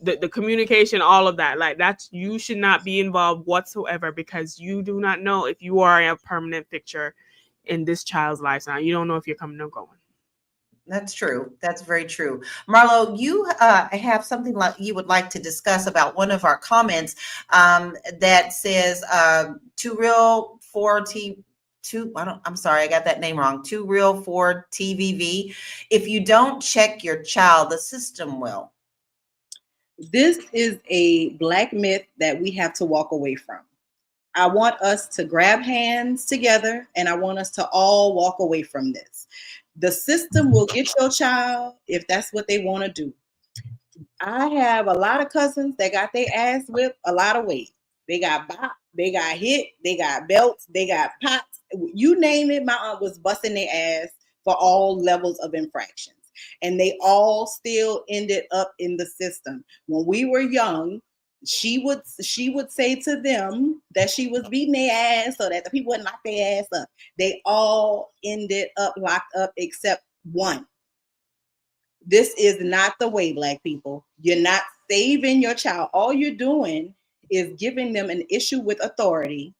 the communication, all of that. Like, that's, you should not be involved whatsoever, because you do not know if you are a permanent fixture in this child's life. Now you don't know if you're coming or going. That's true. That's very true. Marlo, you have something like you would like to discuss about one of our comments that says "Too real for T." I'm sorry, I got that name wrong. Too real for TVV. If you don't check your child, the system will. This is a Black myth that we have to walk away from. I want us to grab hands together, and I want us to all walk away from this. The system will get your child if that's what they want to do. I have a lot of cousins that got their ass whipped a lot of ways. They got bopped, they got hit, they got belts, they got pops. You name it, my aunt was busting their ass for all levels of infractions. And they all still ended up in the system. When we were young, she would say to them that she was beating their ass so that the people wouldn't lock their ass up. They all ended up locked up except one. This is not the way, Black people. You're not saving your child. All you're doing is giving them an issue with authority.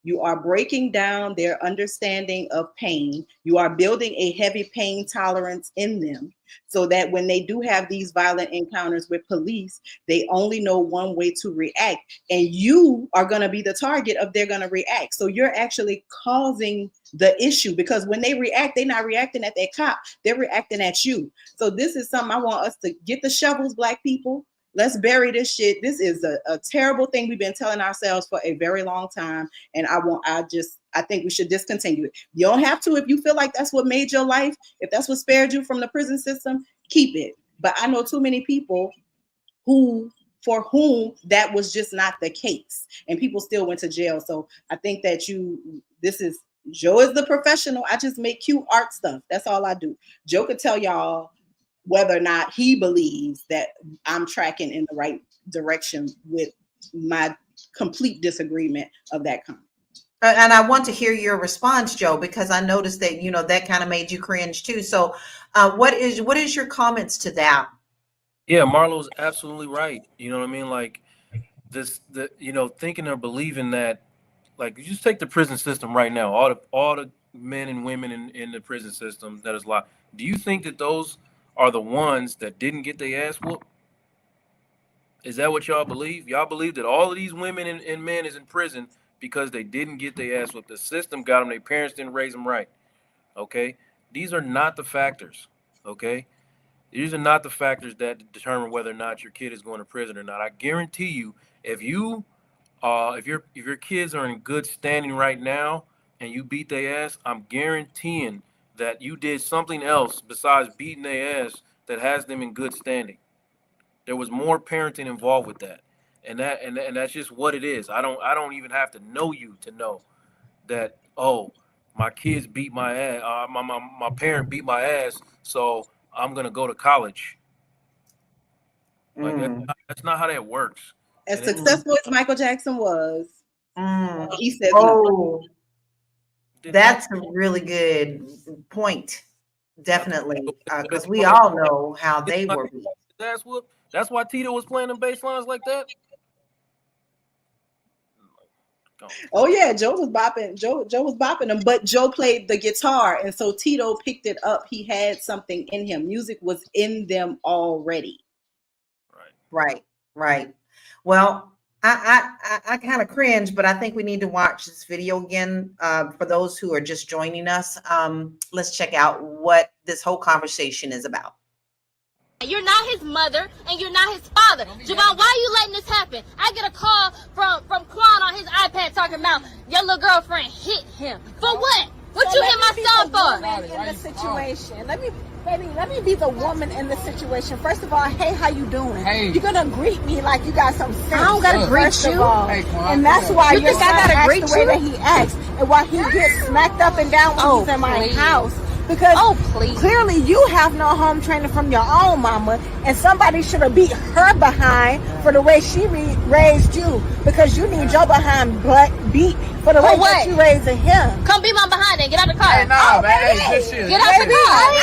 You are breaking down their understanding of pain. You are building a heavy pain tolerance in them so that when they do have these violent encounters with police, they only know one way to react. And you are going to be the target of they're going to react. So you're actually causing the issue, because when they react, they're not reacting at that cop. They're reacting at you. So this is something I want us to get the shovels, Black people. Let's bury this shit. This is a terrible thing we've been telling ourselves for a very long time. And I think we should discontinue it. You don't have to if you feel like that's what made your life. If that's what spared you from the prison system, keep it. But I know too many people for whom that was just not the case. And people still went to jail. So I think that Joe is the professional. I just make cute art stuff. That's all I do. Joe could tell y'all whether or not he believes that I'm tracking in the right direction with my complete disagreement of that comment. And I want to hear your response, Joe, because I noticed that, that kind of made you cringe too. So what is your comments to that? Yeah, Marlo's absolutely right. You know what I mean? Like thinking or believing that, like, you just take the prison system right now, all the men and women in the prison system that is locked. Do you think that those are the ones that didn't get their ass whooped? Is that what y'all believe? Y'all believe that all of these women and men is in prison because they didn't get their ass whooped? The system got them. Their parents didn't raise them right. Okay? These are not the factors. Okay? These are not the factors that determine whether or not your kid is going to prison or not. I guarantee you, if your kids are in good standing right now and you beat their ass, I'm guaranteeing that you did something else besides beating their ass that has them in good standing. There was more parenting involved with that. And that's just what it is. I don't even have to know you to know that, oh, my kids beat my ass, my parent beat my ass, so I'm gonna go to college. Like that's not how that works. As successful as Michael Jackson was, he said no. That's a really good point. Definitely. Because we all know how they were beat. That's why Tito was playing them bass lines like that. Oh yeah, Joe was bopping. Joe was bopping them, but Joe played the guitar, and so Tito picked it up. He had something in him. Music was in them already. Right. Well, I kind of cringe, but I think we need to watch this video again. For those who are just joining us, let's check out what this whole conversation is about. You're not his mother, and you're not his father. Javon, why are you letting this happen? I get a call from Quan on his iPad talking about your little girlfriend hit him. For what? What you hit my son for? In the situation. Baby, let me be the woman in the situation. First of all, hey, how you doing? Hey. You're gonna greet me like you got some sense. I don't gotta greet first you. Of all. Hey, come on, and that's why You your think I son gotta acts greet the way you? that he acts, and why he gets smacked up and down when he's in my please. house. Because Please. clearly you have no home training from your own mama, and somebody should have beat her behind for the way she raised you. Because you need your behind beat for the way that you raising him. Come be my behind and get out the car. Hey, nah, man. Hey, just chill. Get out the car.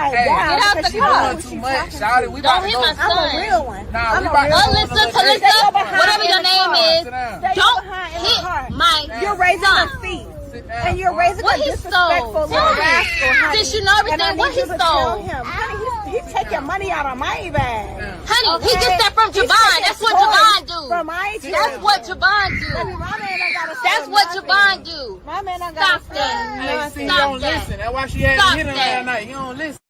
Hey, Get out the she car. doing too much. Shawty, we Don't about to hit go. my son. I'm a real one. Nah, I'm we a about to real go. one. Alyssa, Stay Talissa, behind whatever in your the name car. is, Sit down. Stay don't behind in the hit car. my You're raising son. a thief. Sit down, And you're boy. raising What a he disrespectful stole? little Tell me. rascal, honey. Since you know everything, And I what need he you to tell stole? him. Honey, he taking money out of my bag. Honey, he Okay? gets that from He's Javon. taking That's what toys Javon do. From my That's children. what Javon Baby, do. my man ain't gotta That's steal what nothing. Javon do. My man ain't Stop gotta that. Hey, see, you Stop don't that. listen. That's why she had Stop to hit him that. last night. You don't listen.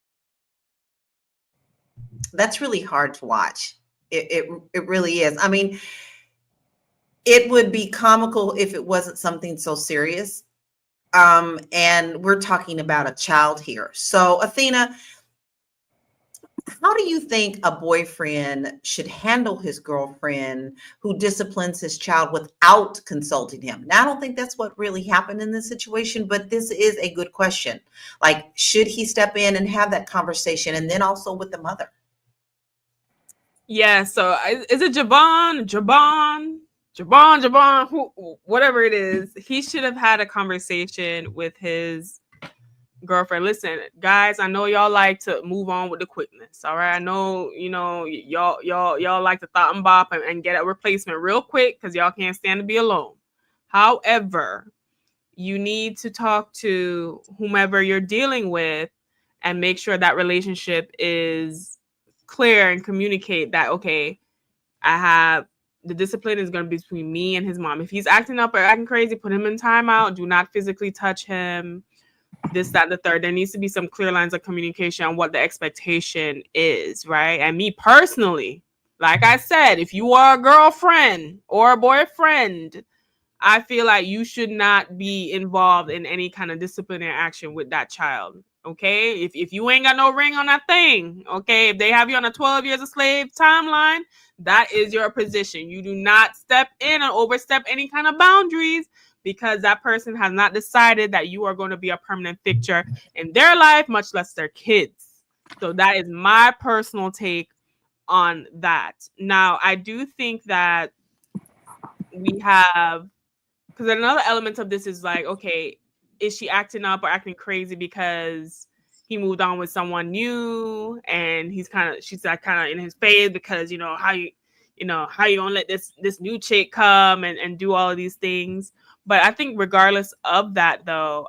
That's really hard to watch. It really is. I mean, it would be comical if it wasn't something so serious. And we're talking about a child here. So, Athena, how do you think a boyfriend should handle his girlfriend who disciplines his child without consulting him? Now, I don't think that's what really happened in this situation, but this is a good question. Like, should he step in and have that conversation, and then also with the mother? Yeah, so is it Jabon, whatever it is, he should have had a conversation with his girlfriend. Listen, guys, I know y'all like to move on with the quickness. All right. I know, y'all like to thought and bop and get a replacement real quick because y'all can't stand to be alone. However, you need to talk to whomever you're dealing with and make sure that relationship is clear and communicate that, okay, the discipline is going to be between me and his mom. If he's acting up or acting crazy, put him in timeout. Do not physically touch him. This, that, the third. There needs to be some clear lines of communication on what the expectation is, right? And me personally, like I said, if you are a girlfriend or a boyfriend, I feel like you should not be involved in any kind of disciplinary action with that child. Okay, if you ain't got no ring on that thing, okay, if they have you on a 12 years a slave timeline, that is your position. You do not step in and overstep any kind of boundaries because that person has not decided that you are going to be a permanent fixture in their life, much less their kids. So that is my personal take on that. Now, I do think that we have, because another element of this is like, okay, is she acting up or acting crazy because he moved on with someone new and she's like kind of in his phase because how you gonna let this new chick come and do all of these things. But I think regardless of that though,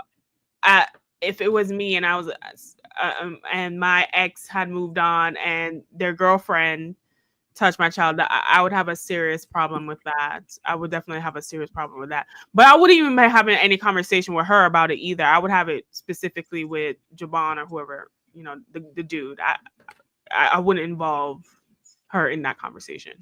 if it was me and I was and my ex had moved on and their girlfriend touch my child, I would have a serious problem with that. I would definitely have a serious problem with that. But I wouldn't even be having any conversation with her about it either. I would have it specifically with Jabon or whoever, the dude. I wouldn't involve her in that conversation.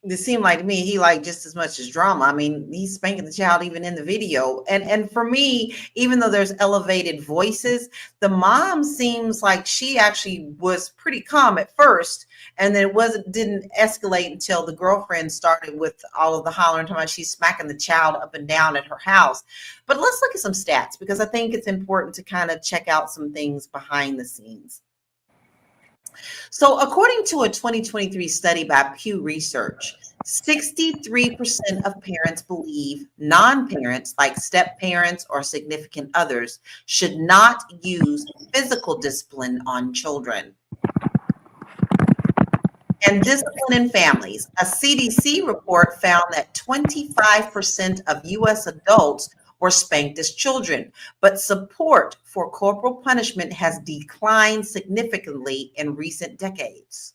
It seemed like to me he liked just as much as drama. I mean, he's spanking the child even in the video. And for me, even though there's elevated voices, the mom seems like she actually was pretty calm at first, and then didn't escalate until the girlfriend started with all of the hollering, talking about she's smacking the child up and down at her house. But let's look at some stats because I think it's important to kind of check out some things behind the scenes. So according to a 2023 study by Pew Research, 63% of parents believe non-parents like step-parents or significant others should not use physical discipline on children. And discipline in families. A CDC report found that 25% of U.S. adults were spanked as children, but support for corporal punishment has declined significantly in recent decades.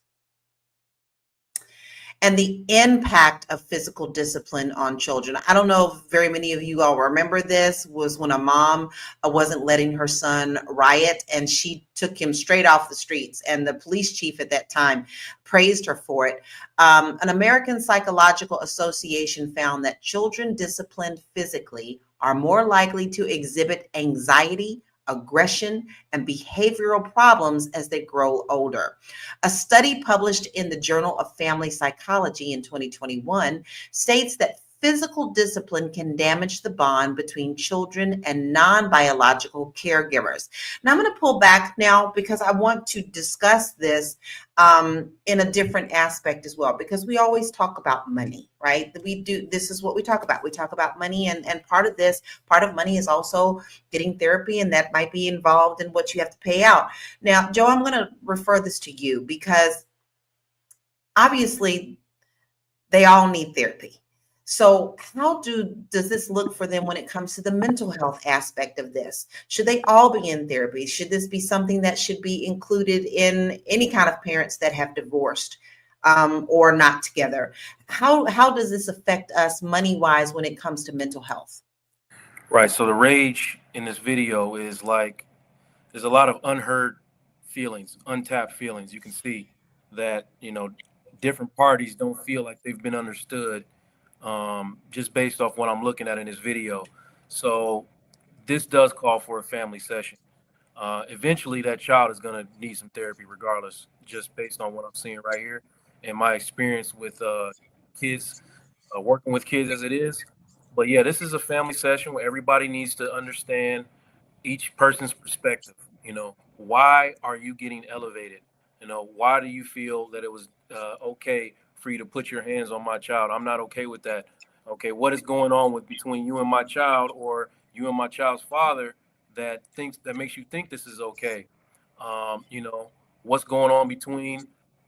And the impact of physical discipline on children. I don't know if very many of you all remember this, was when a mom wasn't letting her son riot and she took him straight off the streets, and the police chief at that time praised her for it. An American Psychological Association found that children disciplined physically are more likely to exhibit anxiety, aggression, and behavioral problems as they grow older. A study published in the Journal of Family Psychology in 2021 states that physical discipline can damage the bond between children and non-biological caregivers. Now, I'm going to pull back now because I want to discuss this in a different aspect as well, because we always talk about money, right? This is what we talk about. We talk about money, and part of money is also getting therapy, and that might be involved in what you have to pay out. Now, Joe, I'm going to refer this to you because obviously they all need therapy. So how does this look for them when it comes to the mental health aspect of this? Should they all be in therapy? Should this be something that should be included in any kind of parents that have divorced or not together? How does this affect us money-wise when it comes to mental health? Right. So the rage in this video is like there's a lot of unheard feelings, untapped feelings. You can see that, different parties don't feel like they've been understood, just based off what I'm looking at in this video. So this does call for a family session. Eventually, that child is going to need some therapy regardless, just based on what I'm seeing right here and my experience with kids, working with kids as it is. But yeah, this is a family session where everybody needs to understand each person's perspective. Why are you getting elevated? Why do you feel that it was okay for you to put your hands on my child? I'm not okay with that. Okay, what is going on between you and my child, or you and my child's father, that makes you think this is okay? What's going on between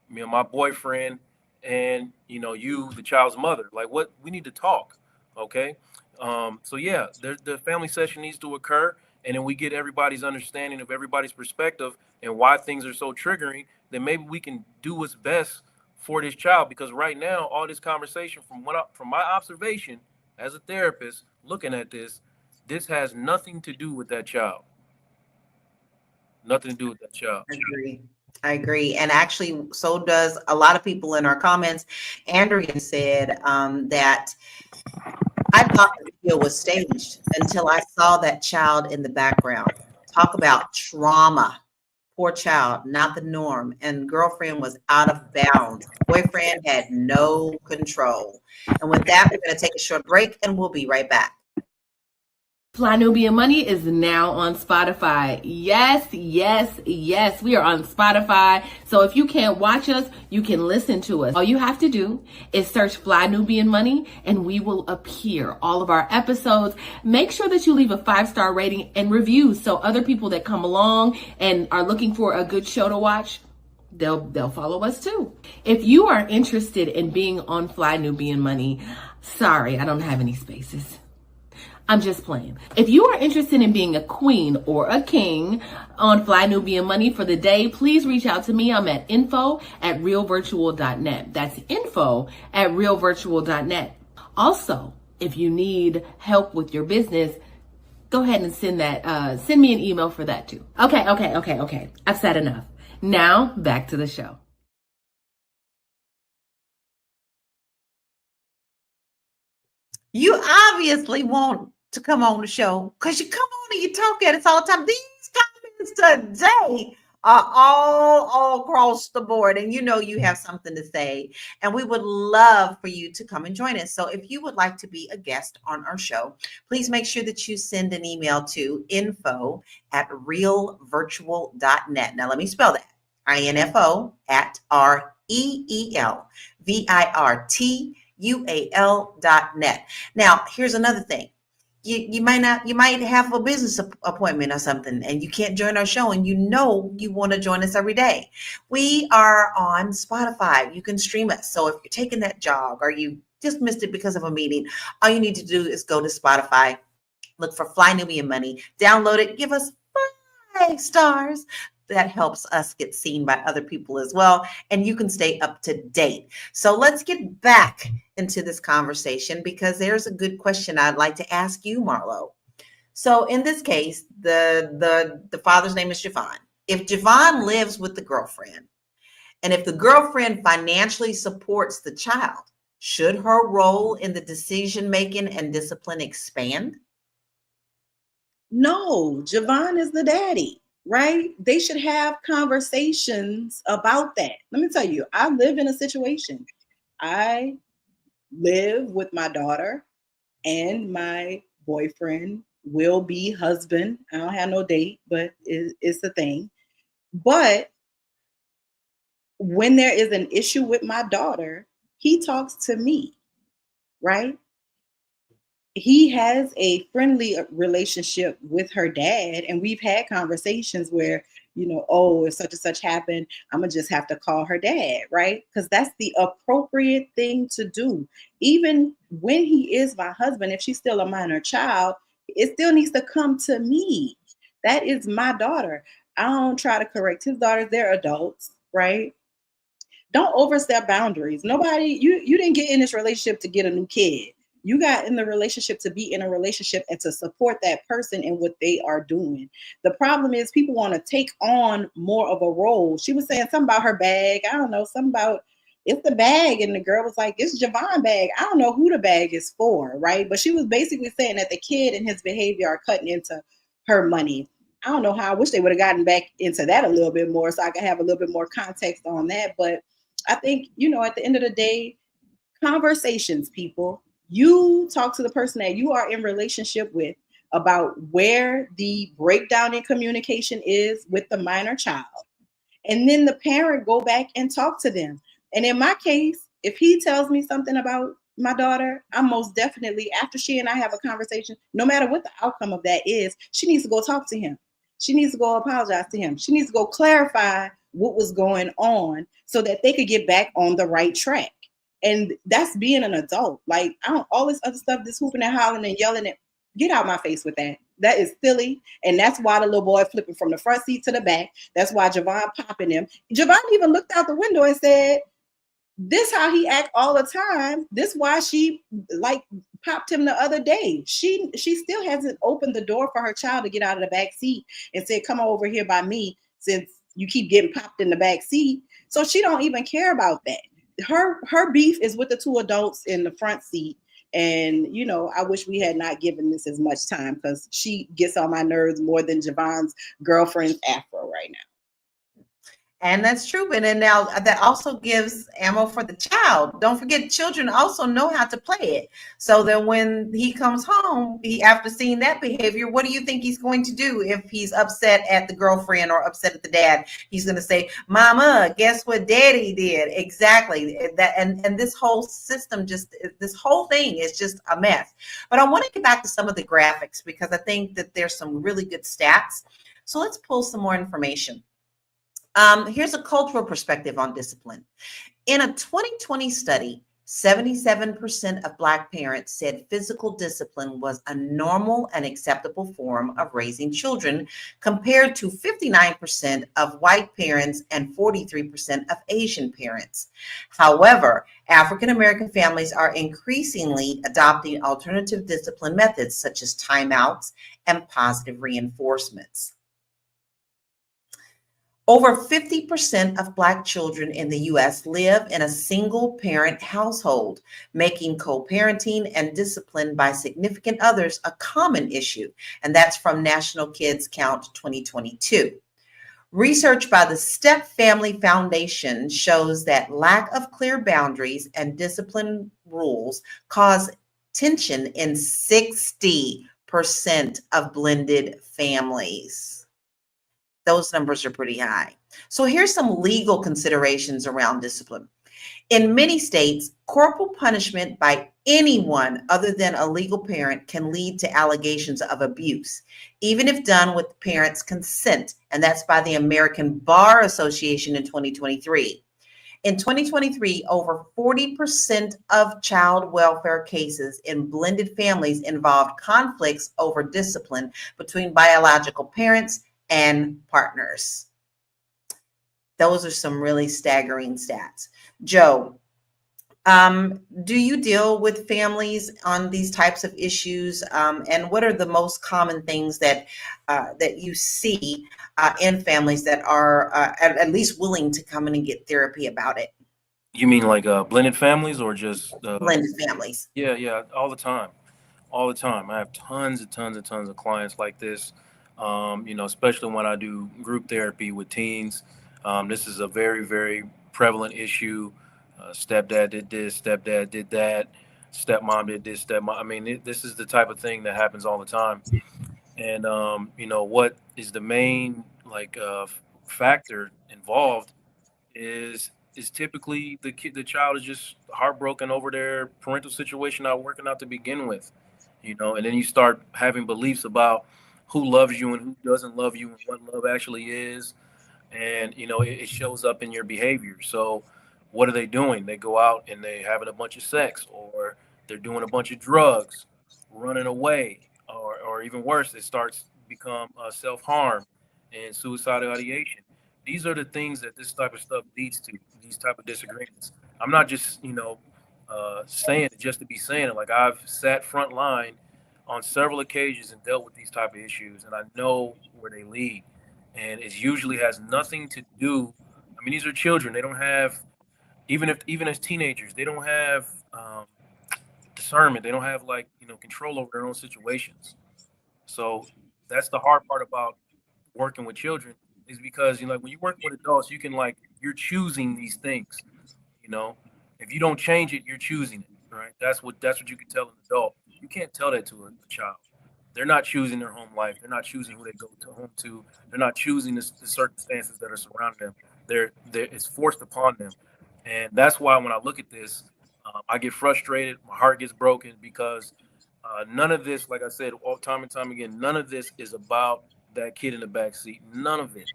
me and my boyfriend and you, the child's mother? Like, what we need to talk. Okay. So yeah, the family session needs to occur, and then we get everybody's understanding of everybody's perspective and why things are so triggering. Then maybe we can do what's best for this child, because right now, all this conversation, from my observation as a therapist looking at this has nothing to do with that child. Nothing to do with that child. I agree. And actually, so does a lot of people in our comments. Andrea said that I thought the video was staged until I saw that child in the background. Talk about trauma. Poor child, not the norm. And girlfriend was out of bounds. Boyfriend had no control. And with that, we're going to take a short break, and we'll be right back. Fly Nubian Money is now on Spotify. Yes, yes, yes. We are on Spotify. So if you can't watch us, you can listen to us. All you have to do is search Fly Nubian Money and we will appear. All of our episodes. Make sure that you leave a 5-star rating and reviews so other people that come along and are looking for a good show to watch, they'll follow us too. If you are interested in being on Fly Nubian Money, sorry, I don't have any spaces. I'm just playing. If you are interested in being a queen or a king on Fly Nubian Money for the day, please reach out to me. I'm at info@realvirtual.net. That's info@realvirtual.net. Also, if you need help with your business, go ahead and send me an email for that too. Okay. I've said enough. Now back to the show. You obviously want to come on the show because you come on and you talk at us all the time. These comments today are all across the board, and you have something to say, and we would love for you to come and join us. So if you would like to be a guest on our show, please make sure that you send an email to info@realvirtual.net. Now let me spell that. info@realvirtual.net. Now, here's another thing. You might have a business appointment or something, and you can't join our show, and you want to join us every day. We are on Spotify. You can stream us. So if you're taking that jog or you just missed it because of a meeting, all you need to do is go to Spotify, look for Fly Nubian Money, download it, give us 5 stars. That helps us get seen by other people as well, and you can stay up to date. So let's get back into this conversation, because there's a good question I'd like to ask you, Marlo. So in this case, the father's name is Javon. If Javon lives with the girlfriend, and if the girlfriend financially supports the child, should her role in the decision making and discipline expand? No, Javon is the daddy, right? They should have conversations about that. Let me tell you, I live in a situation. I live with my daughter and my boyfriend will be husband. I don't have no date, but it's a thing. But when there is an issue with my daughter, he talks to me, right? He has a friendly relationship with her dad, and we've had conversations where, oh, if such and such happened, I'm gonna just have to call her dad, right? Because that's the appropriate thing to do. Even when he is my husband, if she's still a minor child, it still needs to come to me. That is my daughter. I don't try to correct his daughters. They're adults, right? Don't overstep boundaries. Nobody, you didn't get in this relationship to get a new kid. You got in the relationship to be in a relationship and to support that person in what they are doing. The problem is people want to take on more of a role. She was saying something about her bag. I don't know, something about it's the bag. And the girl was like, it's Javon bag. I don't know who the bag is for, right? But she was basically saying that the kid and his behavior are cutting into her money. I don't know how. I wish they would have gotten back into that a little bit more so I could have a little bit more context on that. But I think, at the end of the day, conversations, people. You talk to the person that you are in relationship with about where the breakdown in communication is with the minor child. And then the parent go back and talk to them. And in my case, if he tells me something about my daughter, I'm most definitely, after she and I have a conversation, no matter what the outcome of that is, she needs to go talk to him. She needs to go apologize to him. She needs to go clarify what was going on so that they could get back on the right track. And that's being an adult. Like, I don't, all this other stuff, this hooping and hollering and yelling, and get out my face with that. That is silly. And that's why the little boy flipping from the front seat to the back. That's why Javon popping him. Javon even looked out the window and said, this how he act all the time. This why she like popped him the other day. She still hasn't opened the door for her child to get out of the back seat and said, come over here by me since you keep getting popped in the back seat. So she don't even care about that. Her beef is with the two adults in the front seat. And, I wish we had not given this as much time because she gets on my nerves more than Javon's girlfriend's afro right now. And that's true. And then now that also gives ammo for the child. Don't forget, children also know how to play it. So that when he comes home, after seeing that behavior, what do you think he's going to do if he's upset at the girlfriend or upset at the dad? He's going to say, Mama, guess what daddy did? Exactly. That and this whole system, this whole thing is just a mess. But I want to get back to some of the graphics because I think that there's some really good stats. So let's pull some more information. Here's a cultural perspective on discipline. In a 2020 study, 77% of Black parents said physical discipline was a normal and acceptable form of raising children, compared to 59% of white parents and 43% of Asian parents. However, African American families are increasingly adopting alternative discipline methods such as timeouts and positive reinforcements. Over 50% of Black children in the U.S. live in a single-parent household, making co-parenting and discipline by significant others a common issue, and that's from National Kids Count 2022. Research by the Step Family Foundation shows that lack of clear boundaries and discipline rules cause tension in 60% of blended families. Those numbers are pretty high. So here's some legal considerations around discipline. In many states, corporal punishment by anyone other than a legal parent can lead to allegations of abuse, even if done with the parent's consent, and that's by the American Bar Association in 2023. In 2023, over 40% of child welfare cases in blended families involved conflicts over discipline between biological parents and partners. Those are some really staggering stats. Joe, do you deal with families on these types of issues? And what are the most common things that you see in families that are at least willing to come in and get therapy about it? You mean like blended families or just blended families? Yeah, all the time. all the time. I have tons and tons and tons of clients like this. Especially when I do group therapy with teens. This is a very, very prevalent issue. Stepdad did this, stepdad did that, stepmom did this, stepmom. I mean, this is the type of thing that happens all the time. And what is the main factor involved is typically the child is just heartbroken over their parental situation not working out to begin with, and then you start having beliefs about who loves you and who doesn't love you and what love actually is, and it shows up in your behavior. So what are they doing? They go out and they having a bunch of sex, or they're doing a bunch of drugs, running away, or even worse, it starts become self-harm and suicidal ideation. These are the things that this type of stuff leads to, these type of disagreements. I'm not just saying it just to be saying it. Like, I've sat front line on several occasions and dealt with these type of issues, and I know where they lead, and it usually has nothing to do. I mean, these are children. They don't have, even as teenagers, they don't have discernment. They don't have control over their own situations. So that's the hard part about working with children, is because when you're working with adults, you can you're choosing these things. You know, if you don't change it, you're choosing it, right? That's what you can tell an adult. You can't tell that to a child. They're not choosing their home life. They're not choosing who they go to home to. They're not choosing the circumstances that are surrounding them. It's forced upon them, and that's why when I look at this, I get frustrated. My heart gets broken because none of this, like I said, all time and time again, none of this is about that kid in the back seat. None of it.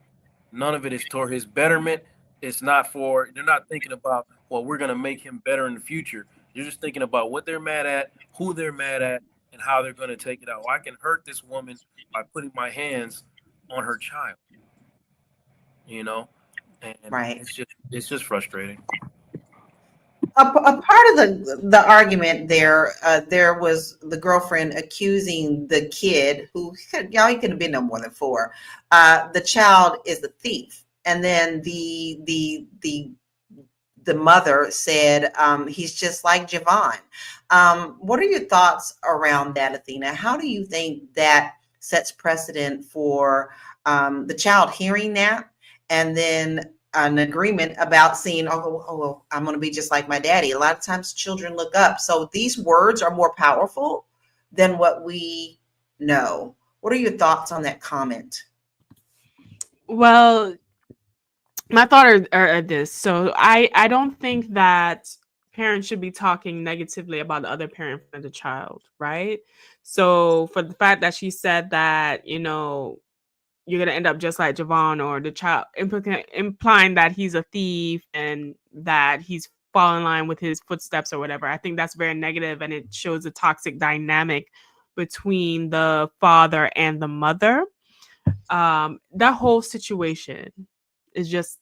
None of it is toward his betterment. It's not for. They're not thinking about, well, we're gonna make him better in the future. They're just thinking about what they're mad at, who they're mad at, and how they're going to take it out. Well, I can hurt this woman by putting my hands on her child, and Right. it's just frustrating. A part of the argument there, there was the girlfriend accusing the kid, who he could have been no more than 4. The child is the thief, and then the mother said, he's just like Javon. What are your thoughts around that, Athena? How do you think that sets precedent for the child hearing that, and then an agreement about seeing, oh, I'm going to be just like my daddy? A lot of times children look up. So these words are more powerful than what we know. What are your thoughts on that comment? Well, my thought are this. So I don't think that parents should be talking negatively about the other parent and the child, right? So for the fact that she said that, you're gonna end up just like Javon, or the child, implying that he's a thief and that he's fallen in line with his footsteps or whatever. I think that's very negative, and it shows a toxic dynamic between the father and the mother. That whole situation is just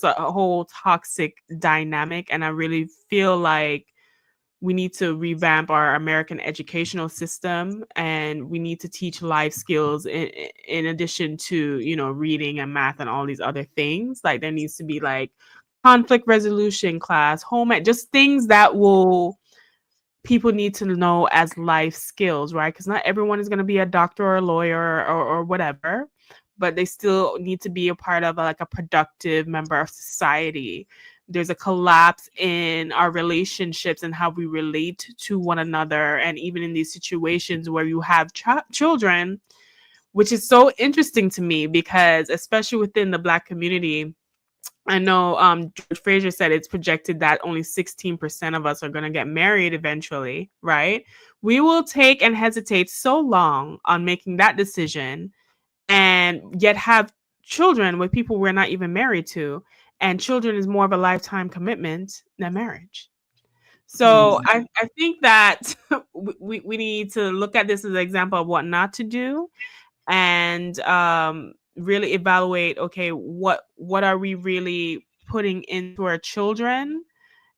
a whole toxic dynamic, and I really feel like we need to revamp our American educational system, and we need to teach life skills in addition to, reading and math and all these other things. Like, there needs to be conflict resolution class, home ec, just things that people need to know as life skills, right? Because not everyone is going to be a doctor or a lawyer or whatever, but they still need to be a part of a productive member of society. There's a collapse in our relationships and how we relate to one another. And even in these situations where you have children, which is so interesting to me, because especially within the Black community, I know George Fraser said it's projected that only 16% of us are going to get married eventually, right? We will take and hesitate so long on making that decision, and yet have children with people we're not even married to. And children is more of a lifetime commitment than marriage. So I think that we need to look at this as an example of what not to do, and really evaluate, okay, what are we really putting into our children,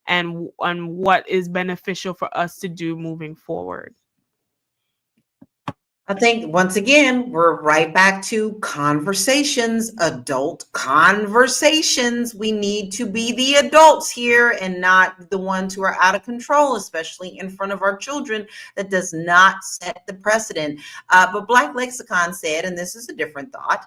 and what is beneficial for us to do moving forward. I think once again, we're right back to conversations, adult conversations. We need to be the adults here and not the ones who are out of control, especially in front of our children. That does not set the precedent. But Black Lexicon said, and this is a different thought,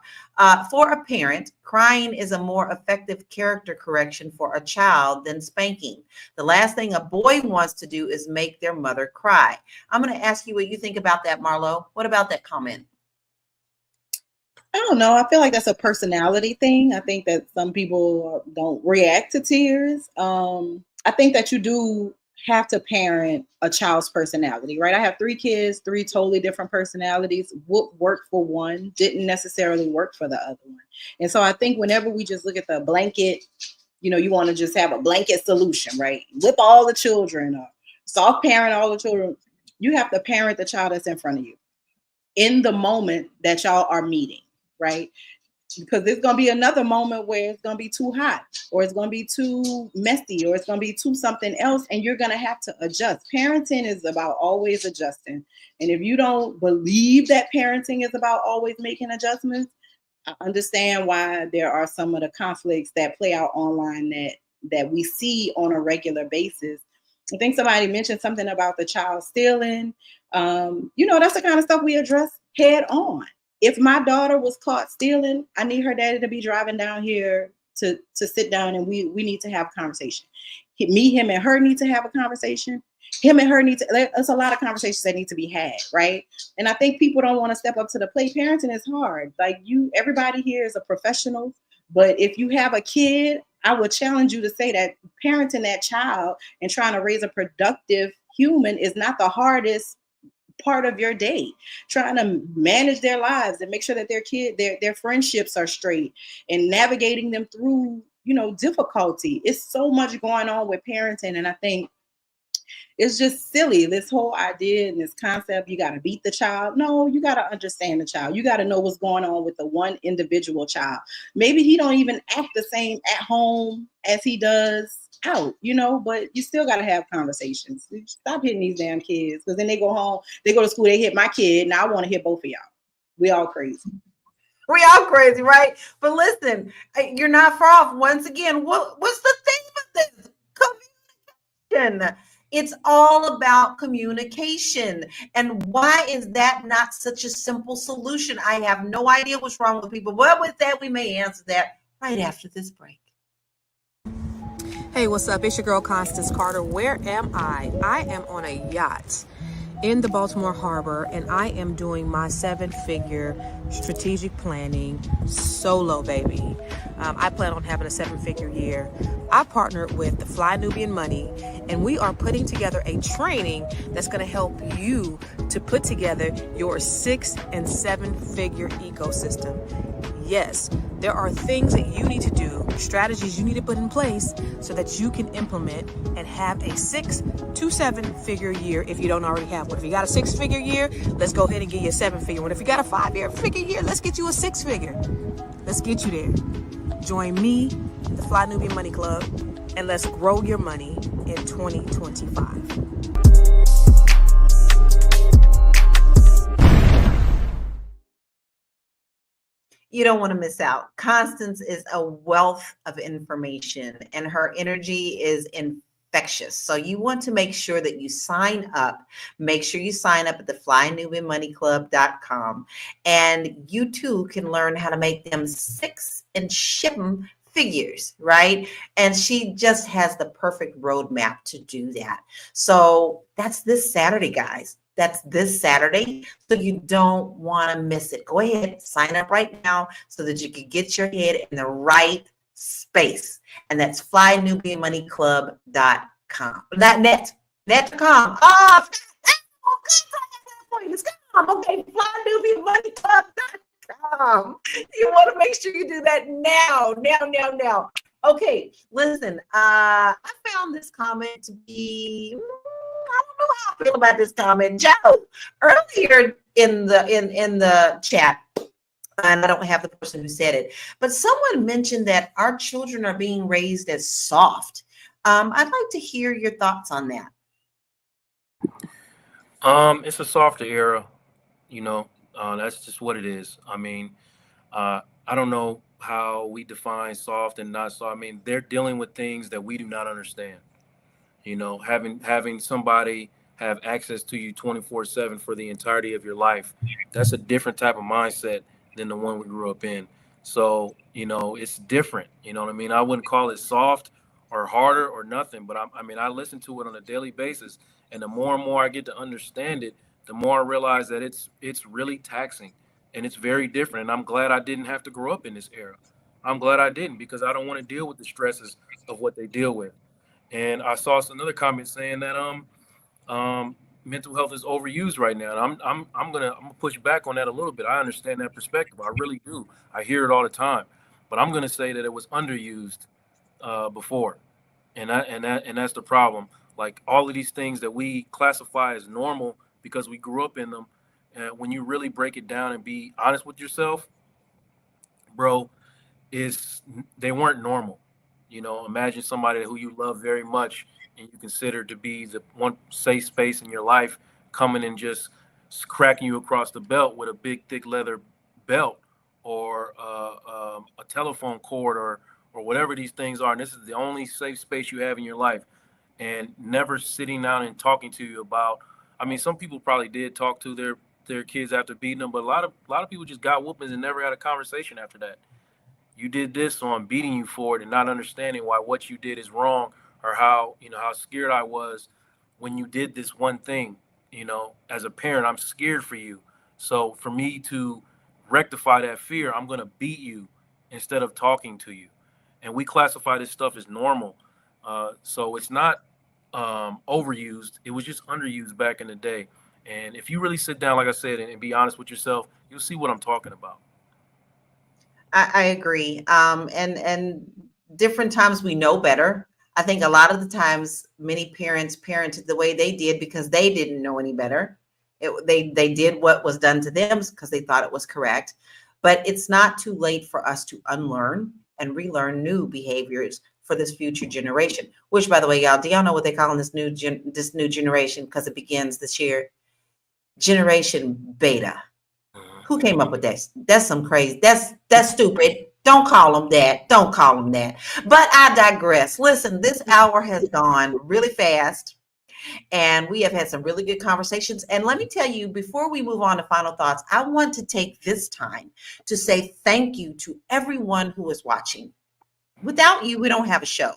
for a parent, crying is a more effective character correction for a child than spanking. The last thing a boy wants to do is make their mother cry. I'm going to ask you what you think about that, Marlo. What about that comment? I don't know. I feel like that's a personality thing. I think that some people don't react to tears. I think that you do have to parent a child's personality, right? I have 3 kids, 3 totally different personalities. What worked for one didn't necessarily work for the other one. And so I think whenever we just look at the blanket, you want to just have a blanket solution, right? Whip all the children or soft parent all the children. You have to parent the child that's in front of you in the moment that y'all are meeting, right? Because there's going to be another moment where it's going to be too hot or it's going to be too messy or it's going to be too something else, and you're going to have to adjust. Parenting is about always adjusting. And if you don't believe that parenting is about always making adjustments, I understand why there are some of the conflicts that play out online that we see on a regular basis. I think somebody mentioned something about the child stealing. That's the kind of stuff we address head on. If my daughter was caught stealing, I need her daddy to be driving down here to sit down, and we need to have a conversation. Him and her need to have a conversation. Him and her there's a lot of conversations that need to be had, right? And I think people don't want to step up to the plate. Parenting is hard. Like everybody here is a professional, but if you have a kid, I would challenge you to say that parenting that child and trying to raise a productive human is not the hardest part of your day. Trying to manage their lives and make sure that their friendships are straight and navigating them through, difficulty. It's so much going on with parenting. And I think it's just silly, this whole idea and this concept, you got to beat the child. No, you got to understand the child. You got to know what's going on with the one individual child. Maybe he don't even act the same at home as he does out, but you still got to have conversations. Stop hitting these damn kids, because then they go home, they go to school, they hit my kid. Now I want to hit both of y'all. We all crazy. We all crazy, right? But listen, you're not far off. Once again, what's the thing with this? Communication. It's all about communication. And why is that not such a simple solution? I have no idea what's wrong with people. But with that, we may answer that right after this break. Hey, what's up? It's your girl, Constance Carter. Where am I? I am on a yacht in the Baltimore Harbor, and I am doing my 7-figure strategic planning solo, baby. I plan on having a 7-figure year. I partnered with the Fly Nubian Money, and we are putting together a training that's going to help you to put together your 6- and 7-figure ecosystem. Yes, there are things that you need to do, strategies you need to put in place so that you can implement and have a 6 to 7-figure year if you don't already have one. If you got a 6-figure year, let's go ahead and get you a 7-figure one. If you got a 5-figure year, let's get you a 6-figure. Let's get you there. Join me, the Fly Nubian Money Club, and let's grow your money in 2025. You don't want to miss out. Constance is a wealth of information, and her energy is infectious. So you want to make sure that you sign up. Make sure you sign up at the flynubianmoneyclub.com, and you too can learn how to make them 6 and ship them figures, right? And she just has the perfect roadmap to do that. So that's this Saturday, guys. That's this Saturday. So you don't want to miss it. Go ahead, sign up right now so that you can get your head in the right space. And that's flynubianmoneyclub.com. Not net, net.com. Oh, it's okay, flynubianmoneyclub.com. You want to make sure you do that now. Okay, listen, I found this comment to be, I don't know how I feel about this comment. Joe, earlier in the chat, and I don't have the person who said it, but someone mentioned that our children are being raised as soft. I'd like to hear your thoughts on that. It's a softer era. You know, that's just what it is. I mean, I don't know how we define soft and not soft. I mean, they're dealing with things that we do not understand. You know, having somebody have access to you 24/7 for the entirety of your life, that's a different type of mindset than the one we grew up in. So, you know, it's different. You know what I mean? I wouldn't call it soft or harder or nothing, but I mean, I listen to it on a daily basis, and the more and more I get to understand it, the more I realize that it's really taxing and it's very different. And I'm glad I didn't have to grow up in this era. I'm glad I didn't, because I don't want to deal with the stresses of what they deal with. And I saw another comment saying that um mental health is overused right now. And I'm gonna push back on that a little bit. I understand that perspective. I really do. I hear it all the time. But I'm gonna say that it was underused before. And that's the problem. Like all of these things that we classify as normal because we grew up in them, when you really break it down and be honest with yourself, bro, is they weren't normal. You know, imagine somebody who you love very much and you consider to be the one safe space in your life coming and just cracking you across the belt with a big thick leather belt or a telephone cord or whatever these things are. And this is the only safe space you have in your life, and never sitting down and talking to you about. I mean, some people probably did talk to their kids after beating them, but a lot of people just got whoopings and never had a conversation after that. You did this, so I'm beating you for it, and not understanding why what you did is wrong, or how, you know, how scared I was when you did this one thing. You know, as a parent, I'm scared for you. So for me to rectify that fear, I'm going to beat you instead of talking to you. And we classify this stuff as normal. So it's not overused. It was just underused back in the day. And if you really sit down, like I said, and be honest with yourself, you'll see what I'm talking about. I agree. And different times we know better. I think a lot of the times many parents parented the way they did because they didn't know any better. They did what was done to them because they thought it was correct. But it's not too late for us to unlearn and relearn new behaviors for this future generation. Which, by the way, y'all, do y'all know what they call this new generation? Because it begins this year, Generation Beta. Who came up with that? That's some crazy. That's stupid. Don't call them that. Don't call them that. But I digress. Listen, this hour has gone really fast, and we have had some really good conversations. And let me tell you, before we move on to final thoughts, I want to take this time to say thank you to everyone who is watching. Without you, we don't have a show.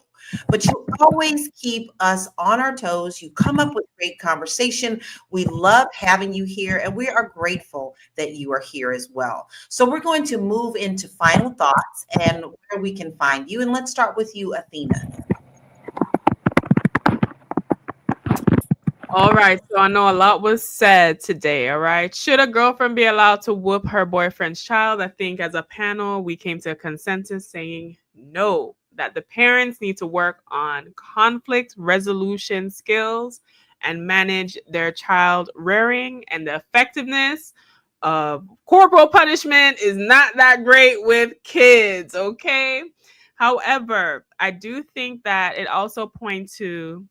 But you always keep us on our toes. You come up with great conversation. We love having you here, and we are grateful that you are here as well. So we're going to move into final thoughts and where we can find you. And let's start with you, Athena. All right, so I know a lot was said today. All right, should a girlfriend be allowed to whoop her boyfriend's child? I think as a panel, we came to a consensus saying no, that the parents need to work on conflict resolution skills and manage their child rearing, and the effectiveness of corporal punishment is not that great with kids. Okay. However, I do think that it also points to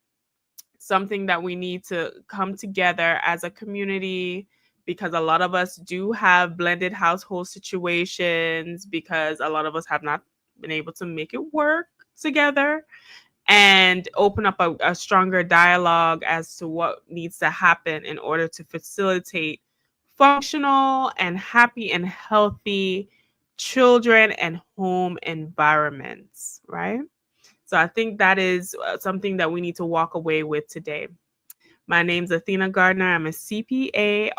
something that we need to come together as a community, because a lot of us do have blended household situations, because a lot of us have not been able to make it work together, and open up a stronger dialogue as to what needs to happen in order to facilitate functional and happy and healthy children and home environments, right? So I think that is something that we need to walk away with today. My name's Athena Gardner. I'm a CPA.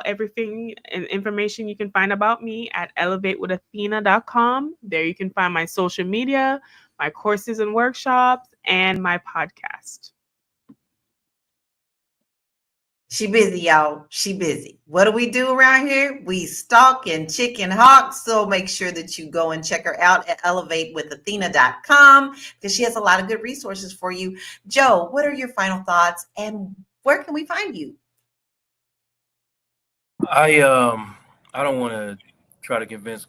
Everything and information you can find about me at elevatewithathena.com. There you can find my social media, my courses and workshops, and my podcast. She busy, y'all. She busy. What do we do around here? We stalk and chicken hawk. So make sure that you go and check her out at elevatewithathena.com because she has a lot of good resources for you. Joe, what are your final thoughts and where can we find you? I don't want to try to convince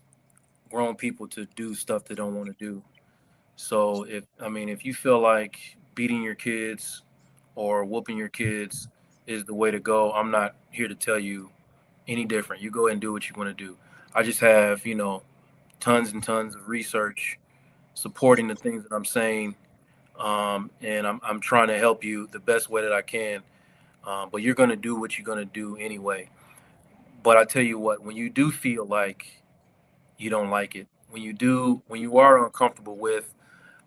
grown people to do stuff they don't want to do. So if you feel like beating your kids or whooping your kids is the way to go, I'm not here to tell you any different. You go ahead and do what you want to do. I just have, tons and tons of research supporting the things that I'm saying, and I'm trying to help you the best way that I can. But you're going to do what you're going to do anyway. But I tell you what, when you do feel like you don't like it, when you are uncomfortable with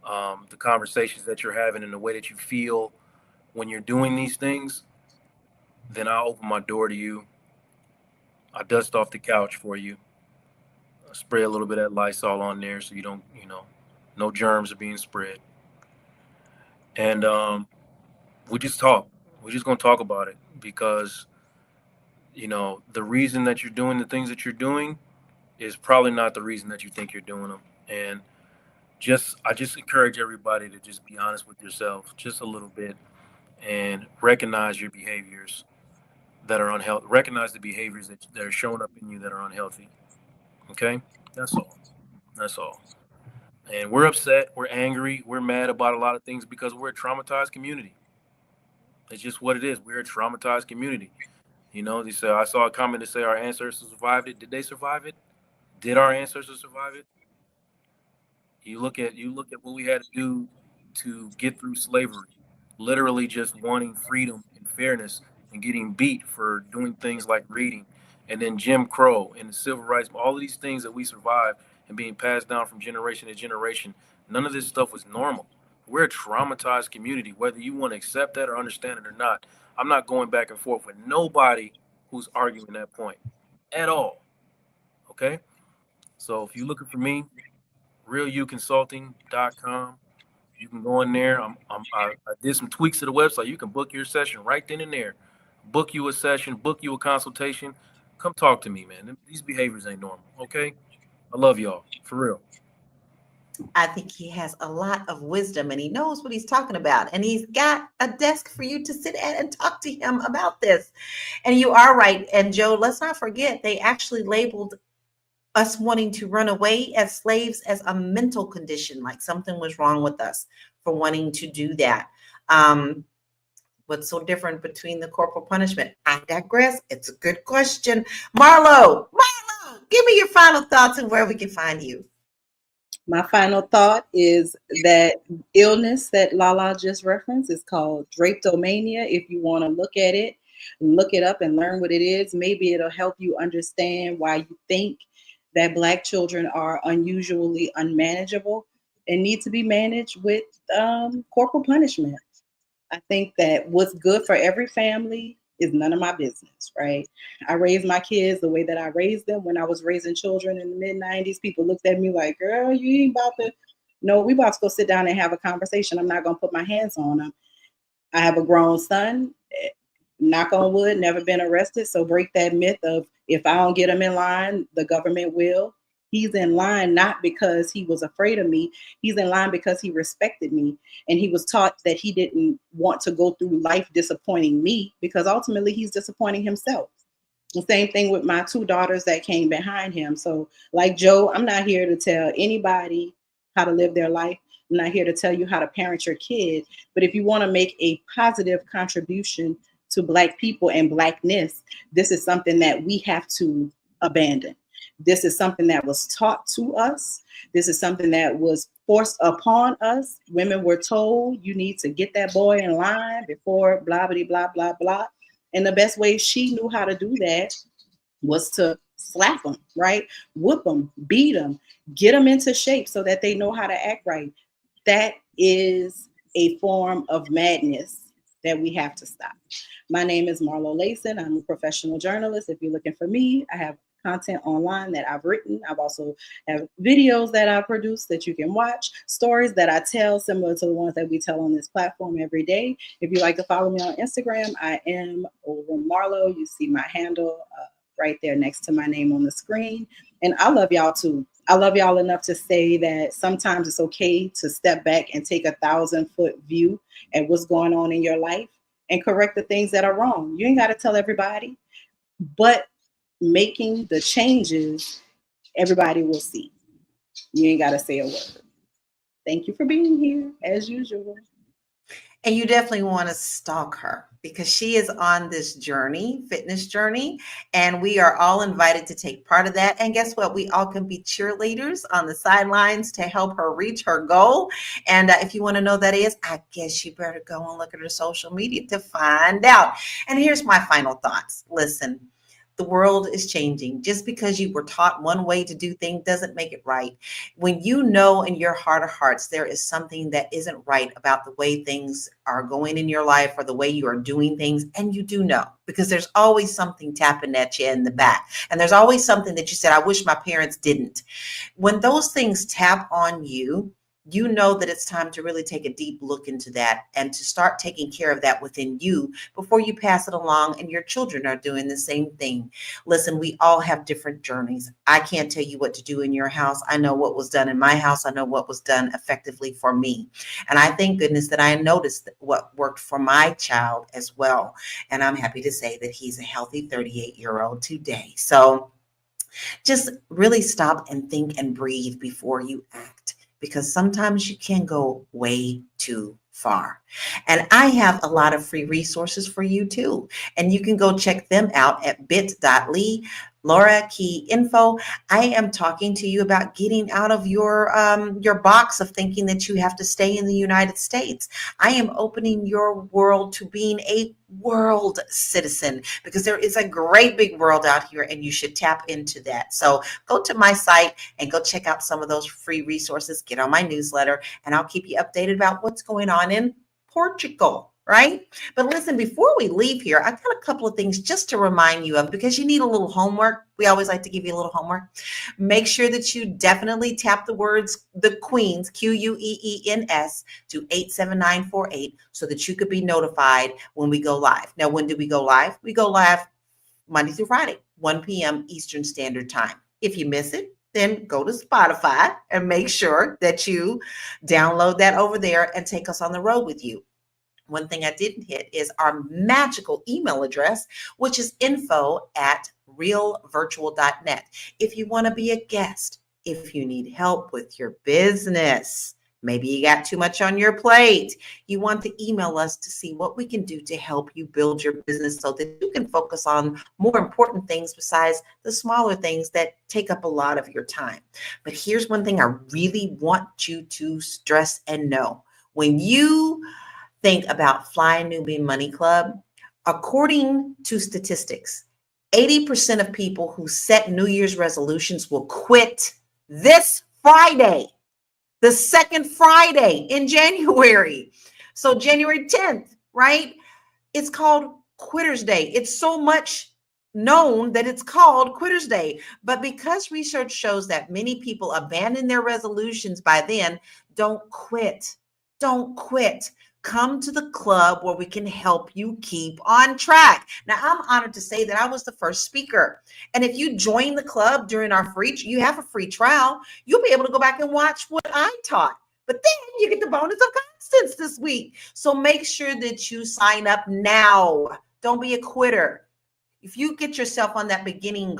the conversations that you're having and the way that you feel when you're doing these things, then I'll open my door to you. I dust off the couch for you. I spray a little bit of that Lysol on there so you don't, no germs are being spread. And we just talk. We're just gonna talk about it because the reason that you're doing the things that you're doing is probably not the reason that you think you're doing them. And I just encourage everybody to just be honest with yourself just a little bit and recognize your behaviors that are unhealthy. Recognize the behaviors that are showing up in you that are unhealthy. Okay, that's all. That's all. And we're upset, we're angry, we're mad about a lot of things because we're a traumatized community. It's just what it is. We're a traumatized community. They say I saw a comment to say our ancestors survived it. Did they survive it? Did our ancestors survive it? You look at what we had to do to get through slavery, literally just wanting freedom and fairness and getting beat for doing things like reading, and then Jim Crow and the civil rights, all of these things that we survived and being passed down from generation to generation. None of this stuff was normal. We're a traumatized community, whether you want to accept that or understand it or not. I'm not going back and forth with nobody who's arguing that point at all. Okay? So if you're looking for me, realuconsulting.com. You can go in there. I did some tweaks to the website. You can book your session right then and there. Book you a session, book you a consultation. Come talk to me, man. These behaviors ain't normal, okay? I love y'all, for real. I think he has a lot of wisdom and he knows what he's talking about. And he's got a desk for you to sit at and talk to him about this. And you are right. And Joe, let's not forget, they actually labeled us wanting to run away as slaves as a mental condition, like something was wrong with us for wanting to do that. What's so different between the corporal punishment? I digress. It's a good question. Marlo, give me your final thoughts and where we can find you. My final thought is that illness that Lala just referenced is called drapetomania. If you want to look at it, look it up and learn what it is, maybe it'll help you understand why you think that Black children are unusually unmanageable and need to be managed with corporal punishment. I think that what's good for every family is none of my business, right? I raised my kids the way that I raised them. When I was raising children in the mid-90s, people looked at me like, girl, you ain't about to, no, we about to go sit down and have a conversation. I'm not going to put my hands on them. I have a grown son, knock on wood, never been arrested. So break that myth of if I don't get him in line, the government will. He's in line not because he was afraid of me. He's in line because he respected me. And he was taught that he didn't want to go through life disappointing me because ultimately he's disappointing himself. The same thing with my two daughters that came behind him. So like Joe, I'm not here to tell anybody how to live their life. I'm not here to tell you how to parent your kid. But if you want to make a positive contribution to Black people and Blackness, this is something that we have to abandon. This is something that was taught to us. This is something that was forced upon us. Women were told, you need to get that boy in line before blah, blah, blah, blah, blah. And the best way she knew how to do that was to slap them, right? Whoop them, beat them, get them into shape so that they know how to act right. That is a form of madness that we have to stop. My name is Marlo Layson. I'm a professional journalist. If you're looking for me, I have content online that I've written. I've also have videos that I produce that you can watch, stories that I tell similar to the ones that we tell on this platform every day. If you like to follow me on Instagram, I am over Marlo. You see my handle right there next to my name on the screen. And I love y'all too. I love y'all enough to say that sometimes it's okay to step back and take 1,000-foot view at what's going on in your life and correct the things that are wrong. You ain't got to tell everybody, but making the changes, everybody will see. You ain't got to say a word. Thank you for being here, as usual. And you definitely want to stalk her because she is on this journey, fitness journey, and we are all invited to take part of that. And guess what? We all can be cheerleaders on the sidelines to help her reach her goal. And if you want to know that is, I guess you better go and look at her social media to find out. And here's my final thoughts. Listen, the world is changing. Just because you were taught one way to do things doesn't make it right. When you know in your heart of hearts there is something that isn't right about the way things are going in your life or the way you are doing things, and you do know, because there's always something tapping at you in the back. And there's always something that you said, I wish my parents didn't. When those things tap on you, you know that it's time to really take a deep look into that and to start taking care of that within you before you pass it along and your children are doing the same thing. Listen, we all have different journeys. I can't tell you what to do in your house. I know what was done in my house. I know what was done effectively for me. And I thank goodness that I noticed what worked for my child as well. And I'm happy to say that he's a healthy 38-year-old today. So just really stop and think and breathe before you act, because sometimes you can go way too far. And I have a lot of free resources for you too. And you can go check them out at bit.ly. Laura Key Info. I am talking to you about getting out of your box of thinking that you have to stay in the United States. I am opening your world to being a world citizen, because there is a great big world out here and you should tap into that. So go to my site and go check out some of those free resources. Get on my newsletter and I'll keep you updated about what's going on in Portugal. Right? But listen, before we leave here, I've got a couple of things just to remind you of, because you need a little homework. We always like to give you a little homework. Make sure that you definitely tap the words, the Queens, Queens, to 87948 so that you could be notified when we go live. Now, when do we go live? We go live Monday through Friday, 1 p.m. Eastern Standard Time. If you miss it, then go to Spotify and make sure that you download that over there and take us on the road with you. One thing I didn't hit is our magical email address, which is info@realvirtual.net. If you want to be a guest, if you need help with your business, maybe you got too much on your plate, you want to email us to see what we can do to help you build your business so that you can focus on more important things besides the smaller things that take up a lot of your time. But here's one thing I really want you to stress and know. When you think about Fly Newbie Money Club, according to statistics, 80% of people who set New Year's resolutions will quit this Friday, the second Friday in January. So January 10th, right? It's called Quitter's Day. It's so much known that it's called Quitter's Day. But because research shows that many people abandon their resolutions by then, don't quit. Don't quit. Come to the club where we can help you keep on track. Now, I'm honored to say that I was the first speaker. And if you join the club during our you have a free trial, you'll be able to go back and watch what I taught. But then you get the bonus of constants this week. So make sure that you sign up now. Don't be a quitter. If you get yourself on that beginning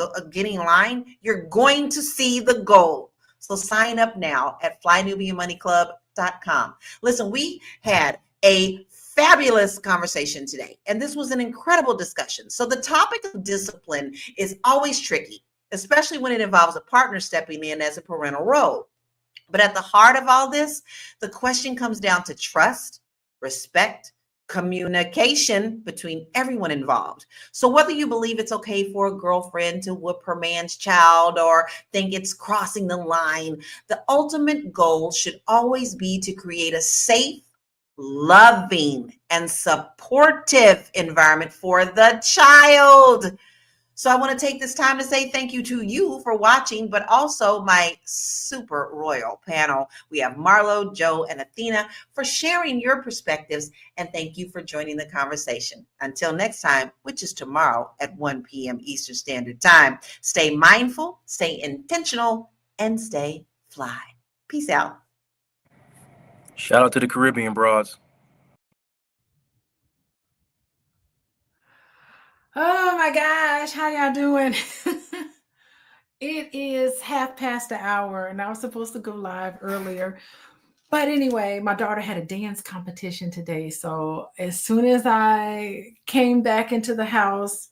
line, you're going to see the goal. So sign up now at flynubiamoneyclub.com. Listen, we had a fabulous conversation today, and this was an incredible discussion. So the topic of discipline is always tricky, especially when it involves a partner stepping in as a parental role. But at the heart of all this, the question comes down to trust, respect, communication between everyone involved. So whether you believe it's okay for a girlfriend to whoop her man's child or think it's crossing the line, the ultimate goal should always be to create a safe, loving, and supportive environment for the child. So I want to take this time to say thank you to you for watching, but also my super royal panel. We have Marlo, Joe, and Athena for sharing your perspectives, and thank you for joining the conversation. Until next time, which is tomorrow at 1 p.m. Eastern Standard Time, stay mindful, stay intentional, and stay fly. Peace out. Shout out to the Caribbean broads. Oh my gosh, how y'all doing? It is 1/2 past the hour, and I was supposed to go live earlier, But anyway, my daughter had a dance competition today. So as soon as I came back into the house,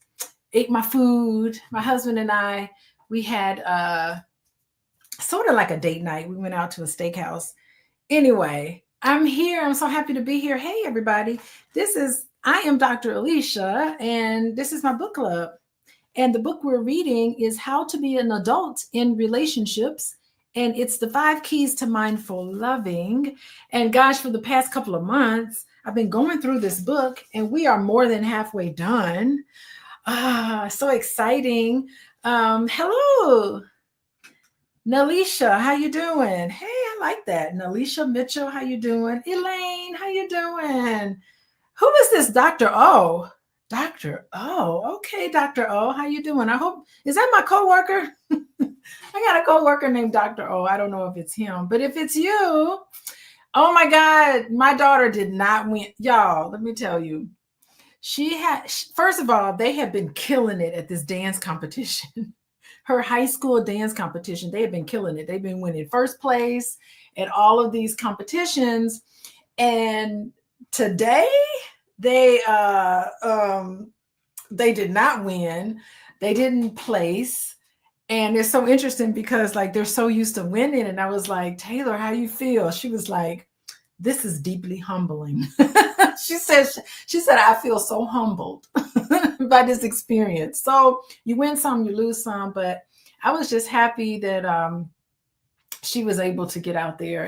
ate my food, my husband and I, we had sort of like a date night. We went out to a steakhouse. Anyway, I'm here. I'm so happy to be here. Hey, everybody. I am Dr. Alicia, and this is my book club. And the book we're reading is How to Be an Adult in Relationships. And it's the 5 Keys to Mindful Loving. And gosh, for the past couple of months, I've been going through this book, and we are more than halfway done. So exciting. Hello, Nalisha, how you doing? Hey, I like that. Nalisha Mitchell, how you doing? Elaine, how you doing? Who is this Dr. O? Dr. O. Okay, Dr. O, how you doing? Is that my coworker? I got a coworker named Dr. O. I don't know if it's him, but if it's you, oh my God, my daughter did not win. Y'all, let me tell you. First of all, they have been killing it at this dance competition. Her high school dance competition, they have been killing it. They've been winning first place at all of these competitions. And today they did not win. They didn't place. And it's so interesting because like they're so used to winning. And I was like, Taylor, how you feel? She was like, this is deeply humbling. She said, I feel so humbled by this experience. So you win some, you lose some, but I was just happy that she was able to get out there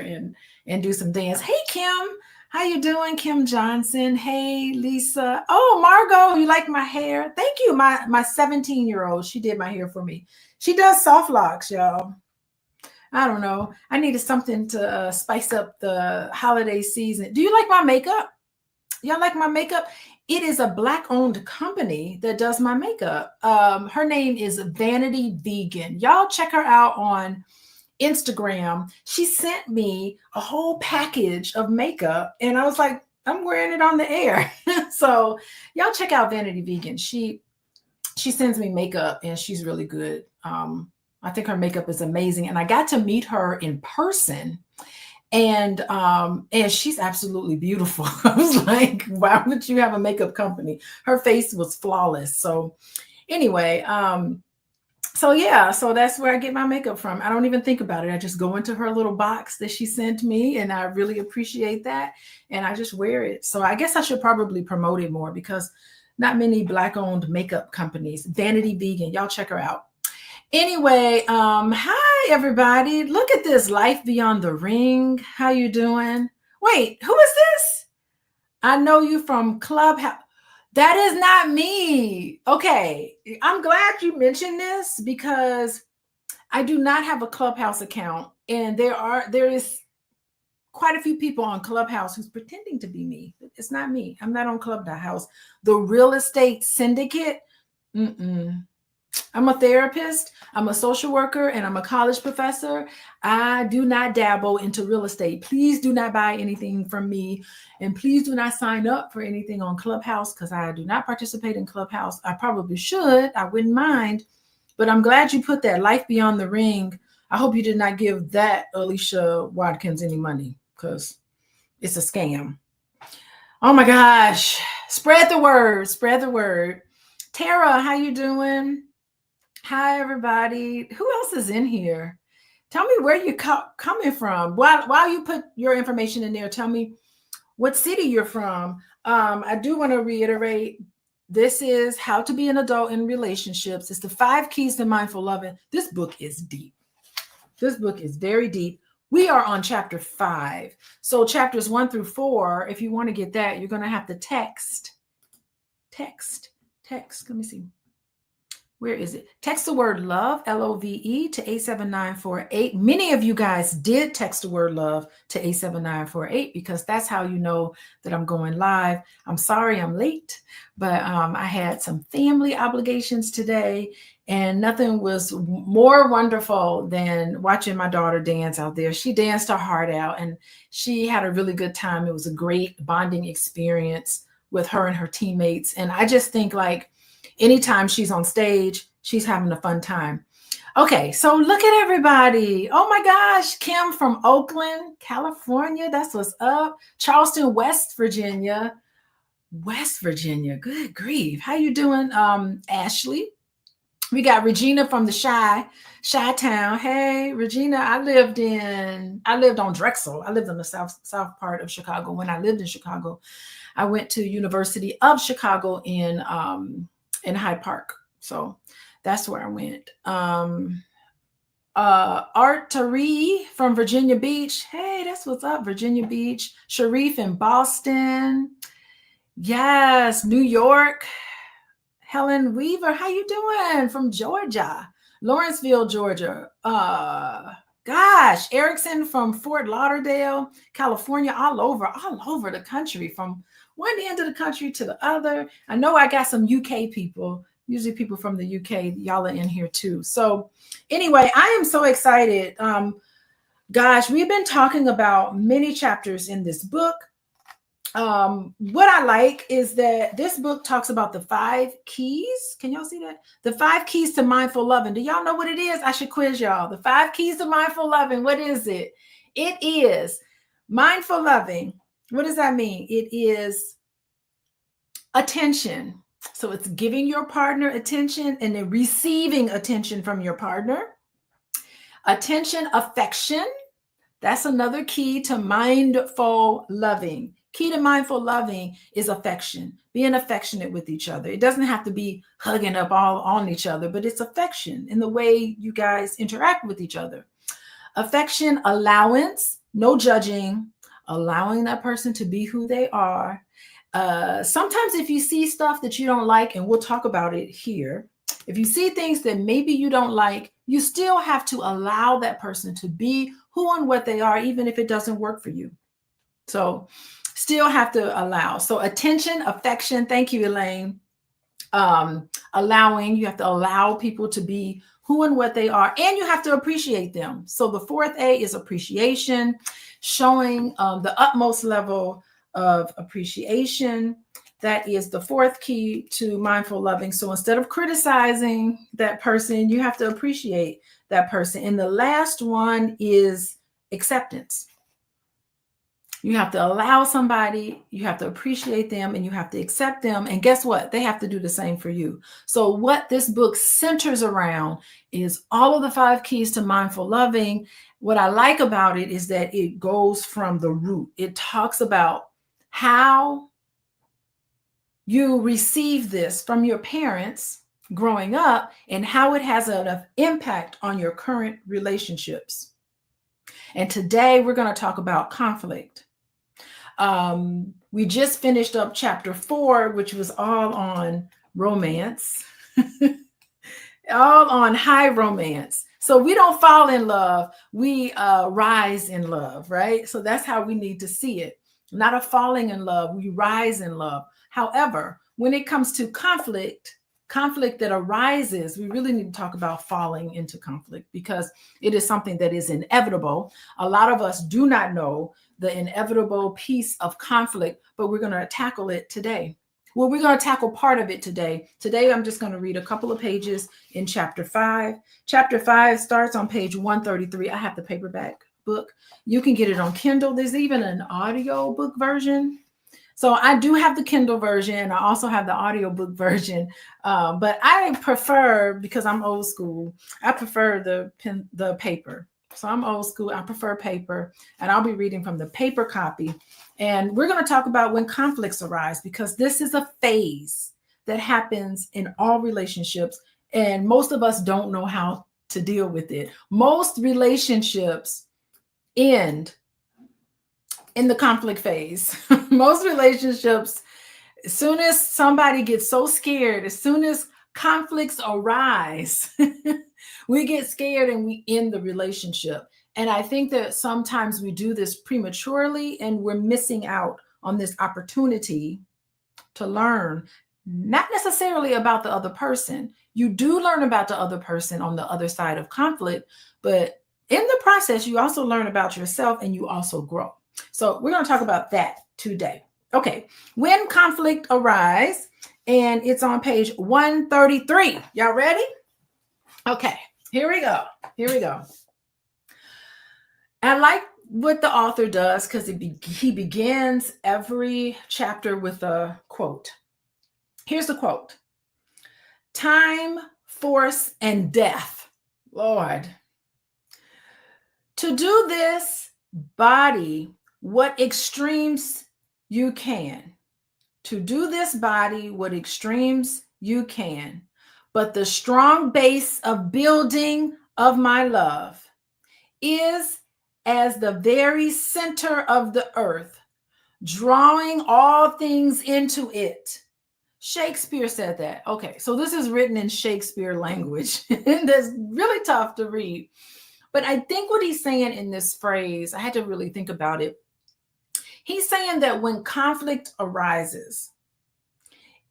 and do some dance. Hey, Kim, how you doing? Kim Johnson. Hey, Lisa. Oh, Margot, you like my hair? Thank you. My 17-year-old, she did my hair for me. She does soft locks, y'all. I don't know. I needed something to spice up the holiday season. Do you like my makeup? Y'all like my makeup? It is a Black-owned company that does my makeup. Her name is Vanity Vegan. Y'all check her out on Instagram. She sent me a whole package of makeup, and I was like, I'm wearing it on the air. So y'all check out Vanity Vegan. She sends me makeup, and she's really good. I think her makeup is amazing, and I got to meet her in person. And she's absolutely beautiful. I was like, why would you have a makeup company? Her face was flawless. So anyway, so that's where I get my makeup from. I don't even think about it. I just go into her little box that she sent me, and I really appreciate that. And I just wear it. So I guess I should probably promote it more because not many Black-owned makeup companies. Vanity Vegan, y'all check her out. Anyway, hi everybody. Look at this, Life Beyond the Ring. How you doing? Wait, who is this? I know you from Clubhouse. That is not me. Okay, I'm glad you mentioned this because I do not have a Clubhouse account, and there is quite a few people on Clubhouse who's pretending to be me. It's not me. I'm not on Clubhouse. The Real Estate Syndicate. I'm a therapist, I'm a social worker, and I'm a college professor. I do not dabble into real estate. Please do not buy anything from me. And please do not sign up for anything on Clubhouse because I do not participate in Clubhouse. I probably should. I wouldn't mind. But I'm glad you put that Life Beyond the Ring. I hope you did not give that Alicia Watkins any money because it's a scam. Oh my gosh. Spread the word. Spread the word. Tara, how you doing? Hi, everybody. Who else is in here? Tell me where you're coming from. While you put your information in there, tell me what city you're from. I do want to reiterate, this is How to Be an Adult in Relationships. It's the 5 Keys to Mindful Loving. This book is deep. This book is very deep. We are on chapter 5. So chapters 1 through 4, if you want to get that, you're going to have to text. Let me see. Where is it? Text the word love, LOVE, to 87948. Many of you guys did text the word love to 87948 because that's how you know that I'm going live. I'm sorry I'm late, but I had some family obligations today, and nothing was more wonderful than watching my daughter dance out there. She danced her heart out, and she had a really good time. It was a great bonding experience with her and her teammates. And I just think like, anytime she's on stage, she's having a fun time. Okay, so look at everybody. Oh my gosh, Kim from Oakland, California. That's what's up. Charleston, West Virginia. West Virginia. Good grief. How you doing, Ashley? We got Regina from the Chi Town. Hey, Regina, I lived on Drexel. I lived in the south part of Chicago. When I lived in Chicago, I went to University of Chicago in Hyde Park. So that's where I went. Art Tari from Virginia Beach. Hey, that's what's up, Virginia Beach. Sharif in Boston. Yes, New York. Helen Weaver, how you doing? From Georgia, Lawrenceville, Georgia. Gosh, Erickson from Fort Lauderdale, California, all over the country, from one end of the country to the other. I know I got some UK people, usually people from the UK. Y'all are in here too. So anyway, I am so excited. Gosh, we've been talking about many chapters in this book. What I like is that this book talks about the 5 keys. Can y'all see that? The 5 keys to mindful loving. Do y'all know what it is? I should quiz y'all. The 5 keys to mindful loving. What is it? It is mindful loving. What does that mean? It is attention. So it's giving your partner attention and then receiving attention from your partner. Attention, affection. That's another key to mindful loving. Key to mindful loving is affection, being affectionate with each other. It doesn't have to be hugging up all on each other, but it's affection in the way you guys interact with each other. Affection, allowance, no judging, allowing that person to be who they are. Sometimes if you see stuff that you don't like, and we'll talk about it here, if you see things that maybe you don't like, you still have to allow that person to be who and what they are, even if it doesn't work for you. So still have to allow. So attention, affection. Thank you, Elaine. Allowing, you have to allow people to be who and what they are, and you have to appreciate them. So the 4th A is appreciation, showing the utmost level of appreciation. That is the 4th key to mindful loving. So instead of criticizing that person, you have to appreciate that person. And the last one is acceptance. You have to allow somebody, you have to appreciate them, and you have to accept them. And guess what? They have to do the same for you. So what this book centers around is all of the 5 keys to mindful loving. What I like about it is that it goes from the root. It talks about how you receive this from your parents growing up and how it has an impact on your current relationships. And today we're going to talk about conflict. We just finished up chapter 4, which was all on romance, all on high romance. So we don't fall in love, we rise in love, right? So that's how we need to see it. Not a falling in love, we rise in love. However, when it comes to conflict that arises, we really need to talk about falling into conflict because it is something that is inevitable. A lot of us do not know the inevitable piece of conflict, but we're going to tackle it today. Well, we're going to tackle part of it today. Today, I'm just going to read a couple of pages in chapter 5. Chapter 5 starts on page 133. I have the paperback book. You can get it on Kindle. There's even an audio book version. So I do have the Kindle version. I also have the audiobook version, but I prefer, because I'm old school, I prefer the paper. So I'm old school. I prefer paper, and I'll be reading from the paper copy. And we're going to talk about when conflicts arise, because this is a phase that happens in all relationships, and most of us don't know how to deal with it. Most relationships end in the conflict phase. Most relationships, as soon as somebody gets so scared, as soon as conflicts arise, we get scared and we end the relationship. And I think that sometimes we do this prematurely and we're missing out on this opportunity to learn, not necessarily about the other person. You do learn about the other person on the other side of conflict, but in the process, you also learn about yourself and you also grow. So we're going to talk about that today. Okay, when conflict arise, and it's on page 133. Y'all ready? Okay, Here we go. Here we go. I like what the author does because he begins every chapter with a quote. Here's the quote. Time, force, and death. Lord. To do this body what extremes you can. To do this body what extremes you can. But the strong base of building of my love is as the very center of the earth, drawing all things into it. Shakespeare said that. Okay, so this is written in Shakespeare language. That's really tough to read. But I think what he's saying in this phrase, I had to really think about it. He's saying that when conflict arises,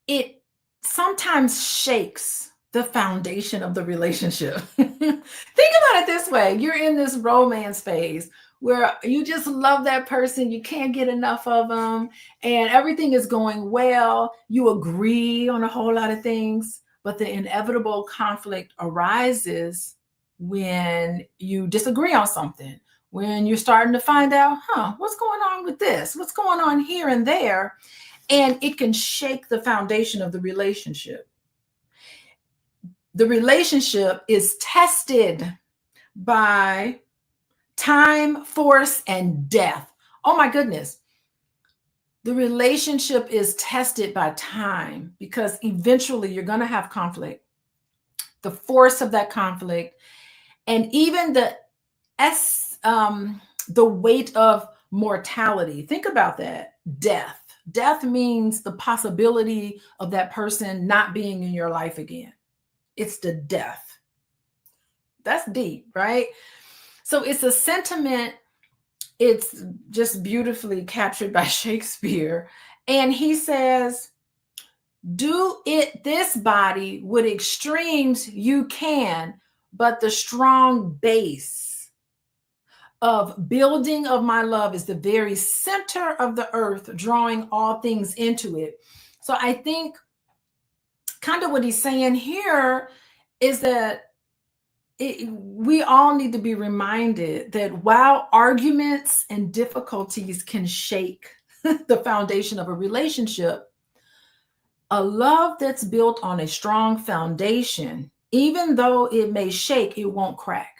it sometimes shakes the foundation of the relationship. Think about it this way. You're in this romance phase where you just love that person. You can't get enough of them and everything is going well. You agree on a whole lot of things, but the inevitable conflict arises when you disagree on something, when you're starting to find out, what's going on with this? What's going on here and there? And it can shake the foundation of the relationship. The relationship is tested by time, force, and death. Oh my goodness. The relationship is tested by time because eventually you're going to have conflict. The force of that conflict and even the weight of mortality. Think about that. Death. Death means the possibility of that person not being in your life again. It's the death. That's deep, right? So it's a sentiment. It's just beautifully captured by Shakespeare. And he says, do it this body with extremes you can, but the strong base of building of my love is the very center of the earth, drawing all things into it. So I think kind of what he's saying here is that we all need to be reminded that while arguments and difficulties can shake the foundation of a relationship, a love that's built on a strong foundation, even though it may shake, it won't crack.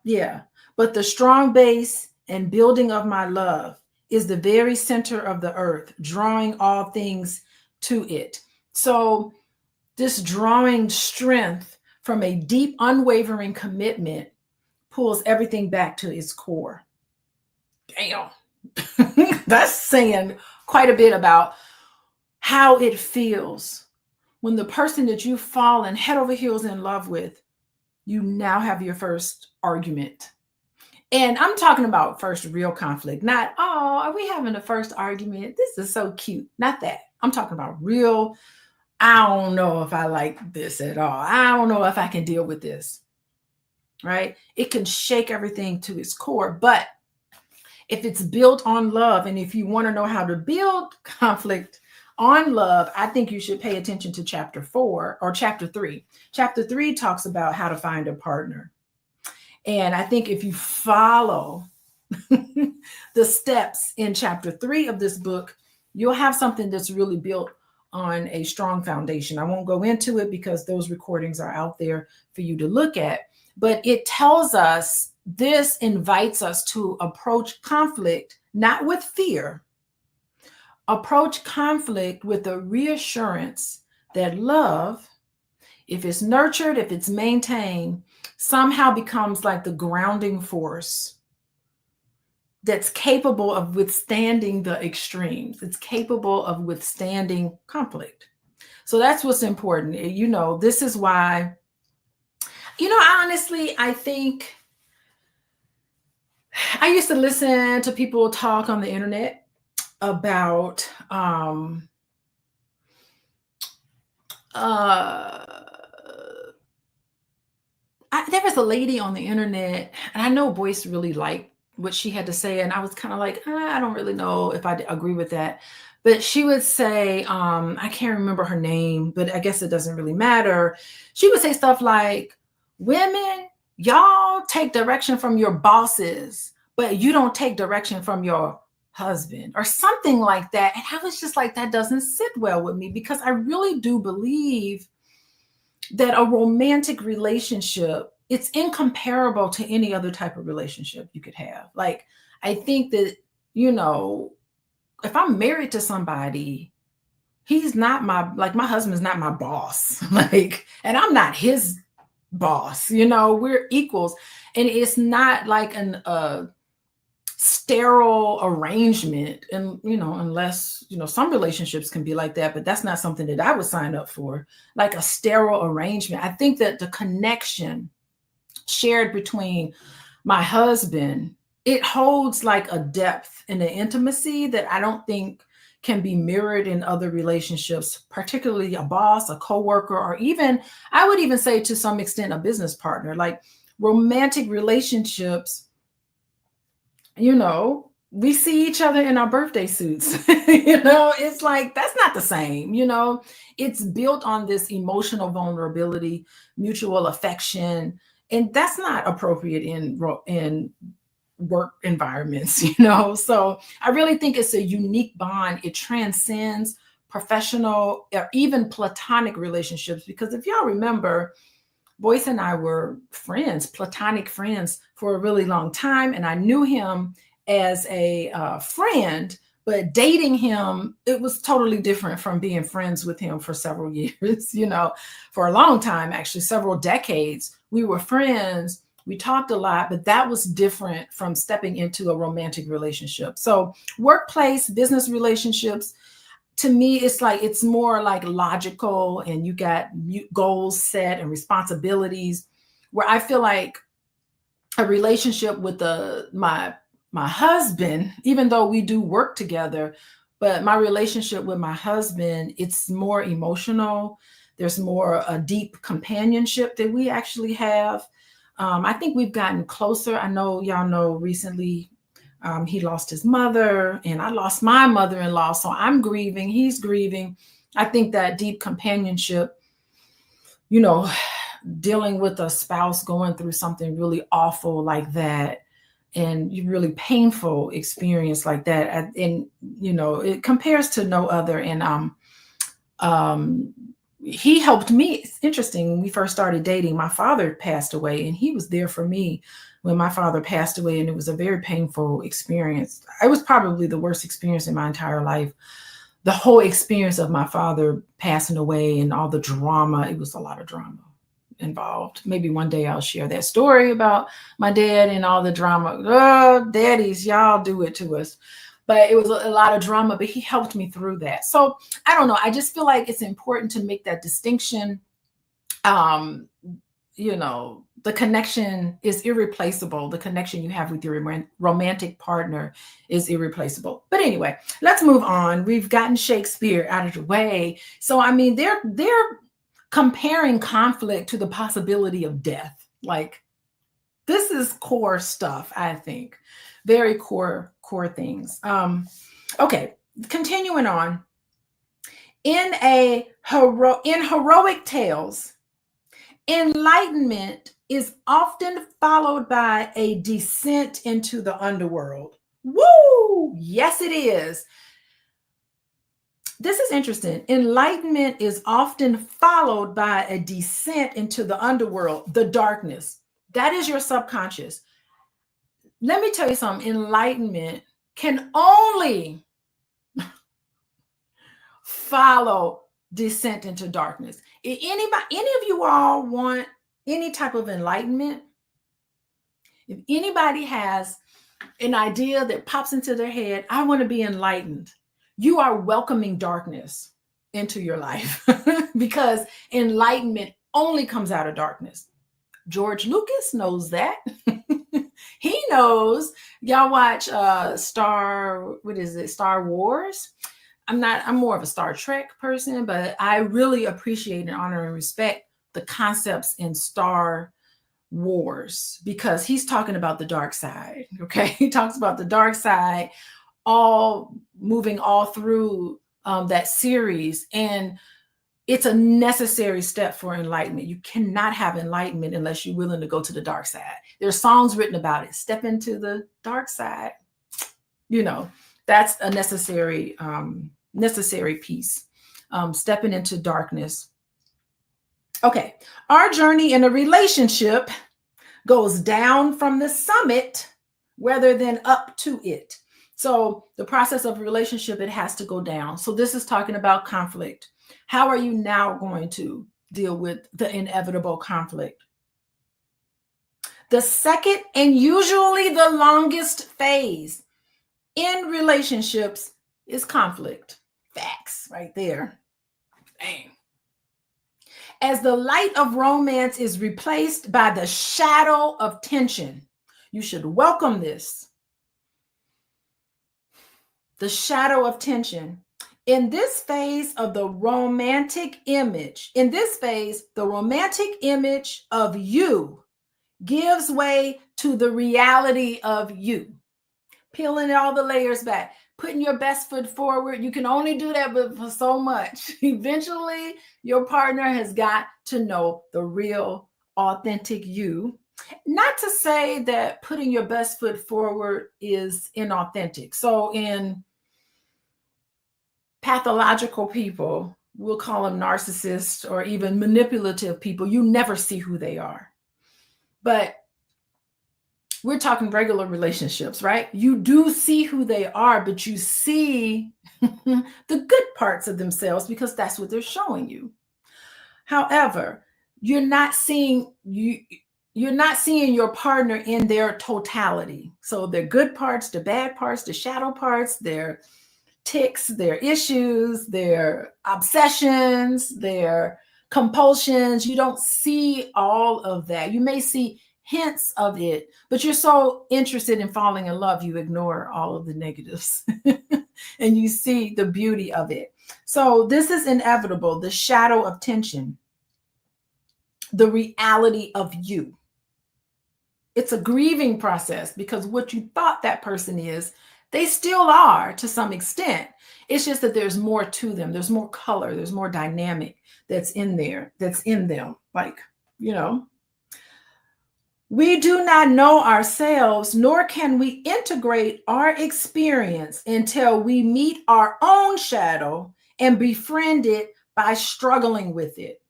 Yeah, but the strong base and building of my love is the very center of the earth, drawing all things to it. So this drawing strength from a deep, unwavering commitment pulls everything back to its core. Damn. That's saying quite a bit about how it feels when the person that you've fallen head over heels in love with, you now have your first argument. And I'm talking about first real conflict, not, oh, are we having a first argument? This is so cute. Not that. I'm talking about real, I don't know if I like this at all. I don't know if I can deal with this, right? It can shake everything to its core. But if it's built on love, and if you want to know how to build conflict on love, I think you should pay attention to chapter 4 or chapter 3. Chapter 3 talks about how to find a partner. And I think if you follow the steps in chapter 3 of this book, you'll have something that's really built on a strong foundation. I won't go into it because those recordings are out there for you to look at, but it tells us, this invites us to approach conflict, not with fear, approach conflict with a reassurance that love, if it's nurtured, if it's maintained, somehow becomes like the grounding force that's capable of withstanding the extremes. It's capable of withstanding conflict. So that's what's important. You know, this is why, you know, honestly, I think I used to listen to people talk on the internet about there was a lady on the internet, and I know Boyce really liked what she had to say, and I was kind of like, I don't really know if I agree with that. but she would say, I can't remember her name, but I guess it doesn't really matter. She would say stuff like, women, y'all take direction from your bosses, but you don't take direction from your husband, or something like that. And I was just like, that doesn't sit well with me, because I really do believe that a romantic relationship, it's incomparable to any other type of relationship you could have. Like, I think that, you know, if I'm married to somebody, he's not my husband's not my boss. Like, and I'm not his boss, you know, we're equals. And it's not like an sterile arrangement. And, you know, unless, you know, some relationships can be like that, but that's not something that I would sign up for, like a sterile arrangement. I think that the connection shared between my husband, it holds like a depth and an intimacy that I don't think can be mirrored in other relationships, particularly a boss, a coworker, or even, I would even say to some extent, a business partner. Like, romantic relationships, you know, we see each other in our birthday suits. You know, it's like, that's not the same. You know, it's built on this emotional vulnerability, mutual affection, and that's not appropriate in work environments, you know? So I really think it's a unique bond. It transcends professional or even platonic relationships, because if y'all remember, Boyce and I were friends, platonic friends, for a really long time. And I knew him as a friend, but dating him, it was totally different from being friends with him for several years, you know, for a long time, actually, several decades. We were friends. We talked a lot, but that was different from stepping into a romantic relationship. So workplace, business relationships, to me, it's like, it's more like logical, and you got goals set and responsibilities, where I feel like a relationship with my husband, even though we do work together, but my relationship with my husband, it's more emotional. There's more a deep companionship that we actually have. I think we've gotten closer. I know y'all know recently he lost his mother, and I lost my mother-in-law. So I'm grieving, he's grieving. I think that deep companionship, you know, dealing with a spouse going through something really awful like that, and you really painful experience like that, and you know, it compares to no other. And he helped me. It's interesting, when we first started dating, my father passed away, and he was there for me when my father passed away, and it was a very painful experience. It was probably the worst experience in my entire life. The whole experience of my father passing away and all the drama, it was a lot of drama involved. Maybe one day I'll share that story about my dad and all the drama. Oh, daddies, y'all do it to us. But it was a lot of drama, but he helped me through that. So I don't know. I just feel like it's important to make that distinction. You know, the connection is irreplaceable. The connection you have with your romantic partner is irreplaceable. But anyway, let's move on. We've gotten Shakespeare out of the way. So, I mean, they're comparing conflict to the possibility of death. Like, this is core stuff, I think. Very core things. Okay, continuing on. In heroic tales, enlightenment is often followed by a descent into the underworld. Woo! Yes, it is. This is interesting. Enlightenment is often followed by a descent into the underworld, the darkness. That is your subconscious. Let me tell you something. Enlightenment can only follow descent into darkness. If any of you all want any type of enlightenment, if anybody has an idea that pops into their head, I want to be enlightened, you are welcoming darkness into your life because enlightenment only comes out of darkness. George Lucas knows that. He knows. Y'all watch Star Wars? I'm more of a Star Trek person, but I really appreciate and honor and respect the concepts in Star Wars, because he's talking about the dark side. Okay. He talks about the dark side all moving all through that series. And it's a necessary step for enlightenment. You cannot have enlightenment unless you're willing to go to the dark side. There's songs written about it. Step into the dark side. You know, that's a necessary piece. Stepping into darkness. Okay, our journey in a relationship goes down from the summit rather than up to it. So the process of a relationship, it has to go down. So this is talking about conflict. How are you now going to deal with the inevitable conflict? The second and usually the longest phase in relationships is conflict. Facts right there. Dang. As the light of romance is replaced by the shadow of tension, you should welcome this. The shadow of tension. In this phase of the romantic image, the romantic image of you gives way to the reality of you. Peeling all the layers back, putting your best foot forward. You can only do that for so much. Eventually, your partner has got to know the real, authentic you. Not to say that putting your best foot forward is inauthentic. So in pathological people, we'll call them narcissists or even manipulative people, you never see who they are. But we're talking regular relationships, right? You do see who they are, but you see the good parts of themselves because that's what they're showing you. However, you're not seeing your partner in their totality. So their good parts, the bad parts, the shadow parts, their tics, their issues, their obsessions, their compulsions. You don't see all of that. You may see hints of it, but you're so interested in falling in love, you ignore all of the negatives and you see the beauty of it. So this is inevitable, the shadow of tension, the reality of you. It's a grieving process because what you thought that person is, they still are to some extent. It's just that there's more to them. There's more color. There's more dynamic that's in there, that's in them. Like, you know, we do not know ourselves, nor can we integrate our experience until we meet our own shadow and befriend it by struggling with it.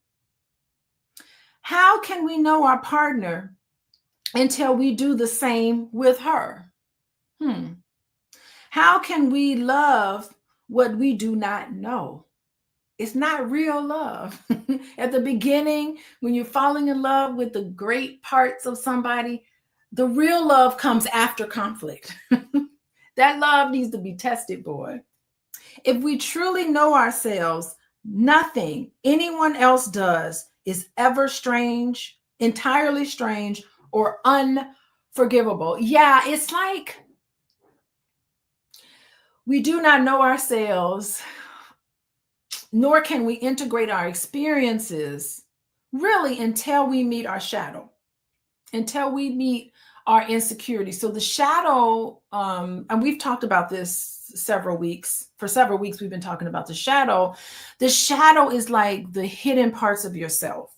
How can we know our partner until we do the same with her? How can we love what we do not know? It's not real love. At the beginning, when you're falling in love with the great parts of somebody, the real love comes after conflict. That love needs to be tested, boy. If we truly know ourselves, nothing anyone else does is ever strange, entirely strange, or unforgivable. Yeah, it's like we do not know ourselves, nor can we integrate our experiences really until we meet our shadow, until we meet our insecurity. So the shadow, and we've talked about this several weeks. For several weeks, we've been talking about the shadow. The shadow is like the hidden parts of yourself.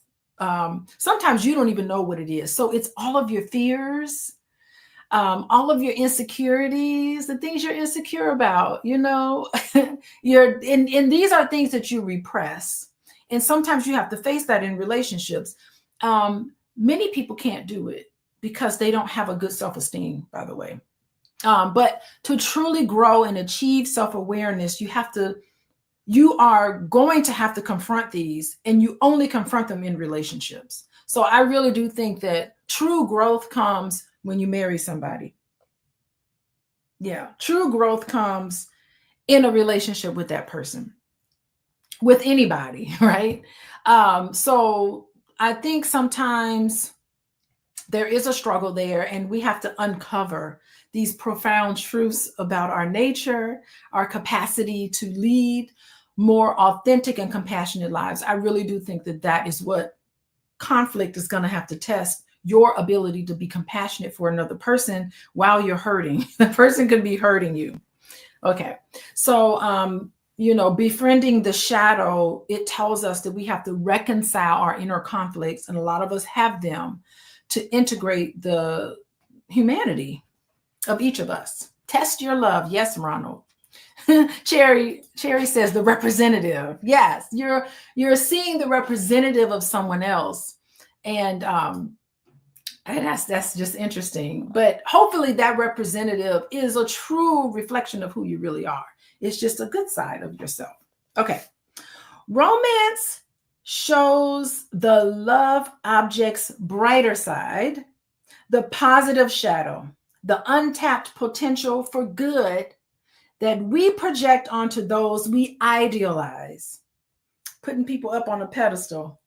Sometimes you don't even know what it is. So it's all of your fears, all of your insecurities, the things you're insecure about, you know, and these are things that you repress. And sometimes you have to face that in relationships. Many people can't do it because they don't have a good self-esteem, by the way. But to truly grow and achieve self-awareness, you are going to have to confront these, and you only confront them in relationships. So I really do think that true growth comes when you marry somebody. Yeah, true growth comes in a relationship with that person, with anybody, right? So I think sometimes there is a struggle there, and we have to uncover these profound truths about our nature, our capacity to lead more authentic and compassionate lives. I really do think that that is what conflict is going to have to test, your ability to be compassionate for another person while you're hurting. The person could be hurting you. Okay. So, befriending the shadow, it tells us that we have to reconcile our inner conflicts, and a lot of us have them, to integrate the humanity of each of us. Test your love. Yes, Ronald. Cherry says the representative. Yes, you're seeing the representative of someone else. And that's just interesting. But hopefully that representative is a true reflection of who you really are. It's just a good side of yourself. Okay. Romance shows the love object's brighter side, the positive shadow, the untapped potential for good that we project onto those we idealize, putting people up on a pedestal.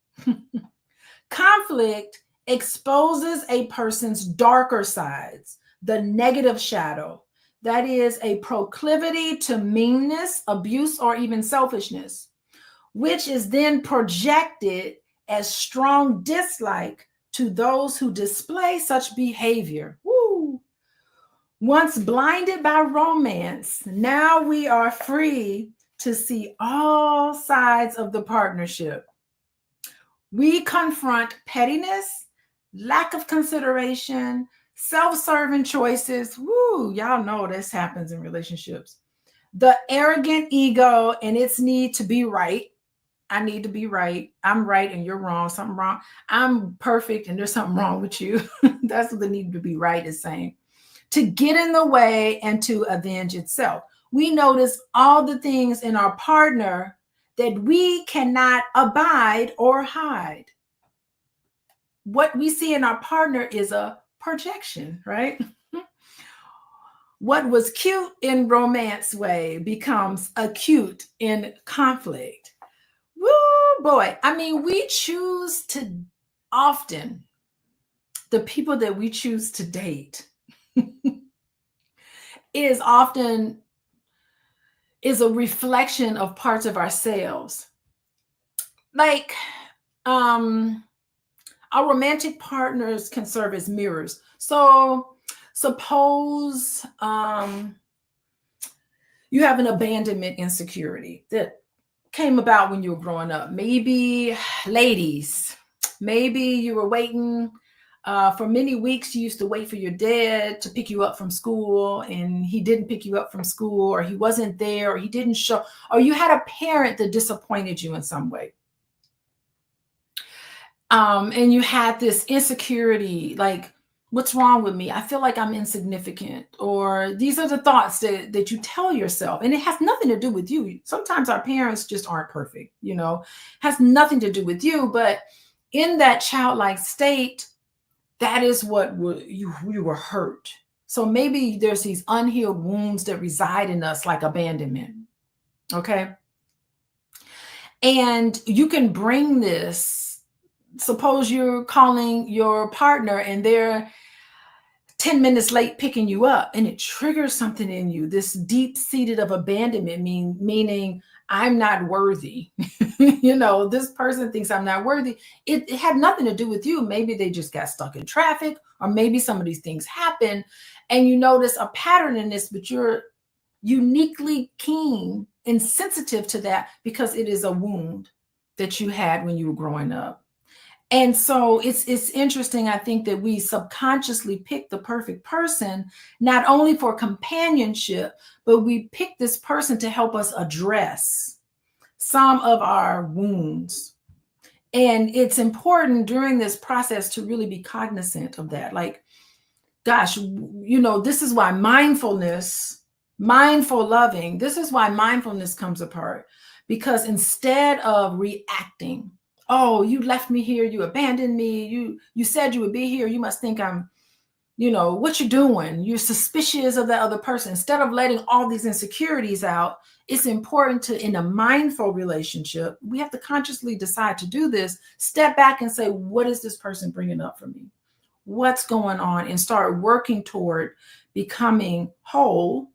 Conflict exposes a person's darker sides, the negative shadow. That is a proclivity to meanness, abuse, or even selfishness, which is then projected as strong dislike to those who display such behavior. Woo! Once blinded by romance, now we are free to see all sides of the partnership. We confront pettiness, lack of consideration, self-serving choices. Woo, y'all know this happens in relationships. The arrogant ego and its need to be right. I need to be right. I'm right and you're wrong. Something wrong. I'm perfect and there's something wrong with you. That's what the need to be right is saying. To get in the way and to avenge itself. We notice all the things in our partner that we cannot abide or hide. What we see in our partner is a projection, right? What was cute in romance way becomes acute in conflict. Woo, boy. I mean, we choose to often, the people that we choose to date is a reflection of parts of ourselves. Like, our romantic partners can serve as mirrors. So suppose you have an abandonment insecurity that came about when you were growing up. Maybe, ladies, maybe you were waiting for many weeks. You used to wait for your dad to pick you up from school, and he didn't pick you up from school, or he wasn't there, or he didn't show, or you had a parent that disappointed you in some way. And you had this insecurity, like, what's wrong with me? I feel like I'm insignificant, or these are the thoughts that you tell yourself. And it has nothing to do with you. Sometimes our parents just aren't perfect, has nothing to do with you. But in that childlike state, that is what you were hurt. So maybe there's these unhealed wounds that reside in us, like abandonment. Okay. And you can bring this. Suppose you're calling your partner and they're 10 minutes late picking you up, and it triggers something in you, this deep-seated of abandonment, meaning I'm not worthy. This person thinks I'm not worthy. It had nothing to do with you. Maybe they just got stuck in traffic, or maybe some of these things happen and you notice a pattern in this, but you're uniquely keen and sensitive to that because it is a wound that you had when you were growing up. And so it's interesting, I think, that we subconsciously pick the perfect person, not only for companionship, but we pick this person to help us address some of our wounds. And it's important during this process to really be cognizant of that. Like, gosh, this is why mindful loving, this is why mindfulness comes apart. Because instead of reacting, oh, you left me here, you abandoned me, you said you would be here, you must think I'm, what you doing? You're suspicious of that other person. Instead of letting all these insecurities out, it's important to, in a mindful relationship, we have to consciously decide to do this, step back and say, what is this person bringing up for me? What's going on? And start working toward becoming whole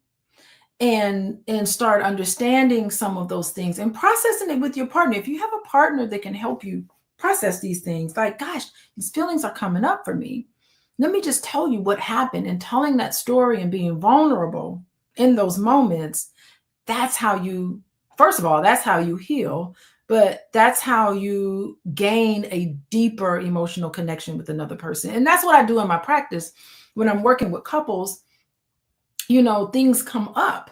and start understanding some of those things and processing it with your partner. If you have a partner that can help you process these things, like, gosh, these feelings are coming up for me. Let me just tell you what happened, and telling that story and being vulnerable in those moments, that's how you, first of all, that's how you heal, but that's how you gain a deeper emotional connection with another person. And that's what I do in my practice when I'm working with couples. Things come up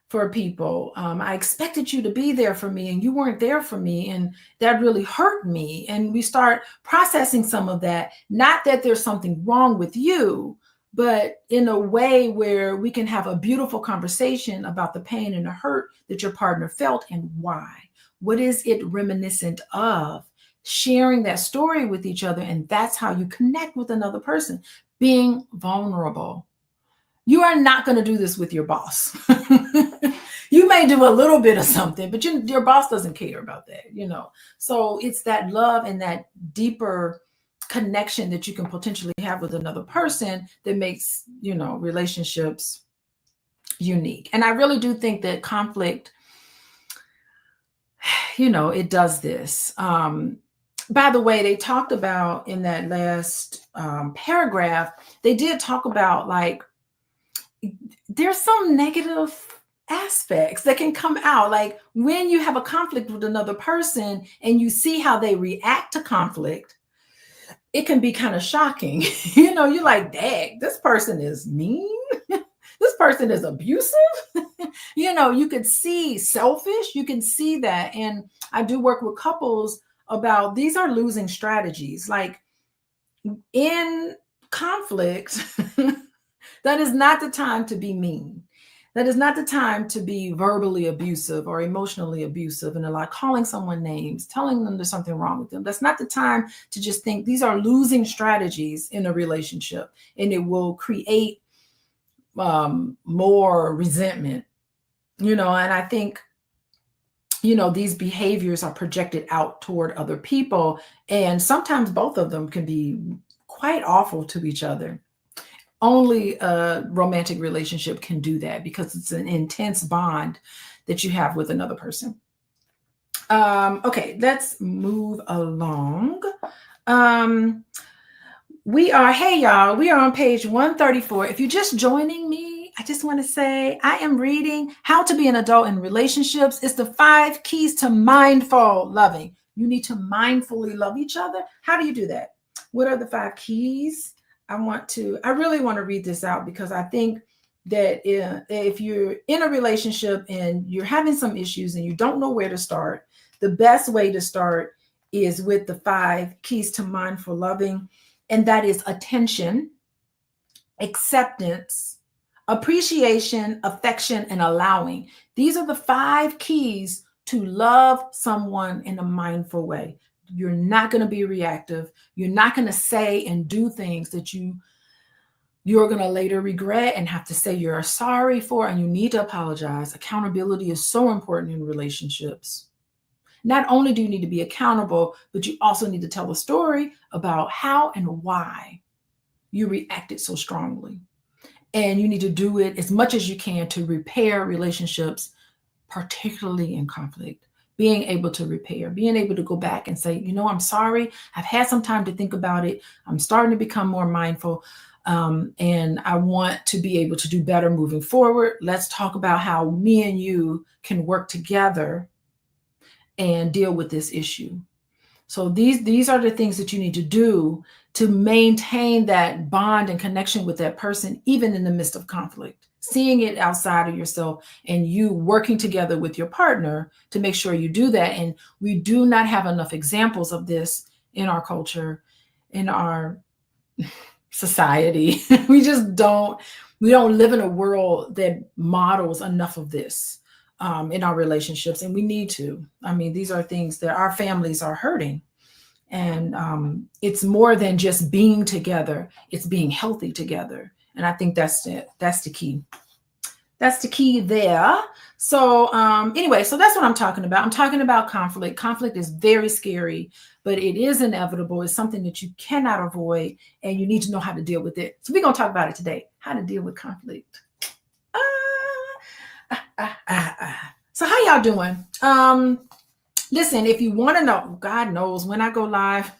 for people. I expected you to be there for me and you weren't there for me. And that really hurt me. And we start processing some of that. Not that there's something wrong with you, but in a way where we can have a beautiful conversation about the pain and the hurt that your partner felt and why. What is it reminiscent of? Sharing that story with each other. And that's how you connect with another person, being vulnerable. You are not going to do this with your boss. You may do a little bit of something, but your boss doesn't care about that, So it's that love and that deeper connection that you can potentially have with another person that makes, relationships unique. And I really do think that conflict, it does this. By the way, they talked about in that last paragraph, they did talk about like, there's some negative aspects that can come out. Like when you have a conflict with another person and you see how they react to conflict, it can be kind of shocking. You're like, dang, this person is mean. This person is abusive. You could see selfish. You can see that. And I do work with couples about these are losing strategies. Like in conflict, that is not the time to be mean. That is not the time to be verbally abusive or emotionally abusive and like calling someone names, telling them there's something wrong with them. That's not the time to just think. These are losing strategies in a relationship, and it will create more resentment, and I think, these behaviors are projected out toward other people, and sometimes both of them can be quite awful to each other. Only a romantic relationship can do that because it's an intense bond that you have with another person. Okay, let's move along. Hey y'all, we are on page 134. If you're just joining me, I just want to say I am reading How to Be an Adult in Relationships. It's the 5 keys to mindful loving. You need to mindfully love each other. How do you do that? What are the 5 keys? I really want to read this out because I think that if you're in a relationship and you're having some issues and you don't know where to start, the best way to start is with the 5 keys to mindful loving. And that is attention, acceptance, appreciation, affection, and allowing. These are the 5 keys to love someone in a mindful way. You're not going to be reactive. You're not going to say and do things that you're going to later regret and have to say you're sorry for, and you need to apologize. Accountability is so important in relationships. Not only do you need to be accountable, but you also need to tell a story about how and why you reacted so strongly. And you need to do it as much as you can to repair relationships, particularly in conflict. Being able to repair, being able to go back and say, I'm sorry. I've had some time to think about it. I'm starting to become more mindful. And I want to be able to do better moving forward. Let's talk about how me and you can work together and deal with this issue. So these are the things that you need to do to maintain that bond and connection with that person, even in the midst of conflict. Seeing it outside of yourself and you working together with your partner to make sure you do that. And we do not have enough examples of this in our culture, in our society. We don't live in a world that models enough of this in our relationships. And we need to. These are things that our families are hurting. And it's more than just being together. It's being healthy together. And I think that's it. That's the key. That's the key there. So anyway, so that's what I'm talking about. I'm talking about conflict. Conflict is very scary, but it is inevitable. It's something that you cannot avoid, and you need to know how to deal with it. So we're going to talk about it today, how to deal with conflict. So how y'all doing? Listen, if you want to know, God knows when I go live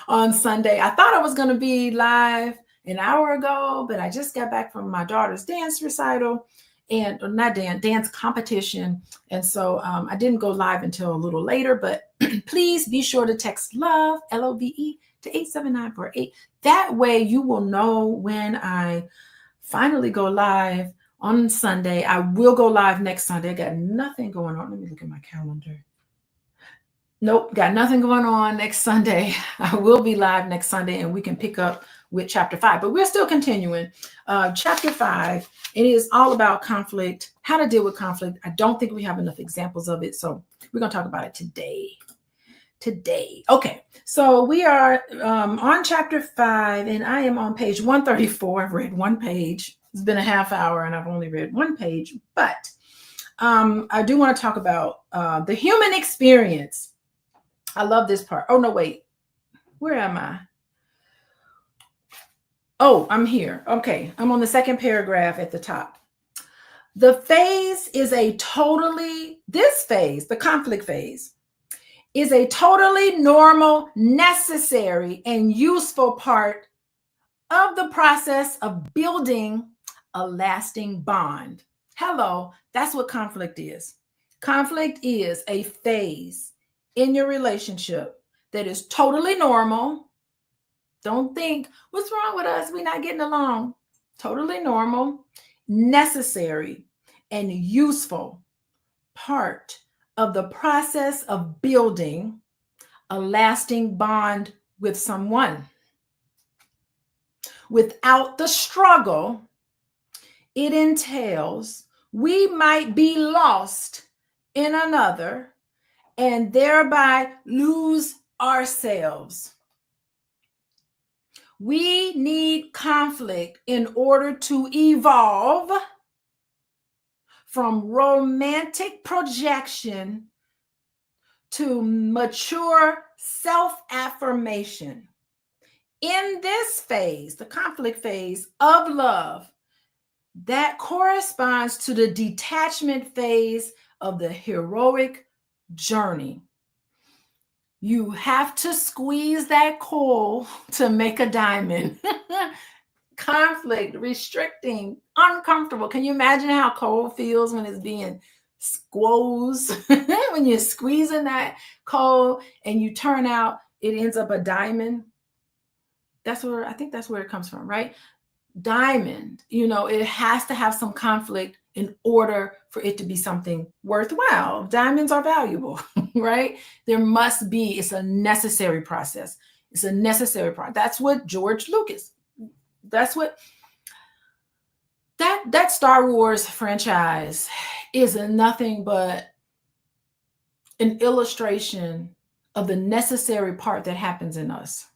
on Sunday. I thought I was going to be live an hour ago, but I just got back from my daughter's dance recital. and or not dance competition. And so I didn't go live until a little later, but please be sure to text LOVE, LOVE, to 87948. That way you will know when I finally go live on Sunday. I will go live next Sunday. I got nothing going on. Let me look at my calendar. Nope, got nothing going on next Sunday. I will be live next Sunday and we can pick up with chapter 5, but we're still continuing. Chapter 5, it is all about conflict, how to deal with conflict. I don't think we have enough examples of it, so we're going to talk about it today. Okay, so we are on chapter 5, and I am on page 134. I've read one page. It's been a half hour, and I've only read one page, but I do want to talk about the human experience. I love this part. Oh, no, wait. Where am I? Oh, I'm here. Okay, I'm on the second paragraph at the top. The phase is this phase, the conflict phase, is a totally normal, necessary, and useful part of the process of building a lasting bond. Hello, that's what conflict is. Conflict is a phase in your relationship that is totally normal. Don't think, what's wrong with us? We're not getting along. Totally normal, necessary, and useful part of the process of building a lasting bond with someone. Without the struggle it entails, we might be lost in another and thereby lose ourselves. We need conflict in order to evolve from romantic projection to mature self-affirmation. In this phase, the conflict phase of love, that corresponds to the detachment phase of the heroic journey. You have to squeeze that coal to make a diamond. Conflict, restricting, uncomfortable. Can you imagine how coal feels when it's being squoze? When you're squeezing that coal and you turn out, it ends up a diamond. I think that's where it comes from, right? Diamond, it has to have some conflict in order for it to be something worthwhile. Diamonds are valuable, right? There must be, it's a necessary process. It's a necessary process. That's what George Lucas, that's what that Star Wars franchise is nothing but an illustration of the necessary part that happens in us.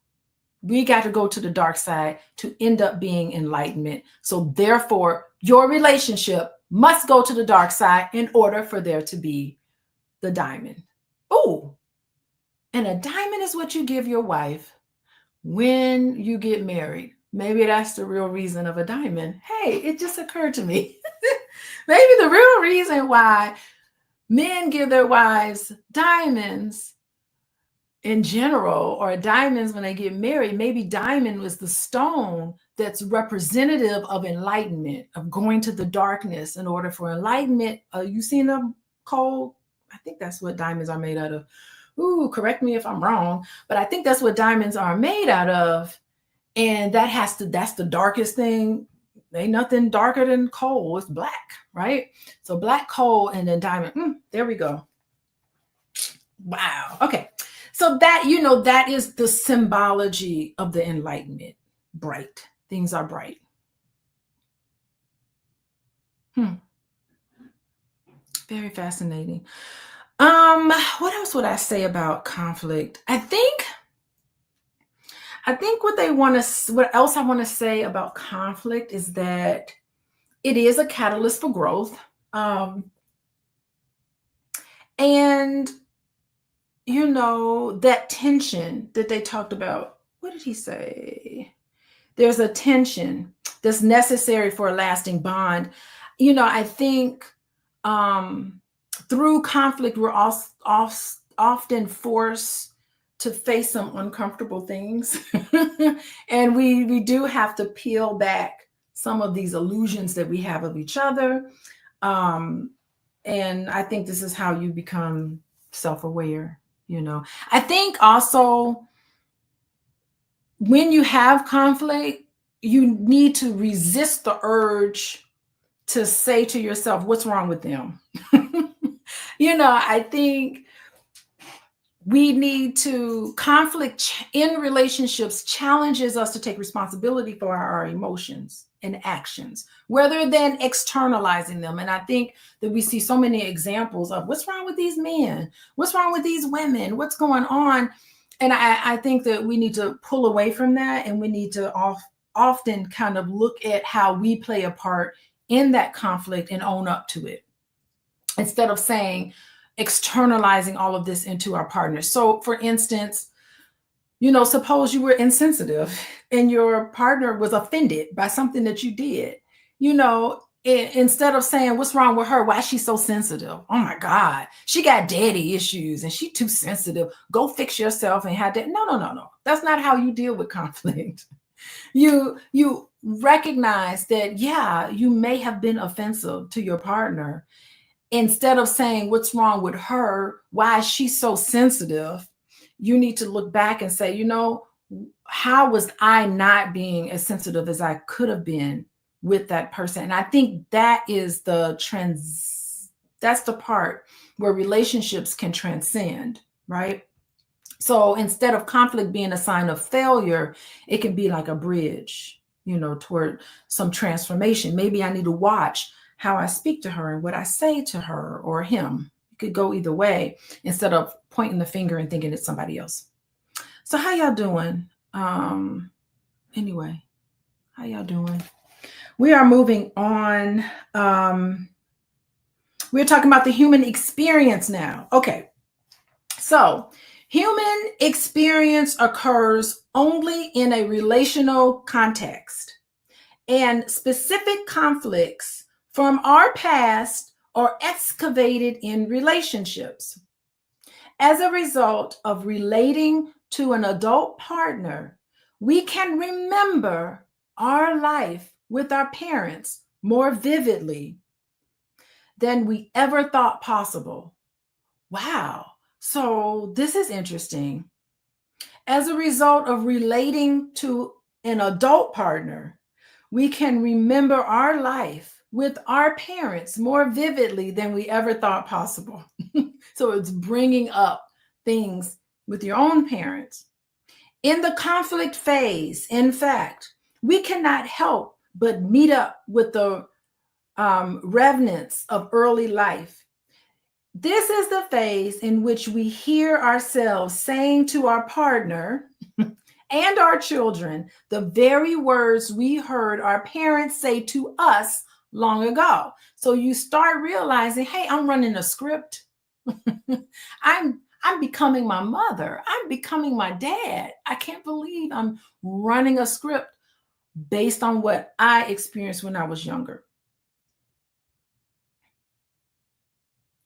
We got to go to the dark side to end up being enlightenment. So therefore, your relationship must go to the dark side in order for there to be the diamond. Oh, and a diamond is what you give your wife when you get married. Maybe that's the real reason of a diamond. Hey, it just occurred to me. Maybe the real reason why men give their wives diamonds in general, or diamonds when they get married, maybe diamond was the stone that's representative of enlightenment, of going to the darkness in order for enlightenment. You seen them cold? I think that's what diamonds are made out of. Ooh, correct me if I'm wrong, but I think that's what diamonds are made out of. And that's the darkest thing. Ain't nothing darker than coal. It's black, right? So black coal and then diamond. There we go. Wow. Okay. So that, that is the symbology of the enlightenment. Bright. Things are bright. Very fascinating. What else would I say about conflict? I think what else I want to say about conflict is that it is a catalyst for growth. And that tension that they talked about, what did he say? There's a tension that's necessary for a lasting bond. I think through conflict, we're often forced to face some uncomfortable things. And we do have to peel back some of these illusions that we have of each other. And I think this is how you become self-aware, you know. I think also when you have conflict, you need to resist the urge to say to yourself, what's wrong with them? You know, I think we need to conflict in relationships challenges us to take responsibility for our emotions and actions rather than externalizing them. And I think that we see so many examples of what's wrong with these men, what's wrong with these women, what's going on. And I think that we need to pull away from that, and we need to often kind of look at how we play a part in that conflict and own up to it, instead of saying, externalizing all of this into our partners. So for instance, you know, suppose you were insensitive and your partner was offended by something that you did, you know, instead of saying, what's wrong with her? Why is she so sensitive? Oh my God, she got daddy issues and she too sensitive. Go fix yourself and have that. No. That's not how you deal with conflict. You recognize that, yeah, you may have been offensive to your partner. Instead of saying, what's wrong with her? Why is she so sensitive? You need to look back and say, you know, how was I not being as sensitive as I could have been with that person? And I think that is that's the part where relationships can transcend, right? So instead of conflict being a sign of failure, it can be like a bridge, you know, toward some transformation. Maybe I need to watch how I speak to her and what I say to her or him. It could go either way, instead of pointing the finger and thinking it's somebody else. So how y'all doing? Anyway, how y'all doing? We are moving on. We're talking about the human experience now. Okay. So human experience occurs only in a relational context, and specific conflicts from our past are excavated in relationships. As a result of relating to an adult partner, we can remember our life with our parents more vividly than we ever thought possible. Wow. So this is interesting. As a result of relating to an adult partner, we can remember our life with our parents more vividly than we ever thought possible. So it's bringing up things with your own parents. In the conflict phase, in fact, we cannot help but meet up with the remnants of early life. This is the phase in which we hear ourselves saying to our partner and our children the very words we heard our parents say to us long ago. So you start realizing, hey, I'm running a script. I'm becoming my mother. I'm becoming my dad. I can't believe I'm running a script based on what I experienced when I was younger.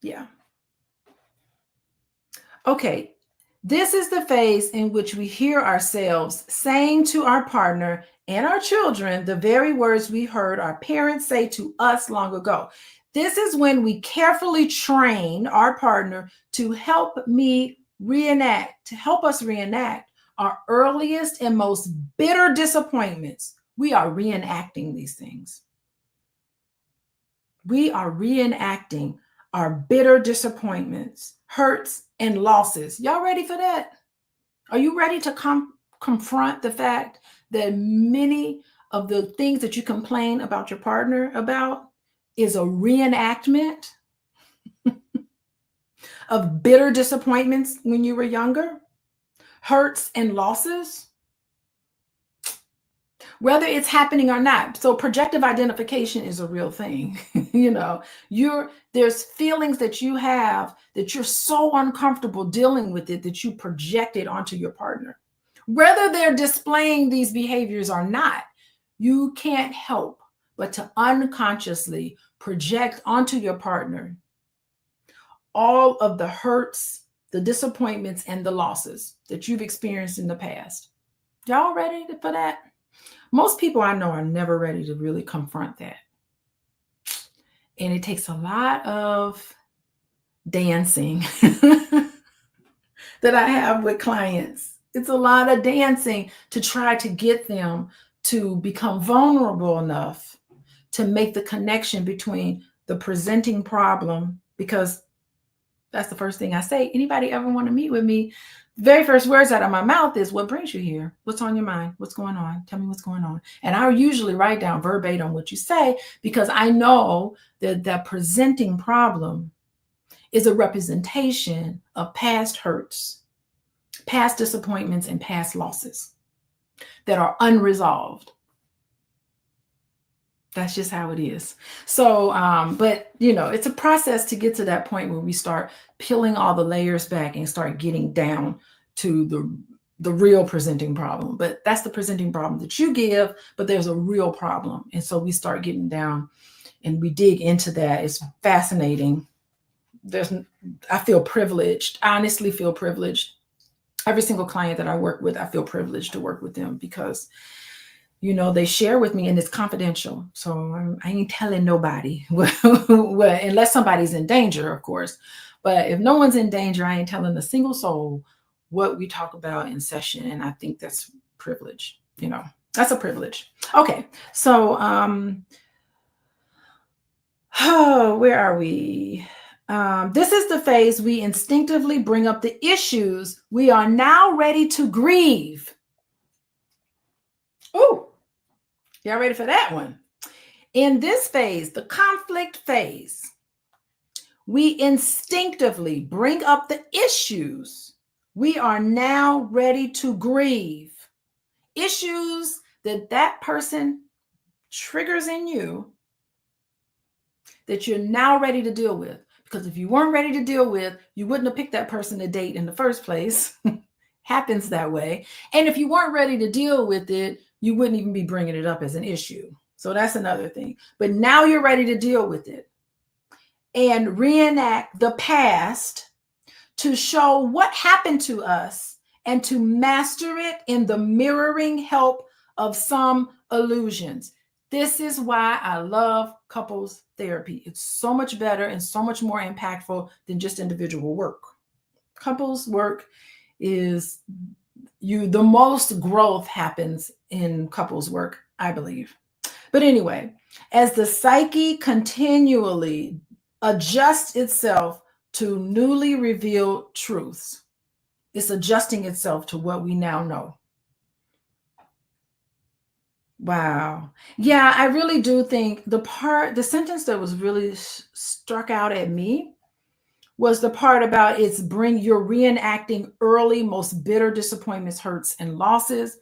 Yeah. Okay. This is the phase in which we hear ourselves saying to our partner and our children the very words we heard our parents say to us long ago. This is when we carefully train our partner to help us reenact our earliest and most bitter disappointments. We are reenacting these things. We are reenacting our bitter disappointments, hurts, and losses. Y'all ready for that? Are you ready to confront the fact that many of the things that you complain about your partner about is a reenactment of bitter disappointments when you were younger, hurts and losses? Whether it's happening or not. So projective identification is a real thing. You know, there's feelings that you have that you're so uncomfortable dealing with it that you project it onto your partner. Whether they're displaying these behaviors or not, you can't help but to unconsciously project onto your partner all of the hurts, the disappointments, and the losses that you've experienced in the past. Y'all ready for that? Most people I know are never ready to really confront that. And it takes a lot of dancing that I have with clients. It's a lot of dancing to try to get them to become vulnerable enough to make the connection between the presenting problem, because that's the first thing I say. Anybody ever want to meet with me? Very first words out of my mouth is, what brings you here? What's on your mind? What's going on? Tell me what's going on. And I usually write down verbatim what you say, because I know that that presenting problem is a representation of past hurts, past disappointments, and past losses that are unresolved. That's just how it is. So, but it's a process to get to that point where we start peeling all the layers back and start getting down to the real presenting problem. But that's the presenting problem that you give, but there's a real problem. And so we start getting down and we dig into that. It's fascinating. I feel privileged. I honestly feel privileged. Every single client that I work with, I feel privileged to work with them, because they share with me, and it's confidential. So I ain't telling nobody, well, unless somebody's in danger, of course. But if no one's in danger, I ain't telling a single soul what we talk about in session. And I think that's privilege. That's a privilege. Okay. So, where are we? This is the phase we instinctively bring up the issues we are now ready to grieve. Oh, y'all ready for that one? In this phase, the conflict phase, we instinctively bring up the issues we are now ready to grieve. Issues that person triggers in you that you're now ready to deal with. Because if you weren't ready to deal with, you wouldn't have picked that person to date in the first place. Happens that way. And if you weren't ready to deal with it, you wouldn't even be bringing it up as an issue. So that's another thing. But now you're ready to deal with it and reenact the past to show what happened to us and to master it in the mirroring help of some illusions. This is why I love couples therapy. It's so much better and so much more impactful than just individual work. Couples work is the most growth happens in couples work, I believe. But anyway, as the psyche continually adjusts itself to newly revealed truths, it's adjusting itself to what we now know. Wow. Yeah, I really do think the sentence that was really struck out at me was the part about you're reenacting early, most bitter disappointments, hurts, and losses.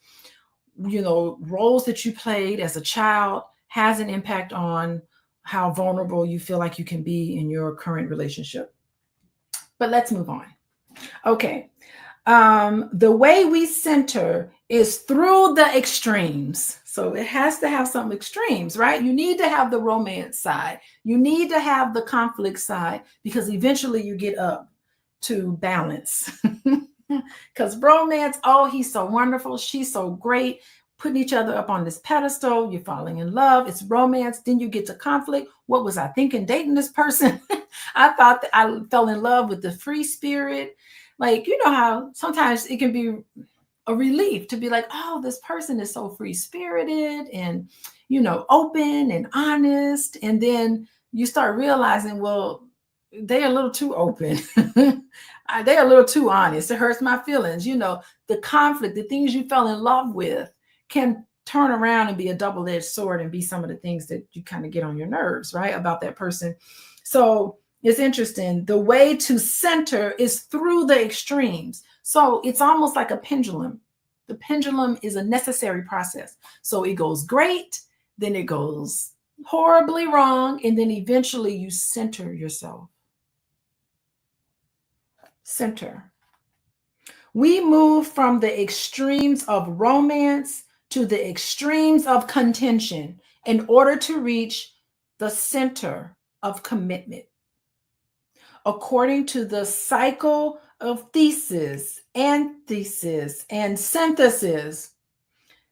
Roles that you played as a child has an impact on how vulnerable you feel like you can be in your current relationship. But let's move on. Okay. The way we center is through the extremes. So it has to have some extremes, right? You need to have the romance side. You need to have the conflict side, because eventually you get up to balance. Because romance, oh, he's so wonderful. She's so great. Putting each other up on this pedestal. You're falling in love. It's romance. Then you get to conflict. What was I thinking dating this person? I thought that I fell in love with the free spirit. Like, how sometimes it can be a relief to be like, oh, this person is so free spirited and, open and honest. And then you start realizing, well, they're a little too open. They're a little too honest. It hurts my feelings. The conflict, the things you fell in love with can turn around and be a double-edged sword and be some of the things that you kind of get on your nerves, right, about that person. So it's interesting. The way to center is through the extremes. So it's almost like a pendulum. The pendulum is a necessary process. So it goes great, then it goes horribly wrong, and then eventually you center yourself. Center. We move from the extremes of romance to the extremes of contention in order to reach the center of commitment. According to the cycle of thesis, antithesis, and synthesis,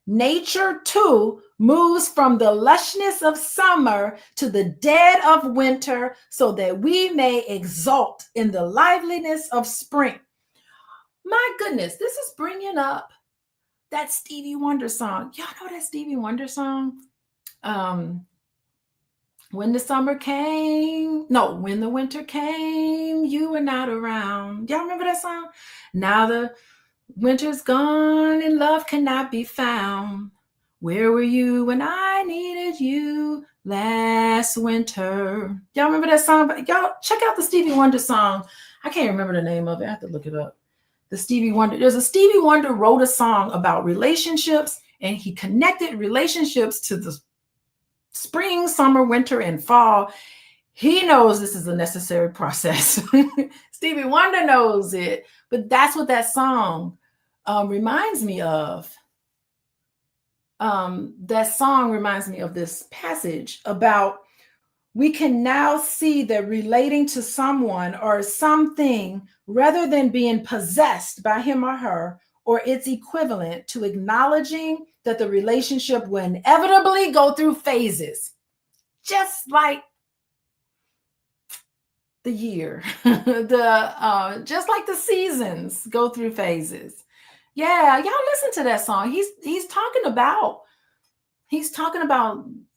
Nature too moves from the lushness of summer to the dead of winter, so that we may exult in the liveliness of spring. My goodness, this is bringing up that Stevie Wonder song. Y'all know that Stevie Wonder song? When the summer came, no, when the winter came, you were not around. Y'all remember that song? Now the winter's gone and love cannot be found. Where were you when I needed you last winter? Y'all remember that song? Y'all check out the Stevie Wonder song. I can't remember the name of it. I have to look it up. The Stevie Wonder. There's a Stevie Wonder wrote a song about relationships, and he connected relationships to the spring, summer, winter, and fall. He knows this is a necessary process. Stevie Wonder knows it, but that's what that song reminds me of. That song reminds me of this passage about we can now see that relating to someone or something, rather than being possessed by him or her or its equivalent, to acknowledging that the relationship will inevitably go through phases, just like the year, just like the seasons go through phases. Yeah, y'all listen to that song. He's talking about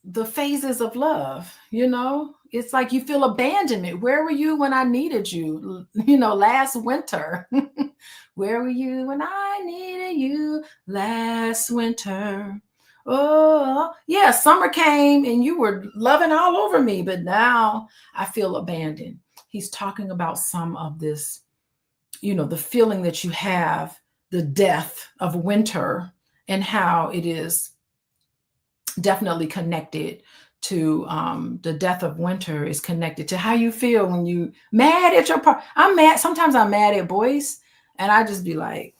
the phases of love. You know, it's like you feel abandonment. Where were you when I needed you? You know, last winter. Where were you when I needed you last winter? Oh, yeah, summer came and you were loving all over me, but now I feel abandoned. He's talking about some of this, you know, the feeling that you have, the death of winter, and how it is definitely connected to the death of winter is connected to how you feel when you mad at your partner. I'm mad. Sometimes I'm mad at Boyce, and I just be like,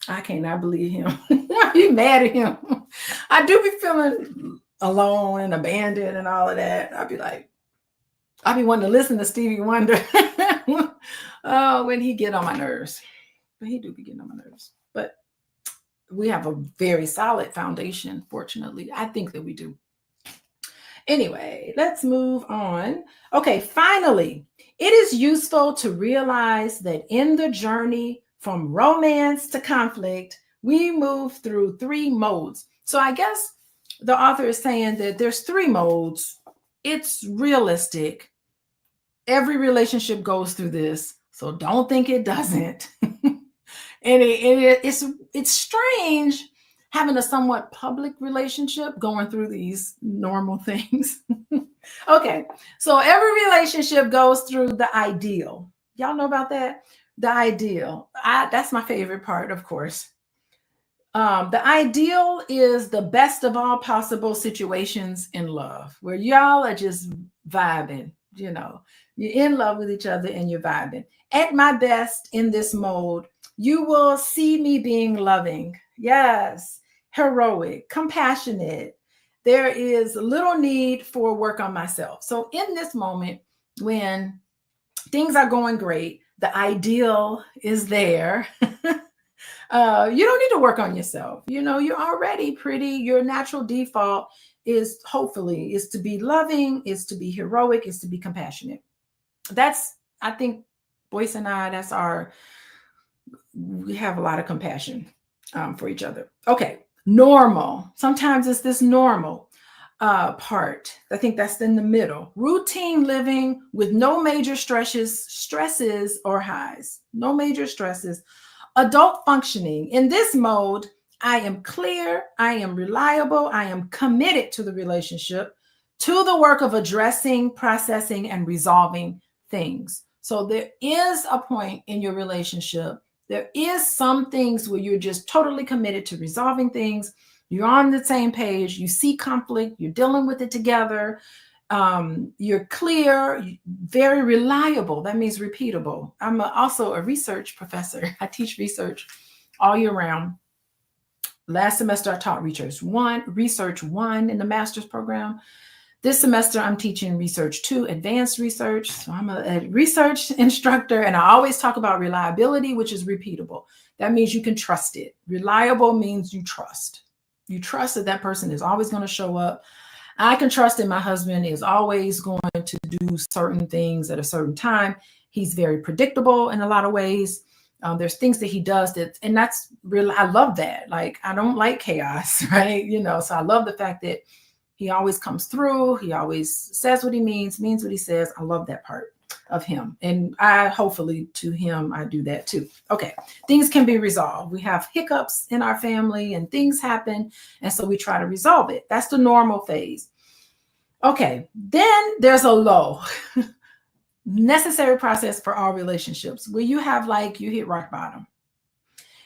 I cannot believe him. Why are you mad at him? I do be feeling alone and abandoned and all of that. I'd be wanting to listen to Stevie Wonder. Oh, when he get on my nerves. But he do be getting on my nerves. But we have a very solid foundation, fortunately. I think that we do. Anyway, let's move on. Okay, finally, it is useful to realize that in the journey from romance to conflict, we move through 3 modes. So I guess the author is saying that there's 3 modes. It's realistic. Every relationship goes through this, so don't think it doesn't. And it's strange having a somewhat public relationship going through these normal things. Okay, so every relationship goes through the ideal. Y'all know about that? The ideal. That's my favorite part, of course. The ideal is the best of all possible situations in love, where y'all are just vibing, you know, you're in love with each other and you're vibing. At my best in this mode, you will see me being loving, yes, heroic, compassionate. There is little need for work on myself. So in this moment, when things are going great, the ideal is there. You don't need to work on yourself. You know, you're already pretty. Your natural default is hopefully is to be loving, is to be heroic, is to be compassionate. That's, I think, Boyce and I, we have a lot of compassion for each other. Okay, normal. Sometimes it's this normal part. I think that's in the middle. Routine living with no major stresses or highs. No major stresses. Adult functioning. In this mode, I am clear, I am reliable, I am committed to the relationship, to the work of addressing, processing, and resolving things. So there is a point in your relationship, there is some things where you're just totally committed to resolving things. You're on the same page, you see conflict, you're dealing with it together. You're clear, very reliable. That means repeatable. I'm also a research professor. I teach research all year round. Last semester, I taught research one in the master's program. This semester, I'm teaching research 2, advanced research. So I'm a research instructor, and I always talk about reliability, which is repeatable. That means you can trust it. Reliable means you trust. You trust that that person is always going to show up. I can trust that my husband is always going to do certain things at a certain time. He's very predictable in a lot of ways. There's things that he does and that's really, I love that. Like, I don't like chaos, right? So I love the fact that he always comes through. He always says what he means what he says. I love that part of him. And hopefully to him, I do that too. Okay. Things can be resolved. We have hiccups in our family and things happen. And so we try to resolve it. That's the normal phase. Okay. Then there's a low. Necessary process for all relationships where you have you hit rock bottom.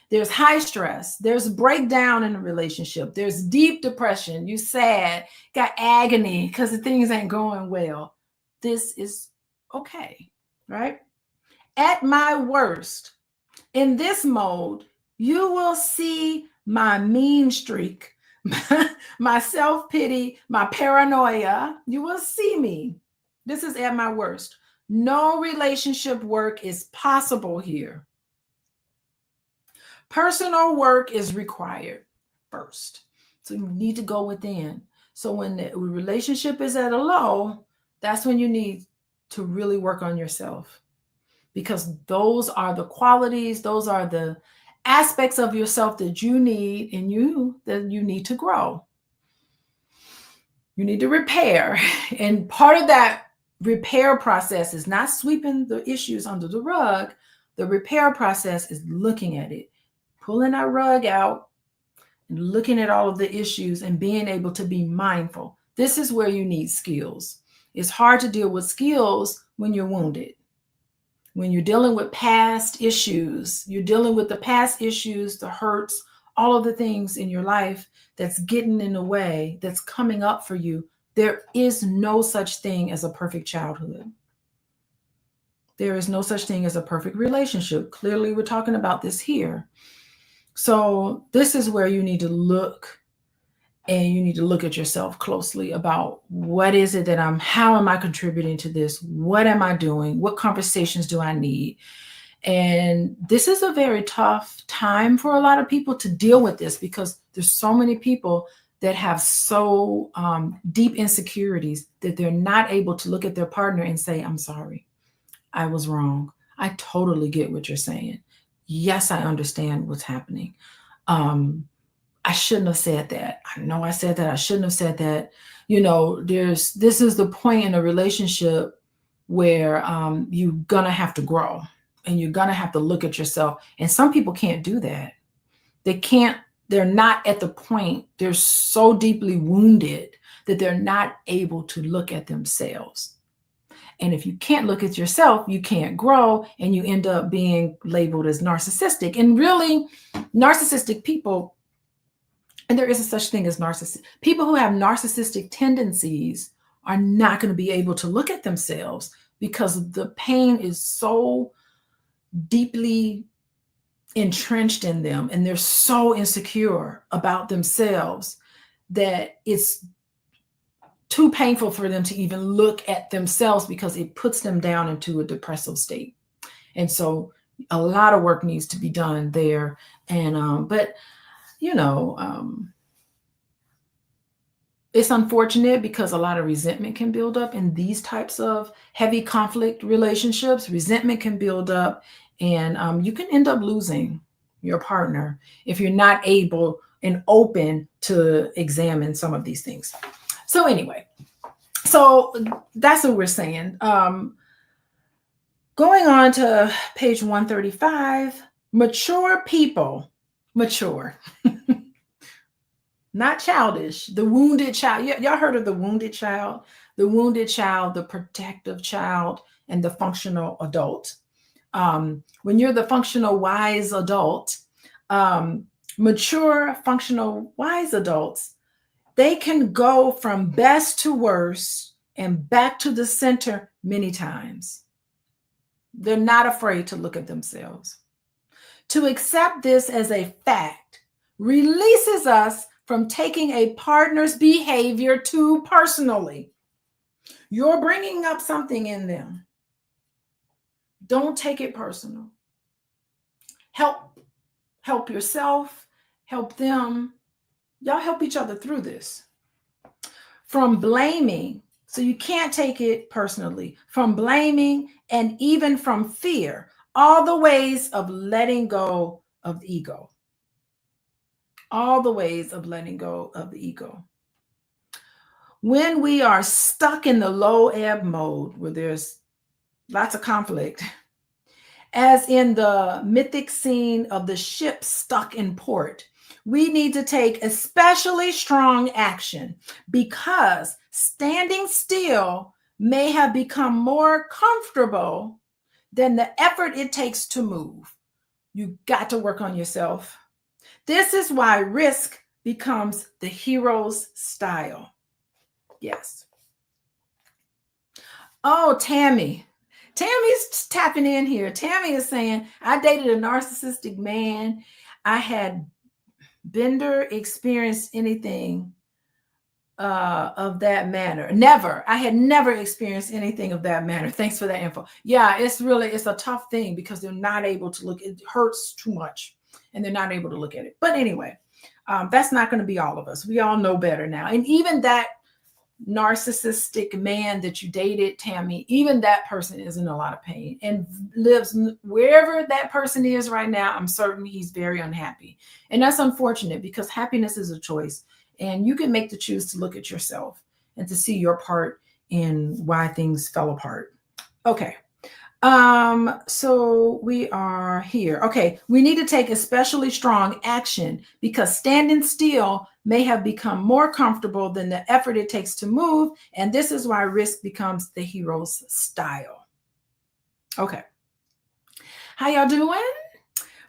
There's high stress. There's breakdown in a relationship. There's deep depression. You sad, got agony because the things ain't going well. This is okay, right? At my worst, in this mode, you will see my mean streak, my self-pity, my paranoia. You will see me. This is at my worst. No relationship work is possible here. Personal work is required first. So you need to go within. So when the relationship is at a low, that's when you need to really work on yourself, because those are the qualities, those are the aspects of yourself that you need that you need to grow. You need to repair. And part of that repair process is not sweeping the issues under the rug. The repair process is looking at it, pulling that rug out and looking at all of the issues and being able to be mindful. This is where you need skills. It's hard to deal with skills when you're wounded. When you're dealing with past issues, you're dealing with the past issues, the hurts, all of the things in your life that's getting in the way, that's coming up for you. There is no such thing as a perfect childhood. There is no such thing as a perfect relationship. Clearly, we're talking about this here. So this is where you need to look, and you need to look at yourself closely about what is it that how am I contributing to this? What am I doing? What conversations do I need? And this is a very tough time for a lot of people to deal with this, because there's so many people that have so deep insecurities that they're not able to look at their partner and say, I'm sorry, I was wrong. I totally get what you're saying. Yes, I understand what's happening. I shouldn't have said that. I know I said that. I shouldn't have said that. This is the point in a relationship where you're going to have to grow, and you're going to have to look at yourself. And some people can't do that. They're not at the point. They're so deeply wounded that they're not able to look at themselves. And if you can't look at yourself, you can't grow, and you end up being labeled as narcissistic. And really, narcissistic people, and there is a such thing as narcissist. People who have narcissistic tendencies are not going to be able to look at themselves, because the pain is so deeply entrenched in them, and they're so insecure about themselves that it's too painful for them to even look at themselves, because it puts them down into a depressive state. And so a lot of work needs to be done there. And it's unfortunate, because a lot of resentment can build up in these types of heavy conflict relationships. Resentment can build up, and you can end up losing your partner if you're not able and open to examine some of these things. So anyway, so that's what we're saying. Going on to page 135, mature people, mature. Not childish, the wounded child. Y'all heard of the wounded child? The wounded child, the protective child, and the functional adult. When you're the functional wise adult, mature functional wise adults, they can go from best to worst and back to the center many times. They're not afraid to look at themselves. To accept this as a fact releases us from taking a partner's behavior too personally. You're bringing up something in them. Don't take it personal. Help yourself, help them. Y'all help each other through this. From blaming, so you can't take it personally, from blaming and even from fear, all the ways of letting go of the ego. All the ways of letting go of the ego. When we are stuck in the low ebb mode where there's lots of conflict, as in the mythic scene of the ship stuck in port, we need to take especially strong action because standing still may have become more comfortable than the effort it takes to move. You got to work on yourself. This is why risk becomes the hero's style. Yes. Oh, Tammy. Tammy's tapping in here. Tammy is saying, I dated a narcissistic man. I had Bender experienced anything of that manner. Never. I had never experienced anything of that manner. Thanks for that info. Yeah, it's a tough thing because they're not able to look. It hurts too much and they're not able to look at it. But anyway, that's not going to be all of us. We all know better now. And even that narcissistic man that you dated, Tammy, even that person is in a lot of pain and lives wherever that person is right now. I'm certain he's very unhappy. And that's unfortunate because happiness is a choice. And you can make the choose to look at yourself and to see your part in why things fell apart. Okay. So we are here. Okay. We need to take especially strong action because standing still may have become more comfortable than the effort it takes to move. And this is why risk becomes the hero's style. Okay. How y'all doing?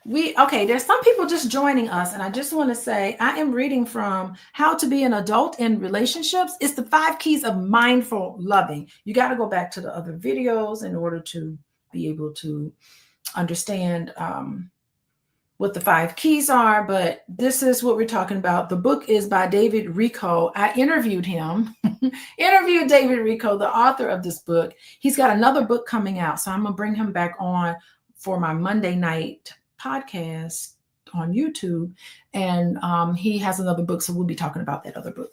There's some people just joining us, and I just want to say I am reading from How to Be an Adult in Relationships. It's the 5 keys of mindful loving. You got to go back to the other videos in order to be able to understand what the 5 keys are, but this is what we're talking about. The book is by David Rico. I interviewed him, interviewed David Rico, the author of this book. He's got another book coming out, so I'm going to bring him back on for my Monday night podcast on YouTube. And he has another book, so we'll be talking about that other book.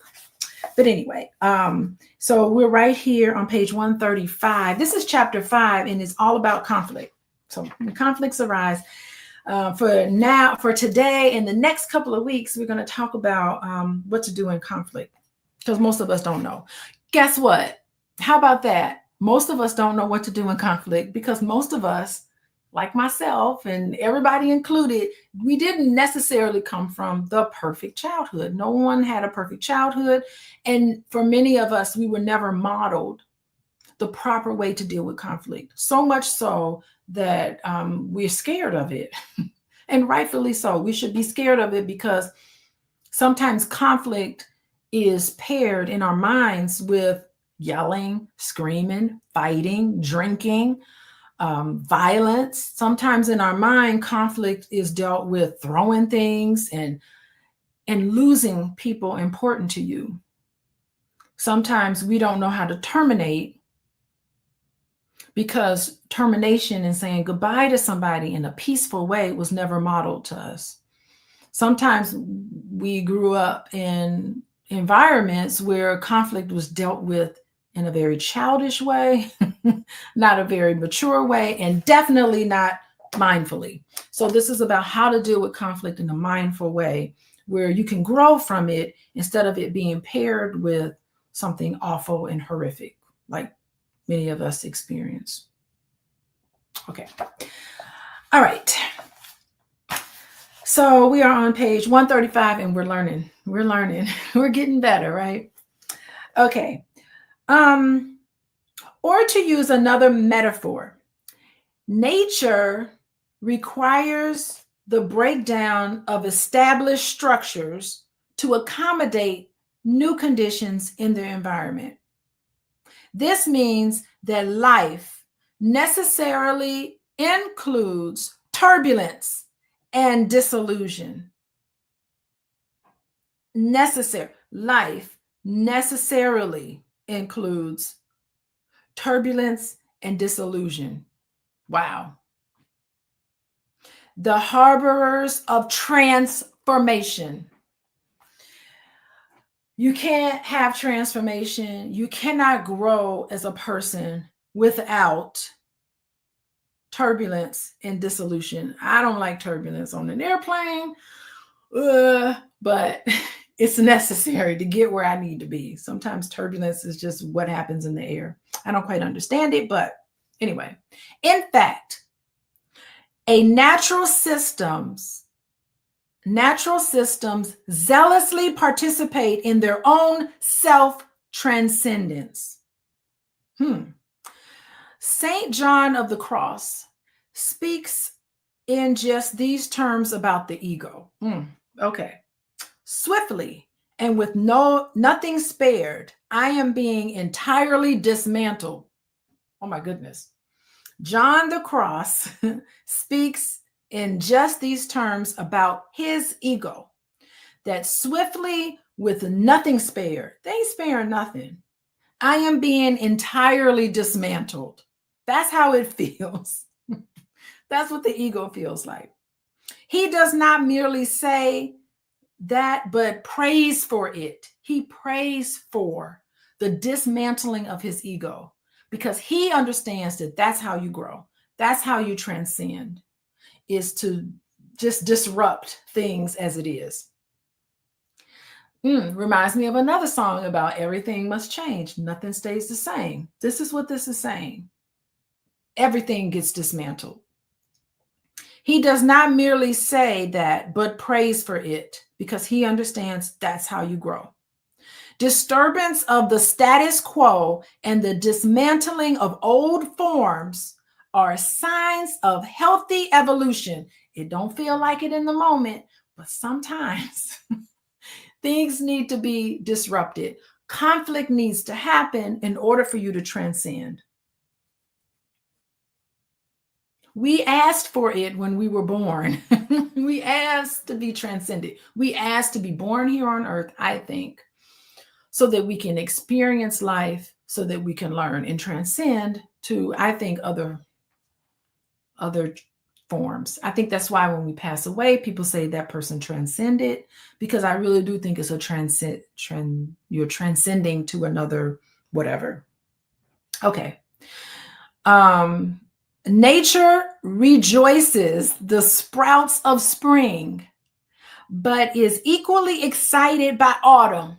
But anyway, so we're right here on page 135. This is chapter 5, and it's all about conflict. So when conflicts arise, for today and the next couple of weeks, we're going to talk about what to do in conflict because most of us don't know. Guess what? How about that? Most of us don't know what to do in conflict because most of us, like myself and everybody included, we didn't necessarily come from the perfect childhood. No one had a perfect childhood. And for many of us, we were never modeled the proper way to deal with conflict. So much so that we're scared of it. And rightfully so. We should be scared of it because sometimes conflict is paired in our minds with yelling, screaming, fighting, drinking, violence. Sometimes in our mind, conflict is dealt with throwing things and losing people important to you. Sometimes we don't know how to terminate because termination and saying goodbye to somebody in a peaceful way was never modeled to us. Sometimes we grew up in environments where conflict was dealt with in a very childish way, not a very mature way, and definitely not mindfully. So this is about how to deal with conflict in a mindful way where you can grow from it instead of it being paired with something awful and horrific, like many of us experience. Okay. All right. So we are on page 135 and we're learning. We're getting better, right? Okay. Or to use another metaphor, nature requires the breakdown of established structures to accommodate new conditions in the environment. This means that life necessarily includes turbulence and disillusion. Life necessarily includes turbulence and disillusion. Wow. The harborers of transformation. You can't have transformation. You cannot grow as a person without turbulence and dissolution. I don't like turbulence on an airplane, but it's necessary to get where I need to be. Sometimes turbulence is just what happens in the air. I don't quite understand it, but anyway. In fact, natural systems zealously participate in their own self-transcendence. Saint John of the Cross speaks in just these terms about the ego. Okay. Swiftly and with nothing spared, I am being entirely dismantled. Oh my goodness. John the Cross speaks in just these terms about his ego, that swiftly with nothing spared, they ain't sparing nothing, I am being entirely dismantled. That's how it feels. That's what the ego feels like. He does not merely say that, but prays for it. He prays for the dismantling of his ego because he understands that that's how you grow. That's how you transcend, is to just disrupt things as it is. Reminds me of another song about everything must change. Nothing stays the same. This is what this is saying. Everything gets dismantled. He does not merely say that, but prays for it because he understands that's how you grow. Disturbance of the status quo and the dismantling of old forms are signs of healthy evolution. It don't feel like it in the moment, but sometimes things need to be disrupted. Conflict needs to happen in order for you to transcend. We asked for it when we were born. We asked to be transcended. We asked to be born here on earth, I think, so that we can experience life, so that we can learn and transcend to, I think, other forms. I think that's why when we pass away, people say that person transcended, because I really do think it's a you're transcending to another whatever. Okay. Nature rejoices the sprouts of spring, but is equally excited by autumn.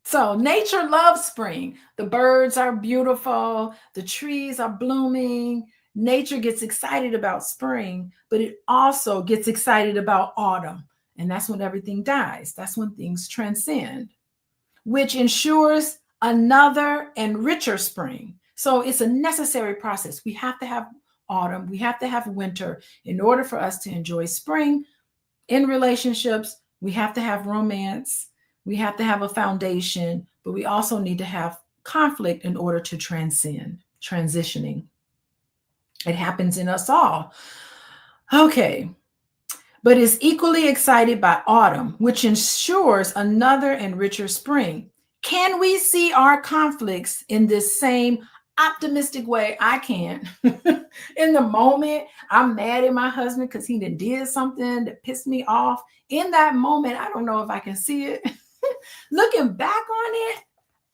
So nature loves spring. The birds are beautiful. The trees are blooming. Nature gets excited about spring, but it also gets excited about autumn. And that's when everything dies. That's when things transcend, which ensures another and richer spring. So it's a necessary process. We have to have autumn. We have to have winter in order for us to enjoy spring. In relationships, we have to have romance. We have to have a foundation, but we also need to have conflict in order to transcend, transitioning. It happens in us all. Okay. But is equally excited by autumn, which ensures another and richer spring. Can we see our conflicts in this same optimistic way? I can. In the moment, I'm mad at my husband because he did something that pissed me off. In that moment, I don't know if I can see it. Looking back on it,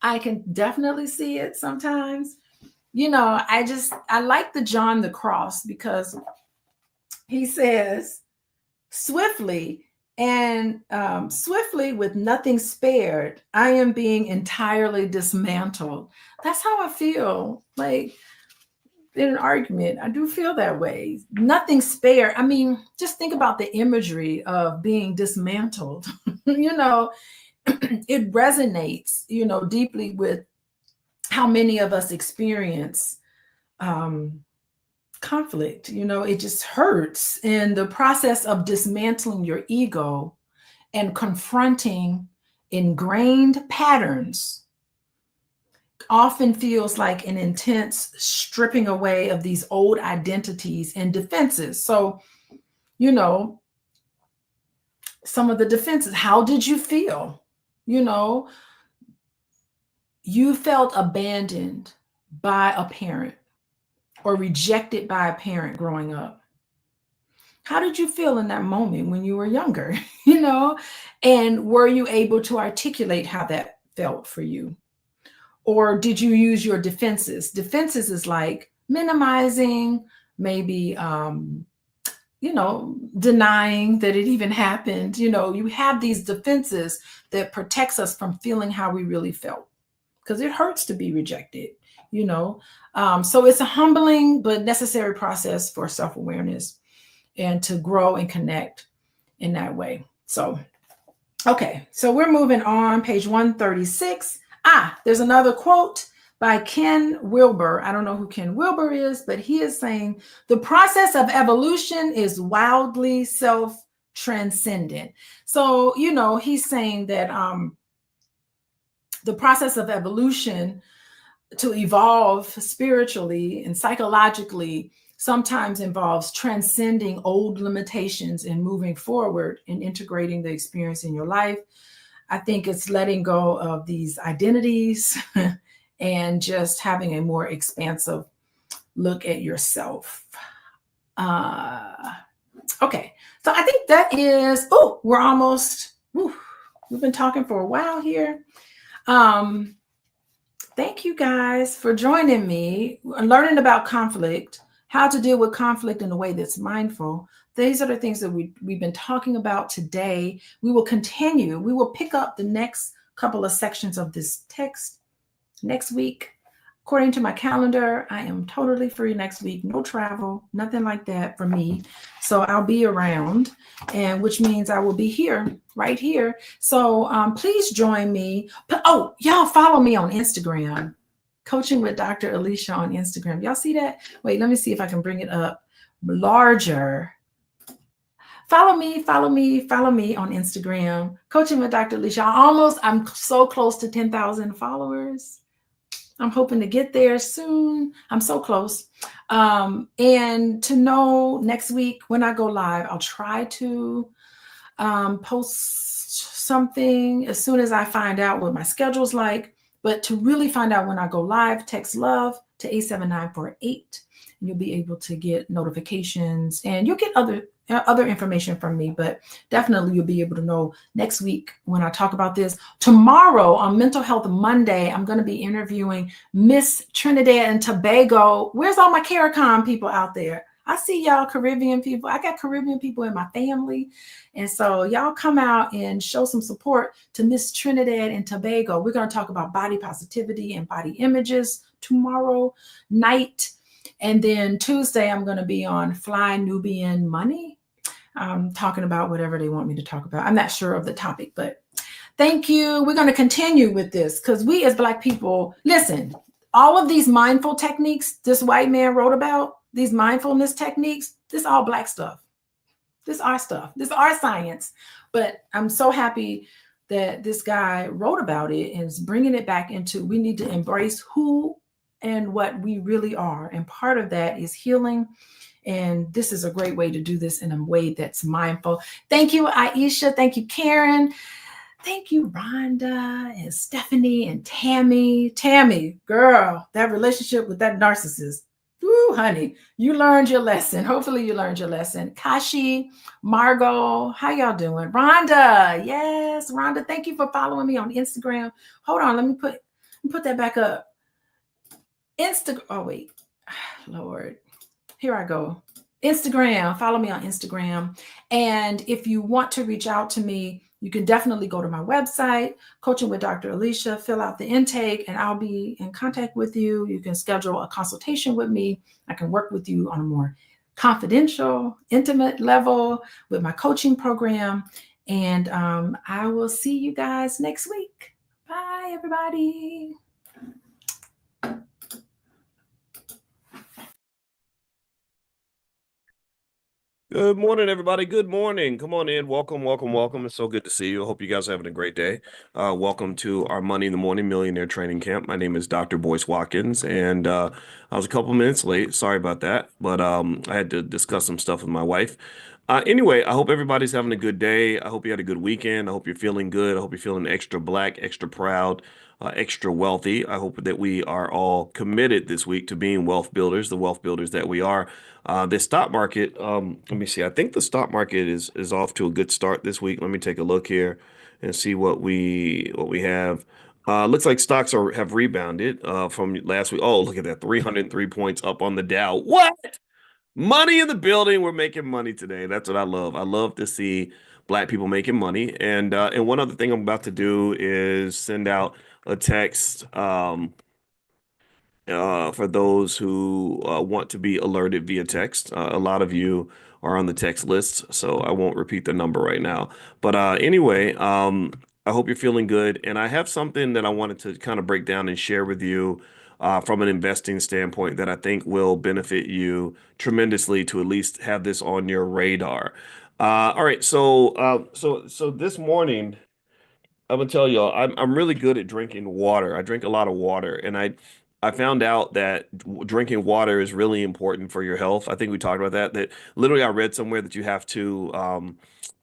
I can definitely see it sometimes. I like the John the Cross because he says, swiftly with nothing spared, I am being entirely dismantled. That's how I feel. Like in an argument, I do feel that way. Nothing spared. I mean, just think about the imagery of being dismantled. It resonates, deeply with how many of us experience conflict. It just hurts in the process of dismantling your ego and confronting ingrained patterns. Often feels like an intense stripping away of these old identities and defenses. So, some of the defenses, how did you feel? You felt abandoned by a parent or rejected by a parent growing up. How did you feel in that moment when you were younger? You know, and were you able to articulate how that felt for you? Or did you use your defenses? Defenses is like minimizing, maybe denying that it even happened. You have these defenses that protects us from feeling how we really felt, because it hurts to be rejected. So it's a humbling but necessary process for self-awareness and to grow and connect in that way. So okay, so we're moving on, page 136. There's another quote by Ken Wilber. I don't know who Ken Wilber is, but he is saying, the process of evolution is wildly self-transcendent. So, he's saying that the process of evolution to evolve spiritually and psychologically sometimes involves transcending old limitations and moving forward and integrating the experience in your life. I think it's letting go of these identities and just having a more expansive look at yourself. Okay, so I think that is, we're almost, we've been talking for a while here. Thank you guys for joining me, learning about conflict, how to deal with conflict in a way that's mindful. These are the things that we've been talking about today. We will continue. We will pick up the next couple of sections of this text next week. According to my calendar, I am totally free next week. No travel, nothing like that for me. So I'll be around, and which means I will be here, right here. So please join me. But y'all follow me on Instagram, Coaching with Dr. Alicia on Instagram. Y'all see that? Wait, let me see if I can bring it up larger. Follow me on Instagram, Coaching with Dr. Alicia. I'm so close to 10,000 followers. I'm hoping to get there soon. I'm so close. And to know next week when I go live, I'll try to post something as soon as I find out what my schedule's like. But to really find out when I go live, text love to 87948. And you'll be able to get notifications, and you'll get other information from me, but definitely you'll be able to know next week when I talk about this. Tomorrow on Mental Health Monday, I'm going to be interviewing Miss Trinidad and Tobago. Where's all my CARICOM people out there? I see y'all Caribbean people. I got Caribbean people in my family. And so y'all come out and show some support to Miss Trinidad and Tobago. We're going to talk about body positivity and body images tomorrow night. And then Tuesday, I'm going to be on Fly Nubian Money, talking about whatever they want me to talk about. I'm not sure of the topic, but thank you. We're going to continue with this because we as Black people, listen, all of these mindful techniques this white man wrote about, these mindfulness techniques, this is all Black stuff. This is our stuff. This is our science. But I'm so happy that this guy wrote about it and is bringing it back into, we need to embrace who and what we really are. And part of that is healing. And this is a great way to do this in a way that's mindful. Thank you, Aisha. Thank you, Karen. Thank you, Rhonda and Stephanie and Tammy. Tammy, girl, that relationship with that narcissist. Ooh, honey, you learned your lesson. Hopefully you learned your lesson. Kashi, Margot, how y'all doing? Rhonda, yes, Rhonda, thank you for following me on Instagram. Hold on, let me put that back up. Oh, wait. Lord. Here I go. Instagram. Follow me on Instagram. And if you want to reach out to me, you can definitely go to my website, Coaching with Dr. Alicia, fill out the intake, and I'll be in contact with you. You can schedule a consultation with me. I can work with you on a more confidential, intimate level with my coaching program. And I will see you guys next week. Bye, everybody. Good morning, everybody. Good morning. Come on in. Welcome. It's so good to see you. I hope you guys are having a great day. Welcome to our Money in the Morning Millionaire Training Camp. My name is Dr. Boyce Watkins, and I was a couple minutes late. Sorry about that, but I had to discuss some stuff with my wife. Anyway, I hope everybody's having a good day. I hope you had a good weekend. I hope you're feeling good. I hope you're feeling extra black, extra proud, extra wealthy. I hope that we are all committed this week to being wealth builders, the wealth builders that we are. The stock market, let me see. I think the stock market is off to a good start this week. Let me take a look here and see what we have. Looks like stocks have rebounded from last week. Oh, look at that, 303 points up on the Dow. What? Money in the building. We're making money today. That's what I love. I love to see black people making money. And one other thing I'm about to do is send out a text. For those who want to be alerted via text. A lot of you are on the text list, so I won't repeat the number right now. But anyway, I hope you're feeling good. And I have something that I wanted to kind of break down and share with you from an investing standpoint that I think will benefit you tremendously to at least have this on your radar. All right, so this morning. I'm gonna tell y'all, I'm really good at drinking water. I drink a lot of water, and I found out that drinking water is really important for your health. I think we talked about that. That literally, I read somewhere that you have to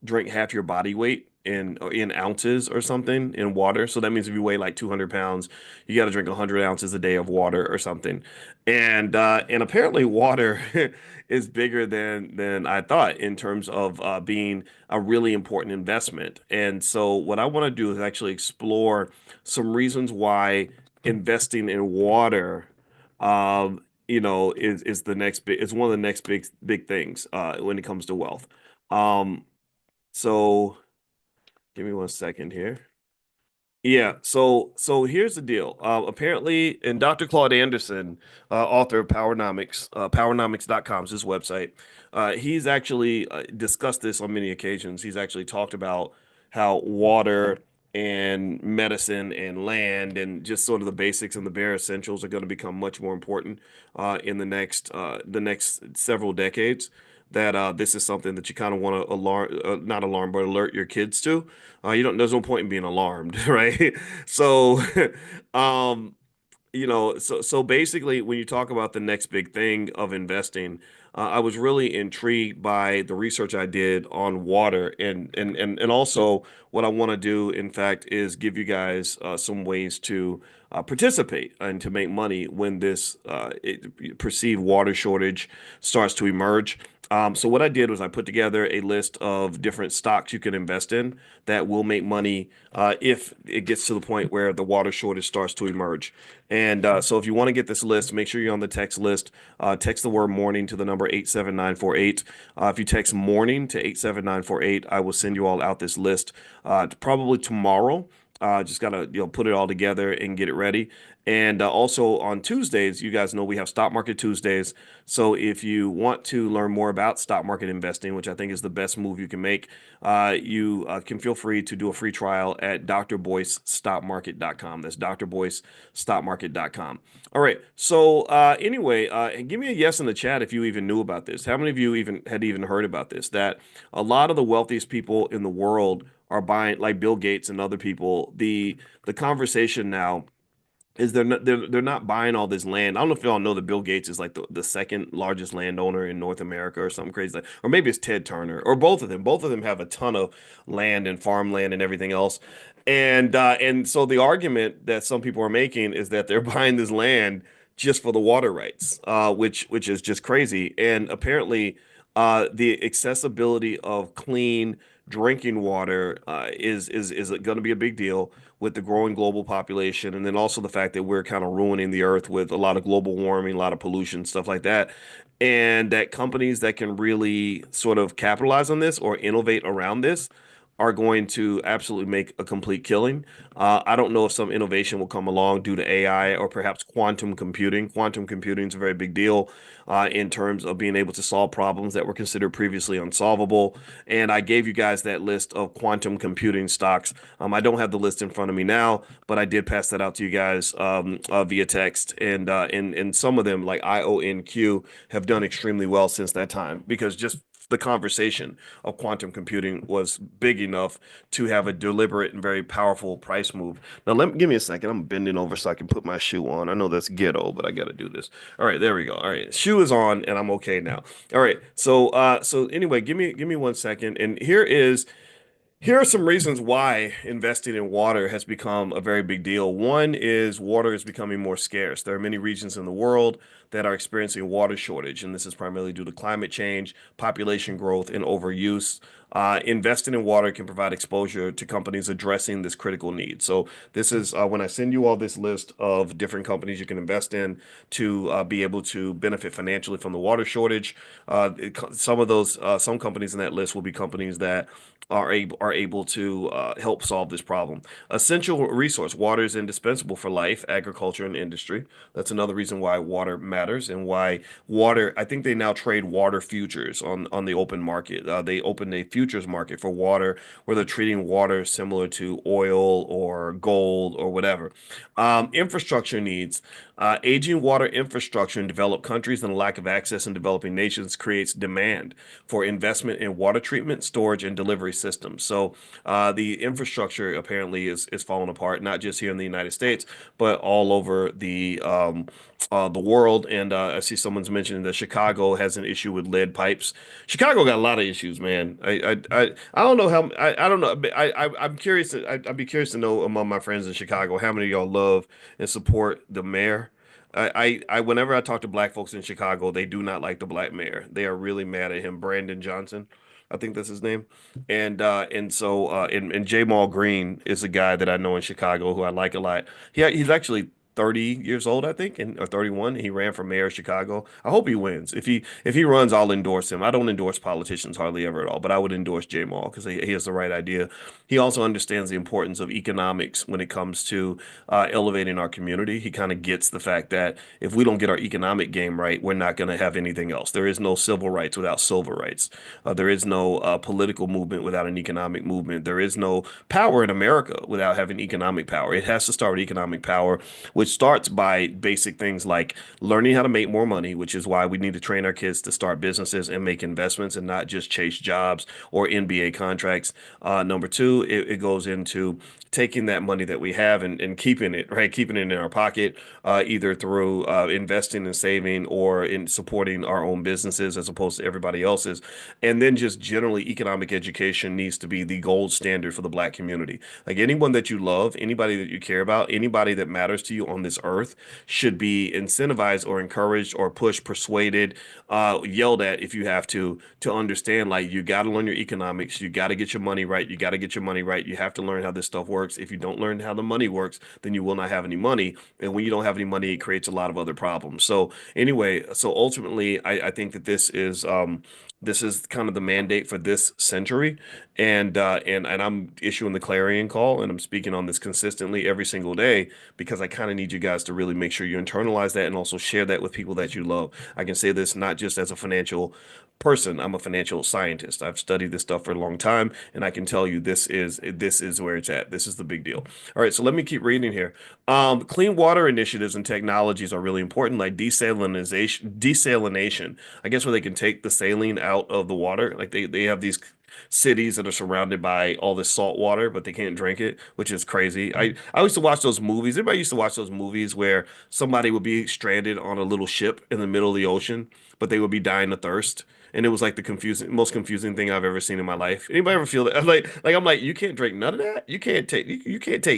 drink half your body weight in ounces or something in water. So that means if you weigh like 200 pounds, you got to drink 100 ounces a day of water or something. And apparently, water is bigger than I thought in terms of being a really important investment. And so what I want to do is actually explore some reasons why investing in water, is the next big, it's one of the next big things when it comes to wealth. Um, so give me one second here. Yeah, so here's the deal. Apparently, and Dr. Claude Anderson, author of Powernomics, powernomics.com is his website. He's actually discussed this on many occasions. He's actually talked about how water and medicine and land and just sort of the basics and the bare essentials are going to become much more important in the next several decades. That this is something that you kind of want to alarm, not alarm, but alert your kids to. You don't. There's no point in being alarmed, right? So, um, so basically, when you talk about the next big thing of investing, I was really intrigued by the research I did on water, and also what I want to do, in fact, is give you guys some ways to participate and to make money when this perceived water shortage starts to emerge. So what I did was I put together a list of different stocks you can invest in that will make money if it gets to the point where the water shortage starts to emerge. And so if you want to get this list, make sure you're on the text list. Text the word morning to the number 87948. If you text morning to 87948, I will send you all out this list probably tomorrow. Just gotta put it all together and get it ready. And also on Tuesdays, you guys know we have Stock Market Tuesdays. So if you want to learn more about stock market investing, which I think is the best move you can make, you can feel free to do a free trial at drboycestockmarket.com. That's drboycestockmarket.com. All right. So anyway, give me a yes in the chat if you even knew about this. How many of you even heard about this? That a lot of the wealthiest people in the world are buying, like Bill Gates and other people. The conversation now is they're not buying all this land. I don't know if y'all know that Bill Gates is like the second largest landowner in North America or something crazy like, or maybe it's Ted Turner or both of them. Both of them have a ton of land and farmland and everything else. And so the argument that some people are making is that they're buying this land just for the water rights, which is just crazy. And apparently, the accessibility of clean drinking water is going to be a big deal with the growing global population, and then also the fact that we're kind of ruining the earth with a lot of global warming, a lot of pollution, stuff like that. And that companies that can really sort of capitalize on this or innovate around this are going to absolutely make a complete killing. I don't know if some innovation will come along due to AI or perhaps quantum computing. Quantum computing is a very big deal in terms of being able to solve problems that were considered previously unsolvable. And I gave you guys that list of quantum computing stocks. I don't have the list in front of me now, but I did pass that out to you guys via text. And some of them, like IONQ, have done extremely well since that time because just the conversation of quantum computing was big enough to have a deliberate and very powerful price move. Now, give me a second. I'm bending over so I can put my shoe on. I know that's ghetto, but I got to do this. All right, there we go. All right, shoe is on, and I'm okay now. All right, so anyway, give me 1 second, and here are some reasons why investing in water has become a very big deal. One is water is becoming more scarce. There are many regions in the world that are experiencing water shortage, and this is primarily due to climate change, population growth, and overuse. Investing in water can provide exposure to companies addressing this critical need. So this is when I send you all this list of different companies you can invest in to be able to benefit financially from the water shortage. Some of those, some companies in that list will be companies that are able to help solve this problem. Essential resource: water is indispensable for life, agriculture, and industry. That's another reason why water matters and why water. I think they now trade water futures on the open market. They opened a futures market for water where they're treating water similar to oil or gold or whatever. Infrastructure needs. Aging water infrastructure in developed countries and a lack of access in developing nations creates demand for investment in water treatment, storage, and delivery systems. So the infrastructure apparently is falling apart, not just here in the United States, but all over the world. And I see someone's mentioning that Chicago has an issue with lead pipes. Chicago got a lot of issues, man. I don't know how I don't know. I'm curious. I'd be curious to know among my friends in Chicago how many of y'all love and support the mayor. Whenever I talk to black folks in Chicago, they do not like the black mayor. They are really mad at him, Brandon Johnson. I think that's his name. And Jamal Green is a guy that I know in Chicago who I like a lot. He's actually 30 years old, I think, or 31. He ran for mayor of Chicago. I hope he wins. If he runs, I'll endorse him. I don't endorse politicians hardly ever at all, but I would endorse Jamal because he has the right idea. He also understands the importance of economics when it comes to elevating our community. He kind of gets the fact that if we don't get our economic game right, we're not going to have anything else. There is no civil rights without civil rights. There is no political movement without an economic movement. There is no power in America without having economic power. It has to start with economic power, which starts by basic things like learning how to make more money, which is why we need to train our kids to start businesses and make investments and not just chase jobs or NBA contracts. Number two, it goes into taking that money that we have and keeping it, right? Keeping it in our pocket, either through investing and saving or in supporting our own businesses as opposed to everybody else's. And then just generally, economic education needs to be the gold standard for the Black community. Like anyone that you love, anybody that you care about, anybody that matters to you on this earth should be incentivized or encouraged or pushed, persuaded, yelled at if you have to understand, like, you got to learn your economics. You got to get your money right. You got to get your money right. You have to learn how this stuff works. If you don't learn how the money works, then you will not have any money. And when you don't have any money, it creates a lot of other problems. So anyway, so ultimately, I think that this is kind of the mandate for this century, and I'm issuing the clarion call, and I'm speaking on this consistently every single day because I kind of need you guys to really make sure you internalize that and also share that with people that you love. I can say this not just as a financial person. I'm a financial scientist. I've studied this stuff for a long time, and I can tell you this is where it's at. This is the big deal. All right, so let me keep reading here. Clean water initiatives and technologies are really important, like desalination. I guess where they can take the saline out of the water. Like they have these cities that are surrounded by all this salt water, but they can't drink it, which is crazy. I used to watch those movies. Everybody used to watch those movies where somebody would be stranded on a little ship in the middle of the ocean, but they would be dying of thirst. And it was like the most confusing thing I've ever seen in my life. Anybody ever feel that? I'm like, you can't drink none of that. You can't take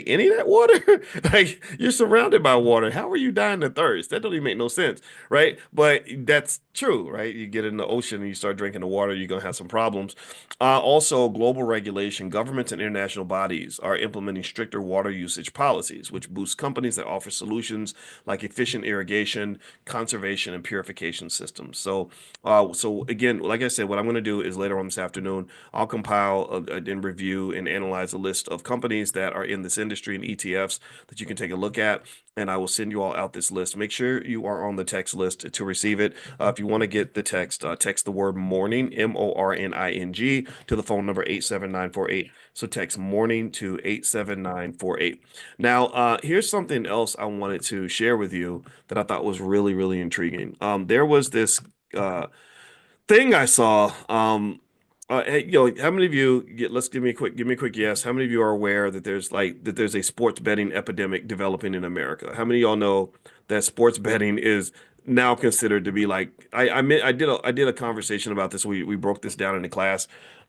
any of that water. Like, you're surrounded by water. How are you dying of thirst? That don't even make no sense, right? But that's true, right? You get in the ocean and you start drinking the water, you're gonna have some problems. Also, global regulation, governments and international bodies are implementing stricter water usage policies, which boost companies that offer solutions like efficient irrigation, conservation, and purification systems. So again, like I said, what I'm going to do is later on this afternoon, I'll compile and review and analyze a list of companies that are in this industry and ETFs that you can take a look at, and I will send you all out this list. Make sure you are on the text list to receive it. If you want to get the text, text the word morning, MORNING, to the phone number 87948. So text morning to 87948. Now, here's something else I wanted to share with you that I thought was really, really intriguing. There was thing I saw, hey, how many of you let's give me a quick yes. How many of you are aware that there's a sports betting epidemic developing in America? How many of y'all know that sports betting is now considered to be like I did a conversation about this. We broke this down in the class.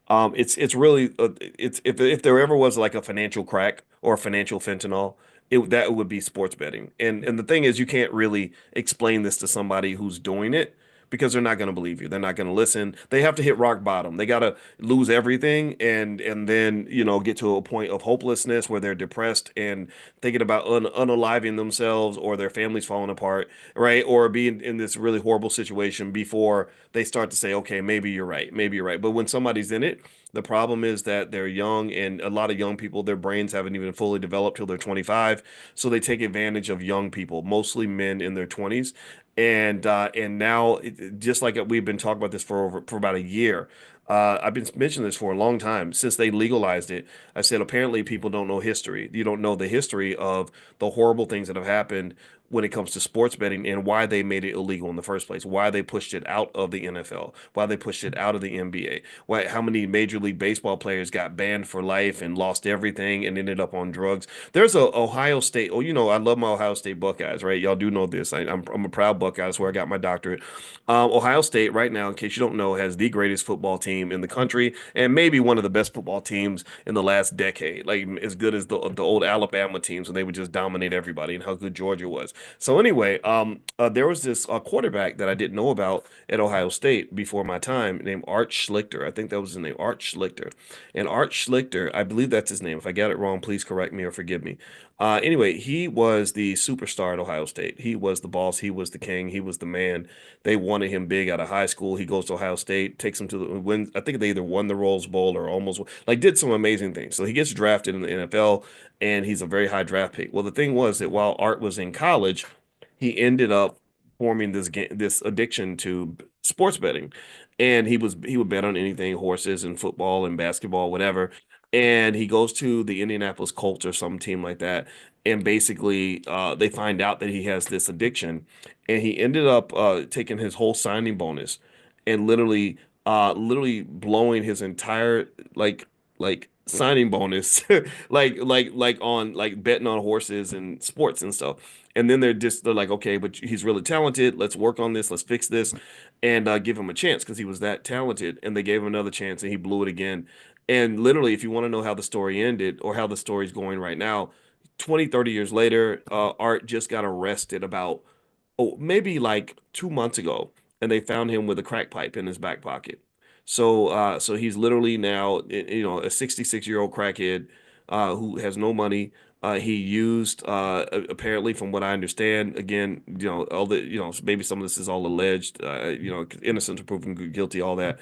It's really it's if there ever was like a financial crack or a financial fentanyl, that would be sports betting. And the thing is, you can't really explain this to somebody who's doing it because they're not going to believe you. They're not going to listen. They have to hit rock bottom. They got to lose everything and then, get to a point of hopelessness where they're depressed and thinking about unaliving themselves or their families falling apart, right? Or being in this really horrible situation before they start to say, okay, maybe you're right. Maybe you're right. But when somebody's in it, the problem is that they're young, and a lot of young people, their brains haven't even fully developed till they're 25. So they take advantage of young people, mostly men in their 20s. And now, just like we've been talking about this for about a year. I've been mentioning this for a long time since they legalized it. I said apparently people don't know history. You don't know the history of the horrible things that have happened when it comes to sports betting and why they made it illegal in the first place, why they pushed it out of the NFL, why they pushed it out of the NBA, why how many Major League Baseball players got banned for life and lost everything and ended up on drugs. There's a Ohio State. Oh, I love my Ohio State Buckeyes, right? Y'all do know this. I'm a proud Buckeye. That's where I got my doctorate. Ohio State right now, in case you don't know, has the greatest football team in the country and maybe one of the best football teams in the last decade. Like as good as the old Alabama teams when they would just dominate everybody and how good Georgia was. So anyway, there was this quarterback that I didn't know about at Ohio State before my time named Art Schlichter. I think that was his name, Art Schlichter. And Art Schlichter, I believe that's his name. If I got it wrong, please correct me or forgive me. Anyway, he was the superstar at Ohio State. He was the boss. He was the king. He was the man. They wanted him big out of high school. He goes to Ohio State, takes him to the win. I think they either won the Rose Bowl or almost like did some amazing things. So he gets drafted in the NFL, and he's a very high draft pick. Well, the thing was that while Art was in college, he ended up forming this addiction to sports betting, and he would bet on anything, horses and football and basketball, whatever. And he goes to the Indianapolis Colts or some team like that, and basically they find out that he has this addiction, and he ended up taking his whole signing bonus and literally blowing his entire like signing bonus like on like betting on horses and sports and stuff. And then they're like, okay, but he's really talented. Let's work on this. Let's fix this, and give him a chance because he was that talented. And they gave him another chance, and he blew it again. And literally, if you want to know how the story ended or how the story's going right now, 20, 30 years later, Art just got arrested about, maybe like 2 months ago, and they found him with a crack pipe in his back pocket. So he's literally now, a 66-year-old crackhead who has no money. He used, apparently, from what I understand, again, all the, maybe some of this is all alleged, innocent to proven guilty, all that.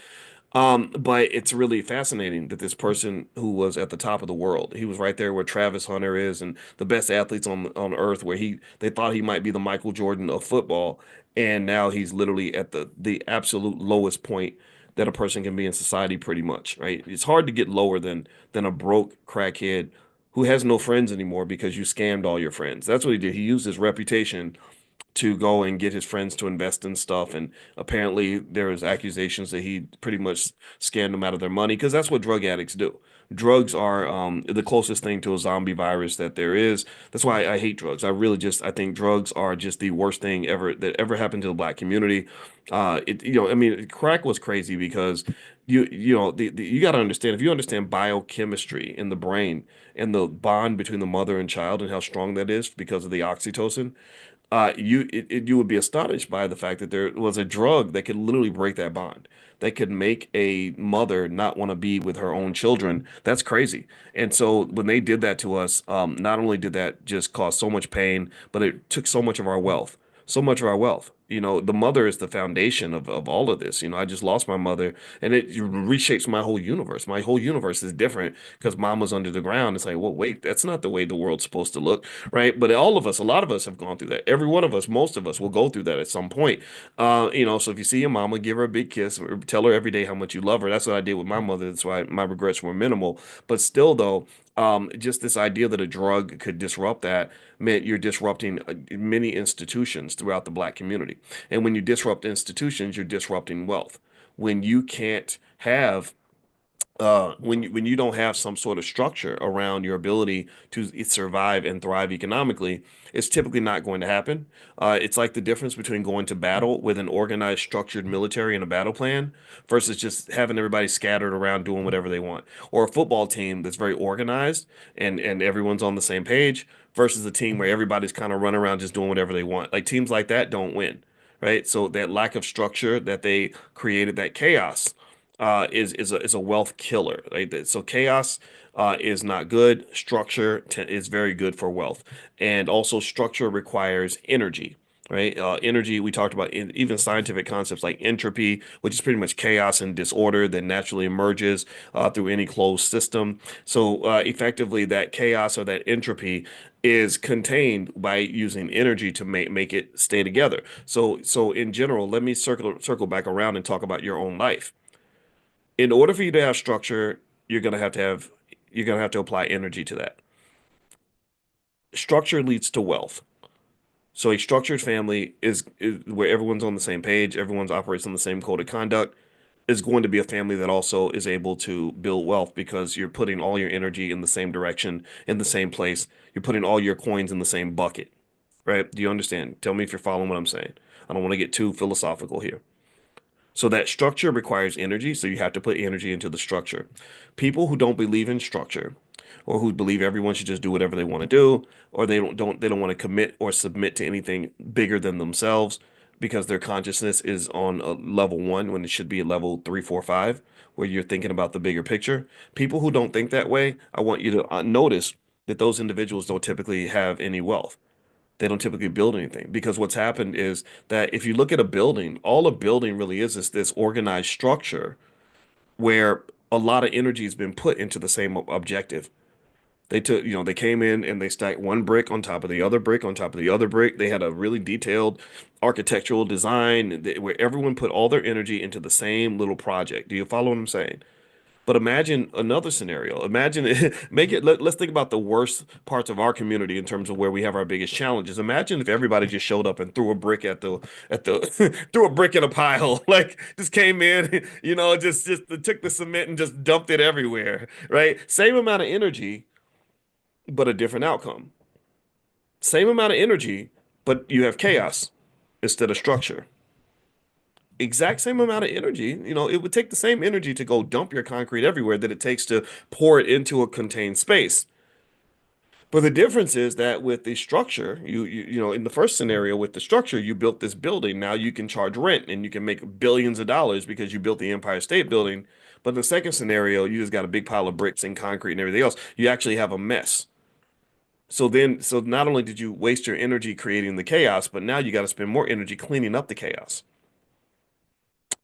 But it's really fascinating that this person who was at the top of the world, he was right there where Travis Hunter is and the best athletes on earth, where they thought he might be the Michael Jordan of football, and now he's literally at the absolute lowest point that a person can be in society, pretty much, right? It's hard to get lower than a broke crackhead who has no friends anymore because you scammed all your friends. That's what he did. He used his reputation to go and get his friends to invest in stuff. And apparently there was accusations that he pretty much scammed them out of their money because that's what drug addicts do. Drugs are the closest thing to a zombie virus that there is. That's why I hate drugs. I think drugs are just the worst thing that ever happened to the black community. I mean, crack was crazy because you got to understand, if you understand biochemistry in the brain and the bond between the mother and child and how strong that is because of the oxytocin, you would be astonished by the fact that there was a drug that could literally break that bond, that could make a mother not want to be with her own children. That's crazy. And so when they did that to us, not only did that just cause so much pain, but it took so much of our wealth. So much of our wealth. The mother is the foundation of all of this. I just lost my mother, and it reshapes my whole universe. My whole universe is different because mom was under the ground. It's like, well, wait, that's not the way the world's supposed to look, right? But all of us, a lot of us have gone through that. Every one of us, most of us will go through that at some point. So if you see your mama, give her a big kiss, or tell her every day how much you love her. That's what I did with my mother. That's why my regrets were minimal. But still, though, just this idea that a drug could disrupt that meant you're disrupting many institutions throughout the black community. And when you disrupt institutions, you're disrupting wealth. when you can't have when you don't have some sort of structure around your ability to survive and thrive economically, it's typically not going to happen. It's like the difference between going to battle with an organized, structured military and a battle plan versus just having everybody scattered around doing whatever they want, or a football team that's very organized and everyone's on the same page versus a team where everybody's kind of running around just doing whatever they want. Like teams like that don't win, right? So that lack of structure that they created, that chaos is a wealth killer. Right? So chaos is not good. Structure is very good for wealth, and also structure requires energy. Right? Energy. We talked about even scientific concepts like entropy, which is pretty much chaos and disorder that naturally emerges through any closed system. So effectively, that chaos or that entropy is contained by using energy to make it stay together. So in general, let me circle back around and talk about your own life. In order for you to have structure, you're gonna have to apply energy to that. Structure leads to wealth. So a structured family is where everyone's on the same page, everyone's operates on the same code of conduct, is going to be a family that also is able to build wealth because you're putting all your energy in the same direction, in the same place. You're putting all your coins in the same bucket, right? Do you understand? Tell me if you're following what I'm saying. I don't want to get too philosophical here. So that structure requires energy, so you have to put energy into the structure. People who don't believe in structure or who believe everyone should just do whatever they want to do, or they don't want to commit or submit to anything bigger than themselves because their consciousness is on a level one when it should be at level three, four, five, where you're thinking about the bigger picture. People who don't think that way, I want you to notice that those individuals don't typically have any wealth. They don't typically build anything because what's happened is that if you look at a building, all a building really is this organized structure where a lot of energy has been put into the same objective. They came in and they stacked one brick on top of the other brick on top of the other brick. They had a really detailed architectural design where everyone put all their energy into the same little project. Do you follow what I'm saying? But imagine another scenario. Imagine let's think about the worst parts of our community in terms of where we have our biggest challenges. Imagine if everybody just showed up and threw a brick at the threw a brick in a pile, like just came in, just took the cement and just dumped it everywhere, right? Same amount of energy, but a different outcome. Same amount of energy, but you have chaos instead of structure. Exact same amount of energy. It would take the same energy to go dump your concrete everywhere that it takes to pour it into a contained space. But the difference is that with the structure, in the first scenario with the structure, you built this building. Now you can charge rent and you can make billions of dollars because you built the Empire State Building. But in the second scenario, you just got a big pile of bricks and concrete and everything else. You actually have a mess. So not only did you waste your energy creating the chaos, but now you got to spend more energy cleaning up the chaos.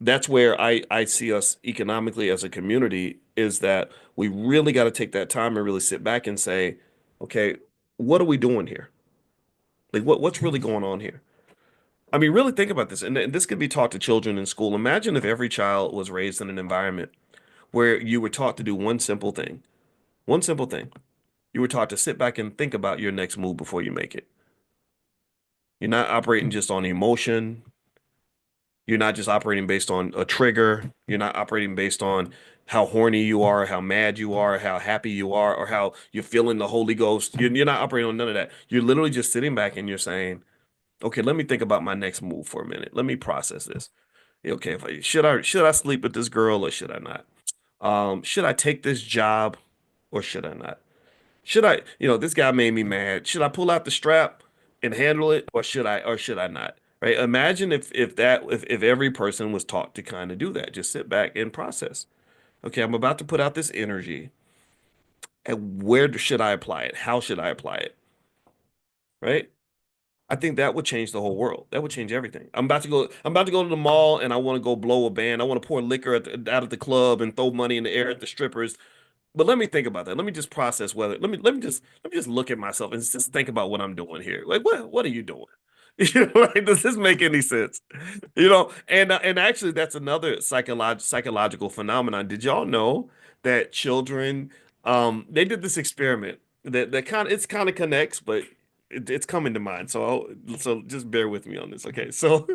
That's where I see us economically as a community is that we really got to take that time and really sit back and say, okay, what are we doing here? Like what's really going on here? I mean, really think about this. And this could be taught to children in school. Imagine if every child was raised in an environment where you were taught to do one simple thing. One simple thing. You were taught to sit back and think about your next move before you make it. You're not operating just on emotion. You're not just operating based on a trigger. You're not operating based on how horny you are, how mad you are, how happy you are, or how you're feeling the Holy Ghost. You're not operating on none of that. You're literally just sitting back and you're saying, okay, let me think about my next move for a minute. Let me process this. Okay, should I sleep with this girl or should I not? Should I take this job or should I not? This guy made me mad. Should I pull out the strap and handle it or should I not? Right? Imagine if every person was taught to kind of do that. Just sit back and process. Okay, I'm about to put out this energy. And should I apply it? How should I apply it? Right? I think that would change the whole world. That would change everything. I'm about to go to the mall and I want to go blow a band. I want to pour liquor out of the club and throw money in the air at the strippers. But let me think about that. Let me just process whether let me just look at myself and just think about what I'm doing here. Like what are you doing? Like, does this make any sense? And actually that's another psychological phenomenon. Did y'all know that children they did this experiment that kind of connects, but it's coming to mind. So just bear with me on this. Okay. So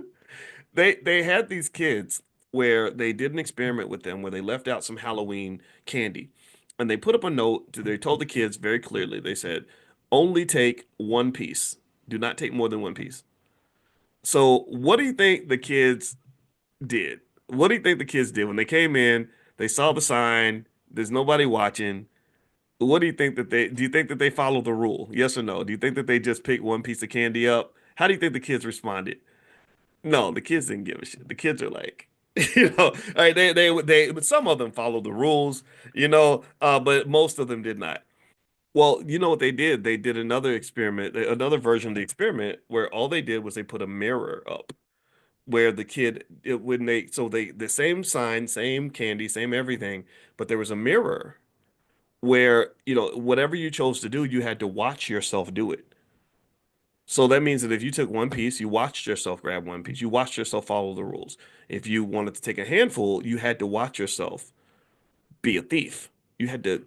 they had these kids where they did an experiment with them where they left out some Halloween candy. And they put up a note, they told the kids very clearly, they said, only take one piece. Do not take more than one piece. So, what do you think the kids did? What do you think the kids did when they came in? They saw the sign. There's nobody watching. What do you think that they do? You think that they followed the rule? Yes or no? Do you think that they just picked one piece of candy up? How do you think the kids responded? No, the kids didn't give a shit. The kids are like, all right, but some of them followed the rules, but most of them did not. Well, you know what they did? They did another experiment, another version of the experiment where all they did was they put a mirror up where the kid it, when they so they the same sign, same candy, same everything, but there was a mirror where, whatever you chose to do, you had to watch yourself do it. So that means that if you took one piece, you watched yourself grab one piece, you watched yourself follow the rules. If you wanted to take a handful, you had to watch yourself be a thief. The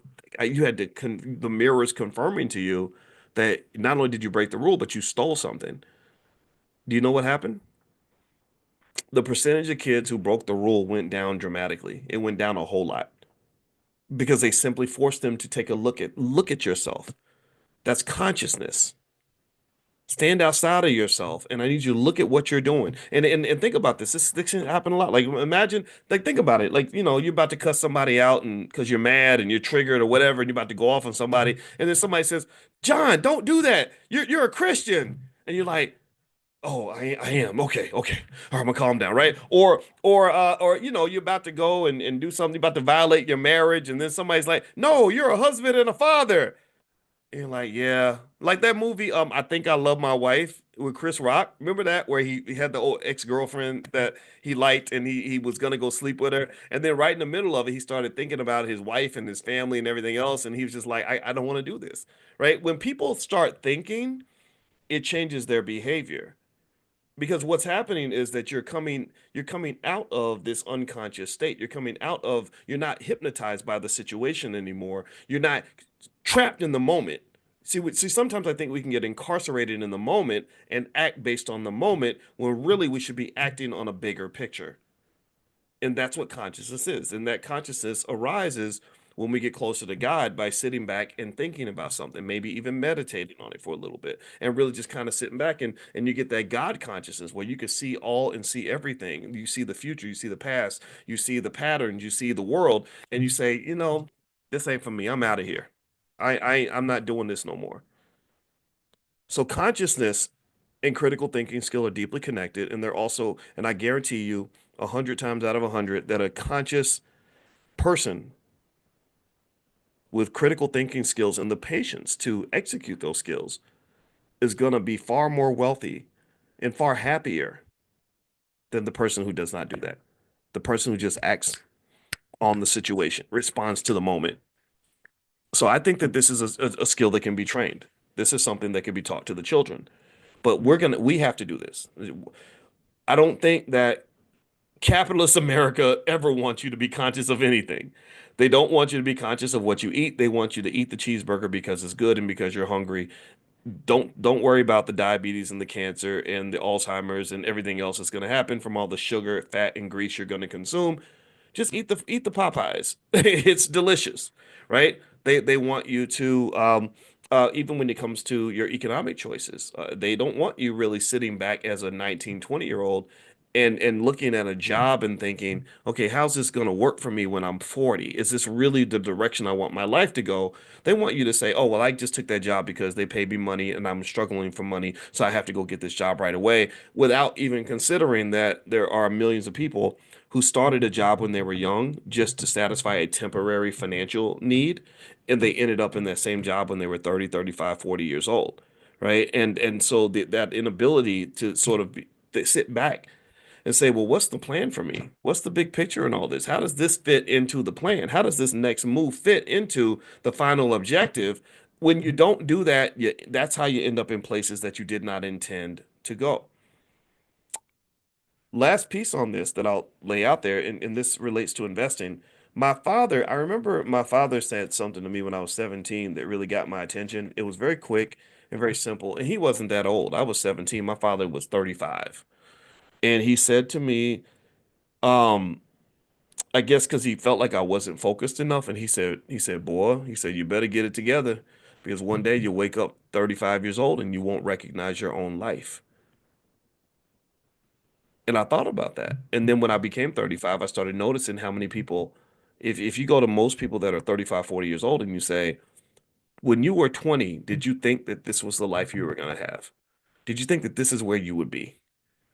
mirrors confirming to you that not only did you break the rule, but you stole something. Do you know what happened? The percentage of kids who broke the rule went down dramatically. It went down a whole lot because they simply forced them to take a look at yourself. That's consciousness. Stand outside of yourself, and I need you to look at what you're doing. And think about this. This can happen a lot. Like imagine, like think about it. Like you're about to cuss somebody out, and because you're mad and you're triggered or whatever, and you're about to go off on somebody, and then somebody says, "John, don't do that. You're a Christian," and you're like, "Oh, I am. Okay, okay. All right, I'm gonna calm down, right?" Or you're about to go and do something about to violate your marriage, and then somebody's like, "No, you're a husband and a father." And you're like, yeah. Like that movie, I Think I Love My Wife with Chris Rock. Remember that? Where he had the old ex-girlfriend that he liked and he was gonna go sleep with her. And then right in the middle of it, he started thinking about his wife and his family and everything else. And he was just like, I don't want to do this. Right? When people start thinking, it changes their behavior. Because what's happening is that you're coming out of this unconscious state. You're not hypnotized by the situation anymore. You're not trapped in the moment. See, sometimes I think we can get incarcerated in the moment and act based on the moment when really we should be acting on a bigger picture. And that's what consciousness is. And that consciousness arises when we get closer to God by sitting back and thinking about something, maybe even meditating on it for a little bit, and really just kind of sitting back and you get that God consciousness where you can see all and see everything. You see the future, you see the past, you see the patterns, you see the world, and you say, this ain't for me. I'm out of here. I'm not doing this no more. So consciousness and critical thinking skill are deeply connected, and they're also, and I guarantee you, 100 times out of 100, that a conscious person with critical thinking skills and the patience to execute those skills is going to be far more wealthy and far happier than the person who does not do that. The person who just acts on the situation, responds to the moment. So I think that this is a skill that can be trained. This is something that can be taught to the children. But we have to do this. I don't think that capitalist America ever wants you to be conscious of anything. They don't want you to be conscious of what you eat. They want you to eat the cheeseburger because it's good and because you're hungry. Don't worry about the diabetes and the cancer and the Alzheimer's and everything else that's going to happen from all the sugar, fat, and grease you're going to consume. Just eat the Popeyes. It's delicious, right? They want you to even when it comes to your economic choices, they don't want you really sitting back as a 19, 20-year-old and looking at a job and thinking, okay, how's this going to work for me when I'm 40? Is this really the direction I want my life to go? They want you to say, oh, well, I just took that job because they paid me money and I'm struggling for money, so I have to go get this job right away, without even considering that there are millions of people who started a job when they were young just to satisfy a temporary financial need, and they ended up in that same job when they were 30, 35, 40 years old, right? And so that inability to sort of sit back and say, well, what's the plan for me? What's the big picture in all this? How does this fit into the plan? How does this next move fit into the final objective? When you don't do that, that's how you end up in places that you did not intend to go. Last piece on this that I'll lay out there, and this relates to investing. I remember my father said something to me when I was 17 that really got my attention. It was very quick and very simple. And he wasn't that old. I was 17. My father was 35. And he said to me, Um, I guess because he felt like I wasn't focused enough, and boy, you better get it together because one day you'll wake up 35 years old and you won't recognize your own life. And I thought about that. And then when I became 35, I started noticing how many people, if you go to most people that are 35, 40 years old and you say, when you were 20, did you think that this was the life you were going to have? Did you think that this is where you would be?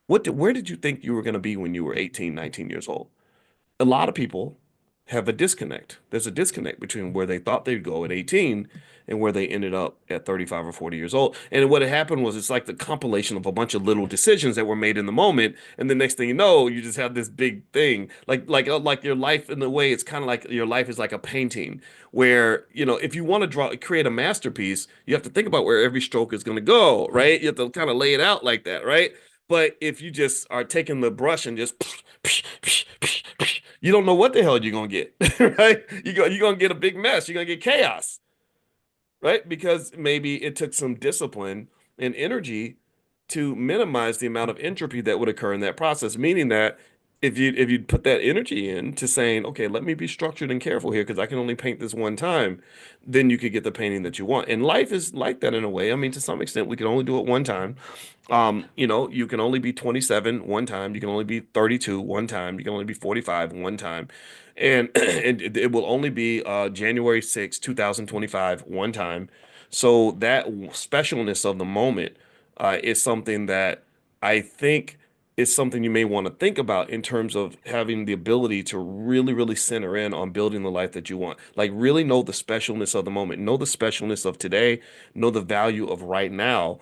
Where did you think you were going to be when you were 18, 19 years old? A lot of people have a disconnect. There's a disconnect between where they thought they'd go at 18 and where they ended up at 35 or 40 years old. And what had happened was it's like the compilation of a bunch of little decisions that were made in the moment. And the next thing you know, you just have this big thing. Like your life in a way, it's kind of like your life is like a painting where, if you want to create a masterpiece, you have to think about where every stroke is going to go, right? You have to kind of lay it out like that, right? But if you just are taking the brush and just you don't know what the hell you're gonna get, right? You're gonna get a big mess. You're gonna get chaos, right? Because maybe it took some discipline and energy to minimize the amount of entropy that would occur in that process. Meaning that if you put that energy into saying, okay, let me be structured and careful here because I can only paint this one time, then you could get the painting that you want. And life is like that in a way. I mean, to some extent, we can only do it one time. You can only be 27 one time. You can only be 32 one time. You can only be 45 one time. And, and it will only be January 6th, 2025 one time. So that specialness of the moment is something that I think is something you may want to think about in terms of having the ability to really, really center in on building the life that you want. Like really know the specialness of the moment, know the specialness of today, know the value of right now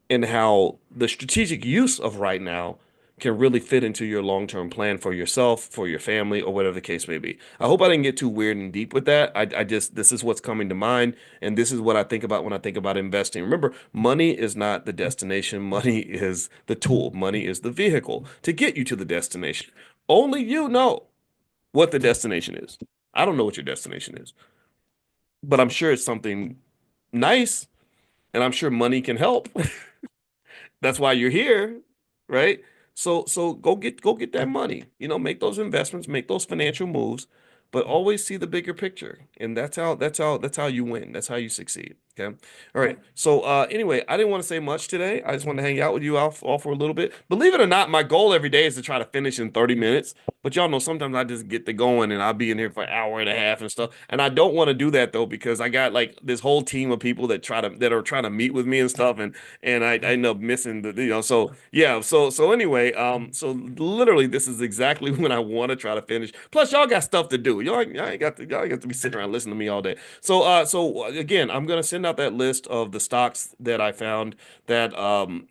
and how the strategic use of right now can really fit into your long-term plan for yourself, for your family, or whatever the case may be. I hope I didn't get too weird and deep with that. I just, this is what's coming to mind, and this is what I think about when I think about investing. Remember, money is not the destination. Money is the tool. Money is the vehicle to get you to the destination. Only you know what the destination is. I don't know what your destination is, but I'm sure it's something nice, and I'm sure money can help. That's why you're here, right? So go get that money. Make those investments, make those financial moves, but always see the bigger picture. And that's how you win. That's how you succeed. Okay. All right. So anyway, I didn't want to say much today. I just want to hang out with you all for a little bit. Believe it or not, my goal every day is to try to finish in 30 minutes. But y'all know sometimes I just get to going and I'll be in here for an hour and a half and stuff. And I don't want to do that though, because I got like this whole team of people that are trying to meet with me and stuff. And I end up missing so yeah, so anyway, so literally this is exactly when I want to try to finish. Plus, y'all got stuff to do. Y'all ain't got to be sitting around listening to me all day. So again, I'm gonna send out that list of the stocks that I found that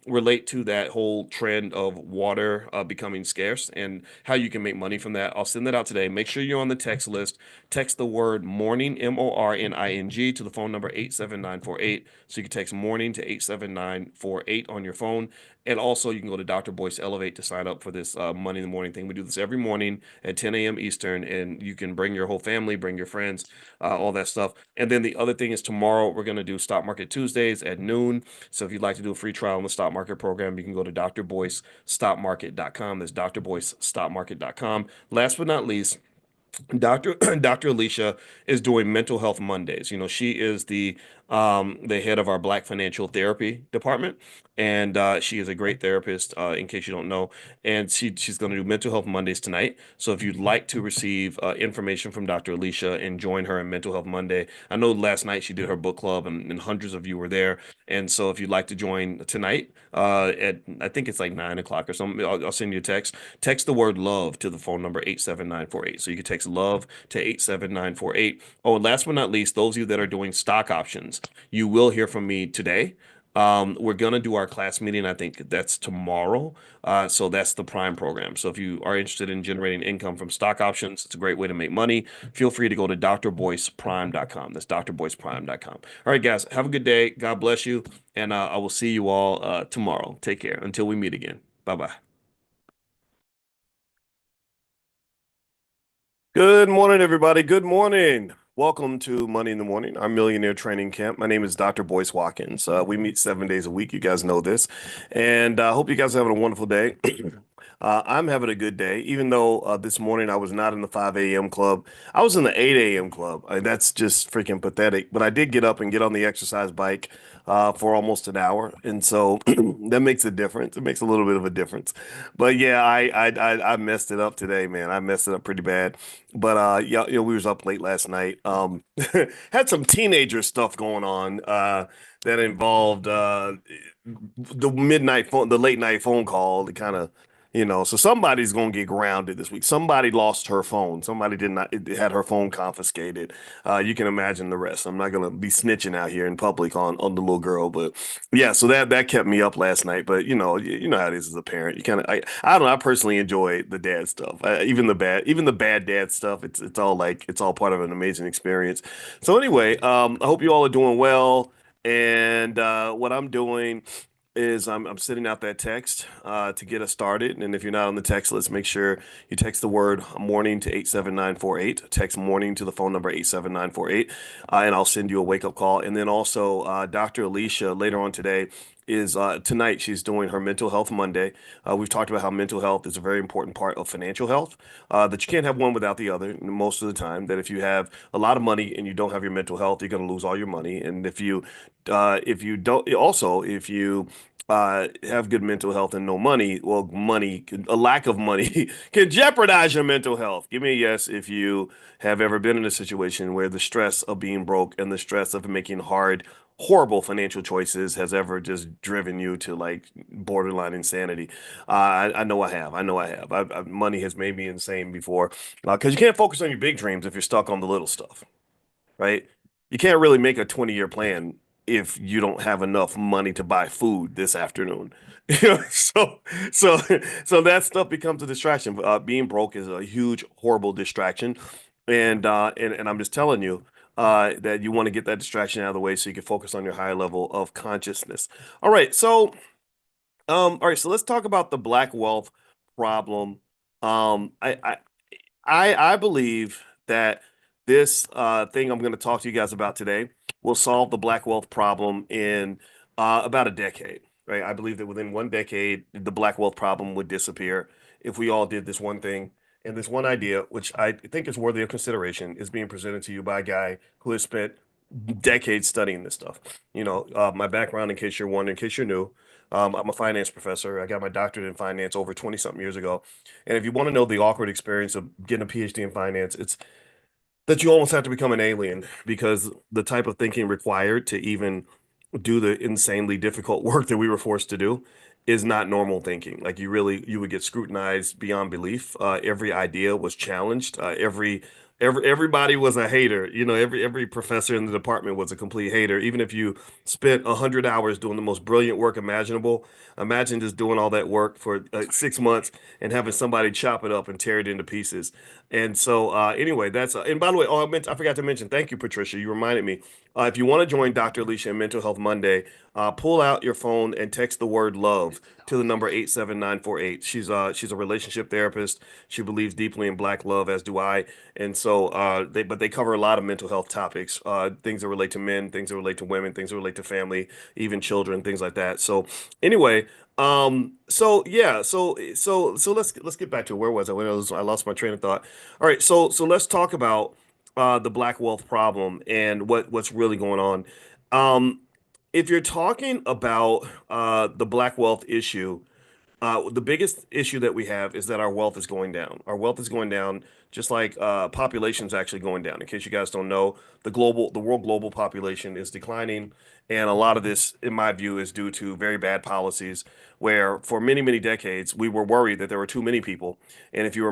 relate to that whole trend of water becoming scarce and how you can make money from that. I'll send that out today. Make sure you're on the text list. Text the word morning, MORNING, to the phone number 87948. So you can text morning to 87948 on your phone. And also, you can go to Dr. Boyce Elevate to sign up for this Money in the Morning thing. We do this every morning at 10 a.m. Eastern, and you can bring your whole family, bring your friends, all that stuff. And then the other thing is tomorrow we're going to do Stock Market Tuesdays at noon. So if you'd like to do a free trial on the stock market program, you can go to drboycestockmarket.com. That's drboycestockmarket.com. Last but not least, Dr. Alicia is doing Mental Health Mondays. She is the head of our Black Financial Therapy department, and she is a great therapist. In case you don't know, and she's going to do Mental Health Mondays tonight. So if you'd like to receive information from Dr. Alicia and join her in Mental Health Monday, I know last night she did her book club, and hundreds of you were there. And so if you'd like to join tonight, at I think it's like 9 o'clock or something, I'll send you a text. Text the word love to the phone number 87948. So you can text love to 87948. Oh, and last but not least, those of you that are doing stock options, you will hear from me today. We're gonna do our class meeting. I think that's tomorrow. So that's the Prime program. So if you are interested in generating income from stock options, it's a great way to make money. Feel free to go to drboyceprime.com. That's drboyceprime.com. All right, guys, have a good day. God bless you, and I will see you all tomorrow. Take care until we meet again. Bye bye. Good morning, everybody. Good morning. Welcome to Money in the Morning, our millionaire training camp. My name is Dr. Boyce Watkins. We meet 7 days a week. You guys know this. And I hope you guys are having a wonderful day. I'm having a good day, even though this morning I was not in the 5 a.m. club. I was in the 8 a.m. club. That's just freaking pathetic. But I did get up and get on the exercise bike for almost an hour, and so that makes a difference. It makes a little bit of a difference. But yeah, I messed it up today, man. I messed it up pretty bad. But yeah, we was up late last night. Had some teenager stuff going on that involved the midnight phone, the late night phone call, the kind of, so somebody's gonna get grounded this week. Somebody lost her phone. Somebody did not it had her phone confiscated. You can imagine the rest. I'm not gonna be snitching out here in public on the little girl, but yeah. So that kept me up last night. But you know how it is as a parent. You kind of I don't know. I personally enjoy the dad stuff. Even the bad dad stuff. It's all part of an amazing experience. So anyway, I hope you all are doing well. And what I'm doing is I'm sending out that text to get us started. And if you're not on the text list, make sure you text the word morning to 87948. Text morning to the phone number 87948, and I'll send you a wake up call. And then also, Dr. Alicia later on today is tonight she's doing her mental health Monday. We've talked about how mental health is a very important part of financial health, that you can't have one without the other most of the time, that if you have a lot of money and you don't have your mental health, you're going to lose all your money. And if you don't, also if you have good mental health and no money, well, a lack of money can jeopardize your mental health. Give me a yes if you have ever been in a situation where the stress of being broke and the stress of making horrible financial choices has ever just driven you to like borderline insanity. I know I have. I know I have. Money has made me insane before, because you can't focus on your big dreams if you're stuck on the little stuff, right? You can't really make a 20-year plan if you don't have enough money to buy food this afternoon. So so that stuff becomes a distraction. Being broke is a huge, horrible distraction, and I'm just telling you that you want to get that distraction out of the way so you can focus on your higher level of consciousness. All right, so let's talk about the black wealth problem. Um, I, I I believe that this thing I'm going to talk to you guys about today will solve the black wealth problem in about a decade, right? I believe that within 1 decade, the black wealth problem would disappear if we all did this one thing. And this one idea, which I think is worthy of consideration, is being presented to you by a guy who has spent decades studying this stuff. My background, in case you're wondering, in case you're new, I'm a finance professor. I got my doctorate in finance over 20 something years ago. And if you want to know the awkward experience of getting a PhD in finance, it's that you almost have to become an alien, because the type of thinking required to even do the insanely difficult work that we were forced to do is not normal thinking. Like you would get scrutinized beyond belief. Every idea was challenged. Everybody was a hater. Every professor in the department was a complete hater. Even if you spent 100 hours doing the most brilliant work imaginable, imagine just doing all that work for 6 months and having somebody chop it up and tear it into pieces. And so, anyway, and by the way, I forgot to mention, thank you, Patricia. You reminded me. If you want to join Dr. Alicia in Mental Health Monday, pull out your phone and text the word love to the number 87948. She's a relationship therapist. She believes deeply in black love, as do I. And so, they cover a lot of mental health topics, things that relate to men, things that relate to women, things that relate to family, even children, things like that. So anyway, so yeah, so let's get back to where was I? I lost my train of thought. All right, so let's talk about the black wealth problem and what's really going on. Um, if you're talking about the black wealth issue, the biggest issue that we have is that our wealth is going down. Our wealth is going down, just like population's actually going down. In case you guys don't know, the world global population is declining, and a lot of this, in my view, is due to very bad policies. Where for many, many decades we were worried that there were too many people. And if you're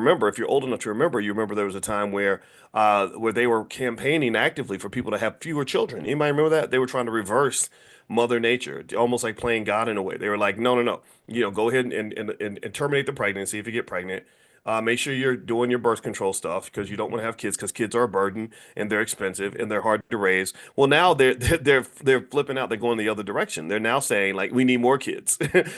old enough to remember, you remember there was a time where they were campaigning actively for people to have fewer children. Anybody remember that? They were trying to reverse Mother Nature, almost like playing God in a way. They were like, no, no, no, go ahead and terminate the pregnancy if you get pregnant. Make sure you're doing your birth control stuff because you don't want to have kids because kids are a burden and they're expensive and they're hard to raise. Well, now they're flipping out. They're going the other direction. They're now saying like we need more kids,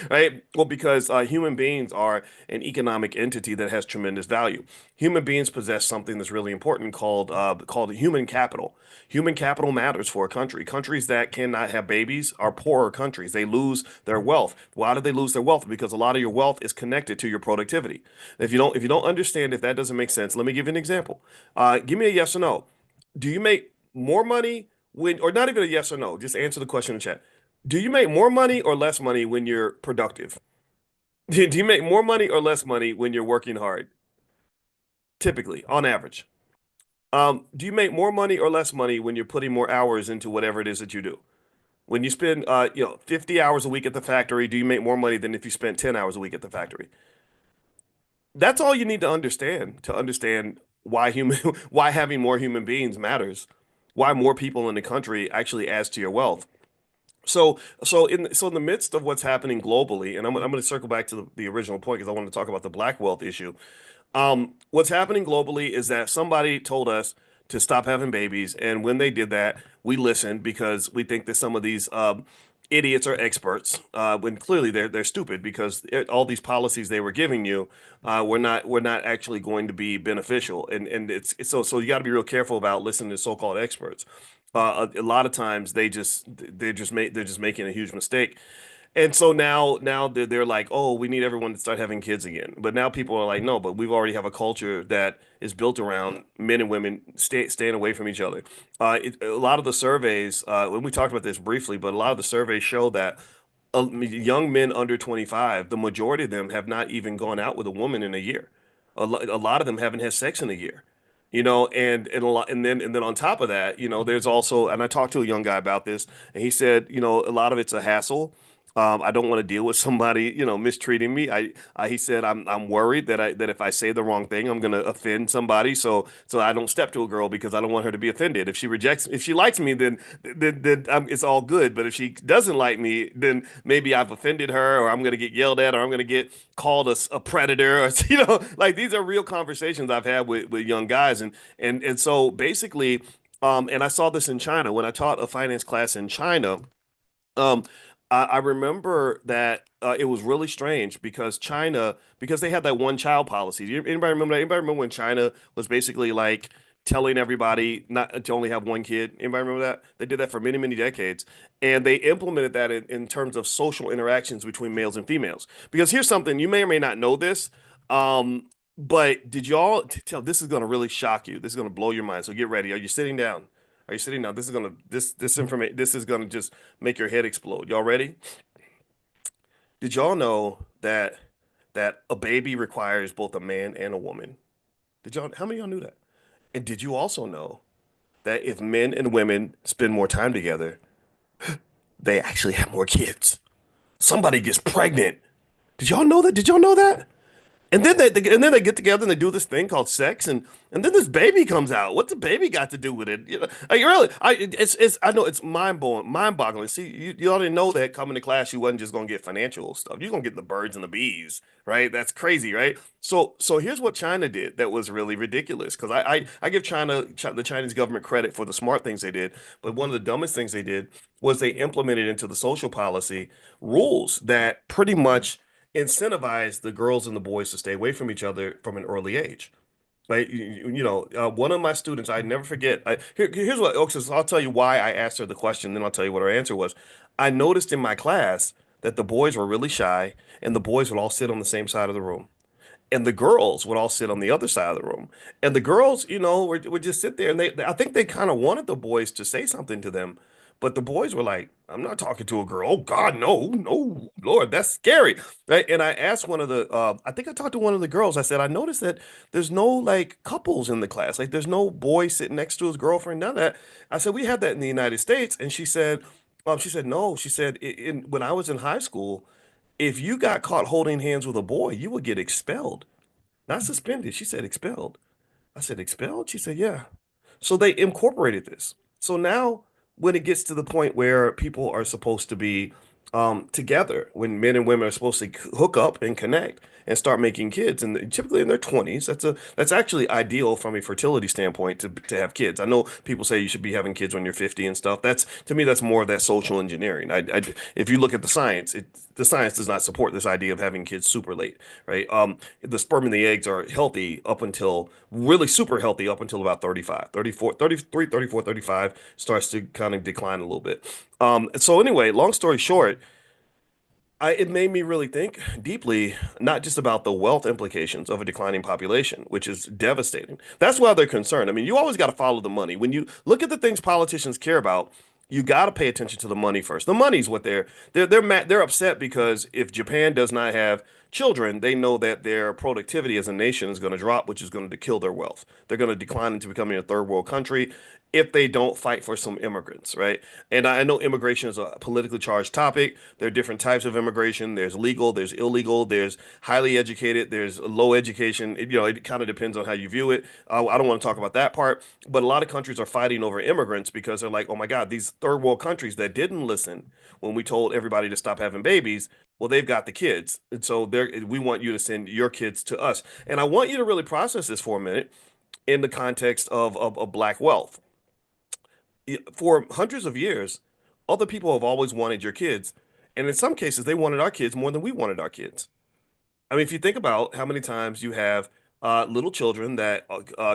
right? Well, because human beings are an economic entity that has tremendous value. Human beings possess something that's really important called human capital. Human capital matters for a country. Countries that cannot have babies are poorer countries. They lose their wealth. Why do they lose their wealth? Because a lot of your wealth is connected to your productivity. If you don't understand, if that doesn't make sense, let me give you an example. Give me a yes or no. Do you make more money when, or not even a yes or no, just answer the question in the chat. Do you make more money or less money when you're productive? Do you make more money or less money when you're working hard? Typically, on average. Do you make more money or less money when you're putting more hours into whatever it is that you do? When you spend 50 hours a week at the factory, do you make more money than if you spent 10 hours a week at the factory? That's all you need to understand why human why having more human beings matters, why more people in the country actually adds to your wealth. So in the midst of what's happening globally, and I'm going to circle back to the original point because I want to talk about the black wealth issue. What's happening globally is that somebody told us to stop having babies, and when they did that, we listened because we think that some of these idiots are experts, when clearly they're stupid because all these policies they were giving you were not actually going to be beneficial, and so you got to be real careful about listening to so-called experts. A lot of times they're just making a huge mistake. And so now they're like, oh, we need everyone to start having kids again. But now people are like, no, but we've already have a culture that is built around men and women staying away from each other. A lot of the surveys, when we talked about this briefly, but a lot of the surveys show that young men under 25, the majority of them have not even gone out with a woman in a year. A lot of them haven't had sex in a year. And a lot, and then on top of that, there's also, and I talked to a young guy about this, and he said, a lot of it's a hassle. I don't want to deal with somebody, mistreating me. He said, I'm worried that if I say the wrong thing, I'm going to offend somebody. So I don't step to a girl because I don't want her to be offended. If she likes me, then it's all good. But if she doesn't like me, then maybe I've offended her, or I'm going to get yelled at, or I'm going to get called a predator, or like these are real conversations I've had with young guys, and so basically, and I saw this in China when I taught a finance class in China. Um, I remember that it was really strange because they had that one child policy. Anybody remember that? Anybody remember when China was basically like telling everybody not to only have one kid? Anybody remember that? They did that for many, many decades. And they implemented that in terms of social interactions between males and females. Because here's something, you may or may not know this. But did y'all tell this is going to really shock you. This is going to blow your mind. So get ready. Are you sitting down? Are you sitting down? This information this is gonna just make your head explode. Y'all ready? Did y'all know that a baby requires both a man and a woman? How many of y'all knew that? And did you also know that if men and women spend more time together, they actually have more kids? Somebody gets pregnant. Did y'all know that? Did y'all know that? And then they get together and they do this thing called sex, and then this baby comes out. What's the baby got to do with it? Like really, I know it's mind boggling. See, you already know that coming to class, you wasn't just gonna get financial stuff. You're gonna get the birds and the bees, right? That's crazy, right? So here's what China did that was really ridiculous. Because I give the Chinese government credit for the smart things they did, but one of the dumbest things they did was they implemented into the social policy rules that pretty much incentivize the girls and the boys to stay away from each other from an early age. Like one of my students, I never forget. Here's what. Okay, so I'll tell you why I asked her the question, then I'll tell you what her answer was. I noticed in my class that the boys were really shy, and the boys would all sit on the same side of the room, and the girls would all sit on the other side of the room. And the girls, would just sit there, and I think they kind of wanted the boys to say something to them, but the boys were like, "I'm not talking to a girl. Oh God, no, no, Lord, that's scary." Right? And I asked I think I talked to one of the girls. I said, I noticed that there's no like couples in the class. Like there's no boy sitting next to his girlfriend. None of that. I said, we have that in the United States. And she said, no. She said, when I was in high school, if you got caught holding hands with a boy, you would get expelled. Not suspended. She said expelled. I said expelled? She said, yeah. So they incorporated this. So now when it gets to the point where people are supposed to be together when men and women are supposed to hook up and connect and start making kids, and typically in their 20s. That's actually ideal from a fertility standpoint to have kids. I know people say you should be having kids when you're 50 and stuff. That's, to me, that's more of that social engineering. If you look at the science, the science does not support this idea of having kids super late, right? The sperm and the eggs are healthy up until really super healthy up until about 35, 34, 33, 34, 35 starts to kind of decline a little bit. So anyway, long story short, it made me really think deeply, not just about the wealth implications of a declining population, which is devastating. That's why they're concerned. I mean, you always got to follow the money. When you look at the things politicians care about, you got to pay attention to the money first. The money's what they're upset because if Japan does not have children, they know that their productivity as a nation is going to drop, which is going to kill their wealth. They're going to decline into becoming a third world country if they don't fight for some immigrants, right? And I know immigration is a politically charged topic. There are different types of immigration. There's legal, there's illegal, there's highly educated, there's low education. It kind of depends on how you view it. I don't want to talk about that part, but a lot of countries are fighting over immigrants because they're like, oh my God, these third world countries that didn't listen when we told everybody to stop having babies, well, they've got the kids. And so we want you to send your kids to us. And I want you to really process this for a minute in the context of Black wealth. For hundreds of years, other people have always wanted your kids. And in some cases, they wanted our kids more than we wanted our kids. I mean, if you think about how many times you have little children that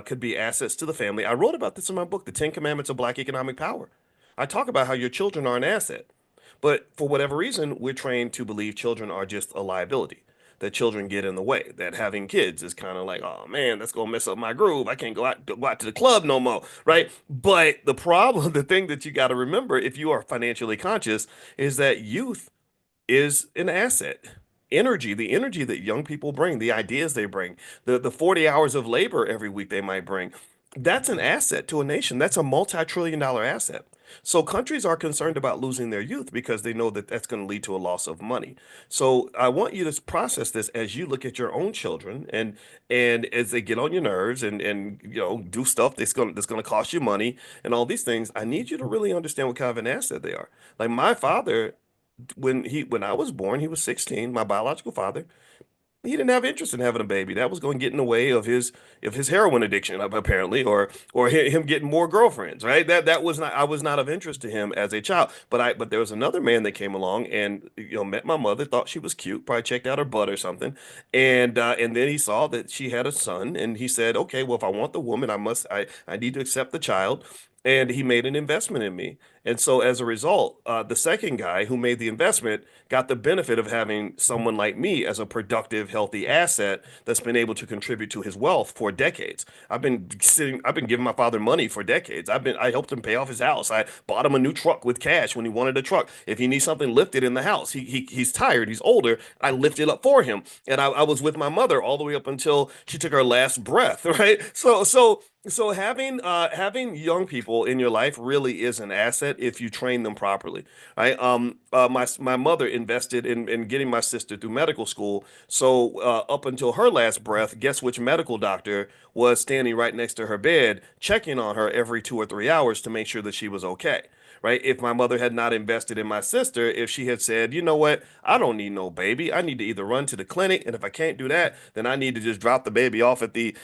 could be assets to the family. I wrote about this in my book, The 10 Commandments of Black Economic Power. I talk about how your children are an asset. But for whatever reason, we're trained to believe children are just a liability, that children get in the way, that having kids is kind of like, oh man, that's gonna mess up my groove. I can't go out to the club no more, right? But the problem, the thing that you got to remember if you are financially conscious is that youth is an asset. Energy, the energy that young people bring, the ideas they bring, the 40 hours of labor every week they might bring, that's an asset to a nation. That's a multi-trillion dollar asset. So countries are concerned about losing their youth because they know that that's going to lead to a loss of money. So I want you to process this as you look at your own children and as they get on your nerves and do stuff that's going to cost you money and all these things. I need you to really understand what kind of an asset they are. Like my father, when I was born, he was 16, my biological father. He didn't have interest in having a baby. That was going to get in the way of his heroin addiction, apparently, or him getting more girlfriends, right? That was not I was not of interest to him as a child. But there was another man that came along and met my mother, thought she was cute, probably checked out her butt or something, and then he saw that she had a son, and he said, okay, well, if I want the woman, I need to accept the child. And he made an investment in me. And so as a result, the second guy who made the investment got the benefit of having someone like me as a productive, healthy asset that's been able to contribute to his wealth for decades. I've been giving my father money for decades. I helped him pay off his house. I bought him a new truck with cash when he wanted a truck. If he needs something lifted in the house, he's tired, he's older, I lift it up for him. And I was with my mother all the way up until she took her last breath, right? So having young people in your life really is an asset if you train them properly, right? My mother invested in getting my sister through medical school. So up until her last breath, guess which medical doctor was standing right next to her bed, checking on her every 2 or 3 hours to make sure that she was okay. Right? If my mother had not invested in my sister, if she had said, you know what, I don't need no baby. I need to either run to the clinic, and if I can't do that, then I need to just drop the baby off at the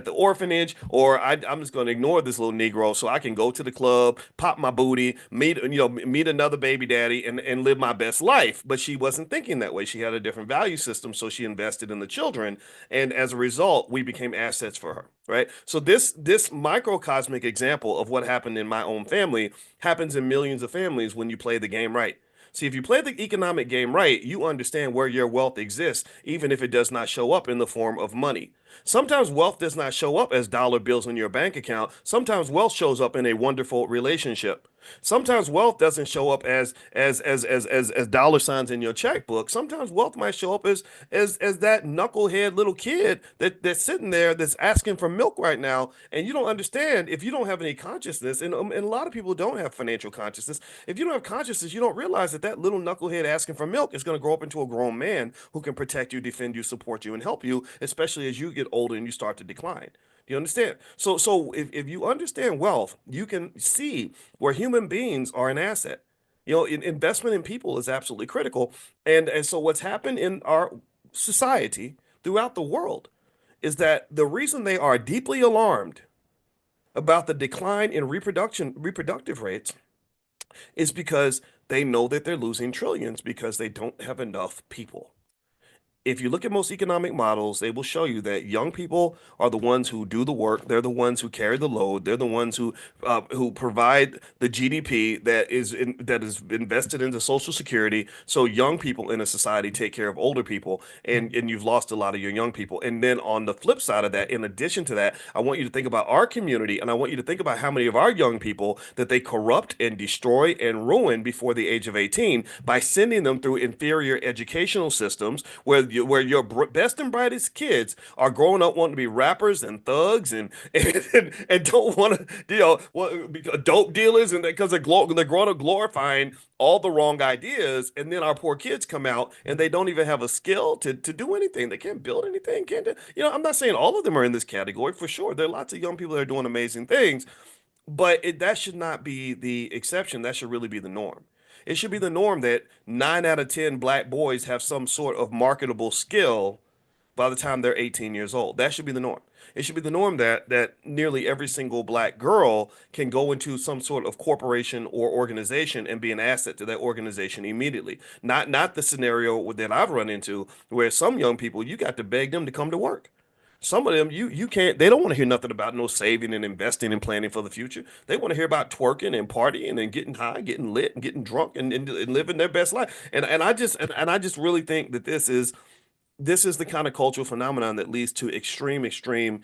orphanage, or I'm just going to ignore this little Negro so I can go to the club, pop my booty, meet another baby daddy, and live my best life. But she wasn't thinking that way. She had a different value system, so she invested in the children, and as a result, we became assets for her. Right. So this microcosmic example of what happened in my own family happens in millions of families when you play the game right. See, if you play the economic game right, you understand where your wealth exists, even if it does not show up in the form of money. Sometimes wealth does not show up as dollar bills in your bank account. Sometimes wealth shows up in a wonderful relationship. Sometimes wealth doesn't show up as dollar signs in your checkbook. Sometimes wealth might show up as that knucklehead little kid that's sitting there that's asking for milk right now, and you don't understand if you don't have any consciousness, and a lot of people don't have financial consciousness. If you don't have consciousness, you don't realize that little knucklehead asking for milk is going to grow up into a grown man who can protect you, defend you, support you, and help you, especially as you get older and you start to decline. Do you understand? So if you understand wealth, you can see where human beings are an asset. Investment in people is absolutely critical. And so what's happened in our society throughout the world is that the reason they are deeply alarmed about the decline in reproductive rates is because they know that they're losing trillions because they don't have enough people. If you look at most economic models, they will show you that young people are the ones who do the work. They're the ones who carry the load. They're the ones who provide the GDP that is invested into Social Security. So young people in a society take care of older people, and you've lost a lot of your young people. And then on the flip side of that, in addition to that, I want you to think about our community, and I want you to think about how many of our young people that they corrupt and destroy and ruin before the age of 18 by sending them through inferior educational systems where your best and brightest kids are growing up wanting to be rappers and thugs and don't want to be dope dealers, and because they're growing up glorifying all the wrong ideas, and then our poor kids come out and they don't even have a skill to do anything. They can't build anything. Can't do, I'm not saying all of them are in this category for sure. There are lots of young people that are doing amazing things, but that should not be the exception. That should really be the norm. It should be the norm that 9 out of 10 black boys have some sort of marketable skill by the time they're 18 years old. That should be the norm. It should be the norm that nearly every single black girl can go into some sort of corporation or organization and be an asset to that organization immediately. Not the scenario that I've run into where some young people, you got to beg them to come to work. Some of them you can't, they don't want to hear nothing about no saving and investing and planning for the future. They want to hear about twerking and partying and getting high, getting lit and getting drunk and living their best life. And I just really think that this is the kind of cultural phenomenon that leads to extreme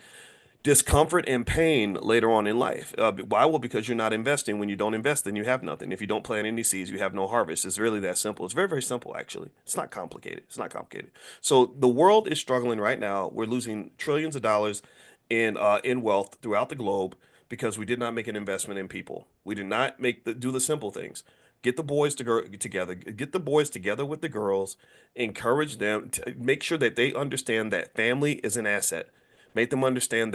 discomfort and pain later on in life. Why? Well, because you're not investing. When you don't invest, then you have nothing. If you don't plant any seeds, you have no harvest. It's really that simple. It's very, very simple, actually. It's not complicated. It's not complicated. So the world is struggling right now. We're losing trillions of dollars in wealth throughout the globe because we did not make an investment in people. We did not do the simple things. Get the boys together. Get the boys together with the girls. Encourage them to make sure that they understand that family is an asset. Make them understand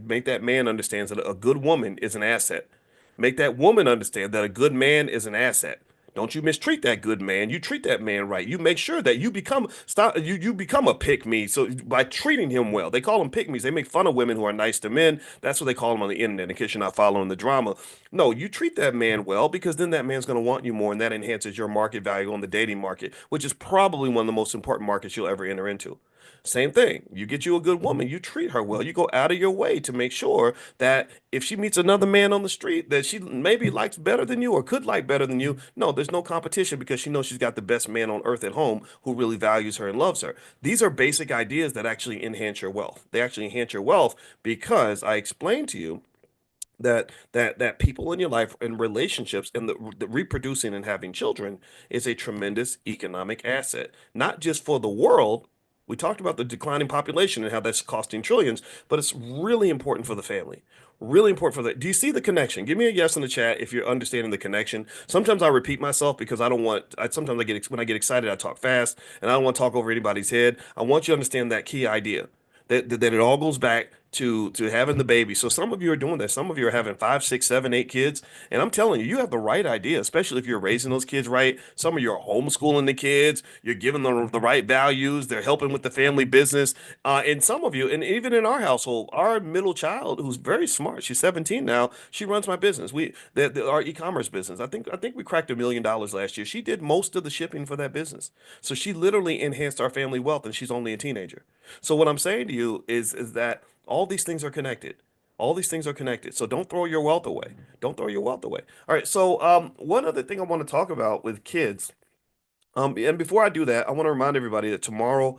make that man understands that a good woman is an asset. Make that woman understand that a good man is an asset. Don't you mistreat that good man. You treat that man right. You make sure that you become a pick me. So by treating him well, they call them pick me's. They make fun of women who are nice to men. That's what they call them on the internet. In case you're not following the drama, no, you treat that man well because then that man's going to want you more, and that enhances your market value on the dating market, which is probably one of the most important markets you'll ever enter into. Same thing. You get you a good woman, you treat her well. You go out of your way to make sure that if she meets another man on the street that she maybe likes better than you or could like better than you, no, there's no competition because she knows she's got the best man on earth at home who really values her and loves her. These are basic ideas that actually enhance your wealth. They actually enhance your wealth because I explained to you that people in your life and relationships and the reproducing and having children is a tremendous economic asset, not just for the world. We talked about the declining population and how that's costing trillions, but it's really important for the family. Really important for the. Do you see the connection? Give me a yes in the chat if you're understanding the connection. Sometimes I repeat myself because I don't want. Sometimes when I get excited, I talk fast, and I don't want to talk over anybody's head. I want you to understand that key idea that it all goes back to having the baby. So some of you are doing that. Some of you are having 5, 6, 7, 8 kids, and I'm telling you, you have the right idea, especially if you're raising those kids right. Some of you are homeschooling the kids. You're giving them the right values. They're helping with the family business. And some of you, and even in our household, our middle child, who's very smart, she's 17 now. She runs my business. Our e-commerce business. I think we cracked $1 million last year. She did most of the shipping for that business. So she literally enhanced our family wealth, and she's only a teenager. So what I'm saying to you is that all these things are connected. All these things are connected. So don't throw your wealth away. Don't throw your wealth away. All right. So one other thing I want to talk about with kids. And before I do that, I want to remind everybody that tomorrow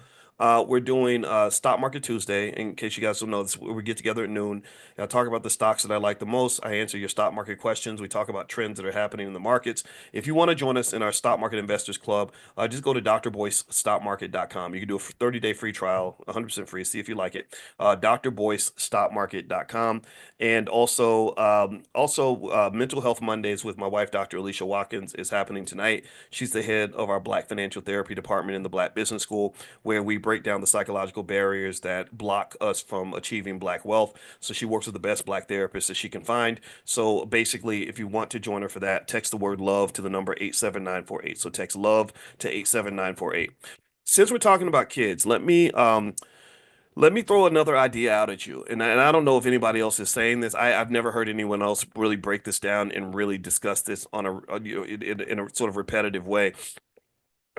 we're doing Stock Market Tuesday. In case you guys don't know, we get together at noon. And I talk about the stocks that I like the most. I answer your stock market questions. We talk about trends that are happening in the markets. If you want to join us in our Stock Market Investors Club, just go to drboycestockmarket.com. You can do a 30-day free trial, 100% free. See if you like it. drboycestockmarket.com. And also Mental Health Mondays with my wife, Dr. Alicia Watkins, is happening tonight. She's the head of our Black Financial Therapy Department in the Black Business School, where we break down the psychological barriers that block us from achieving Black wealth. So she works with the best Black therapists that she can find. So basically, if you want to join her for that, text the word love to the number 87948. So text love to 87948. Since we're talking about kids, let me throw another idea out at you. And I don't know if anybody else is saying this. I've never heard anyone else really break this down and really discuss this on in a sort of repetitive way.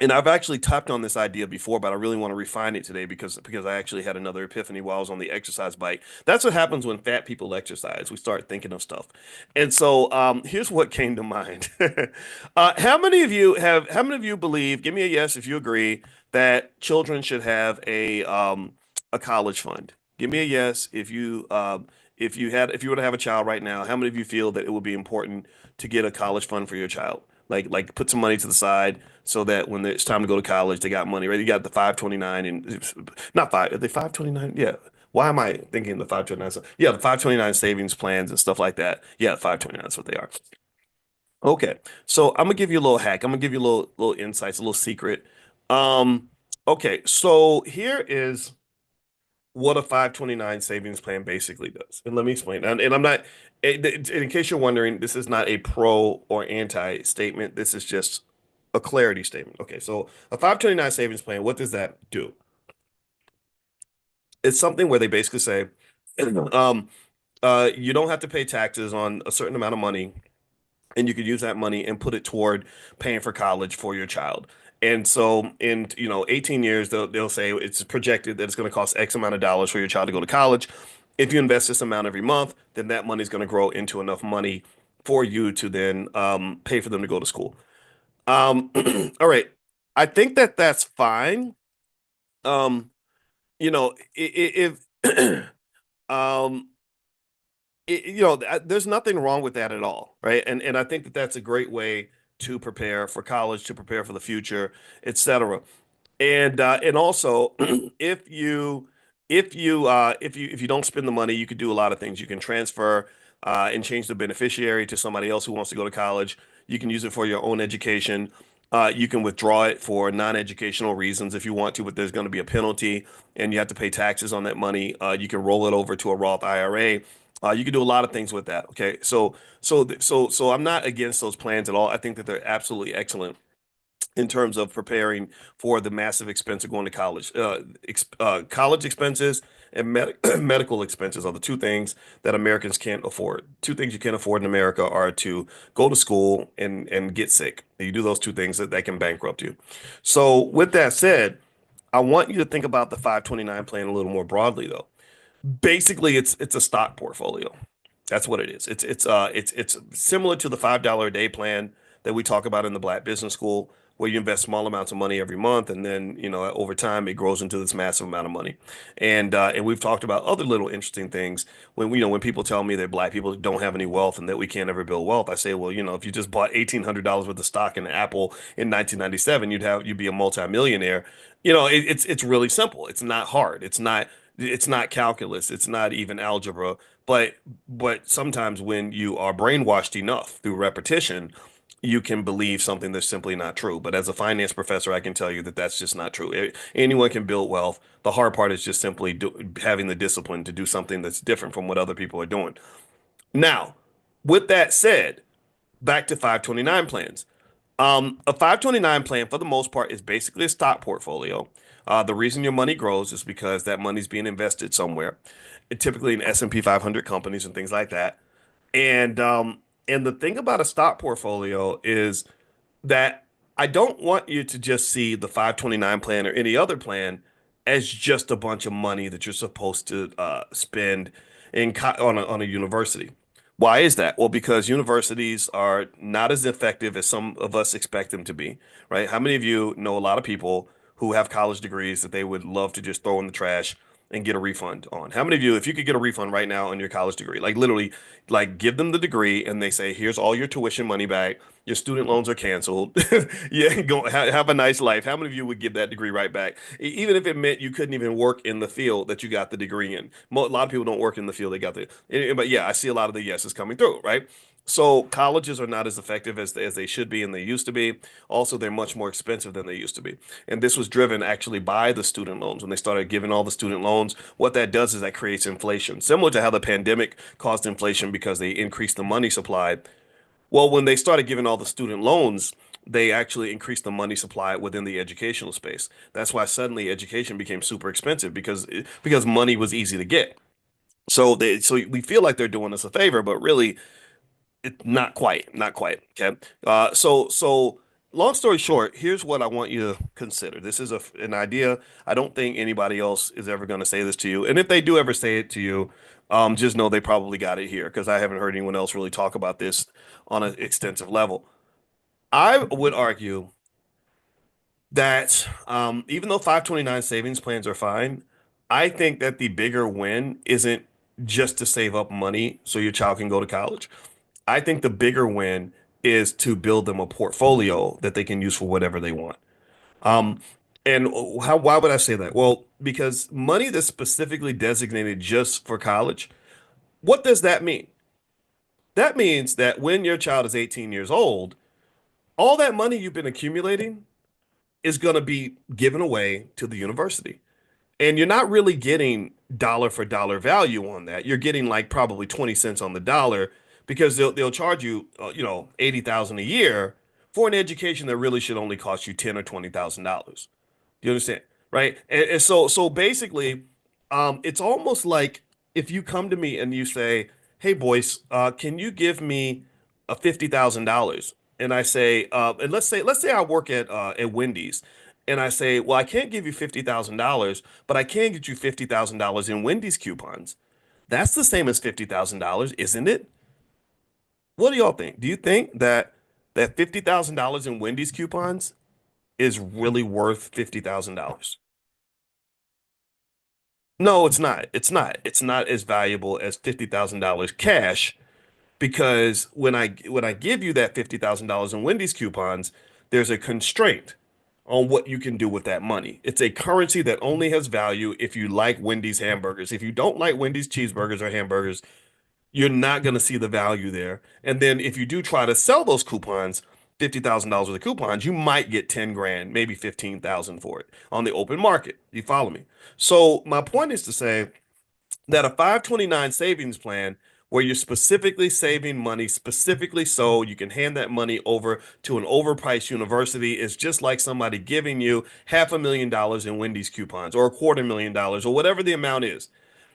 And I've actually tapped on this idea before, but I really want to refine it today because I actually had another epiphany while I was on the exercise bike. That's what happens when fat people exercise. We start thinking of stuff. And so here's what came to mind. How many of you believe, give me a yes if you agree, that children should have a college fund? Give me a yes if you were to have a child right now, how many of you feel that it would be important to get a college fund for your child? Like put some money to the side so that when it's time to go to college, they got money, right? You got the 529 and not five, are they 529? Yeah. Why am I thinking the 529? Yeah, the 529 savings plans and stuff like that. Yeah, 529, that's what they are. Okay. So I'm gonna give you a little hack. I'm gonna give you a little insights, a little secret. Um, okay, so here is what a 529 savings plan basically does. And let me explain. And I'm not, in case you're wondering, this is not a pro or anti statement. This is just a clarity statement. Okay, so a 529 savings plan, what does that do? It's something where they basically say, um, you don't have to pay taxes on a certain amount of money, and you could use that money and put it toward paying for college for your child. And so in 18 years, they'll say it's projected that it's going to cost X amount of dollars for your child to go to college. If you invest this amount every month, then that money is going to grow into enough money for you to then pay for them to go to school. All right. I think that that's fine. Um, if um, there's nothing wrong with that at all, right? And I think that that's a great way to prepare for college, to prepare for the future, etc. And also, if you if you don't spend the money, you could do a lot of things. You can transfer and change the beneficiary to somebody else who wants to go to college. You can use it for your own education. You can withdraw it for non-educational reasons if you want to, but there's going to be a penalty and you have to pay taxes on that money. You can roll it over to a Roth IRA. You can do a lot of things with that. Okay, so I'm not against those plans at all. I think that they're absolutely excellent in terms of preparing for the massive expense of going to college. College expenses and medical expenses are the two things that Americans can't afford. Two things you can't afford in America are to go to school and get sick. You do those two things that can bankrupt you. So with that said, I want you to think about the 529 plan a little more broadly, though. Basically, it's a stock portfolio. That's what it is. It's similar to the $5 a day plan that we talk about in the Black Business School, where you invest small amounts of money every month, and then over time it grows into this massive amount of money. And we've talked about other little interesting things. When people tell me that Black people don't have any wealth and that we can't ever build wealth, I say, well, if you just bought $1,800 worth of stock in Apple in 1997, you'd be a multimillionaire. It's really simple. It's not hard. It's not calculus. It's not even algebra. But sometimes when you are brainwashed enough through repetition, you can believe something that's simply not true. But as a finance professor, I can tell you that that's just not true. Anyone can build wealth. The hard part is just simply having the discipline to do something that's different from what other people are doing. Now, with that said, back to 529 plans. A 529 plan, for the most part, is basically a stock portfolio. The reason your money grows is because that money's being invested somewhere, typically in S&P 500 companies and things like that. And the thing about a stock portfolio is that I don't want you to just see the 529 plan or any other plan as just a bunch of money that you're supposed to spend on a university. Why is that? Well, because universities are not as effective as some of us expect them to be, right? How many of you know a lot of people who have college degrees that they would love to just throw in the trash and get a refund on? How many of you, if you could get a refund right now on your college degree, like literally, like give them the degree and they say, here's all your tuition money back, your student loans are canceled, yeah, go have a nice life. How many of you would give that degree right back, even if it meant you couldn't even work in the field that you got the degree in? A lot of people don't work in the field they got the, but yeah, I see a lot of the yeses coming through, right? So colleges are not as effective as they should be and they used to be. Also, they're much more expensive than they used to be. And this was driven actually by the student loans. When they started giving all the student loans, what that does is that creates inflation, similar to how the pandemic caused inflation because they increased the money supply. Well, when they started giving all the student loans, they actually increased the money supply within the educational space. That's why suddenly education became super expensive because money was easy to get. So we feel like they're doing us a favor, but really not quite, not quite. Okay. So long story short, here's what I want you to consider. This is an idea. I don't think anybody else is ever going to say this to you. And if they do ever say it to you, just know they probably got it here because I haven't heard anyone else really talk about this on an extensive level. I would argue that even though 529 savings plans are fine, I think that the bigger win isn't just to save up money so your child can go to college. I think the bigger win is to build them a portfolio that they can use for whatever they want. Um, and why would I say that? Well, because money that's specifically designated just for college, what does that mean? That means that when your child is 18 years old, all that money you've been accumulating is going to be given away to the university. And you're not really getting dollar for dollar value on that. You're getting like probably 20 cents on the dollar because they'll charge you, 80,000 a year for an education that really should only cost you 10 or $20,000. Do you understand? Right? And so basically, it's almost like if you come to me and you say, "Hey, Boyce, can you give me a $50,000?" And I say, and let's say I work at Wendy's, and I say, "Well, I can't give you $50,000, but I can get you $50,000 in Wendy's coupons." That's the same as $50,000, isn't it? What do y'all think? Do you think that $50,000 in Wendy's coupons is really worth $50,000? No, it's not. It's not. It's not as valuable as $50,000 cash because when I give you that $50,000 in Wendy's coupons, there's a constraint on what you can do with that money. It's a currency that only has value if you like Wendy's hamburgers. If you don't like Wendy's cheeseburgers or hamburgers, you're not going to see the value there. And then if you do try to sell those coupons, $50,000 worth of coupons, you might get 10 grand, maybe 15,000 for it on the open market. You follow me? So my point is to say that a 529 savings plan where you're specifically saving money, specifically so you can hand that money over to an overpriced university is just like somebody giving you $500,000 in Wendy's coupons or $250,000 or whatever the amount is.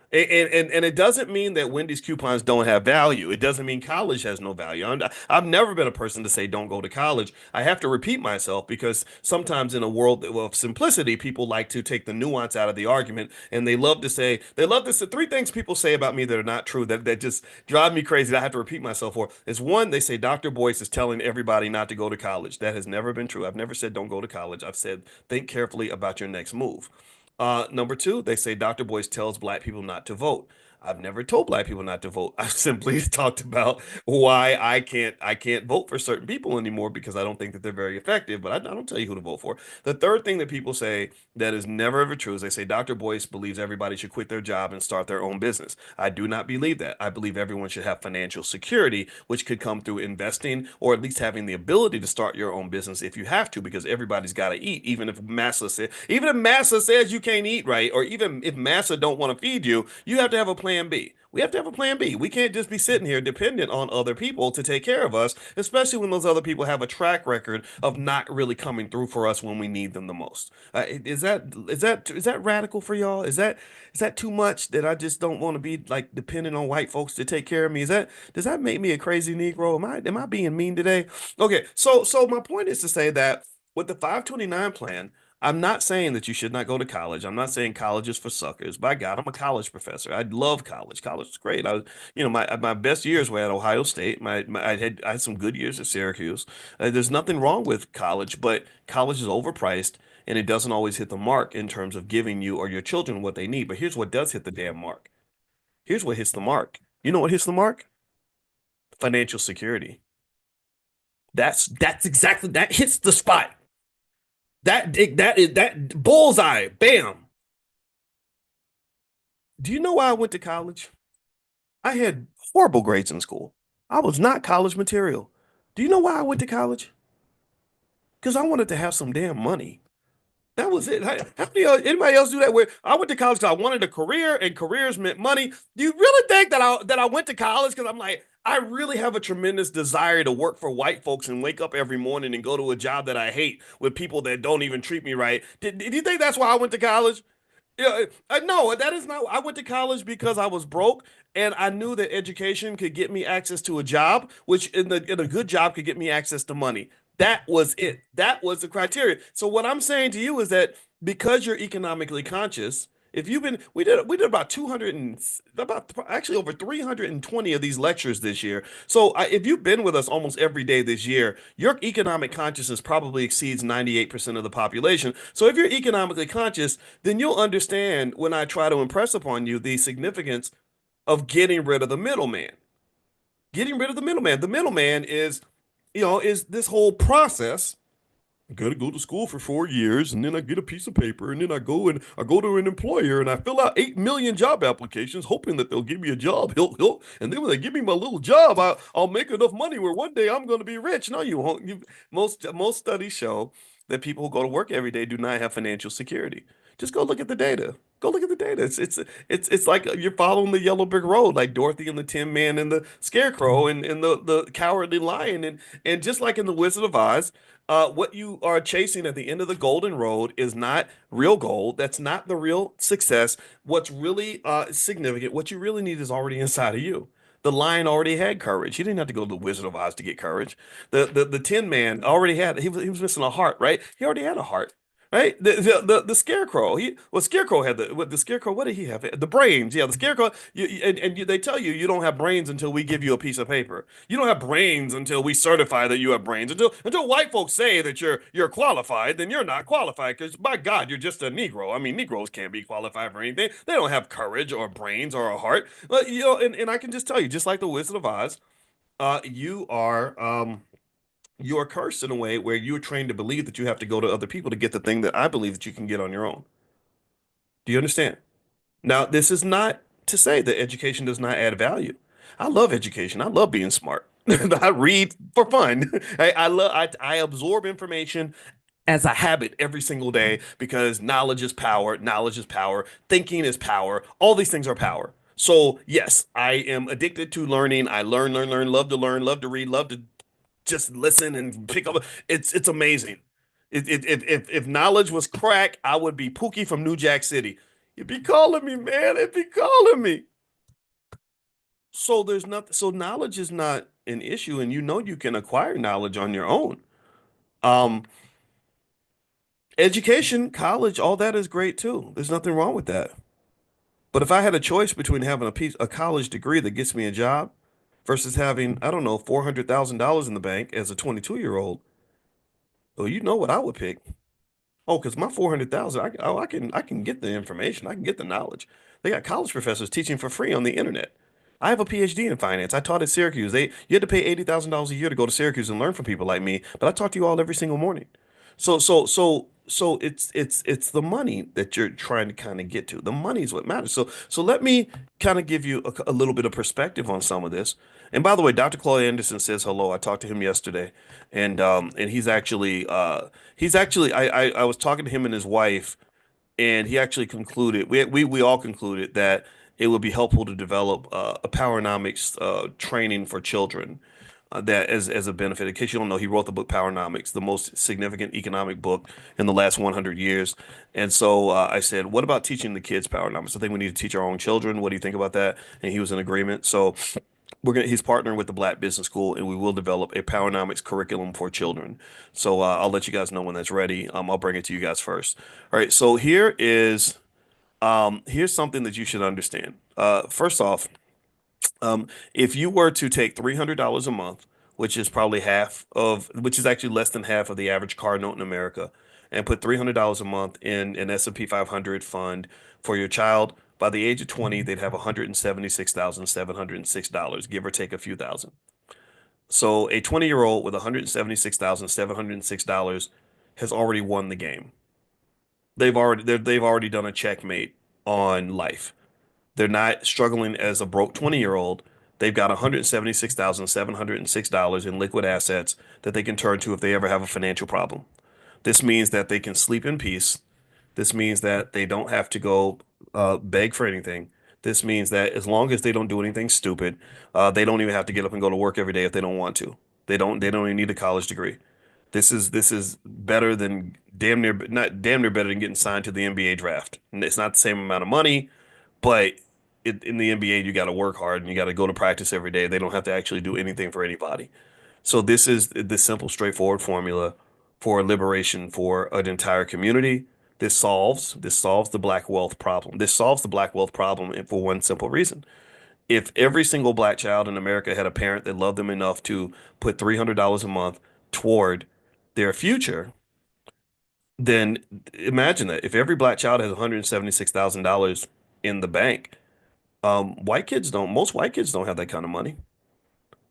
And it doesn't mean that Wendy's coupons don't have value. It doesn't mean college has no value. I've never been a person to say don't go to college. I have to repeat myself because sometimes in a world of simplicity, people like to take the nuance out of the argument and they love to say three things people say about me that are not true that just drive me crazy. That I have to repeat myself for. Is one, they say Dr. Boyce is telling everybody not to go to college. That has never been true. I've never said don't go to college. I've said think carefully about your next move. Number two, they say Dr. Boyce tells black people not to vote. I've never told black people not to vote. I've simply talked about why I can't vote for certain people anymore because I don't think that they're very effective, but I don't tell you who to vote for. The third thing that people say that is never ever true is they say Dr. Boyce believes everybody should quit their job and start their own business. I do not believe that. I believe everyone should have financial security, which could come through investing or at least having the ability to start your own business if you have to, because everybody's got to eat. Even if Massa says you can't eat right, or even if Massa don't want to feed you, you have to have a plan B. We have to have a plan B. We can't just be sitting here dependent on other people to take care of us, especially when those other people have a track record of not really coming through for us when we need them the most. Is that radical for y'all? Is that too much that I just don't want to be like dependent on white folks to take care of me? Does that make me a crazy Negro? Am I being mean today? Okay, so my point is to say that with the 529 plan, I'm not saying that you should not go to college. I'm not saying college is for suckers. By God, I'm a college professor. I love college. College is great. My best years were at Ohio State. I had some good years at Syracuse. There's nothing wrong with college, but college is overpriced and it doesn't always hit the mark in terms of giving you or your children what they need. But here's what does hit the damn mark. Here's what hits the mark. You know what hits the mark? Financial security. That's exactly that hits the spot. That bullseye. Bam. Do you know why I went to college? I had horrible grades in school. I was not college material. Do you know why I went to college? Because I wanted to have some damn money. That was it. How many anybody else do that? Where I went to college because I wanted a career, and careers meant money. Do you really think that I went to college because I'm like I really have a tremendous desire to work for white folks and wake up every morning and go to a job that I hate with people that don't even treat me right? Did you think that's why I went to college? Yeah, no, that is not. I went to college because I was broke, and I knew that education could get me access to a job, which in a good job could get me access to money. That was it. That was the criteria. So what I'm saying to you is that because you're economically conscious, if you've been, we did about 200 and about actually over 320 of these lectures this year. So if you've been with us almost every day this year, your economic consciousness probably exceeds 98% of the population. So if you're economically conscious, then you'll understand when I try to impress upon you the significance of getting rid of the middleman. Getting rid of the middleman. The middleman is this whole process. I gotta go to school for 4 years, and then I get a piece of paper, and then I go to an employer, and I fill out 8 million job applications, hoping that they'll give me a job. And then when they give me my little job, I'll make enough money where one day I'm going to be rich. No, you won't. Most studies show that people who go to work every day do not have financial security. Just go look at the data. Go look at the data. It's like you're following the yellow brick road, like Dorothy and the Tin Man and the Scarecrow and the Cowardly Lion, and just like in the Wizard of Oz. What you are chasing at the end of the golden road is not real gold. That's not the real success. What's really significant, what you really need is already inside of you. The lion already had courage. He didn't have to go to the Wizard of Oz to get courage. The Tin Man already had. He was missing a heart, right? He already had a heart. Right, the scarecrow. Scarecrow had the scarecrow. What did he have? The brains. Yeah, the scarecrow. They tell you you don't have brains until we give you a piece of paper. You don't have brains until we certify that you have brains. Until white folks say that you're qualified, then you're not qualified. Because by God, you're just a Negro. I mean, Negroes can't be qualified for anything. They don't have courage or brains or a heart. But and I can just tell you, just like the Wizard of Oz, you are cursed in a way where you're trained to believe that you have to go to other people to get the thing that I believe that you can get on your own. Do you understand? Now, this is not to say that education does not add value. I love education. I love being smart. I read for fun. I absorb information as a habit every single day because knowledge is power. Knowledge is power. Thinking is power. All these things are power. So yes, I am addicted to learning. I learn, learn, love to read, love to just listen and pick up. It's amazing. If knowledge was crack, I would be Pookie from New Jack City. It'd be calling me, man. It'd be calling me. So there's nothing. So knowledge is not an issue, and you can acquire knowledge on your own. Um, Education, college, all that is great too. There's nothing wrong with that. But if I had a choice between having a college degree that gets me a job versus having, I don't know, $400,000 in the bank as a 22-year-old, well, you know what I would pick. Oh, because my 400,000, I can get the information, I can get the knowledge. They got college professors teaching for free on the internet. I have a PhD in finance. I taught at Syracuse. You had to pay $80,000 a year to go to Syracuse and learn from people like me, but I talk to you all every single morning. So it's the money that you're trying to kind of get to. The money is what matters. So let me kind of give you a little bit of perspective on some of this. And by the way, Dr. Claude Anderson says hello. I talked to him yesterday, and he's actually I was talking to him and his wife, and he actually concluded we all concluded that it would be helpful to develop a powernomics training for children that as a benefit. In case you don't know, he wrote the book Powernomics, the most significant economic book in the last 100 years. And so I said, what about teaching the kids Powernomics? I think we need to teach our own children. What do you think about that? And he was in agreement. So he's partnering with the Black Business School, and we will develop a Powernomics curriculum for children. So I'll let you guys know when that's ready. I'll bring it to you guys first. All right. So here's something that you should understand. First off, if you were to take $300 a month, which is actually less than half of the average car note in America, and put $300 a month in an S&P 500 fund for your child, by the age of 20, they'd have $176,706, give or take a few thousand. So a 20-year-old with $176,706 has already won the game. They've already done a checkmate on life. They're not struggling as a broke 20-year-old. They've got $176,706 in liquid assets that they can turn to if they ever have a financial problem. This means that they can sleep in peace. This means that they don't have to go beg for anything. This means that as long as they don't do anything stupid, they don't even have to get up and go to work every day if they don't want to. They don't even need a college degree. This is better than damn near not damn near better than getting signed to the NBA draft. And it's not the same amount of money, but in the NBA you got to work hard and you got to go to practice every day. They don't have to actually do anything for anybody. So this is the simple, straightforward formula for liberation for an entire community. This solves the black wealth problem. This solves the black wealth problem for one simple reason. If every single black child in America had a parent that loved them enough to put $300 a month toward their future, then imagine that. If every black child has $176,000 in the bank, most white kids don't have that kind of money.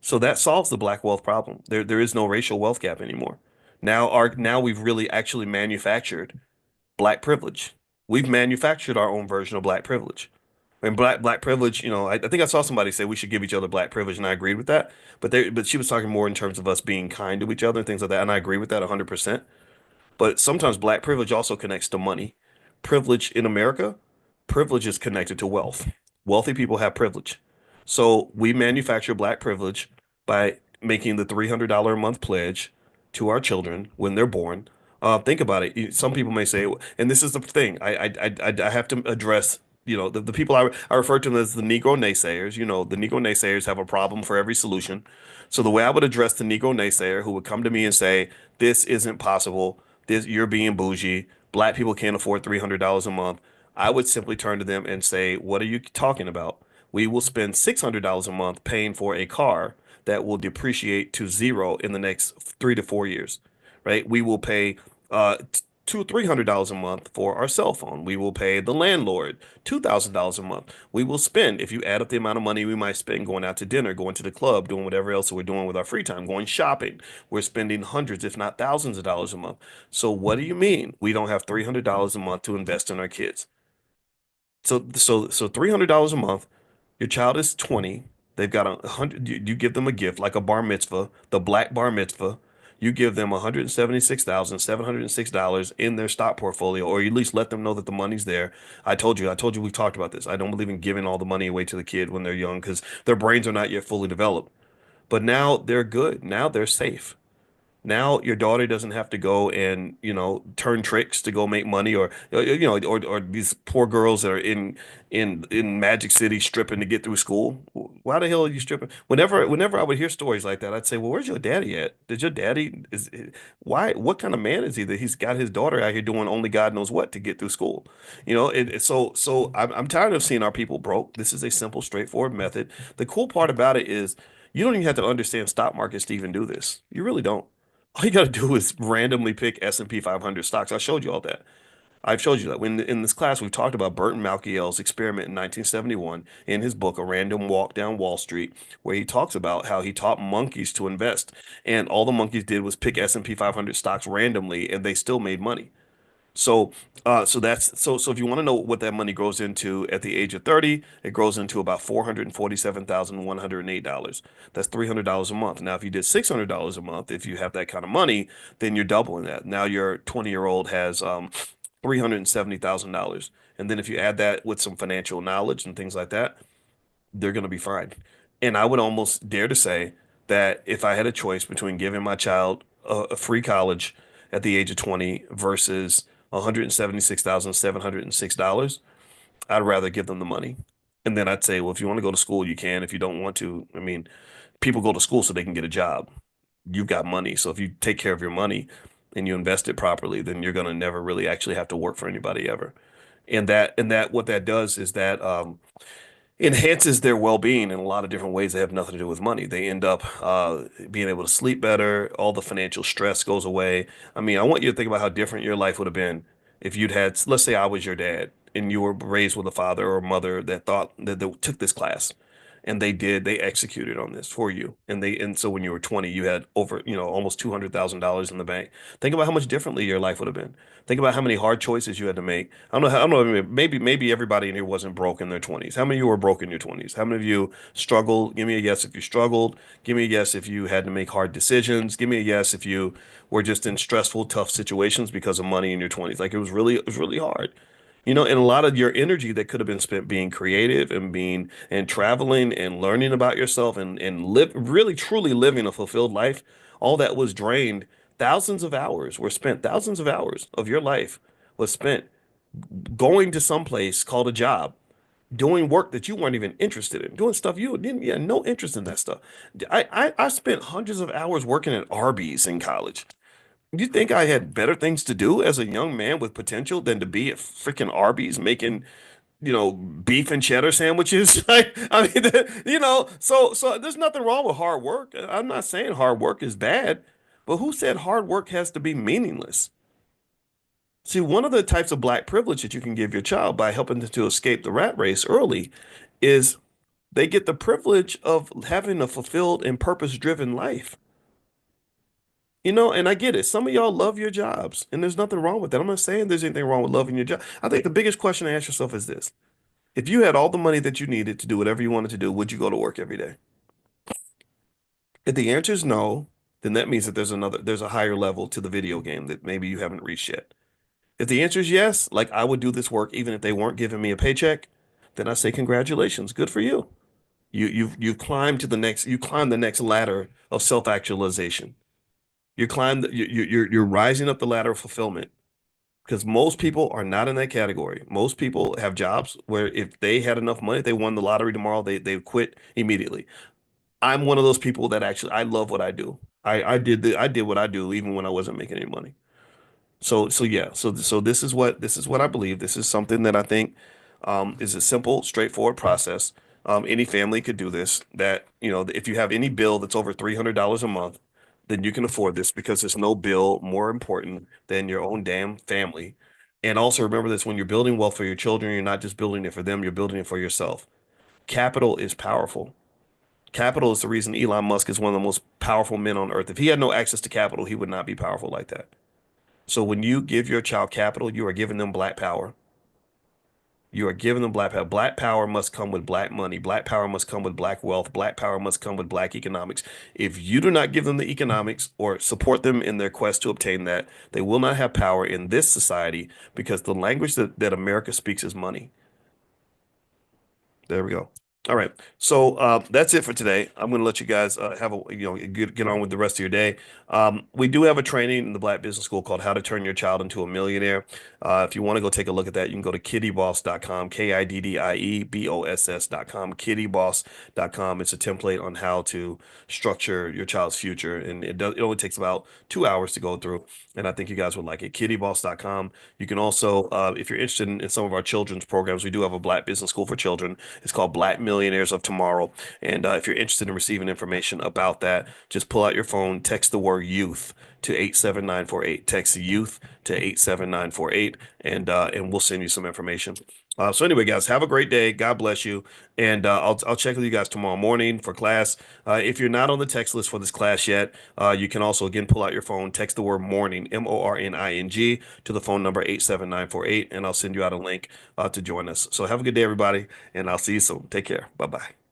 So that solves the black wealth problem. There is no racial wealth gap anymore. Now we've really actually manufactured black privilege. We've manufactured our own version of black privilege. And black privilege, I think I saw somebody say we should give each other black privilege, and I agreed with that. But she was talking more in terms of us being kind to each other and things like that, and I agree with that 100%. But sometimes black privilege also connects to money. Privilege in America, privilege is connected to wealth. Wealthy people have privilege. So we manufacture black privilege by making the $300 a month pledge to our children when they're born. Think about it. Some people may say, and this is the thing, I have to address, the people I refer to them as the Negro naysayers. The Negro naysayers have a problem for every solution. So the way I would address the Negro naysayer who would come to me and say, this isn't possible, you're being bougie, black people can't afford $300 a month, I would simply turn to them and say, what are you talking about? We will spend $600 a month paying for a car that will depreciate to zero in the next 3 to 4 years, right? We will pay two, $300 a month for our cell phone. We will pay the landlord $2,000 a month. We will spend, if you add up the amount of money we might spend going out to dinner, going to the club, doing whatever else we're doing with our free time, going shopping, we're spending hundreds, if not thousands of dollars a month. So what do you mean we don't have $300 a month to invest in our kids? So $300 a month. Your child is 20. They've got 100. You give them a gift like a bar mitzvah, the black bar mitzvah. You give them $176,706 in their stock portfolio, or you at least let them know that the money's there. I told you we've talked about this. I don't believe in giving all the money away to the kid when they're young because their brains are not yet fully developed. But now they're good. Now they're safe. Now your daughter doesn't have to go and, turn tricks to go make money or these poor girls that are in Magic City stripping to get through school. Why the hell are you stripping? Whenever I would hear stories like that, I'd say, well, where's your daddy at? Did your daddy why what kind of man is he that he's got his daughter out here doing only God knows what to get through school? So I'm tired of seeing our people broke. This is a simple, straightforward method. The cool part about it is you don't even have to understand stock markets to even do this. You really don't. All you got to do is randomly pick S&P 500 stocks. I showed you all that. I've showed you that. When in this class, we've talked about Burton Malkiel's experiment in 1971 in his book, A Random Walk Down Wall Street, where he talks about how he taught monkeys to invest. And all the monkeys did was pick S&P 500 stocks randomly, and they still made money. So if you want to know what that money grows into at the age of 30, it grows into about $447,108. That's $300 a month. Now, if you did $600 a month, if you have that kind of money, then you're doubling that. Now your 20-year-old has $370,000. And then if you add that with some financial knowledge and things like that, they're going to be fine. And I would almost dare to say that if I had a choice between giving my child a free college at the age of 20 versus $176,706, I'd rather give them the money. And then I'd say, well, if you want to go to school, you can. If you don't want to, I mean, people go to school so they can get a job. You've got money. So if you take care of your money and you invest it properly, then you're going to never really actually have to work for anybody ever. And that what that does is that enhances their well-being in a lot of different ways that have nothing to do with money. They end up being able to sleep better. All the financial stress goes away. I mean, I want you to think about how different your life would have been if you'd had, let's say I was your dad and you were raised with a father or a mother that thought that took this class And they executed on this for you. And so when you were 20, you had over, almost $200,000 in the bank. Think about how much differently your life would have been. Think about how many hard choices you had to make. I don't know, maybe everybody in here wasn't broke in their 20s. How many of you were broke in your 20s? How many of you struggled? Give me a yes if you struggled. Give me a yes if you had to make hard decisions. Give me a yes if you were just in stressful, tough situations because of money in your 20s. Like it was really hard. And a lot of your energy that could have been spent being creative and being and traveling and learning about yourself and live really truly living a fulfilled life, all that was drained. Thousands of hours of your life was spent going to some place called a job, doing work that you weren't even interested in, doing stuff you had no interest in that stuff. I spent hundreds of hours working at Arby's in college. You think I had better things to do as a young man with potential than to be at freaking Arby's making, beef and cheddar sandwiches? Like, I mean, so there's nothing wrong with hard work. I'm not saying hard work is bad, but who said hard work has to be meaningless? See, one of the types of black privilege that you can give your child by helping them to escape the rat race early is they get the privilege of having a fulfilled and purpose-driven life. And I get it. Some of y'all love your jobs, and there's nothing wrong with that. I'm not saying there's anything wrong with loving your job. I think the biggest question to ask yourself is this. If you had all the money that you needed to do whatever you wanted to do, would you go to work every day? If the answer is no, then that means that there's a higher level to the video game that maybe you haven't reached yet. If the answer is yes, like I would do this work even if they weren't giving me a paycheck, then I say congratulations, good for you. You climbed the next ladder of self-actualization. You're rising up the ladder of fulfillment because most people are not in that category. Most people have jobs where if they had enough money, if they won the lottery tomorrow, they quit immediately. I'm one of those people that actually I love what I do. I did what I do even when I wasn't making any money. So yeah, so this is what I believe. This is something that I think is a simple, straightforward process. Any family could do this. That if you have any bill that's over $300 a month, then you can afford this because there's no bill more important than your own damn family. And also remember this: when you're building wealth for your children, you're not just building it for them; you're building it for yourself. Capital is powerful. Capital is the reason Elon Musk is one of the most powerful men on earth. If he had no access to capital, he would not be powerful like that. So when you give your child capital, you are giving them black power. You are giving them black power. Black power must come with black money. Black power must come with black wealth. Black power must come with black economics. If you do not give them the economics or support them in their quest to obtain that, they will not have power in this society because the language that America speaks is money. There we go. All right. So that's it for today. I'm going to let you guys have a get on with the rest of your day. We do have a training in the Black Business School called How to Turn Your Child into a Millionaire. If you want to go take a look at that, you can go to kiddieboss.com, KIDDIEBOSS.com, kiddieboss.com. It's a template on how to structure your child's future, and it only takes about 2 hours to go through. And I think you guys would like it. Kiddieboss.com. You can also, if you're interested in some of our children's programs, we do have a Black Business School for children. It's called Black Millionaires of Tomorrow. And if you're interested in receiving information about that, just pull out your phone, text the word youth to 87948. Text youth to 87948, and we'll send you some information. So anyway, guys, have a great day. God bless you. And I'll check with you guys tomorrow morning for class. If you're not on the text list for this class yet, you can also, again, pull out your phone, text the word morning, MORNING, to the phone number 87948, and I'll send you out a link to join us. So have a good day, everybody, and I'll see you soon. Take care. Bye-bye.